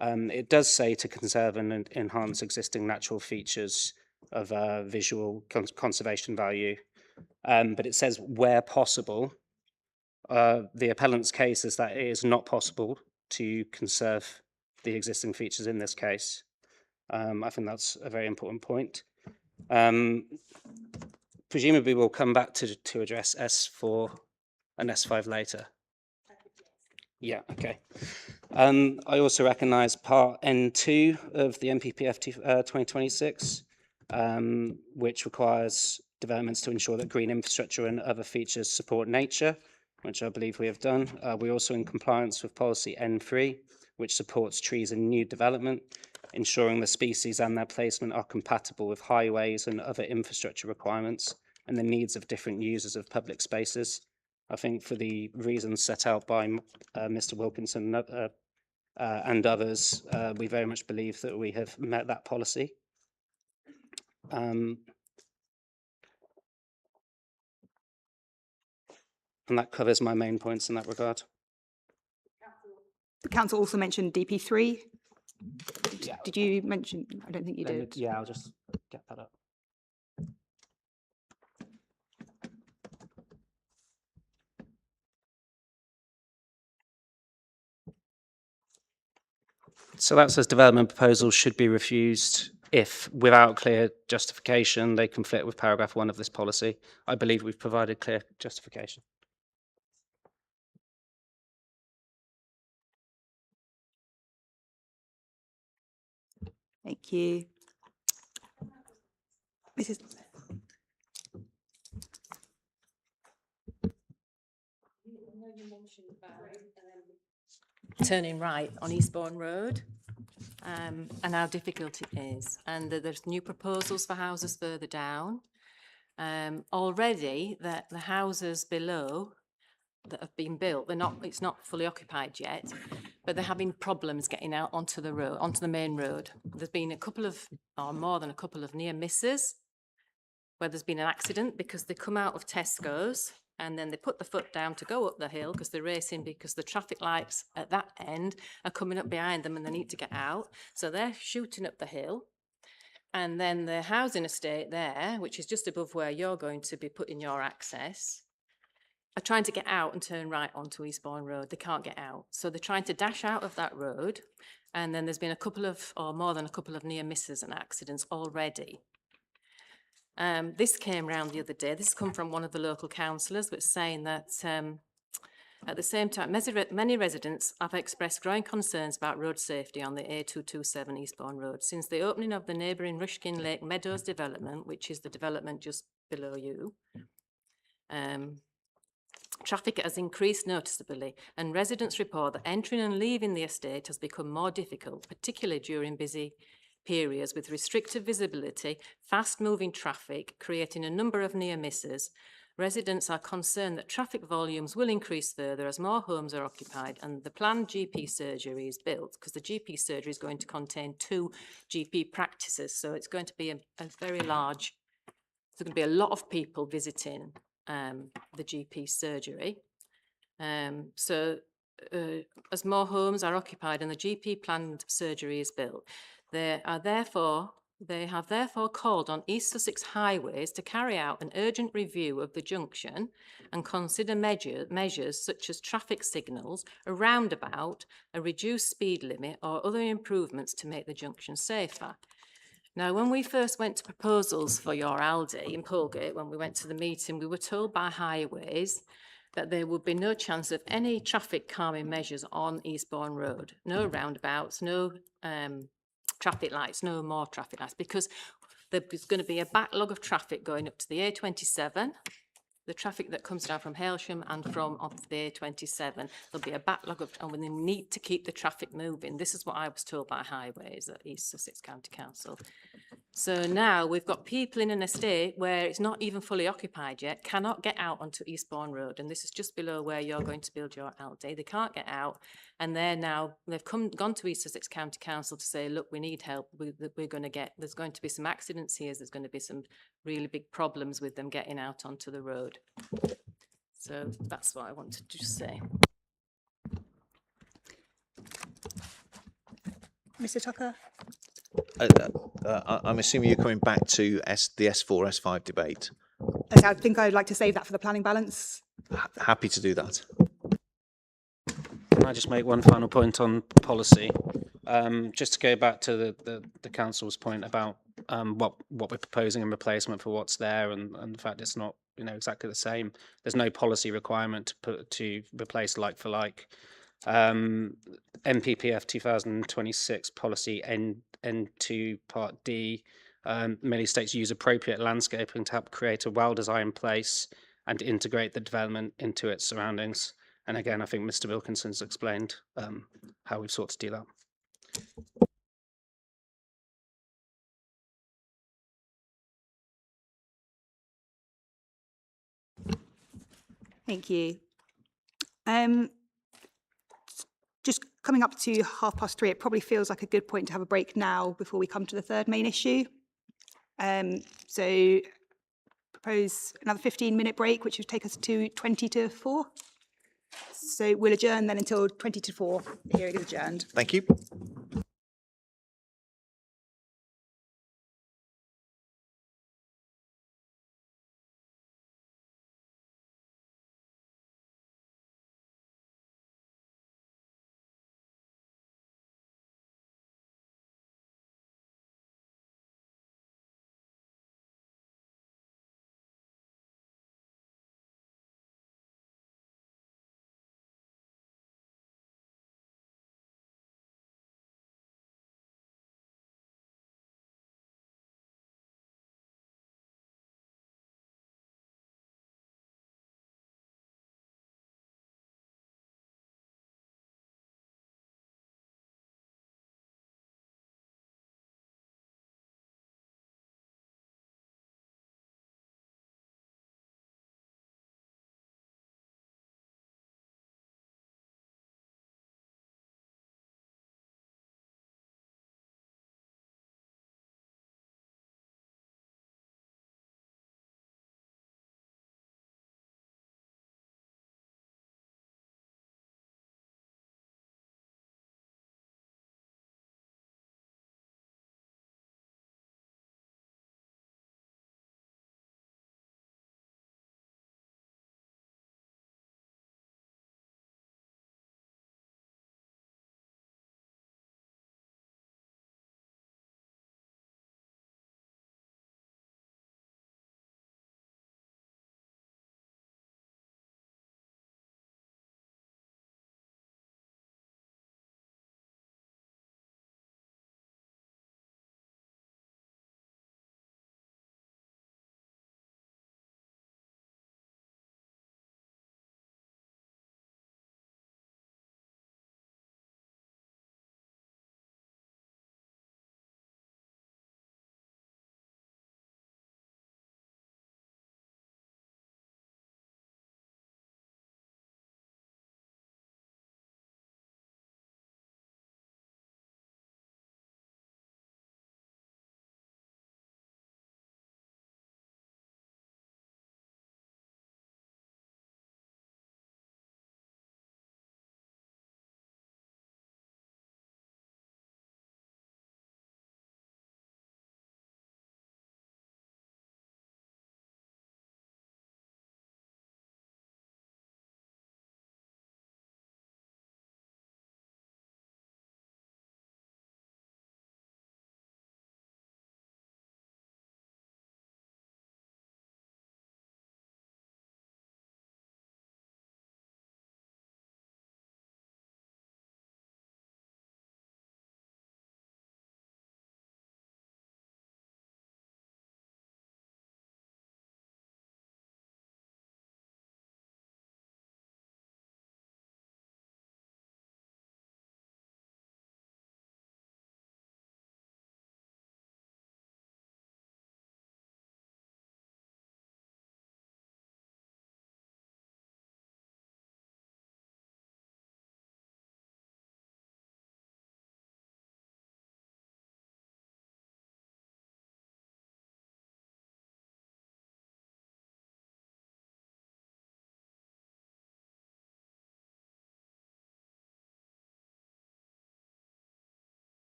It does say to conserve and enhance existing natural features of visual conservation value, but it says where possible. The appellant's case is that it is not possible to conserve the existing features in this case. I think that's a very important point. Presumably we'll come back to address S4 and S5 later. Yeah, okay. I also recognise part N2 of the MPPF 2026, which requires developments to ensure that green infrastructure and other features support nature, which I believe we have done. We're also in compliance with policy N3, which supports trees in new development, ensuring the species and their placement are compatible with highways and other infrastructure requirements and the needs of different users of public spaces. I think for the reasons set out by Mr. Wilkinson and others, we very much believe that we have met that policy. And that covers my main points in that regard.
The council also mentioned DP3.
Yeah.
Did you mention? I don't think you did.
Yeah, I'll just get that up. So that says development proposals should be refused if, without clear justification, they conflict with paragraph 1 of this policy. I believe we've provided clear justification.
Thank you. Mrs.
Turning right on Eastbourne Road, and how difficult it is, and that there's new proposals for houses further down. Already, the houses below that have been built, it's not fully occupied yet, but they're having problems getting out onto the road, onto the main road. There's been a couple of, or more than a couple of near misses, where there's been an accident because they come out of Tesco's and then they put the foot down to go up the hill because they're racing, because the traffic lights at that end are coming up behind them and they need to get out. So they're shooting up the hill. And then the housing estate there, which is just above where you're going to be putting your access, are trying to get out and turn right onto Eastbourne Road. They can't get out. So they're trying to dash out of that road. And then there's been a couple of, or more than a couple of near misses and accidents already. This came round the other day. This has come from one of the local councillors, but saying that at the same time, many residents have expressed growing concerns about road safety on the A227 Eastbourne Road since the opening of the neighbouring Rushkin Lake Meadows development, which is the development just below you. Traffic has increased noticeably, and residents report that entering and leaving the estate has become more difficult, particularly during busy periods with restricted visibility, fast-moving traffic, creating a number of near misses. Residents are concerned that traffic volumes will increase further as more homes are occupied and the planned GP surgery is built, because the GP surgery is going to contain 2 GP practices, so it's going to be a very large, there's going to be a lot of people visiting the GP surgery. As more homes are occupied and the GP planned surgery is built, there are therefore They have therefore called on East Sussex Highways to carry out an urgent review of the junction and consider measures such as traffic signals, a roundabout, a reduced speed limit or other improvements to make the junction safer. Now, when we first went to proposals for your Aldi in Polegate, when we went to the meeting, we were told by Highways that there would be no chance of any traffic calming measures on Eastbourne Road. No roundabouts, no traffic lights, no more traffic lights, because there's going to be a backlog of traffic going up to the A27, the traffic that comes down from Hailsham and from off the A27. There'll be a backlog of, and we need to keep the traffic moving. This is what I was told by Highways at East Sussex County Council. So now we've got people in an estate where it's not even fully occupied yet, cannot get out onto Eastbourne Road, and this is just below where you're going to build your Aldi. They can't get out, and they've gone to East Sussex County Council to say, look, we need help. There's going to be some accidents here. There's going to be some really big problems with them getting out onto the road. So that's what I wanted to say.
Mr. Tucker?
I'm assuming you're coming back to the S4, S5 debate.
Okay, I think I'd like to save that for the planning balance.
Happy to do that.
Can I just make one final point on policy? Just to go back to the council's point about what we're proposing in replacement for what's there, and the fact it's not exactly the same. There's no policy requirement to replace like for like. MPPF 2026 policy N2 Part D merely states use appropriate landscaping to help create a well-designed place and integrate the development into its surroundings. And again, I think Mr. Wilkinson's explained how we've sought to do that.
Thank you. Just coming up to 3:30, it probably feels like a good point to have a break now before we come to the third main issue. So propose another 15-minute break, which would take us to 20 to 4. So we'll adjourn then until 20 to 4. The hearing is adjourned.
Thank you.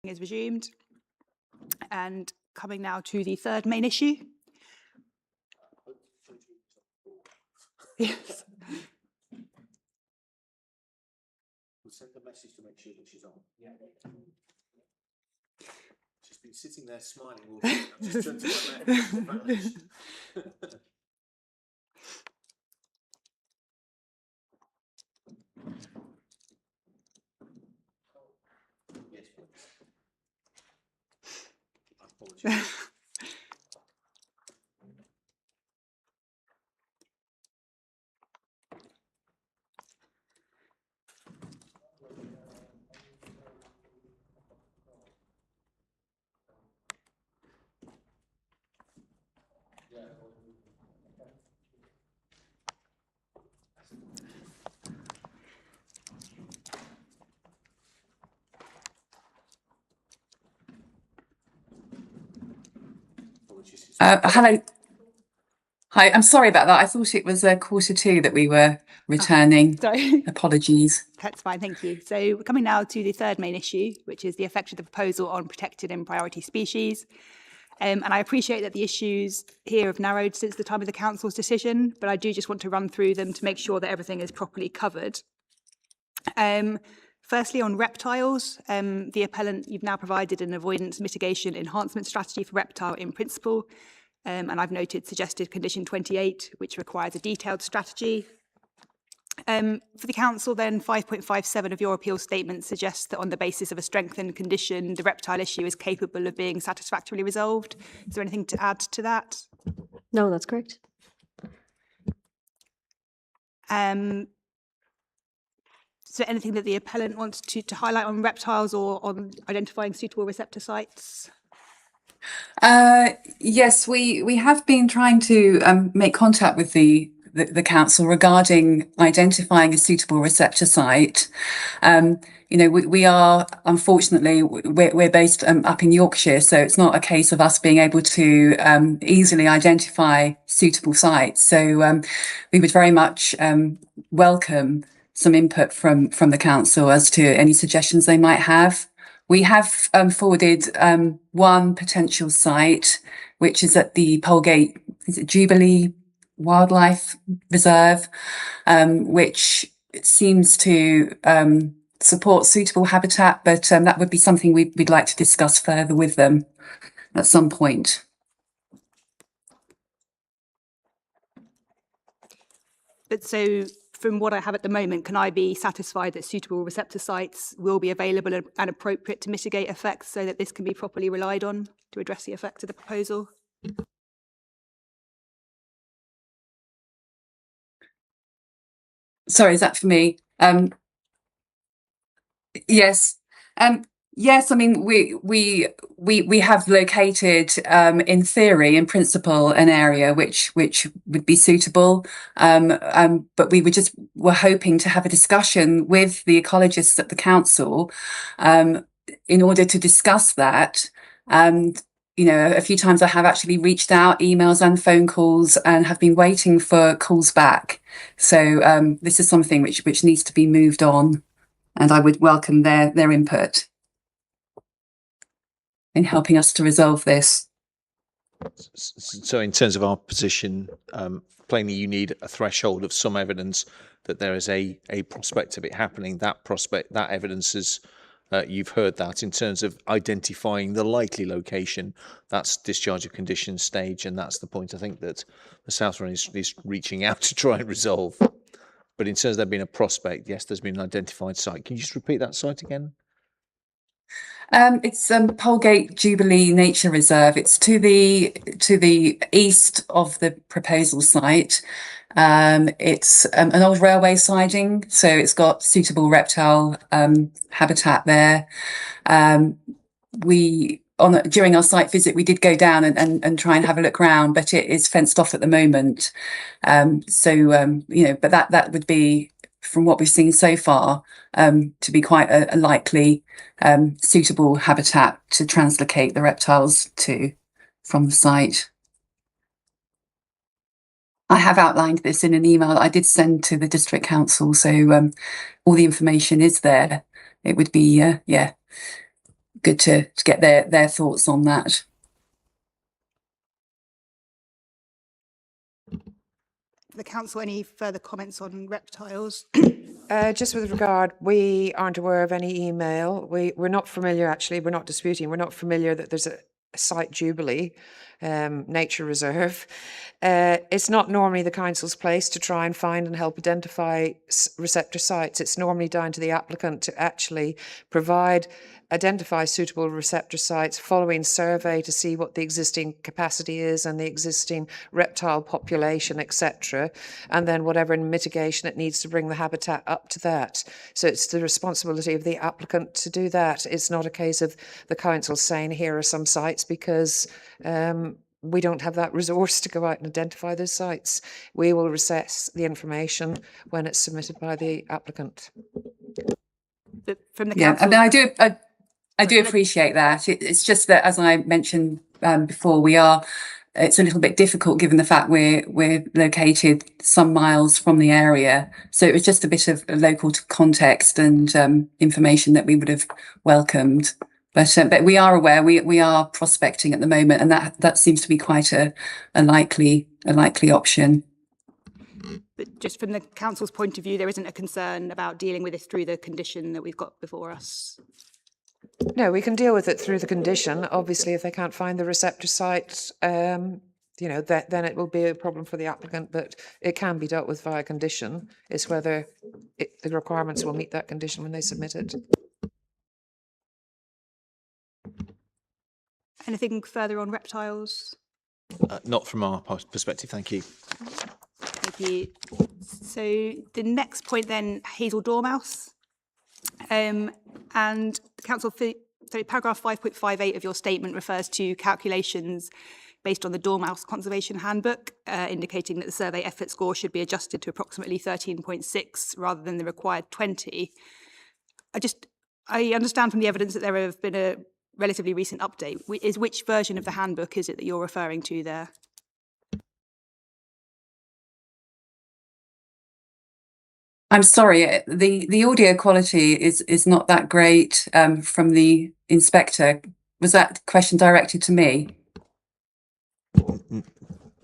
Is resumed. And coming now to the third main issue. Yes.
We'll send a message to make sure that she's on. Yeah. She's been sitting there smiling all day. I've just turned to my left. Yes, please. Apologies.
Hello. Hi, I'm sorry about that. I thought it was 2:45 that we were returning.
Sorry.
Apologies.
That's fine, thank you. So we're coming now to the third main issue, which is the effect of the proposal on protected and priority species. And I appreciate that the issues here have narrowed since the time of the council's decision, but I do just want to run through them to make sure that everything is properly covered. Firstly, on reptiles, the appellant, you've now provided an avoidance mitigation enhancement strategy for reptile in principle, and I've noted suggested condition 28, which requires a detailed strategy. For the council then, 5.57 of your appeal statement suggests that on the basis of a strengthened condition, the reptile issue is capable of being satisfactorily resolved. Is there anything to add to that?
No, that's correct.
So anything that the appellant wants to highlight on reptiles or on identifying suitable receptor sites?
Yes, we have been trying to make contact with the council regarding identifying a suitable receptor site. We are, unfortunately, we're based up in Yorkshire, so it's not a case of us being able to easily identify suitable sites. So we would very much welcome some input from the council as to any suggestions they might have. We have forwarded one potential site, which is at the Polegate, is it Jubilee Wildlife Reserve, which seems to support suitable habitat, but that would be something we'd like to discuss further with them at some point.
But so from what I have at the moment, can I be satisfied that suitable receptor sites will be available and appropriate to mitigate effects so that this can be properly relied on to address the effects of the proposal?
Sorry, is that for me? Yes. Yes, I mean we have located in theory, in principle, an area which would be suitable. But we were hoping to have a discussion with the ecologists at the council in order to discuss that. And a few times I have actually reached out, emails and phone calls, and have been waiting for calls back. So this is something which needs to be moved on, and I would welcome their input in helping us to resolve this.
So in terms of our position, plainly you need a threshold of some evidence that there is a prospect of it happening. That evidence is, you've heard that. In terms of identifying the likely location, that's discharge of conditions stage, and that's the point I think that the South Run is reaching out to try and resolve. But in terms of there being a prospect, yes, there's been an identified site. Can you just repeat that site again?
It's Polegate Jubilee Nature Reserve. It's to the east of the proposal site. It's an old railway siding, so it's got suitable reptile habitat there. During our site visit, we did go down and try and have a look around, but it is fenced off at the moment. But that would be, from what we've seen so far, to be quite a likely suitable habitat to translocate the reptiles to from the site. I have outlined this in an email that I did send to the district council, so all the information is there. It would be, good to get their thoughts on that.
The council, any further comments on reptiles?
Just with regard, we aren't aware of any email. We're not familiar, actually, we're not disputing, we're not familiar that there's a site jubilee, nature reserve. It's not normally the council's place to try and find and help identify receptor sites. It's normally down to the applicant to actually identify suitable receptor sites following survey to see what the existing capacity is and the existing reptile population, etc. And then whatever mitigation it needs to bring the habitat up to that. So it's the responsibility of the applicant to do that. It's not a case of the council saying, here are some sites, because we don't have that resource to go out and identify those sites. We will assess the information when it's submitted by the applicant.
From the
Yeah,
council,
and I do appreciate that. It's just that, as I mentioned before, it's a little bit difficult given the fact we're located some miles from the area. So it was just a bit of local context and information that we would have welcomed. But we are aware, we are prospecting at the moment, and that seems to be quite a likely option.
but just from the council's point of view, there isn't a concern about dealing with this through the condition that we've got before us.
No, we can deal with it through the condition. Obviously, if they can't find the receptor site, then it will be a problem for the applicant, but it can be dealt with via condition. It's whether the requirements will meet that condition when they submit it.
Anything further on reptiles?
Not from our perspective, thank you.
Thank you. So the next point then, hazel dormouse. And the council, so paragraph 5.58 of your statement refers to calculations based on the Dormouse Conservation Handbook, indicating that the survey effort score should be adjusted to approximately 13.6 rather than the required 20. I understand from the evidence that there have been a relatively recent update. Which version of the handbook is it that you're referring to there?
I'm sorry, the audio quality is not that great from the inspector. Was that question directed to me?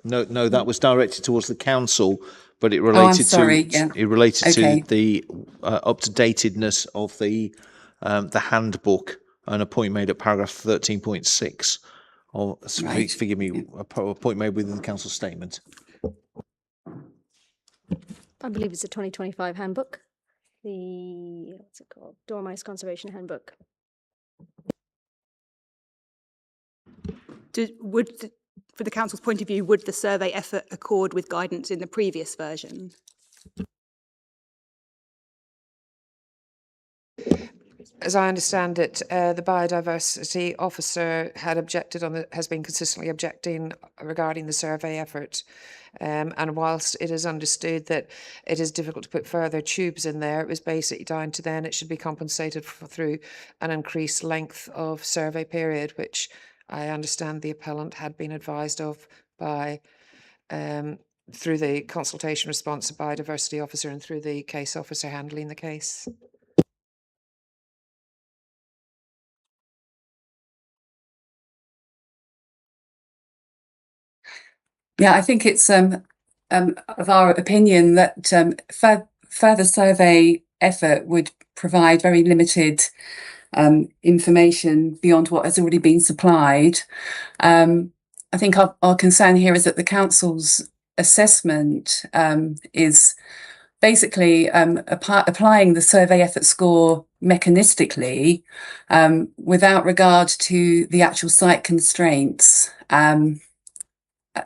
No, that was directed towards the council, but it related to the up to datedness of the handbook, and a point made at paragraph 13.6. Forgive me, a point made within the council statement.
I believe it's a 2025 handbook. What's it called? Dormouse Conservation Handbook.
For the council's point of view, would the survey effort accord with guidance in the previous version?
As I understand it, the biodiversity officer has been consistently objecting regarding the survey effort. And whilst it is understood that it is difficult to put further tubes in there, it was basically down to then it should be compensated through an increased length of survey period, which I understand the appellant had been advised of by through the consultation response of biodiversity officer and through the case officer handling the case.
Yeah, I think it's of our opinion that further survey effort would provide very limited information beyond what has already been supplied. I think our concern here is that the council's assessment is basically applying the survey effort score mechanistically without regard to the actual site constraints,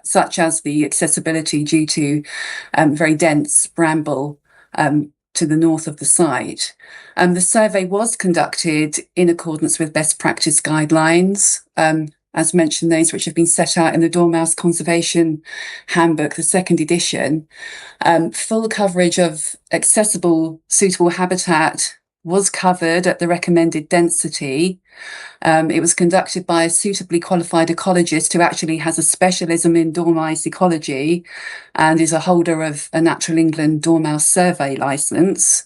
such as the accessibility due to very dense bramble to the north of the site. The survey was conducted in accordance with best practice guidelines, as mentioned, those which have been set out in the Dormouse Conservation Handbook, the second edition. Full coverage of accessible suitable habitat was covered at the recommended density. It was conducted by a suitably qualified ecologist who actually has a specialism in dormouse ecology and is a holder of a Natural England Dormouse Survey licence.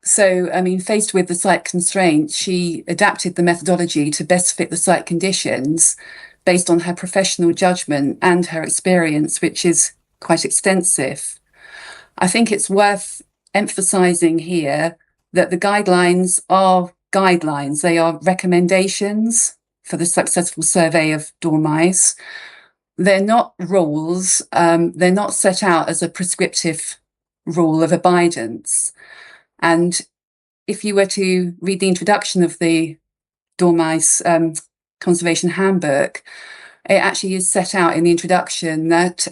So, I mean, faced with the site constraints, she adapted the methodology to best fit the site conditions based on her professional judgment and her experience, which is quite extensive. I think it's worth emphasising here that the guidelines are guidelines. They are recommendations for the successful survey of dormice. They're not rules. They're not set out as a prescriptive rule of abidance. And if you were to read the introduction of the Dormice Conservation Handbook, it actually is set out in the introduction that,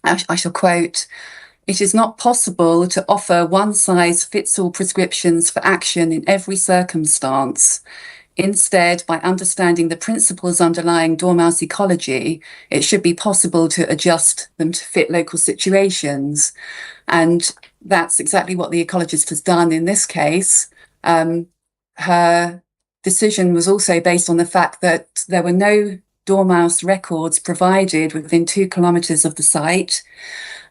I shall quote, "It is not possible to offer one-size-fits-all prescriptions for action in every circumstance. Instead, by understanding the principles underlying dormouse ecology, it should be possible to adjust them to fit local situations." And that's exactly what the ecologist has done in this case. Her decision was also based on the fact that there were no dormouse records provided within 2 kilometres of the site.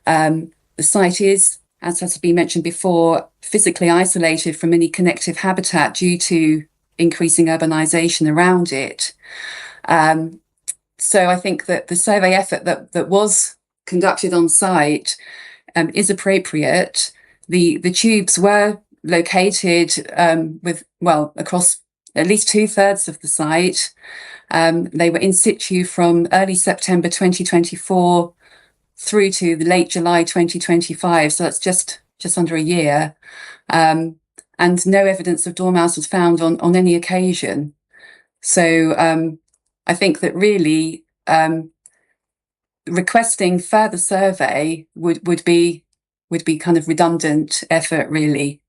The site is, as has been mentioned before, physically isolated from any connective habitat due to increasing urbanisation around it. So I think that the survey effort that was conducted on site is appropriate. The tubes were located across at least 2/3 of the site. They were in situ from early September 2024 through to the late July 2025. So that's just under a year. And no evidence of dormouse was found on any occasion. So I think that really requesting further survey would be kind of redundant effort, really,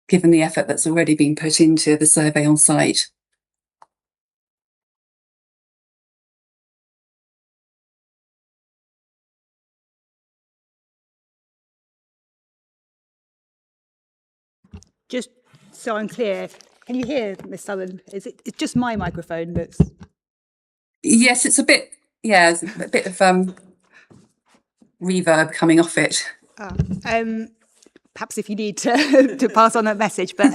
given the effort that's already been put into the survey on site.
Just so I'm clear, can you hear Miss Southern? It's just my microphone that's...
Yes, it's a bit of reverb coming off it.
Perhaps if you need to pass on that message, but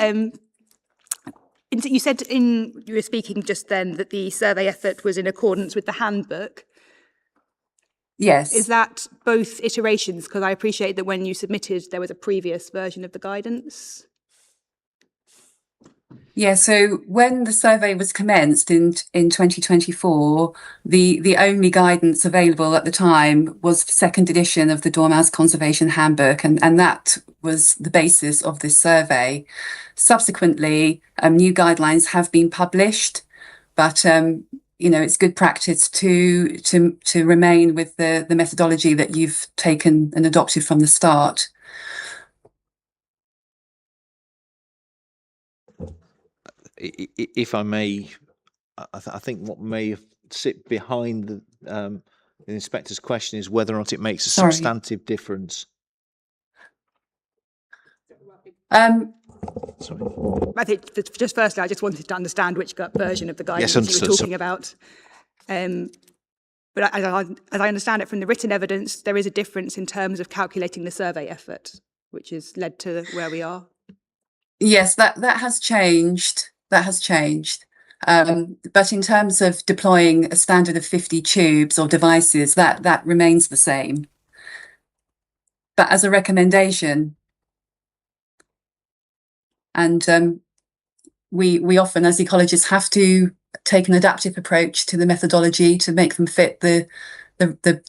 you said you were speaking just then that the survey effort was in accordance with the handbook.
Yes.
Is that both iterations? Because I appreciate that when you submitted, there was a previous version of the guidance.
Yeah, so when the survey was commenced in 2024, the only guidance available at the time was the 2nd edition of the Dormouse Conservation Handbook, and that was the basis of this survey. Subsequently, new guidelines have been published, but it's good practice to remain with the methodology that you've taken and adopted from the start.
If I may, I think what may sit behind the inspector's question is whether or not it makes a substantive difference.
Sorry. I think just firstly, I just wanted to understand which version of the guidance you were talking about. But as I understand it from the written evidence, there is a difference in terms of calculating the survey effort, which has led to where we are.
Yes, that has changed. That has changed. But in terms of deploying a standard of 50 tubes or devices, that remains the same. But as a recommendation, and we often, as ecologists, have to take an adaptive approach to the methodology to make them fit the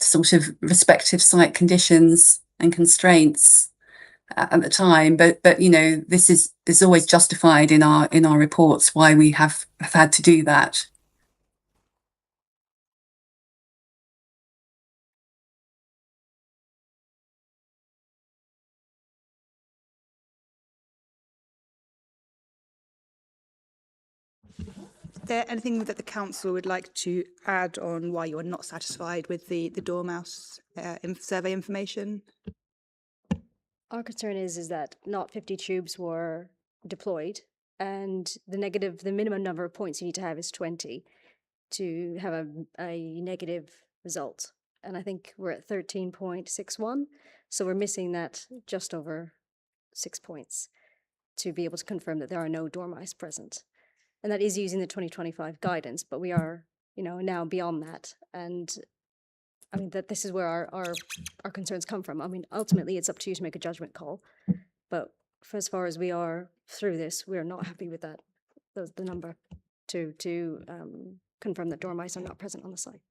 sort of respective site conditions and constraints at the time, but this is always justified in our reports why we have had to do that.
Is there anything that the council would like to add on why you are not satisfied with the Dormouse survey information?
Our concern is that not 50 tubes were deployed, and the minimum number of points you need to have is 20 to have a negative result. and I think we're at 13.61. So we're missing that just over 6 points to be able to confirm that there are no dormice present. And that is using the 2025 guidance, but we are, now beyond that. And I mean, that this is where our concerns come from. I mean, ultimately, it's up to you to make a judgment call. But for as far as we are through this, we are not happy with that, the number to confirm that dormice are not present on the site.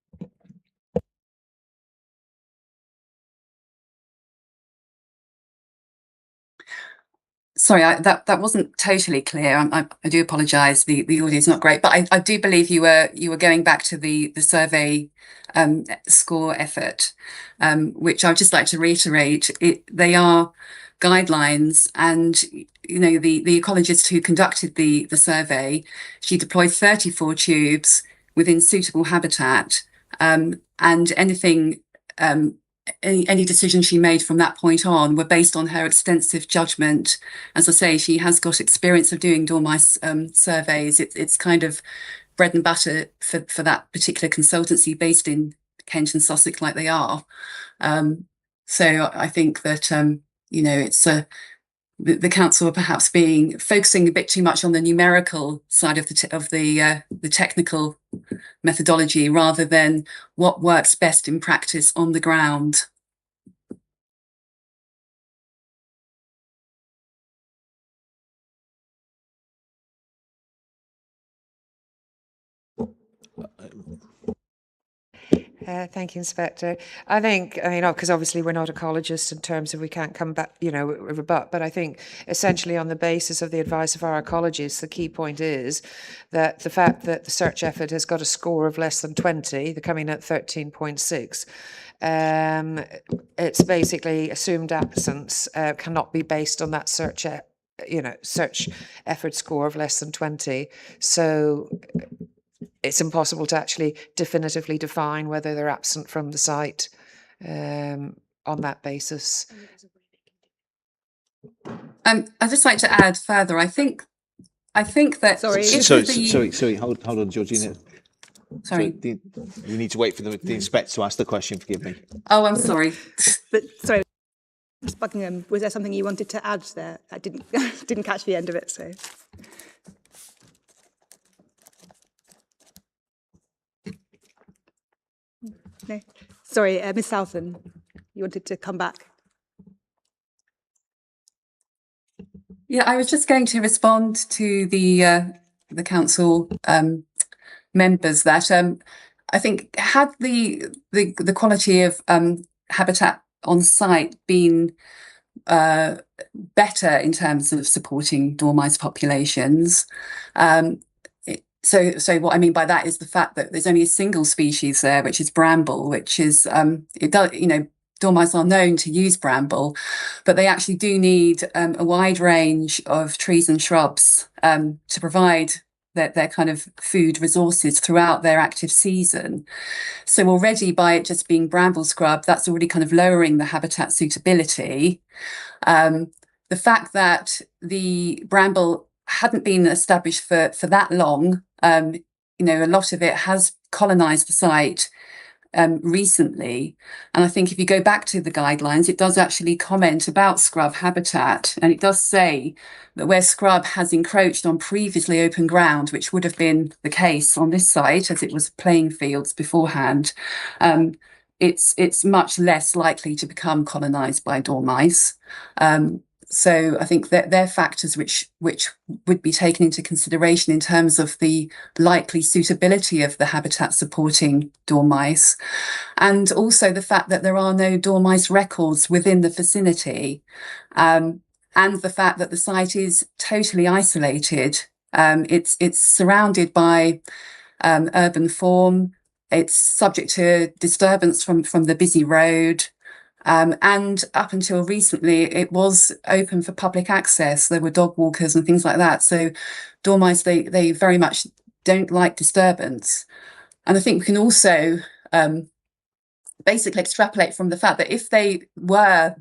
Sorry, that wasn't totally clear. I do apologise. The audio is not great, but I do believe you were going back to the survey score effort, which I'd just like to reiterate. They are guidelines, and the ecologist who conducted the survey, she deployed 34 tubes within suitable habitat, and anything. Any decisions she made from that point on were based on her extensive judgment. As I say, she has got experience of doing dormice surveys. It's kind of bread and butter for that particular consultancy based in Kent and Sussex, like they are. So I think that it's the council are perhaps focusing a bit too much on the numerical side of the technical methodology rather than what works best in practice on the ground.
Thank you, Inspector. I think, because obviously we're not ecologists in terms of we can't come back, rebut, but I think essentially on the basis of the advice of our ecologists, the key point is that the fact that the search effort has got a score of less than 20, they're coming at 13.6, it's basically assumed absence cannot be based on that search effort score of less than 20. So it's impossible to actually definitively define whether they're absent from the site on that basis.
I'd just like to add further. I think that
Sorry. Hold on, Georgina.
Sorry.
We need to wait for the inspector to ask the question. Forgive me.
Oh, I'm sorry.
But sorry, Ms. Buckingham, was there something you wanted to add there? I didn't catch the end of it. So. No. Sorry, Ms. Southern, you wanted to come back.
Yeah, I was just going to respond to the council members that I think had the quality of habitat on site been better in terms of supporting dormice populations. So what I mean by that is the fact that there's only a single species there, which is bramble, which is dormice are known to use bramble, but they actually do need a wide range of trees and shrubs to provide their kind of food resources throughout their active season. So already by it just being bramble scrub, that's already kind of lowering the habitat suitability. The fact that the bramble hadn't been established for that long, a lot of it has colonised the site recently. And I think if you go back to the guidelines, it does actually comment about scrub habitat. And it does say that where scrub has encroached on previously open ground, which would have been the case on this site as it was playing fields beforehand, it's much less likely to become colonised by dormice. So I think that they're factors which would be taken into consideration in terms of the likely suitability of the habitat supporting dormice, and also the fact that there are no dormice records within the vicinity, and the fact that the site is totally isolated. It's surrounded by urban form. It's subject to disturbance from the busy road. And up until recently, it was open for public access. There were dog walkers and things like that. So dormice, they very much don't like disturbance. And I think we can also basically extrapolate from the fact that if they are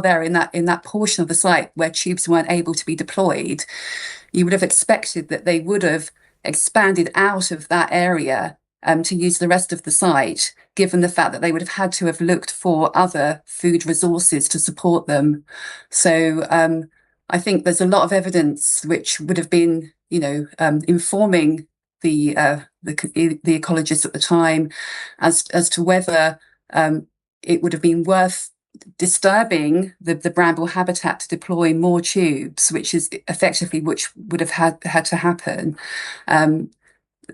there in that portion of the site where tubes weren't able to be deployed, you would have expected that they would have expanded out of that area to use the rest of the site, given the fact that they would have had to have looked for other food resources to support them. So I think there's a lot of evidence which would have been, informing the ecologists at the time as to whether it would have been worth disturbing the bramble habitat to deploy more tubes, which is effectively which would have had to happen.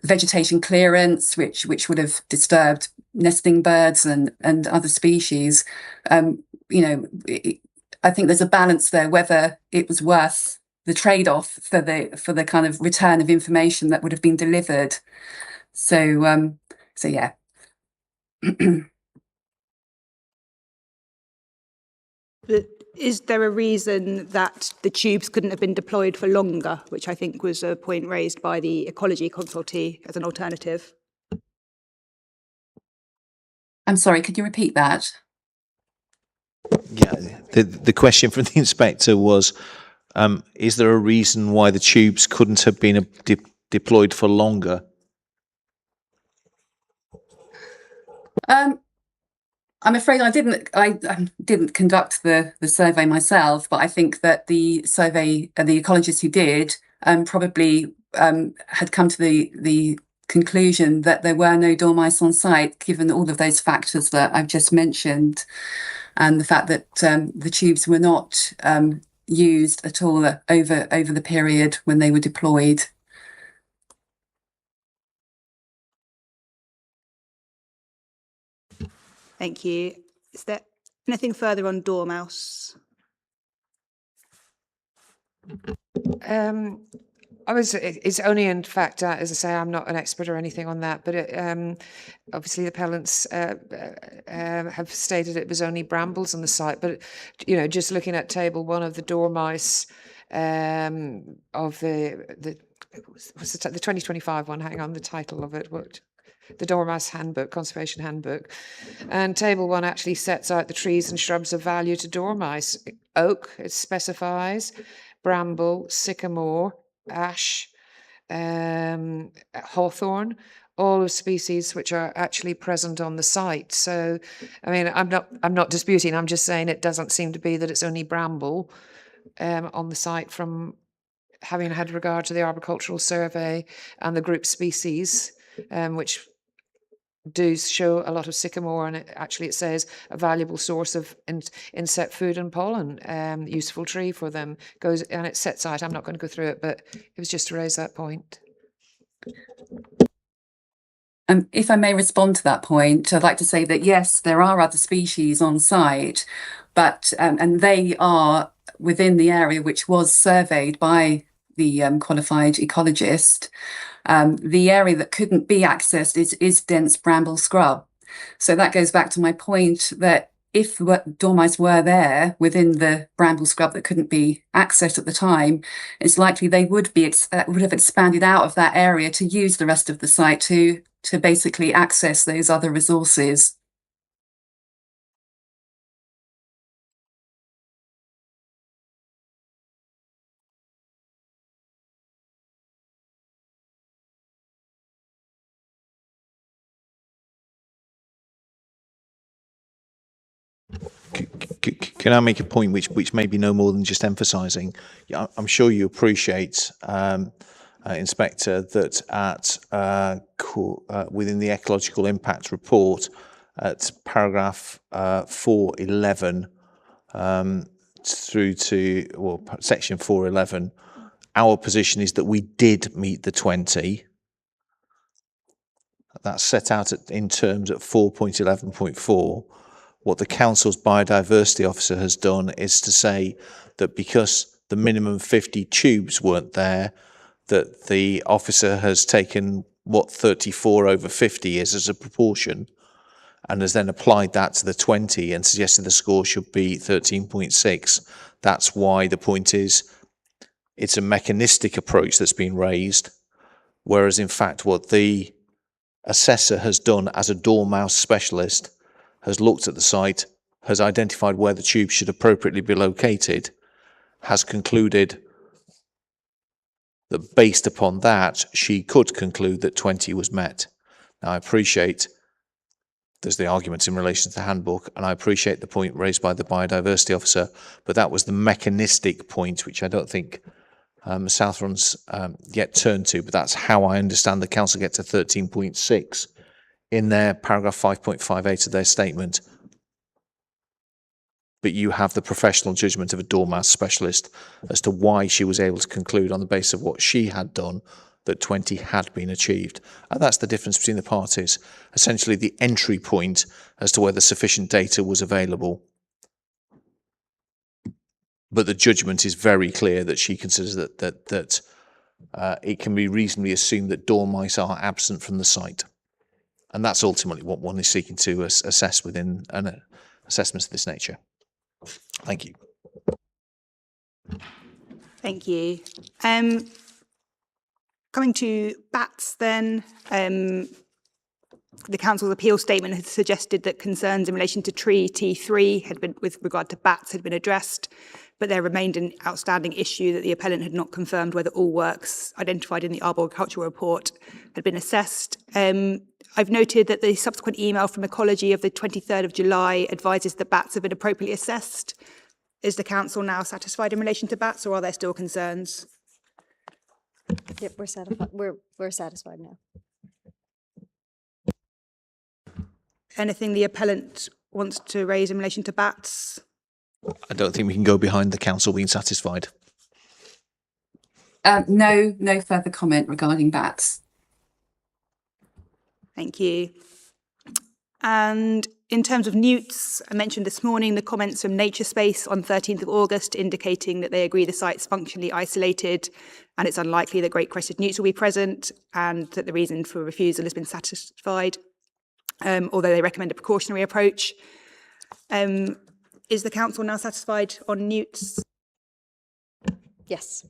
Vegetation clearance, which would have disturbed nesting birds and other species. I think there's a balance there whether it was worth the trade-off for the kind of return of information that would have been delivered. So yeah.
But is there a reason that the tubes couldn't have been deployed for longer, which I think was a point raised by the ecology consultee as an alternative?
I'm sorry, could you repeat that?
Yeah, the question from the inspector was, is there a reason why the tubes couldn't have been deployed for longer?
I'm afraid I didn't conduct the survey myself, but I think that the survey, the ecologists who did, probably had come to the conclusion that there were no dormice on site, given all of those factors that I've just mentioned, and the fact that the tubes were not used at all over the period when they were deployed.
Thank you. Is there anything further on dormouse?
It's only in fact, as I say, I'm not an expert or anything on that, but obviously the appellants have stated it was only brambles on the site. But, just looking at table 1 of the dormice of the 2025 one, hang on, the title of it, the Dormouse Handbook, Conservation Handbook. And Table 1 actually sets out the trees and shrubs of value to dormice. Oak, it specifies, bramble, sycamore, ash, hawthorn, all of species which are actually present on the site. So, I mean, I'm not disputing, I'm just saying it doesn't seem to be that it's only bramble on the site from having had regard to the arboricultural survey and the group species, which do show a lot of sycamore, and it says a valuable source of insect food and pollen, useful tree for them. Goes and it sets out. I'm not going to go through it, but it was just to raise that point.
If I may respond to that point, I'd like to say that yes, there are other species on site, but and they are within the area which was surveyed by the qualified ecologist. The area that couldn't be accessed is dense bramble scrub. So that goes back to my point that if dormice were there within the bramble scrub that couldn't be accessed at the time, it's likely they would have expanded out of that area to use the rest of the site to basically access those other resources.
Can I make a point which may be no more than just emphasising? Yeah, I'm sure you appreciate, Inspector, that within the ecological impact report, at paragraph 411 through to section 411, our position is that we did meet the 20. That's set out in terms at 4.11.4. What the council's biodiversity officer has done is to say that because the minimum 50 tubes weren't there, that the officer has taken what 34 over 50 is as a proportion and has then applied that to the 20 and suggested the score should be 13.6. That's why the point is it's a mechanistic approach that's been raised, whereas in fact what the assessor has done as a dormouse specialist has looked at the site, has identified where the tube should appropriately be located, has concluded that based upon that, she could conclude that 20 was met. Now, I appreciate there's the argument in relation to the handbook, and I appreciate the point raised by the biodiversity officer, but that was the mechanistic point, which I don't think Southron's yet turned to, but that's how I understand the council get to 13.6 in their paragraph 5.58 of their statement. But you have the professional judgment of a doormat specialist as to why she was able to conclude on the basis of what she had done that 20 had been achieved. And that's the difference between the parties. Essentially the entry point as to whether sufficient data was available. But the judgment is very clear that she considers that it can be reasonably assumed that dormice are absent from the site. And that's ultimately what one is seeking to assess within an assessment of this nature. Thank you.
Thank you. Coming to bats then, the council's appeal statement has suggested that concerns in relation to tree T3 had been, with regard to bats, had been addressed, but there remained an outstanding issue that the appellant had not confirmed whether all works identified in the arboricultural report had been assessed. I've noted that the subsequent email from Ecology of the 23rd of July advises that bats have been appropriately assessed. Is the council now satisfied in relation to bats, or are there still concerns?
Yep, we're satisfied. We're satisfied now.
Anything the appellant wants to raise in relation to bats?
I don't think we can go behind the council being satisfied.
No further comment regarding bats.
Thank you. And in terms of newts, I mentioned this morning the comments from Nature Space on 13th of August indicating that they agree the site's functionally isolated and it's unlikely that great crested newts will be present and that the reason for refusal has been satisfied, although they recommend a precautionary approach. Is the council now satisfied on newts?
Yes.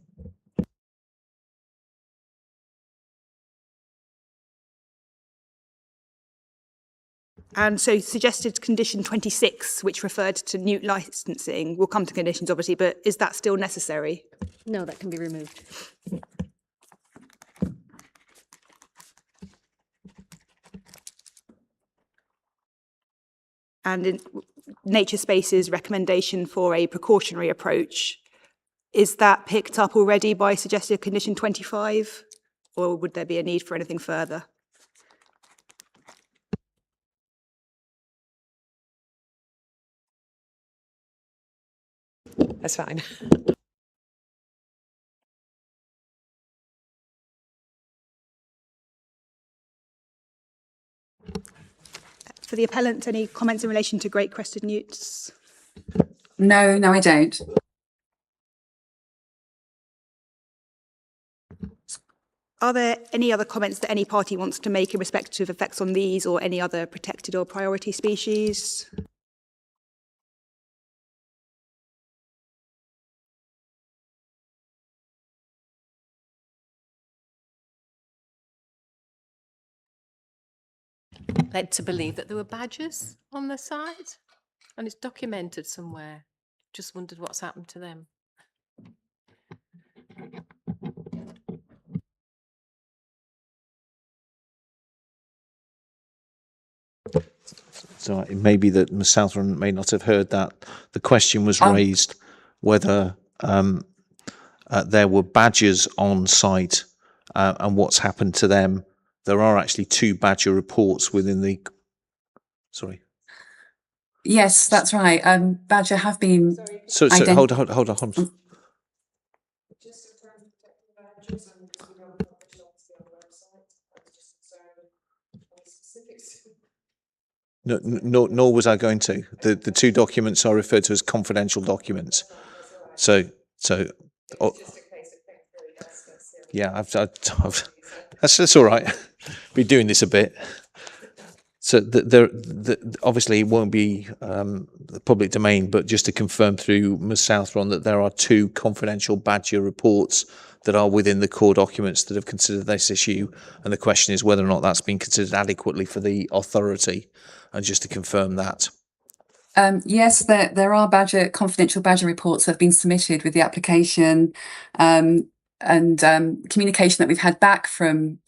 And so suggested condition 26, which referred to newt licensing, will come to conditions obviously, but is that still necessary?
No, that can be removed.
And in Nature Space's recommendation for a precautionary approach, is that picked up already by suggested condition 25, or would there be a need for anything further?
That's fine.
For the appellant, any comments in relation to great crested newts?
No, I don't.
Are there any other comments that any party wants to make in respect of effects on these or any other protected or priority species?
Led to believe that there were badgers on the site, and it's documented somewhere. Just wondered what's happened to them.
So it may be that Ms Southron may not have heard that. The question was raised whether there were badgers on site and what's happened to them. There are actually 2 badger reports within the... Sorry.
Yes, that's right. Badger have been...
So hold on. No, nor was I going to. The 2 documents are referred to as confidential documents. Yeah, I've that's all right. Be doing this a bit. So obviously it won't be the public domain, but just to confirm through Ms Southron that there are 2 confidential badger reports that are within the core documents that have considered this issue, and the question is whether or not that's been considered adequately for the authority, and just to confirm that.
Yes, there are confidential badger reports that have been submitted with the application, and communication that we've had back from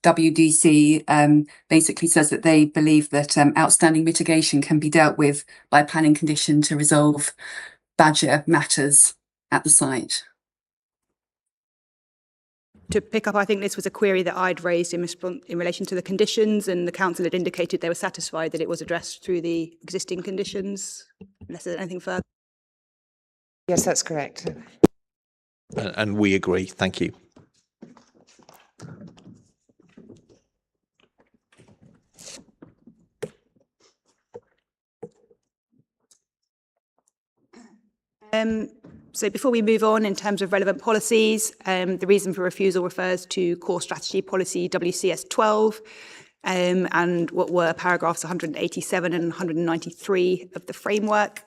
WDC basically says that they believe that outstanding mitigation can be dealt with by a planning condition to resolve badger matters at the site.
To pick up, I think this was a query that I'd raised in relation to the conditions, and the council had indicated they were satisfied that it was addressed through the existing conditions, unless there's anything further.
Yes, that's correct.
And we agree. Thank you.
So before we move on, in terms of relevant policies, the reason for refusal refers to core strategy policy WCS 12 and what were paragraphs 187 and 193 of the framework.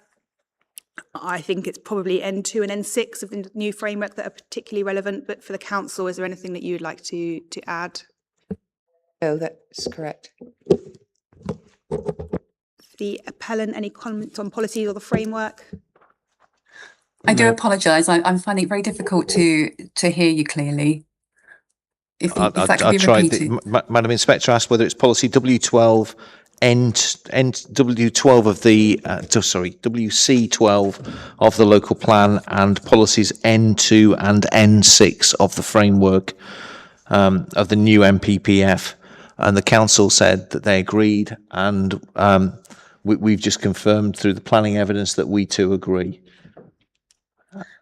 I think it's probably N2 and N6 of the new framework that are particularly relevant, but for the council, is there anything that you'd like to add?
No, that's correct.
The appellant, any comments on policies or the framework?
I do apologise. I'm finding it very difficult to hear you clearly. If that could be repeated.
Madam Inspector asked whether it's policy W12 W12 of the WC12 of the local plan and policies N2 and N6 of the framework of the new MPPF, and the council said that they agreed, and we've just confirmed through the planning evidence that we too agree.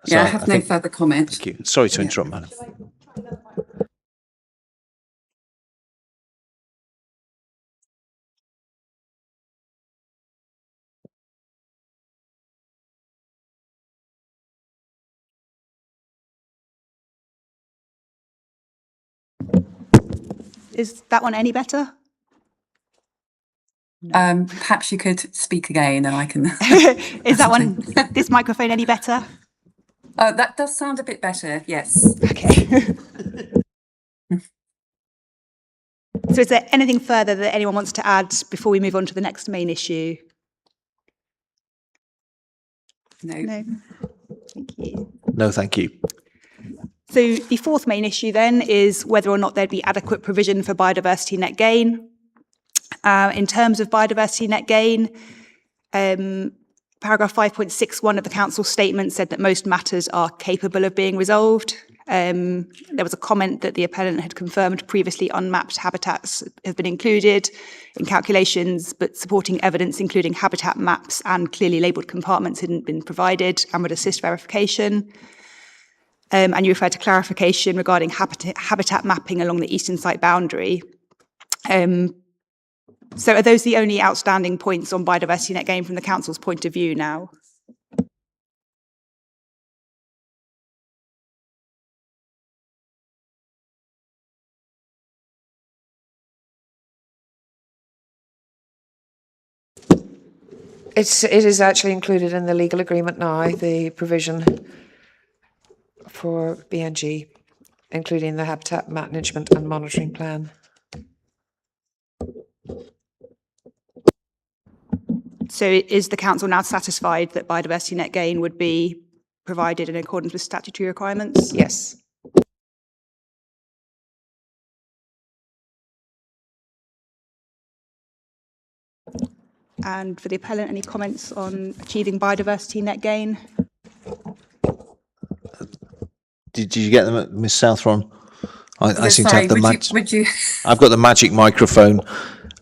Yeah, I have no further comment.
Thank you. Sorry to interrupt, Madam.
Is that one any better?
Perhaps you could speak again and I can...
Is that one, this microphone any better?
That does sound a bit better, yes.
Okay. So is there anything further that anyone wants to add before we move on to the next main issue?
No.
No. Thank you.
No, thank you.
So the fourth main issue then is whether or not there'd be adequate provision for biodiversity net gain. In terms of biodiversity net gain, paragraph 5.61 of the council statement said that most matters are capable of being resolved. There was a comment that the appellant had confirmed previously unmapped habitats have been included in calculations, but supporting evidence including habitat maps and clearly labelled compartments hadn't been provided and would assist verification. And you referred to clarification regarding habitat mapping along the eastern site boundary. So are those the only outstanding points on biodiversity net gain from the council's point of view now?
It is actually included in the legal agreement now, the provision for BNG, including the habitat management and monitoring plan.
So is the council now satisfied that biodiversity net gain would be provided in accordance with statutory requirements?
Yes.
And for the appellant, any comments on achieving biodiversity net gain?
Did you get them, Ms. Southron? I seem to have the
would you...
I've got the magic microphone.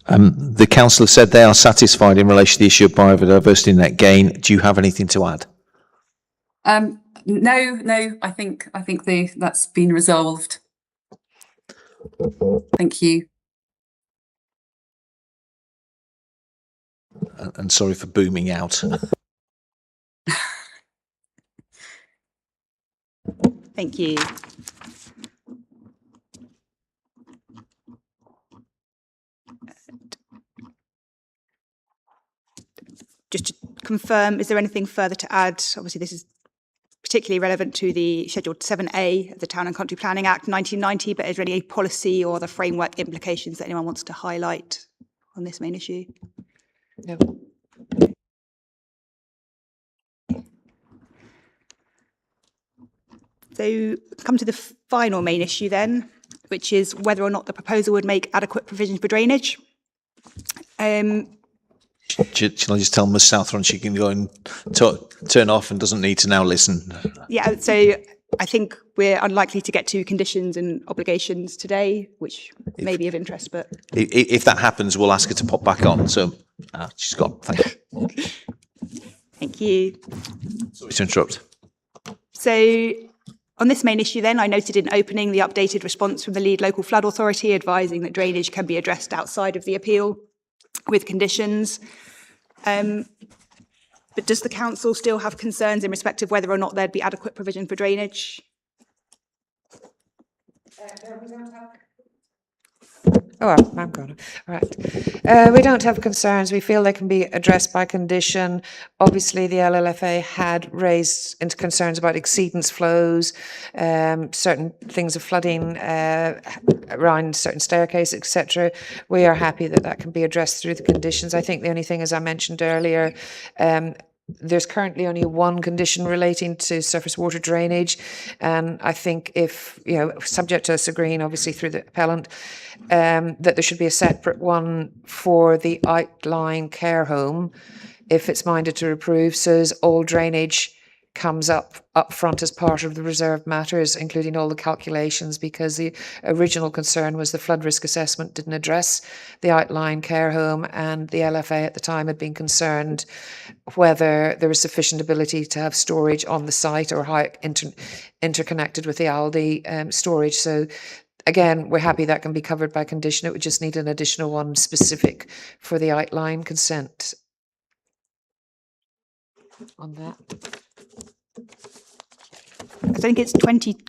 The councillor said they are satisfied in relation to the issue of biodiversity net gain. Do you have anything to add?
No. I think that's been resolved. Thank you.
And sorry for booming out.
Thank you. Just to confirm, is there anything further to add? Obviously, this is particularly relevant to the Schedule 7A of the Town and Country Planning Act 1990, but is there any policy or the framework implications that anyone wants to highlight on this main issue?
No.
So come to the final main issue then, which is whether or not the proposal would make adequate provision for drainage.
Shall I just tell Ms Southron she can go and turn off and doesn't need to now listen?
Yeah, so I think we're unlikely to get to conditions and obligations today, which may be of interest, but...
If that happens, we'll ask her to pop back on. So she's gone. Thank you.
Thank you.
Sorry to interrupt.
So on this main issue then, I noted in opening the updated response from the lead local flood authority advising that drainage can be addressed outside of the appeal with conditions. But does the council still have concerns in respect of whether or not there'd be adequate provision for drainage?
Oh, I'm gone. All right. We don't have concerns. We feel they can be addressed by condition. Obviously, the LLFA had raised into concerns about exceedance flows, certain things of flooding around certain staircases, etc. We are happy that that can be addressed through the conditions. I think the only thing, as I mentioned earlier, there's currently only one condition relating to surface water drainage, and I think if, subject to us agreeing, obviously through the appellant, that there should be a separate one for the outline care home, if it's minded to approve, so as all drainage comes up front as part of the reserved matters, including all the calculations, because the original concern was the flood risk assessment didn't address the outline care home, and the LFA at the time had been concerned whether there was sufficient ability to have storage on the site or how it interconnected with the Aldi storage. So again, we're happy that can be covered by condition. It would just need an additional one specific for the outline consent on that.
I think it's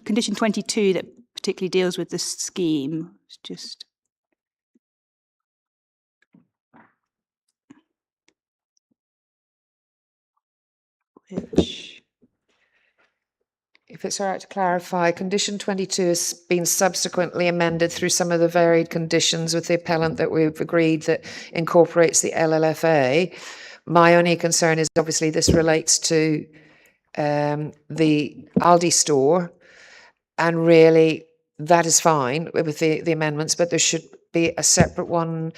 condition 22 that particularly deals with the scheme. It's just... Which...
If it's all right to clarify, condition 22 has been subsequently amended through some of the varied conditions with the appellant that we've agreed that incorporates the LLFA. My only concern is obviously this relates to the Aldi store, and really that is fine with the amendments, but there should be a separate one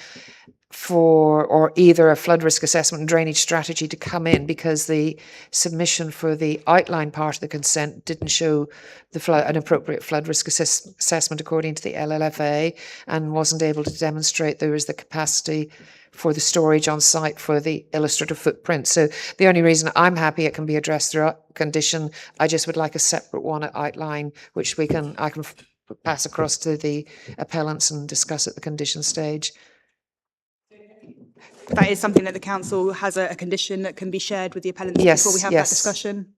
for, or either a flood risk assessment and drainage strategy to come in, because the submission for the outline part of the consent didn't show an appropriate flood risk assessment according to the LLFA, and wasn't able to demonstrate there was the capacity for the storage on site for the illustrative footprint. So the only reason I'm happy it can be addressed through condition, I just would like a separate one at outline, which I can pass across to the appellants and discuss at the condition stage.
That is something that the council has a condition that can be shared with the appellants before we have that discussion.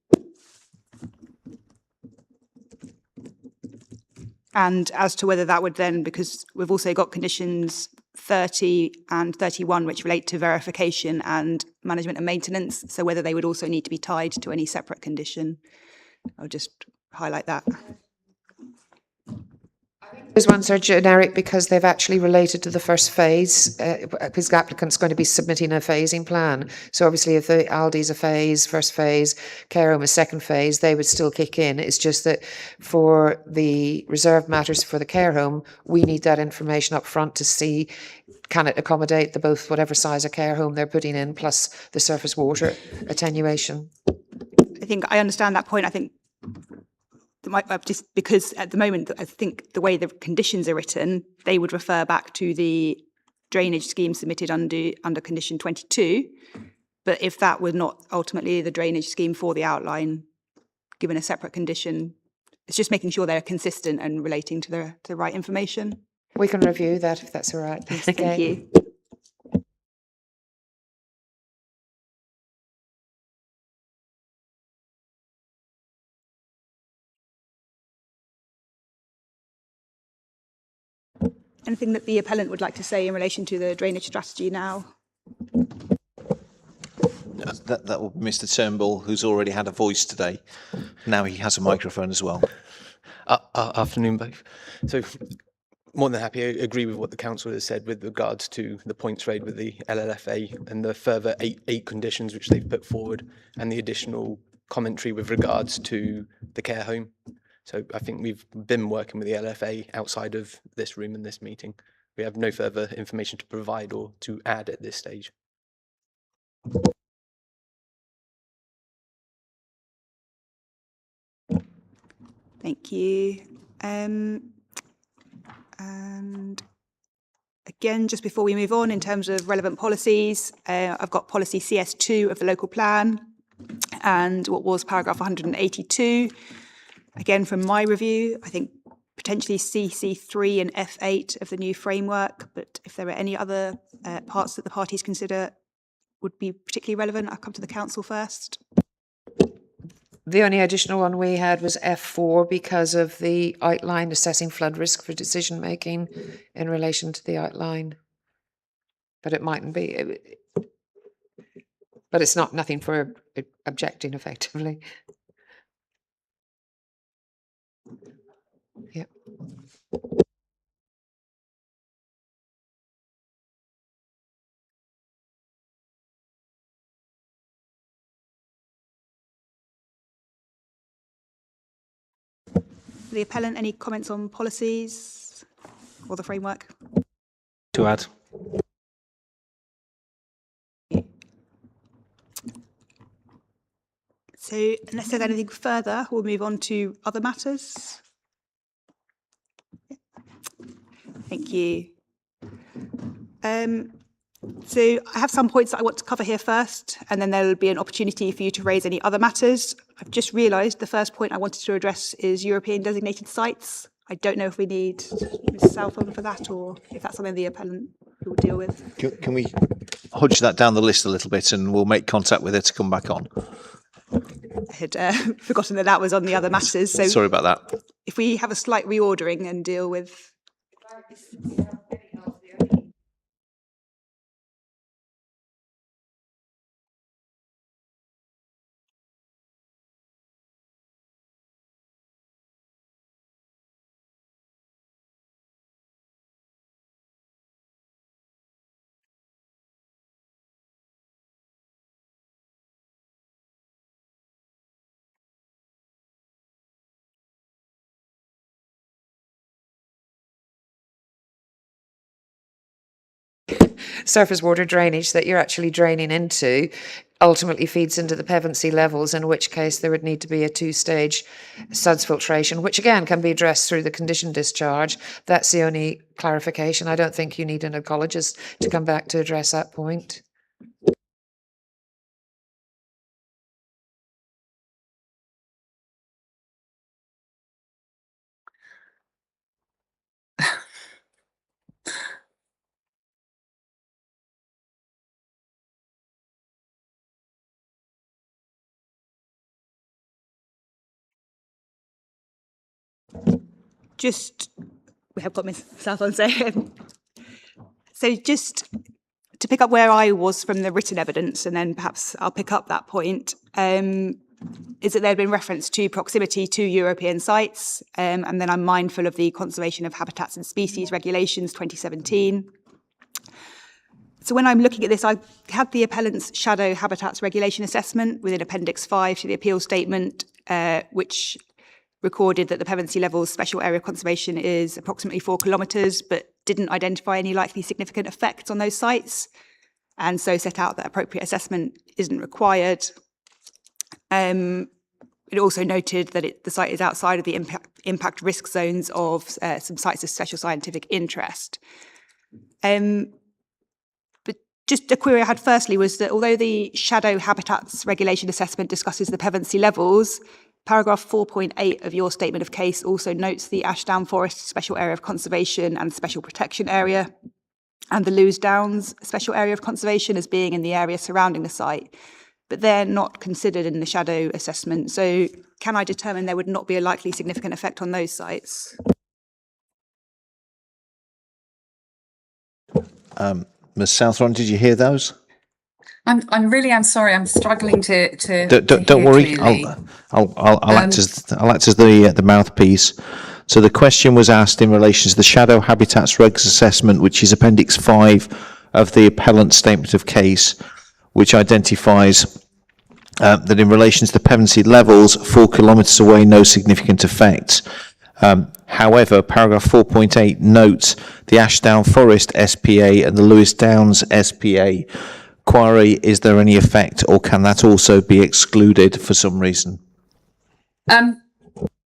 And as to whether that would then, because we've also got conditions 30 and 31, which relate to verification and management and maintenance, so whether they would also need to be tied to any separate condition. I'll just highlight that.
Those ones are generic because they've actually related to the first phase, because the applicant's going to be submitting a phasing plan. So obviously if the Aldi's a phase, first phase, care home a second phase, they would still kick in. It's just that for the reserved matters for the care home, we need that information up front to see, can it accommodate the both whatever size of care home they're putting in plus the surface water attenuation.
I think I understand that point. I think just because at the moment, I think the way the conditions are written, they would refer back to the drainage scheme submitted under condition 22. But if that was not ultimately the drainage scheme for the outline, given a separate condition, it's just making sure they're consistent and relating to the right information.
We can review that if that's all right.
Thank you. Anything that the appellant would like to say in relation to the drainage strategy now?
That will be Mr. Turnbull, who's already had a voice today. Now he has a microphone as well.
Afternoon, both. So, more than happy, I agree with what the council has said with regards to the points raised with the LLFA and the further eight conditions which they've put forward, and the additional commentary with regards to the care home. So I think we've been working with the LFA outside of this room and this meeting. We have no further information to provide or to add at this stage.
Thank you. And again, just before we move on, in terms of relevant policies, I've got policy CS2 of the local plan and what was paragraph 182. Again, from my review, I think potentially CC3 and F8 of the new framework, but if there are any other parts that the parties consider would be particularly relevant, I'll come to the council first.
The only additional one we had was F4 because of the outline assessing flood risk for decision making in relation to the outline. But it mightn't be. But it's not nothing for objecting effectively. Yeah.
The appellant, any comments on policies or the framework?
To add.
So unless there's anything further, we'll move on to other matters. Thank you. So I have some points that I want to cover here first, and then there will be an opportunity for you to raise any other matters. I've just realised the first point I wanted to address is European designated sites. I don't know if we need Ms. Southon for that, or if that's something the appellant will deal with.
Can we hodge that down the list a little bit, and we'll make contact with her to come back on?
I had forgotten that that was on the other matters. So
sorry about that.
If we have a slight reordering and deal with.
Surface water drainage that you're actually draining into ultimately feeds into the Pevensey levels, in which case there would need to be a two-stage suds filtration, which again can be addressed through the condition discharge. That's the only clarification. I don't think you need an ecologist to come back to address that point.
We have got Ms. Southon saying. So just to pick up where I was from the written evidence, and then perhaps I'll pick up that point, is that there had been reference to proximity to European sites, and then I'm mindful of the Conservation of Habitats and Species Regulations 2017. So when I'm looking at this, I had the appellant's shadow habitats regulation assessment within Appendix 5 to the appeal statement, which recorded that the Pevensey Levels special area of conservation is approximately 4 kilometres, but didn't identify any likely significant effects on those sites, and so set out that appropriate assessment isn't required. It also noted that the site is outside of the impact risk zones of some sites of special scientific interest. But just a query I had firstly was that although the shadow habitats regulation assessment discusses the Pevensey Levels, paragraph 4.8 of your statement of case also notes the Ashdown Forest Special Area of Conservation and Special Protection Area, and the Lewes Downs Special Area of Conservation as being in the area surrounding the site, but they're not considered in the shadow assessment. So can I determine there would not be a likely significant effect on those sites?
Ms. Southron, did you hear those?
I'm sorry. I'm struggling to
Don't worry.
Clearly.
I'll act as the mouthpiece. So the question was asked in relation to the shadow habitats regs assessment, which is Appendix 5 of the appellant statement of case, which identifies that in relation to the Pevensey levels, 4 kilometres away, no significant effect. However, paragraph 4.8 notes the Ashdown Forest SPA and the Lewis Downs SPA. Query, is there any effect, or can that also be excluded for some reason?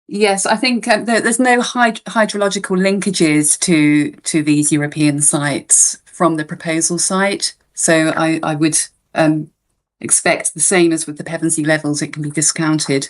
Yes, I think there's no hydrological linkages to these European sites from the proposal site. So I would expect the same as with the Pevensey levels, it can be discounted.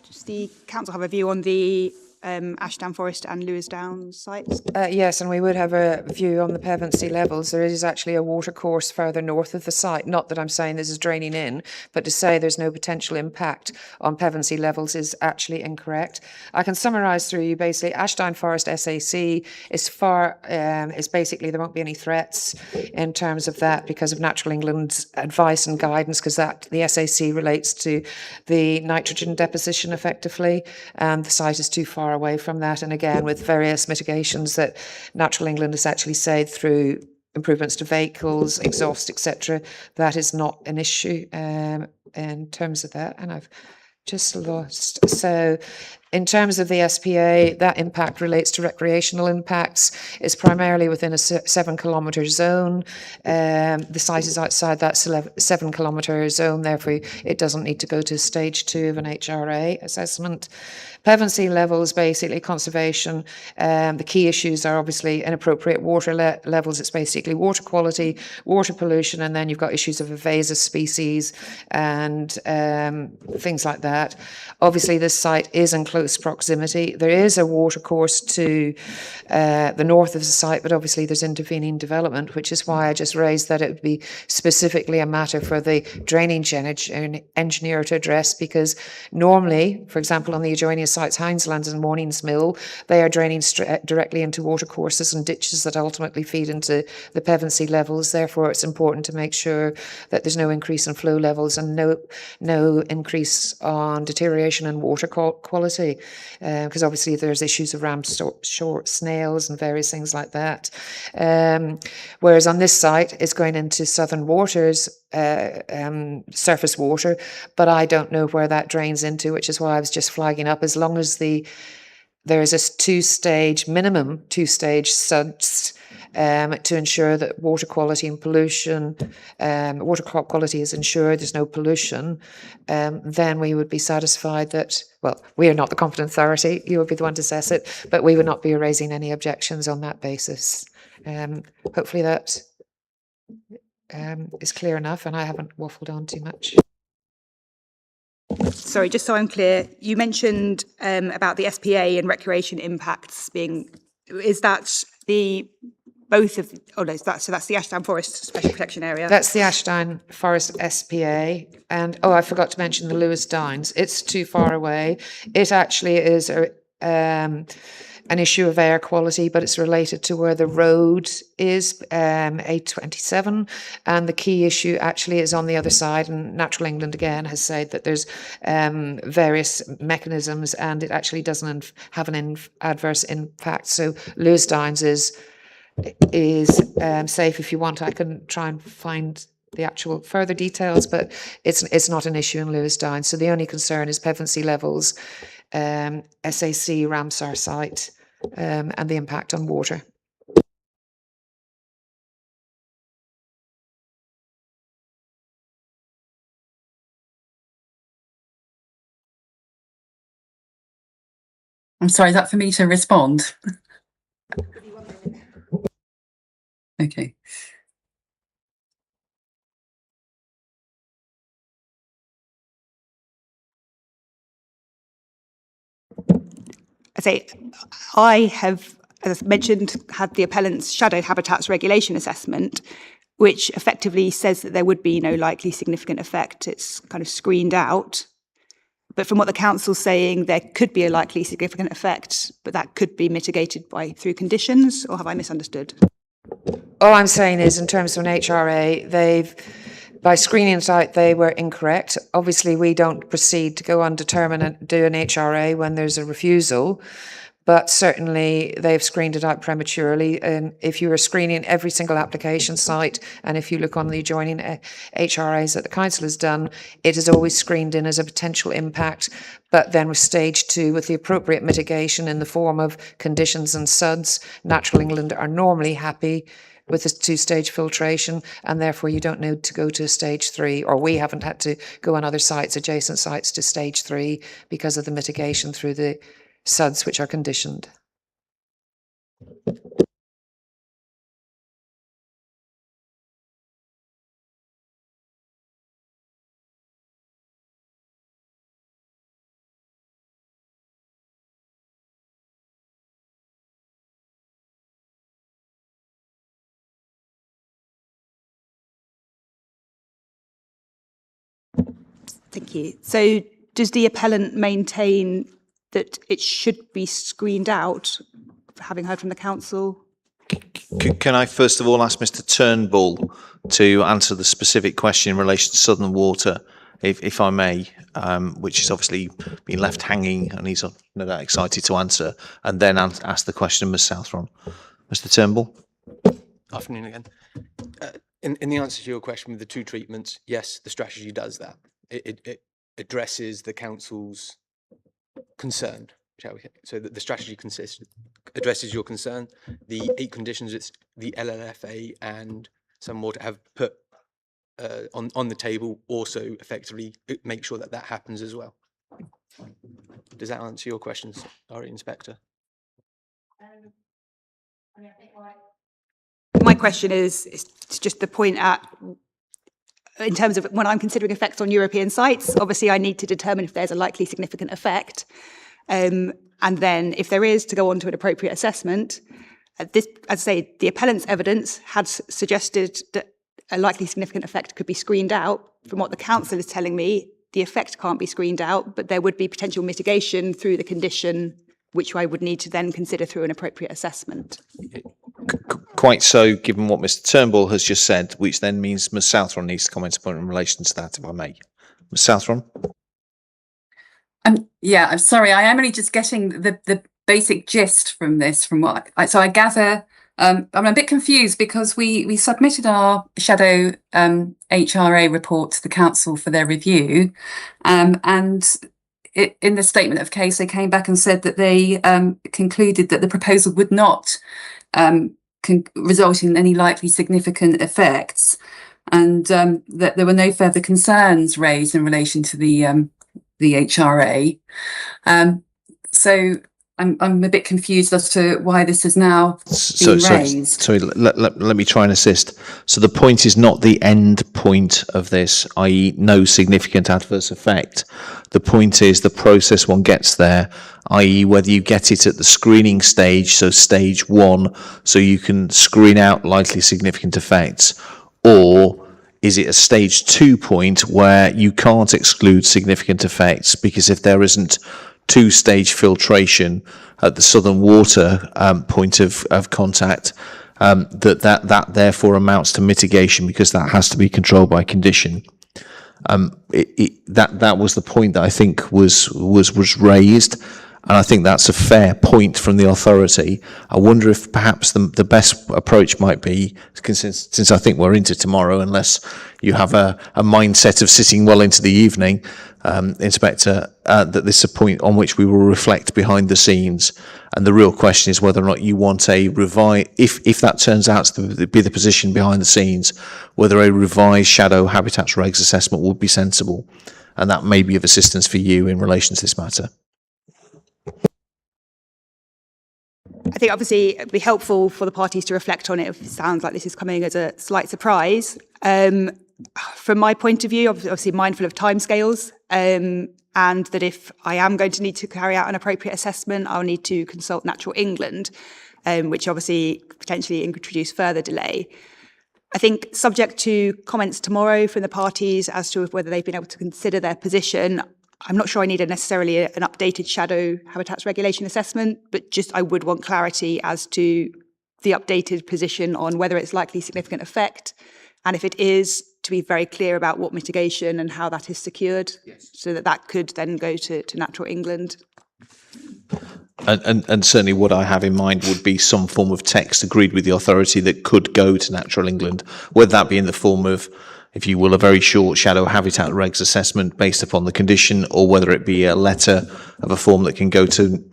Does the council have a view on the Ashdown Forest and Lewis Downs sites?
Yes, and we would have a view on the Pevensey levels. There is actually a watercourse further north of the site. Not that I'm saying this is draining in, but to say there's no potential impact on Pevensey levels is actually incorrect. I can summarise through you basically. Ashdown Forest SAC is basically there won't be any threats in terms of that because of Natural England's advice and guidance, because that the SAC relates to the nitrogen deposition effectively, and the site is too far away from that, and again with various mitigations that Natural England has actually said through improvements to vehicles, exhaust, etc. That is not an issue in terms of that. And I've just lost. So in terms of the SPA, that impact relates to recreational impacts. It's primarily within a 7 kilometre zone. The site is outside that 7 kilometre zone, therefore it doesn't need to go to stage 2 of an HRA assessment. Pevensey levels, basically conservation. The key issues are obviously inappropriate water levels. It's basically water quality, water pollution, and then you've got issues of invasive species and things like that. Obviously, this site is in close proximity. There is a water course to the north of the site, but obviously there's intervening development, which is why I just raised that it would be specifically a matter for the drainage engineer to address, because normally, for example, on the adjoining sites, Hineslands and Mornings Mill, they are draining directly into watercourses and ditches that ultimately feed into the Pevensey levels. Therefore, it's important to make sure that there's no increase in flow levels and no increase on deterioration in water quality, because obviously there's issues around short snails and various things like that. Whereas on this site, it's going into southern waters, surface water, but I don't know where that drains into, which is why I was just flagging up. As long as there is a minimum two-stage SUDS to ensure that water quality and pollution, water quality is ensured, there's no pollution, then we would be satisfied that, well, we are not the competent authority, you would be the one to assess it, but we would not be raising any objections on that basis. Hopefully that is clear enough, and I haven't waffled on too much.
Sorry, just so I'm clear, you mentioned about the SPA and recreation impacts being, is that the both of, oh no, so that's the Ashdown Forest Special Protection Area?
That's the Ashdown Forest SPA, and oh, I forgot to mention the Lewis Downs. It's too far away. It actually is an issue of air quality, but it's related to where the road is, A27, and the key issue actually is on the other side, and Natural England again has said that there's various mechanisms and it actually doesn't have an adverse impact. So Lewis Downs is safe. If you want, I can try and find the actual further details, but it's not an issue in Lewis Downs. So the only concern is Pevensey levels, SAC Ramsar site, and the impact on water.
I'm sorry, is that for me to respond? Okay.
I have, as I mentioned, had the appellant's shadow habitats regulation assessment, which effectively says that there would be no likely significant effect. It's kind of screened out. But from what the council's saying, there could be a likely significant effect, but that could be mitigated through conditions, or have I misunderstood?
All I'm saying is, in terms of an HRA, by screening it out, they were incorrect. Obviously, we don't proceed to go and determine and do an HRA when there's a refusal. but certainly they've screened it out prematurely. And if you are screening every single application site, and if you look on the adjoining HRAs that the council has done, it is always screened in as a potential impact. But then with stage 2, with the appropriate mitigation in the form of conditions and SUDs, Natural England are normally happy with this 2-stage filtration, and therefore you don't need to go to stage 3, or we haven't had to go on other sites, adjacent sites, to stage 3 because of the mitigation through the SUDs which are conditioned.
Thank you. So does the appellant maintain that it should be screened out, having heard from the council?
Can I first of all ask Mr Turnbull to answer the specific question in relation to Southern Water, if I may, which has obviously been left hanging and he's no doubt excited to answer, and then ask the question of Ms Southron. Mr Turnbull.
Afternoon again. In the answer to your question with the 2 treatments, yes, the strategy does that. It addresses the council's concern, shall we? So that the strategy addresses your concern. The 8 conditions it's the LLFA and some more to have put on the table also effectively make sure that that happens as well. Does that answer your questions, Ari Inspector?
My question is just the point in terms of when I'm considering effects on European sites, obviously I need to determine if there's a likely significant effect. And then if there is, to go on to an appropriate assessment. As I say, the appellant's evidence had suggested that a likely significant effect could be screened out. From what the council is telling me, the effect can't be screened out, but there would be potential mitigation through the condition, which I would need to then consider through an appropriate assessment.
Quite so, given what Mr Turnbull has just said, which then means Ms Southron needs to comment upon in relation to that, if I may. Ms Southron?
Yeah, I'm sorry, I am only just getting the basic gist from this, so I gather, I'm a bit confused because we submitted our shadow HRA report to the council for their review, and in the statement of case, they came back and said that they concluded that the proposal would not result in any likely significant effects, and that there were no further concerns raised in relation to the HRA. So I'm a bit confused as to why this is now being raised.
Sorry, let me try and assist. So the point is not the end point of this, i.e. no significant adverse effect. The point is the process one gets there, i.e. whether you get it at the screening stage, so stage 1, so you can screen out likely significant effects, or is it a stage 2 point where you can't exclude significant effects because if there isn't 2-stage filtration at the Southern Water point of contact, that therefore amounts to mitigation because that has to be controlled by condition. That was the point that I think was raised, and I think that's a fair point from the authority. I wonder if perhaps the best approach might be, since I think we're into tomorrow, unless you have a mindset of sitting well into the evening, Inspector, that this is a point on which we will reflect behind the scenes. And the real question is whether or not you want a revise, if that turns out to be the position behind the scenes, whether a revised shadow habitats regs assessment would be sensible. And that may be of assistance for you in relation to this matter.
I think obviously it'd be helpful for the parties to reflect on it if it sounds like this is coming as a slight surprise. From my point of view, obviously mindful of timescales, and that if I am going to need to carry out an appropriate assessment, I'll need to consult Natural England, which obviously potentially introduce further delay. I think subject to comments tomorrow from the parties as to whether they've been able to consider their position, I'm not sure I need necessarily an updated shadow habitats regulation assessment, but just I would want clarity as to the updated position on whether it's likely significant effect, and if it is, to be very clear about what mitigation and how that is secured, so that could then go to Natural England.
And certainly what I have in mind would be some form of text agreed with the authority that could go to Natural England, whether that be in the form of, if you will, a very short shadow habitat regs assessment based upon the condition, or whether it be a letter of a form that can go to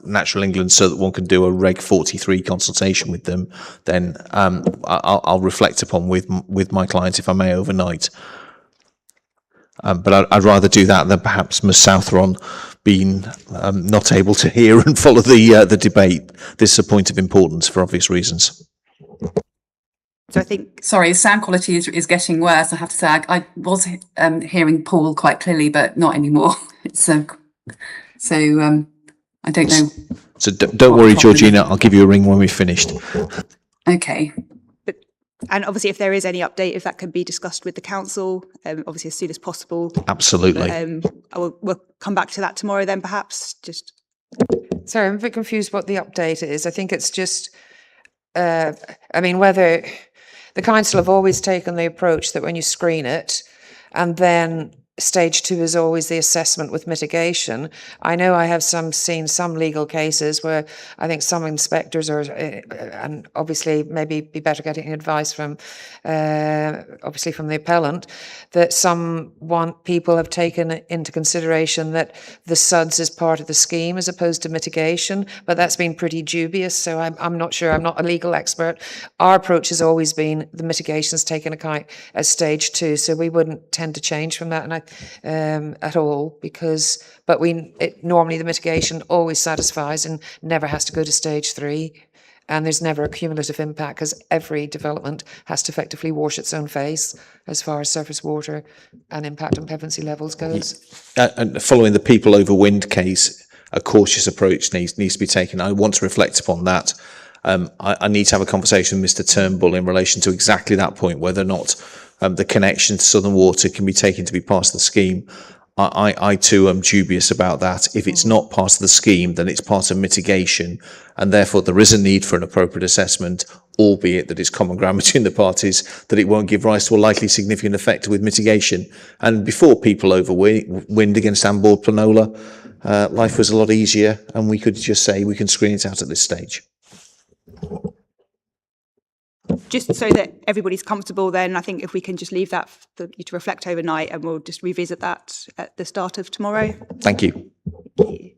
Natural England so that one can do a Reg 43 consultation with them. Then I'll reflect upon with my client, if I may, overnight. But I'd rather do that than perhaps Ms Southron being not able to hear and follow the debate. This is a point of importance for obvious reasons.
So I think...
Sorry, sound quality is getting worse, I have to say. I was hearing Paul quite clearly, but not anymore. So I don't know.
So don't worry, Georgina, I'll give you a ring when we've finished.
Okay.
And obviously, if there is any update, if that can be discussed with the council, obviously as soon as possible.
Absolutely.
But, we'll come back to that tomorrow then, perhaps. Just.
Sorry, I'm a bit confused what the update is. I think it's just, I mean, whether the council have always taken the approach that when you screen it, and then stage 2 is always the assessment with mitigation. I know I have seen some legal cases where I think some inspectors are, and obviously maybe be better getting advice from, obviously from the appellant, that people have taken into consideration that the SUDS is part of the scheme as opposed to mitigation, but that's been pretty dubious, so I'm not sure, I'm not a legal expert. Our approach has always been the mitigation's taken account as stage 2, so we wouldn't tend to change from that, and at all, but normally the mitigation always satisfies and never has to go to stage 3, and there's never a cumulative impact because every development has to effectively wash its own face as far as surface water and impact on pevensey levels goes.
And following the people over wind case, a cautious approach needs to be taken. I want to reflect upon that. I need to have a conversation with Mr Turnbull in relation to exactly that point, whether or not the connection to Southern Water can be taken to be part of the scheme. I too am dubious about that. If it's not part of the scheme, then it's part of mitigation, and therefore there is a need for an appropriate assessment, albeit that it's common ground between the parties that it won't give rise to a likely significant effect with mitigation. And before people over wind against Ambord Planola, life was a lot easier, and we could just say we can screen it out at this stage.
Just so that everybody's comfortable, then I think if we can just leave that for you to reflect overnight, and we'll just revisit that at the start of tomorrow.
Thank you.
Thank you.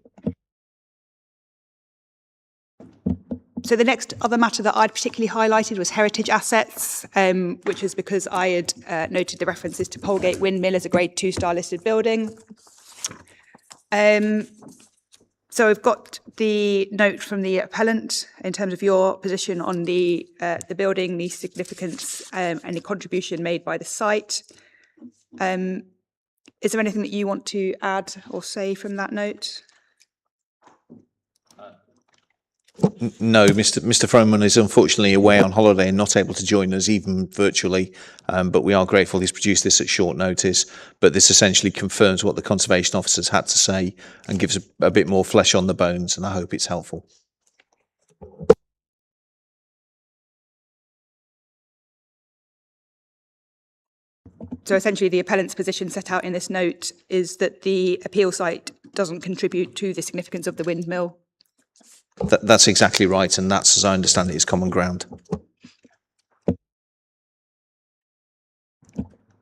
So the next other matter that I'd particularly highlighted was heritage assets, which is because I had noted the references to Polegate Windmill as a Grade 2 star listed building. So I've got the note from the appellant in terms of your position on the building, the significance and the contribution made by the site. Is there anything that you want to add or say from that note?
No, Mr Froman is unfortunately away on holiday and not able to join us even virtually, but we are grateful he's produced this at short notice. But this essentially confirms what the Conservation Officers had to say and gives a bit more flesh on the bones, and I hope it's helpful.
So essentially the appellant's position set out in this note is that the appeal site doesn't contribute to the significance of the windmill.
That's exactly right, and that's, as I understand it, is common ground.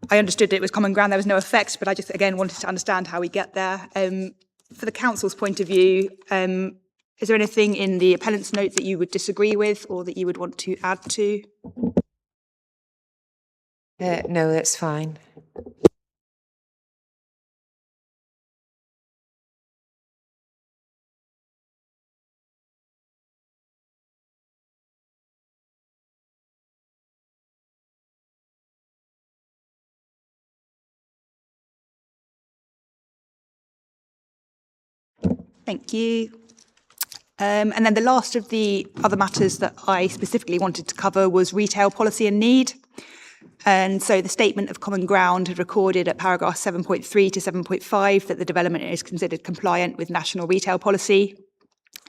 I understood it was common ground, there was no effect, but I just, again, wanted to understand how we get there. For the council's point of view, is there anything in the appellant's note that you would disagree with or that you would want to add to?
No, that's fine.
Thank you. And then the last of the other matters that I specifically wanted to cover was retail policy and need. And so the statement of common ground had recorded at paragraph 7.3 to 7.5 that the development is considered compliant with national retail policy,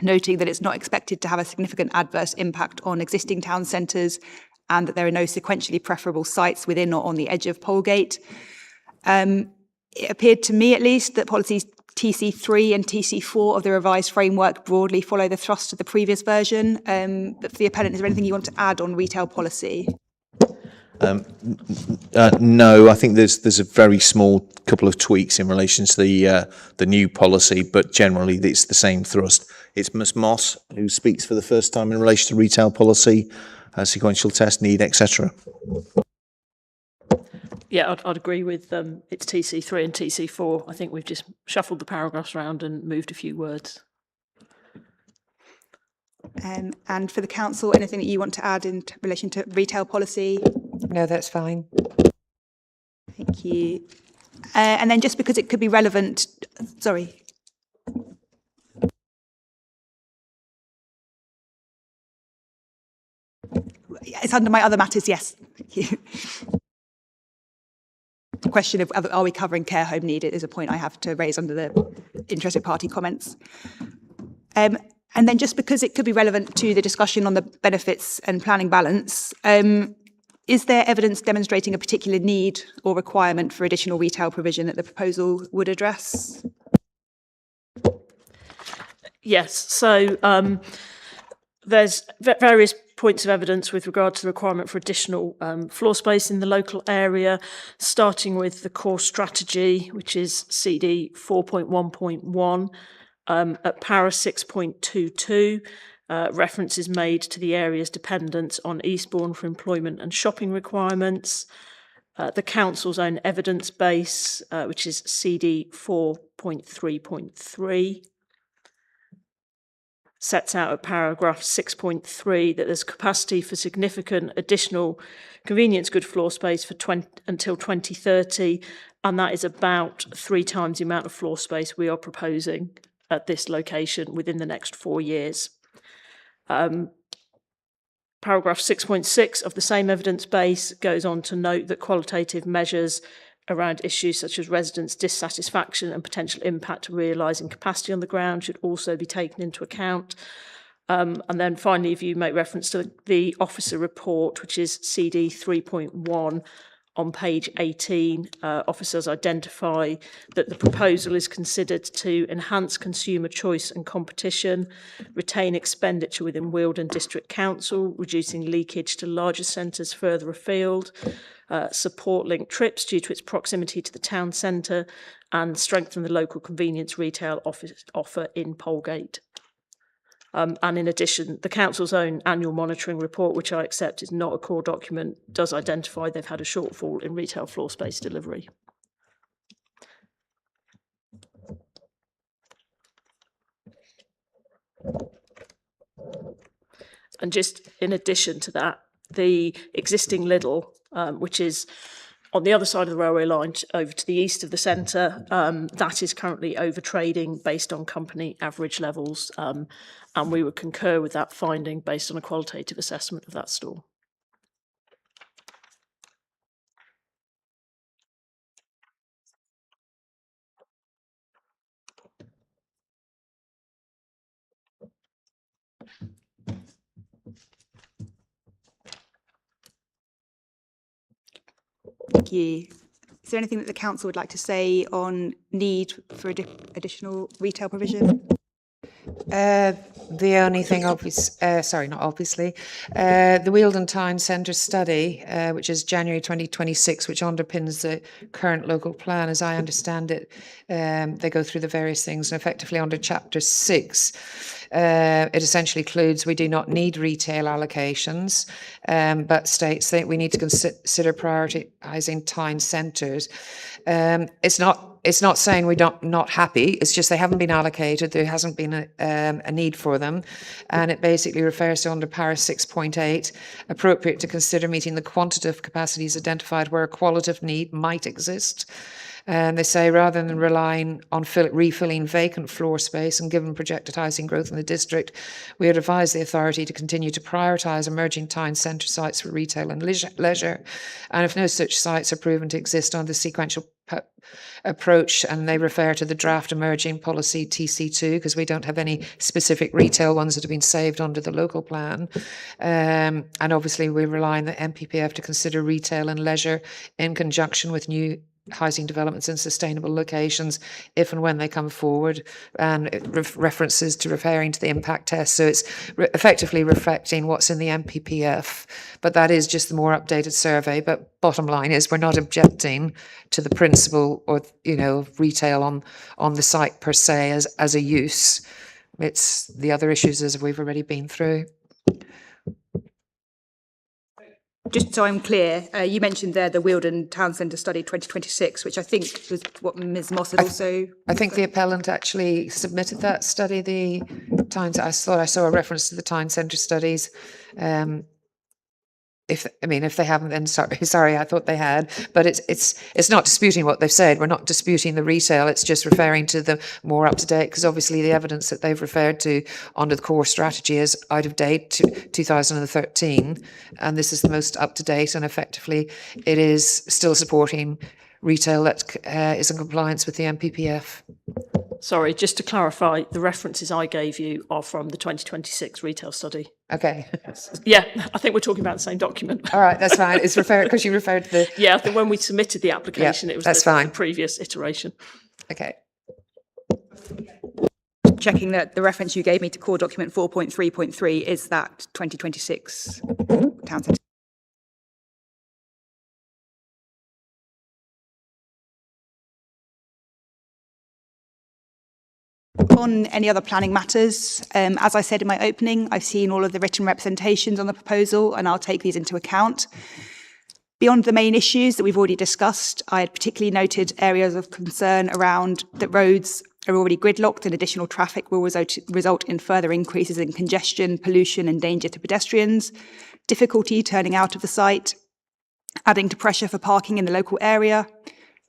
noting that it's not expected to have a significant adverse impact on existing town centres and that there are no sequentially preferable sites within or on the edge of Polegate. It appeared to me, at least, that policies TC3 and TC4 of the revised framework broadly follow the thrust of the previous version. But for the appellant, is there anything you want to add on retail policy?
No, I think there's a very small couple of tweaks in relation to the new policy, but generally it's the same thrust. It's Ms Moss who speaks for the first time in relation to retail policy, sequential test need, etc.
Yeah, I'd agree with it's TC3 and TC4. I think we've just shuffled the paragraphs around and moved a few words.
And for the council, anything that you want to add in relation to retail policy?
No, that's fine.
Thank you. And then just because it could be relevant, sorry. It's under my other matters, yes. Thank you. The question of are we covering care home need is a point I have to raise under the interested party comments. And then just because it could be relevant to the discussion on the benefits and planning balance, is there evidence demonstrating a particular need or requirement for additional retail provision that the proposal would address?
Yes, so there's various points of evidence with regard to the requirement for additional floor space in the local area, starting with the core strategy, which is CD 4.1.1. At para 6.22, reference is made to the area's dependence on Eastbourne for employment and shopping requirements. The council's own evidence base, which is CD 4.3.3, sets out at paragraph 6.3 that there's capacity for significant additional convenience good floor space for until 2030, and that is about 3 times the amount of floor space we are proposing at this location within the next 4 years. Paragraph 6.6 of the same evidence base goes on to note that qualitative measures around issues such as residents' dissatisfaction and potential impact of realising capacity on the ground should also be taken into account. And then finally, if you make reference to the officer report, which is CD 3.1, on page 18, officers identify that the proposal is considered to enhance consumer choice and competition, retain expenditure within Wealdon District Council, reducing leakage to larger centres further afield, support linked trips due to its proximity to the town centre, and strengthen the local convenience retail offer in Polegate. And in addition, the council's own annual monitoring report, which I accept is not a core document, does identify they've had a shortfall in retail floor space delivery. And just in addition to that, the existing Lidl, which is on the other side of the railway line over to the east of the centre, that is currently over trading based on company average levels, and we would concur with that finding based on a qualitative assessment of that store.
Thank you. Is there anything that the council would like to say on need for additional retail provision?
The only thing, the Wealdon Town Centre study, which is January 2026, which underpins the current local plan, as I understand it, they go through the various things, and effectively under Chapter 6, it essentially includes we do not need retail allocations, but states that we need to consider prioritising town centres. It's not saying we're not happy, it's just they haven't been allocated, there hasn't been a need for them, and it basically refers to under para 6.8, appropriate to consider meeting the quantitative capacities identified where a qualitative need might exist. And they say rather than relying on refilling vacant floor space and given projected housing growth in the district, we would advise the authority to continue to prioritise emerging town centre sites for retail and leisure. And if no such sites are proven to exist on the sequential approach, and they refer to the draft emerging policy TC2 because we don't have any specific retail ones that have been saved under the local plan. And obviously we rely on the MPPF to consider retail and leisure in conjunction with new housing developments in sustainable locations if and when they come forward, and it references to referring to the impact test. So it's effectively reflecting what's in the MPPF, but that is just the more updated survey. But bottom line is we're not objecting to the principle or, you know, of retail on the site per se as a use. It's the other issues as we've already been through.
Just so I'm clear, you mentioned there the Wealdon Town Centre Study 2026, which I think was what Ms Moss had also...
I think the appellant actually submitted that study, the Times. I thought I saw a reference to the Town Centre studies. If they haven't, then sorry, I thought they had. But it's not disputing what they've said. We're not disputing the retail. It's just referring to the more up to date, because obviously the evidence that they've referred to under the core strategy is out of date to 2013, and this is the most up to date. And effectively, it is still supporting retail that is in compliance with the MPPF.
Sorry, just to clarify, the references I gave you are from the 2026 retail study.
Okay.
Yeah, I think we're talking about the same document.
All right, that's fine. It's referred because you referred to the...
Yeah, I think when we submitted the application, it was
fine.
The previous iteration.
Okay.
Checking that the reference you gave me to core document 4.3.3 is that 2026 Town Centre. On any other planning matters, as I said in my opening, I've seen all of the written representations on the proposal and I'll take these into account. Beyond the main issues that we've already discussed, I had particularly noted areas of concern around that roads are already gridlocked and additional traffic will result in further increases in congestion, pollution and danger to pedestrians, difficulty turning out of the site, adding to pressure for parking in the local area,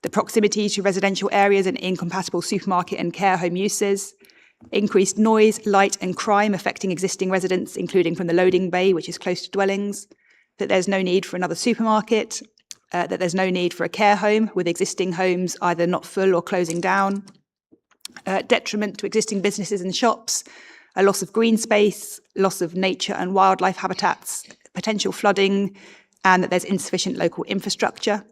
the proximity to residential areas and incompatible supermarket and care home uses, increased noise, light and crime affecting existing residents, including from the loading bay, which is close to dwellings, that there's no need for another supermarket, that there's no need for a care home with existing homes either not full or closing down, detriment to existing businesses and shops, a loss of green space, loss of nature and wildlife habitats, potential flooding, and that there's insufficient local infrastructure.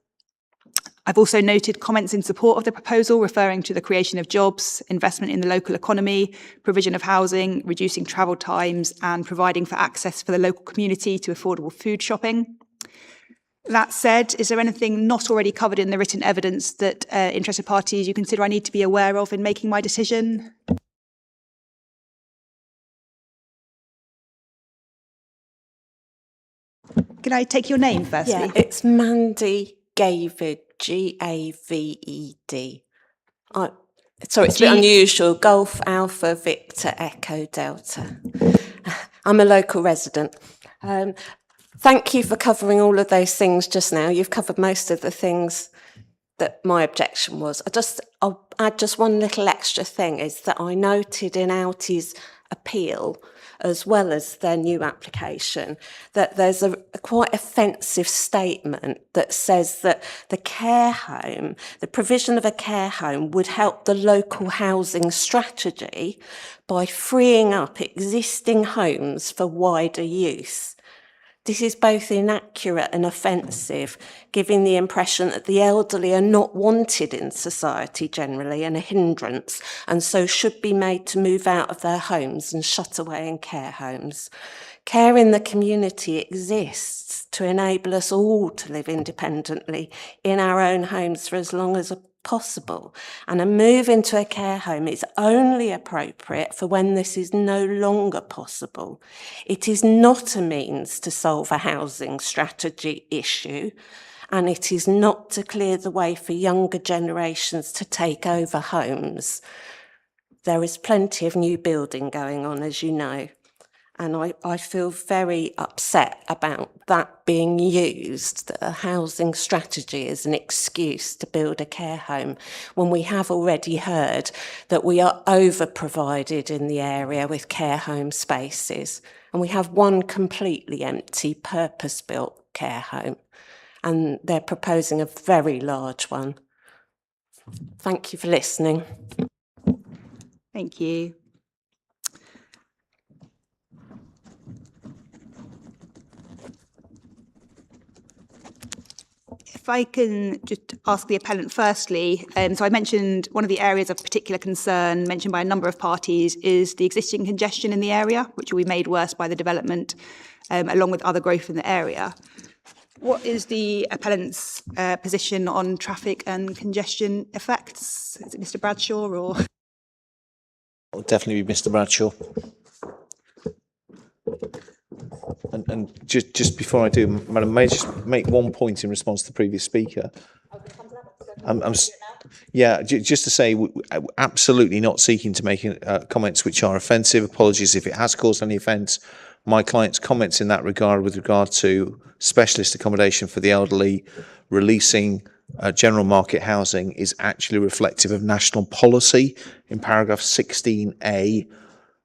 I've also noted comments in support of the proposal referring to the creation of jobs, investment in the local economy, provision of housing, reducing travel times, and providing for access for the local community to affordable food shopping. That said, is there anything not already covered in the written evidence that interested parties you consider I need to be aware of in making my decision? Can I take your name firstly?
Yeah, it's Mandy Gaved, Gaved. Sorry, it's a bit unusual. Golf Alpha Victor Echo Delta. I'm a local resident. Thank you for covering all of those things just now. You've covered most of the things that my objection was. I'll add just one little extra thing, is that I noted in Altie's appeal, as well as their new application, that there's a quite offensive statement that says that the care home, the provision of a care home would help the local housing strategy by freeing up existing homes for wider use. This is both inaccurate and offensive, giving the impression that the elderly are not wanted in society generally and a hindrance, and so should be made to move out of their homes and shut away in care homes. Care in the community exists to enable us all to live independently in our own homes for as long as possible, and a move into a care home is only appropriate for when this is no longer possible. It is not a means to solve a housing strategy issue, and it is not to clear the way for younger generations to take over homes. There is plenty of new building going on, as you know, and I feel very upset about that being used, that a housing strategy is an excuse to build a care home, when we have already heard that we are over-provided in the area with care home spaces. And we have one completely empty, purpose-built care home. And they're proposing a very large one. Thank you for listening.
Thank you. If I can just ask the appellant firstly, so I mentioned one of the areas of particular concern mentioned by a number of parties is the existing congestion in the area, which will be made worse by the development, along with other growth in the area. What is the appellant's position on traffic and congestion effects? Is it Mr. Bradshaw or?
It'll definitely be Mr. Bradshaw. And just before I do, Madam, may I just make one point in response to the previous speaker? Just to say, absolutely not seeking to make comments which are offensive. Apologies if it has caused any offence. My client's comments in that regard, with regard to specialist accommodation for the elderly, releasing general market housing, is actually reflective of national policy in paragraph 16A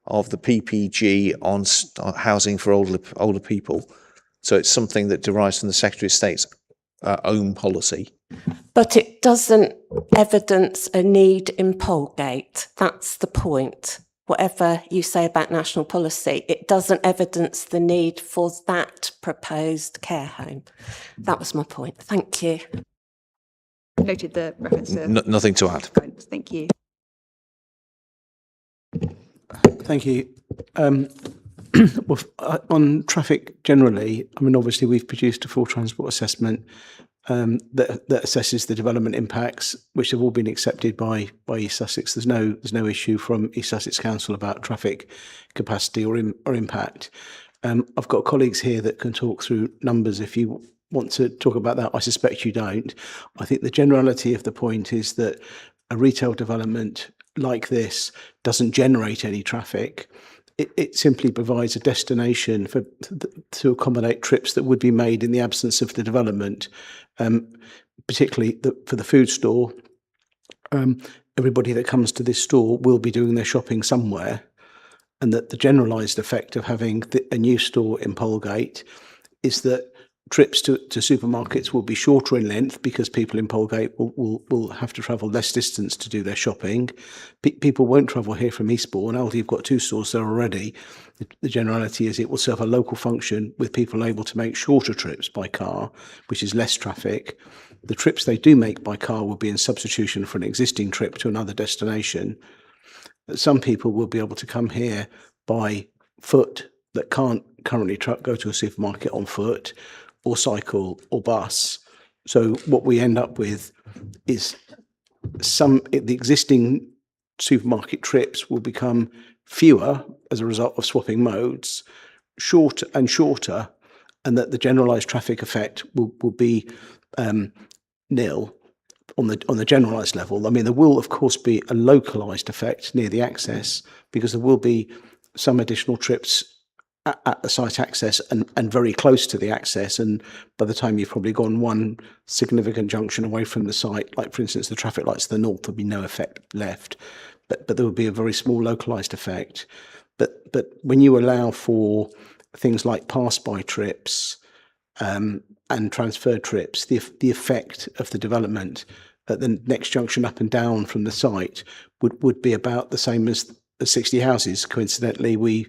of the PPG on housing for older people. So it's something that derives from the Secretary of State's own policy.
But it doesn't evidence a need in Polegate. That's the point. Whatever you say about national policy, it doesn't evidence the need for that proposed care home. That was my point. Thank you.
Noted the reference to...
Nothing to add.
Thank you.
Thank you. Well, on traffic generally, I mean, obviously we've produced a full transport assessment that assesses the development impacts, which have all been accepted by East Sussex. There's no issue from East Sussex Council about traffic capacity or impact. I've got colleagues here that can talk through numbers if you want to talk about that. I suspect you don't. I think the generality of the point is that a retail development like this doesn't generate any traffic. It simply provides a destination to accommodate trips that would be made in the absence of the development, particularly for the food store. Everybody that comes to this store will be doing their shopping somewhere, and that the generalised effect of having a new store in Polegate is that trips to supermarkets will be shorter in length because people in Polegate will have to travel less distance to do their shopping. People won't travel here from Eastbourne. Aldi have got 2 stores there already. The generality is it will serve a local function with people able to make shorter trips by car, which is less traffic. The trips they do make by car will be in substitution for an existing trip to another destination. Some people will be able to come here by foot that can't currently go to a supermarket on foot, or cycle or bus. So what we end up with is the existing supermarket trips will become fewer as a result of swapping modes, shorter and shorter, and that the generalised traffic effect will be nil on the generalised level. I mean, there will of course be a localised effect near the access because there will be some additional trips at the site access and very close to the access, and by the time you've probably gone one significant junction away from the site, like for instance the traffic lights to the north, there'll be no effect left, but there will be a very small localized effect. But when you allow for things like pass-by trips and transfer trips, the effect of the development at the next junction up and down from the site would be about the same as 60 houses. Coincidentally, we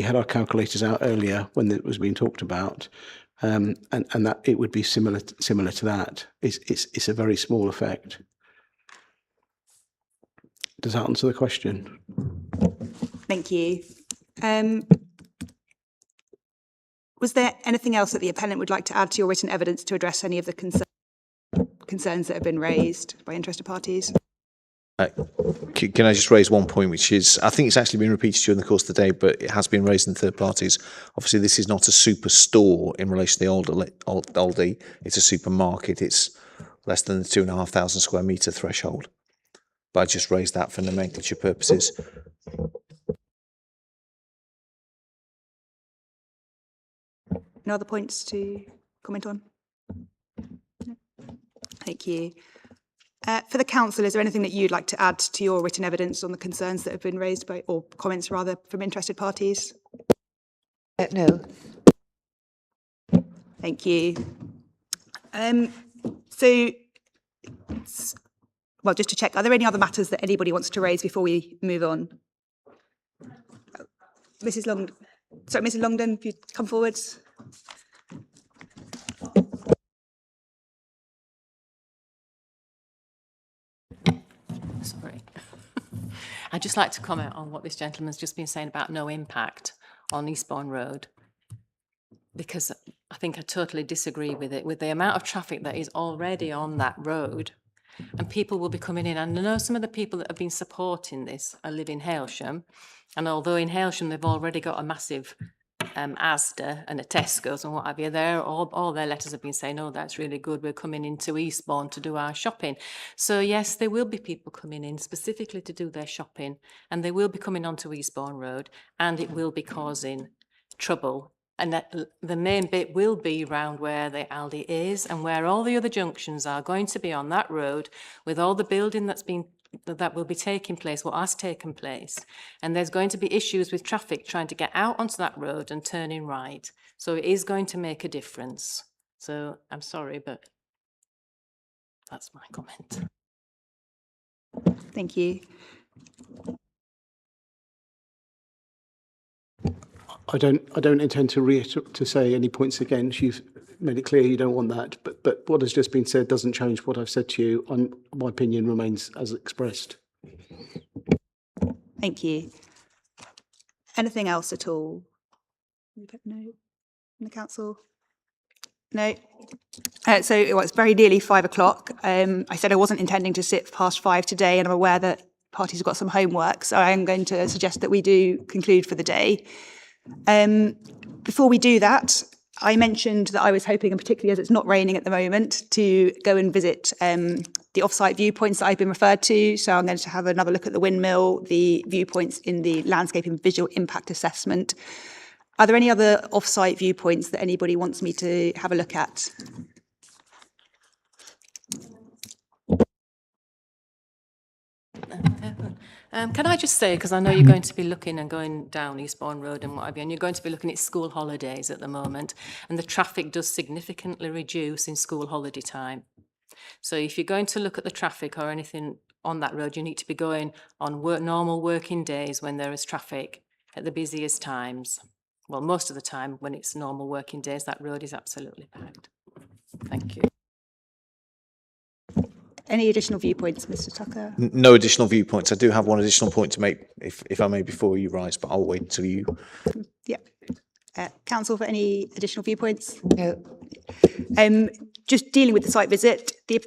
had our calculators out earlier when it was being talked about, and that it would be similar to that. It's a very small effect. Does that answer the question?
Thank you. Was there anything else that the appellant would like to add to your written evidence to address any of the concerns that have been raised by interested parties?
Can I just raise one point, which is, I think it's actually been repeated during the course of the day, but it has been raised in third parties. Obviously, this is not a super store in relation to the Aldi. It's a supermarket. It's less than the 2,500 square metre threshold. But I just raised that for nomenclature purposes.
No other points to comment on? No. Thank you. For the council, is there anything that you'd like to add to your written evidence on the concerns that have been raised by, or comments rather, from interested parties?
No.
Thank you. Well, just to check, are there any other matters that anybody wants to raise before we move on? Mrs. Longden, if you come forwards.
I'd just like to comment on what this gentleman's just been saying about no impact on Eastbourne Road, because I think I totally disagree with it. With the amount of traffic that is already on that road, and people will be coming in, and I know some of the people that have been supporting this live in Hailsham, and although in Hailsham they've already got a massive Asda and a Tesco's and what have you, all their letters have been saying, oh, that's really good, we're coming into Eastbourne to do our shopping. So yes, there will be people coming in specifically to do their shopping, and they will be coming onto Eastbourne Road, and it will be causing trouble. And that the main bit will be round where the Aldi is and where all the other junctions are going to be on that road, with all the building that will be taking place, what has taken place. And there's going to be issues with traffic trying to get out onto that road and turning right. So it is going to make a difference. So I'm sorry, but that's my comment.
Thank you.
I don't intend to say any points against. You've made it clear you don't want that, but what has just been said doesn't change what I've said to you. My opinion remains as expressed.
Thank you. Anything else at all? No, in the council? No. So it's very nearly 5 o'clock. I said I wasn't intending to sit past 5 today, and I'm aware that parties have got some homework, so I'm going to suggest that we do conclude for the day. Before we do that, I mentioned that I was hoping, and particularly as it's not raining at the moment, to go and visit the off-site viewpoints that I've been referred to. So I'm going to have another look at the windmill, the viewpoints in the landscape and visual impact assessment. Are there any other off-site viewpoints that anybody wants me to have a look at?
Can I just say, because I know you're going to be looking and going down Eastbourne Road and what have you, and you're going to be looking at school holidays at the moment, and the traffic does significantly reduce in school holiday time. So if you're going to look at the traffic or anything on that road, you need to be going on normal working days when there is traffic at the busiest times. Well, most of the time when it's normal working days, that road is absolutely packed. Thank you.
Any additional viewpoints, Mr. Tucker?
No additional viewpoints. I do have one additional point to make, if I may, before you rise, but I'll wait until you.
Yeah. Council, for any additional viewpoints?
No.
Just dealing with the site visit, this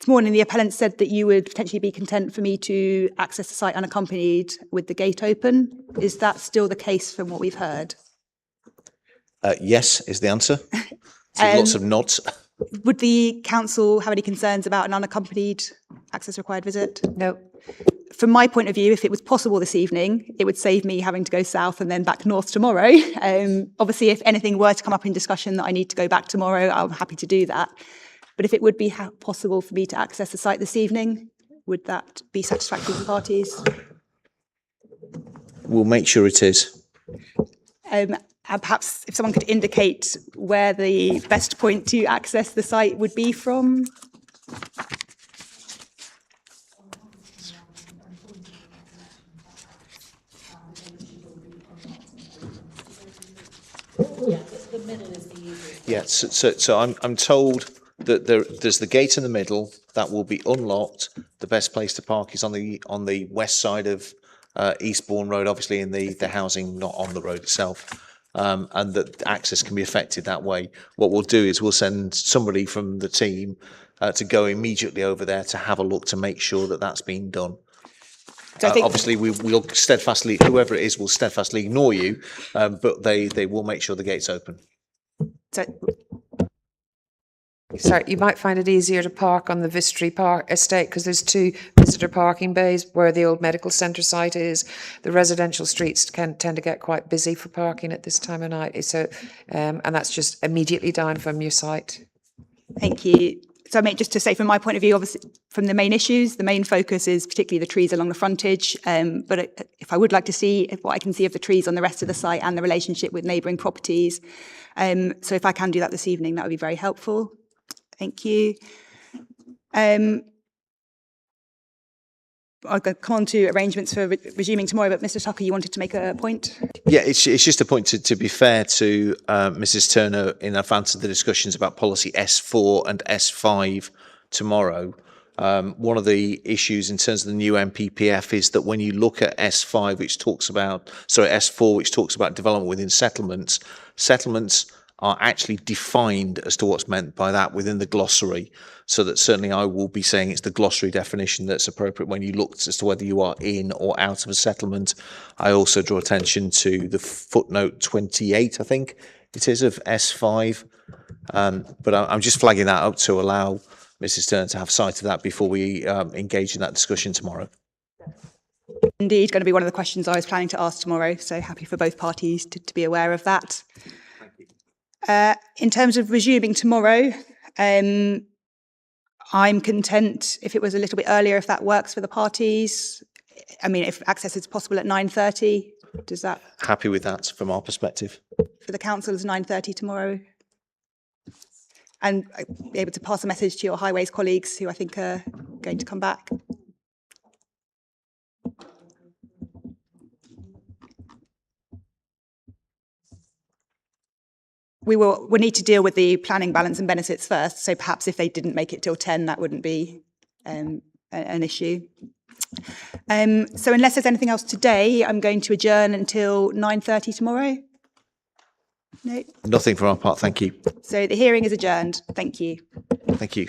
morning the appellant said that you would potentially be content for me to access the site unaccompanied with the gate open. Is that still the case from what we've heard?
Yes, is the answer. So lots of nods.
Would the council have any concerns about an unaccompanied access required visit?
No.
From my point of view, if it was possible this evening, it would save me having to go south and then back north tomorrow. Obviously, if anything were to come up in discussion that I need to go back tomorrow, I'm happy to do that. But if it would be possible for me to access the site this evening, would that be satisfactory to parties?
We'll make sure it is.
And perhaps if someone could indicate where the best point to access the site would be from.
Yeah, the middle is the easiest.
Yeah, so I'm told that there's the gate in the middle that will be unlocked. The best place to park is on the west side of Eastbourne Road, obviously in the housing, not on the road itself. And that access can be affected that way. What we'll do is we'll send somebody from the team to go immediately over there to have a look to make sure that that's been done. So obviously, we'll steadfastly, whoever it is, will steadfastly ignore you, but they will make sure the gate's open.
Sorry, you might find it easier to park on the Vistry Park estate because there's 2 visitor parking bays where the old medical centre site is. The residential streets can tend to get quite busy for parking at this time of night. So, and that's just immediately down from your site.
Thank you. So I mean, just to say from my point of view, obviously from the main issues, the main focus is particularly the trees along the frontage. But if I would like to see what I can see of the trees on the rest of the site and the relationship with neighbouring properties. So if I can do that this evening, that would be very helpful. Thank you. I'll come on to arrangements for resuming tomorrow, but Mr. Tucker, you wanted to make a point?
Yeah, it's just a point to be fair to Mrs. Turner in advance of the discussions about policy S4 and S5 tomorrow. One of the issues in terms of the new MPPF is that when you look at S4, which talks about development within settlements, settlements are actually defined as to what's meant by that within the glossary. So that certainly I will be saying it's the glossary definition that's appropriate when you look as to whether you are in or out of a settlement. I also draw attention to the footnote 28, I think it is, of S5. But I'm just flagging that up to allow Mrs. Turner to have sight of that before we engage in that discussion tomorrow.
Indeed, going to be one of the questions I was planning to ask tomorrow, so happy for both parties to be aware of that. In terms of resuming tomorrow, I'm content if it was a little bit earlier, if that works for the parties. I mean, if access is possible at 9:30, does that...
Happy with that from our perspective.
For the council, is 9:30 tomorrow? And be able to pass a message to your highways colleagues who I think are going to come back. We'll need to deal with the planning balance and benefits first. So perhaps if they didn't make it till 10, that wouldn't be an issue. So unless there's anything else today, I'm going to adjourn until 9:30 tomorrow. No?
Nothing from our part, thank you.
So the hearing is adjourned. Thank you.
Thank you.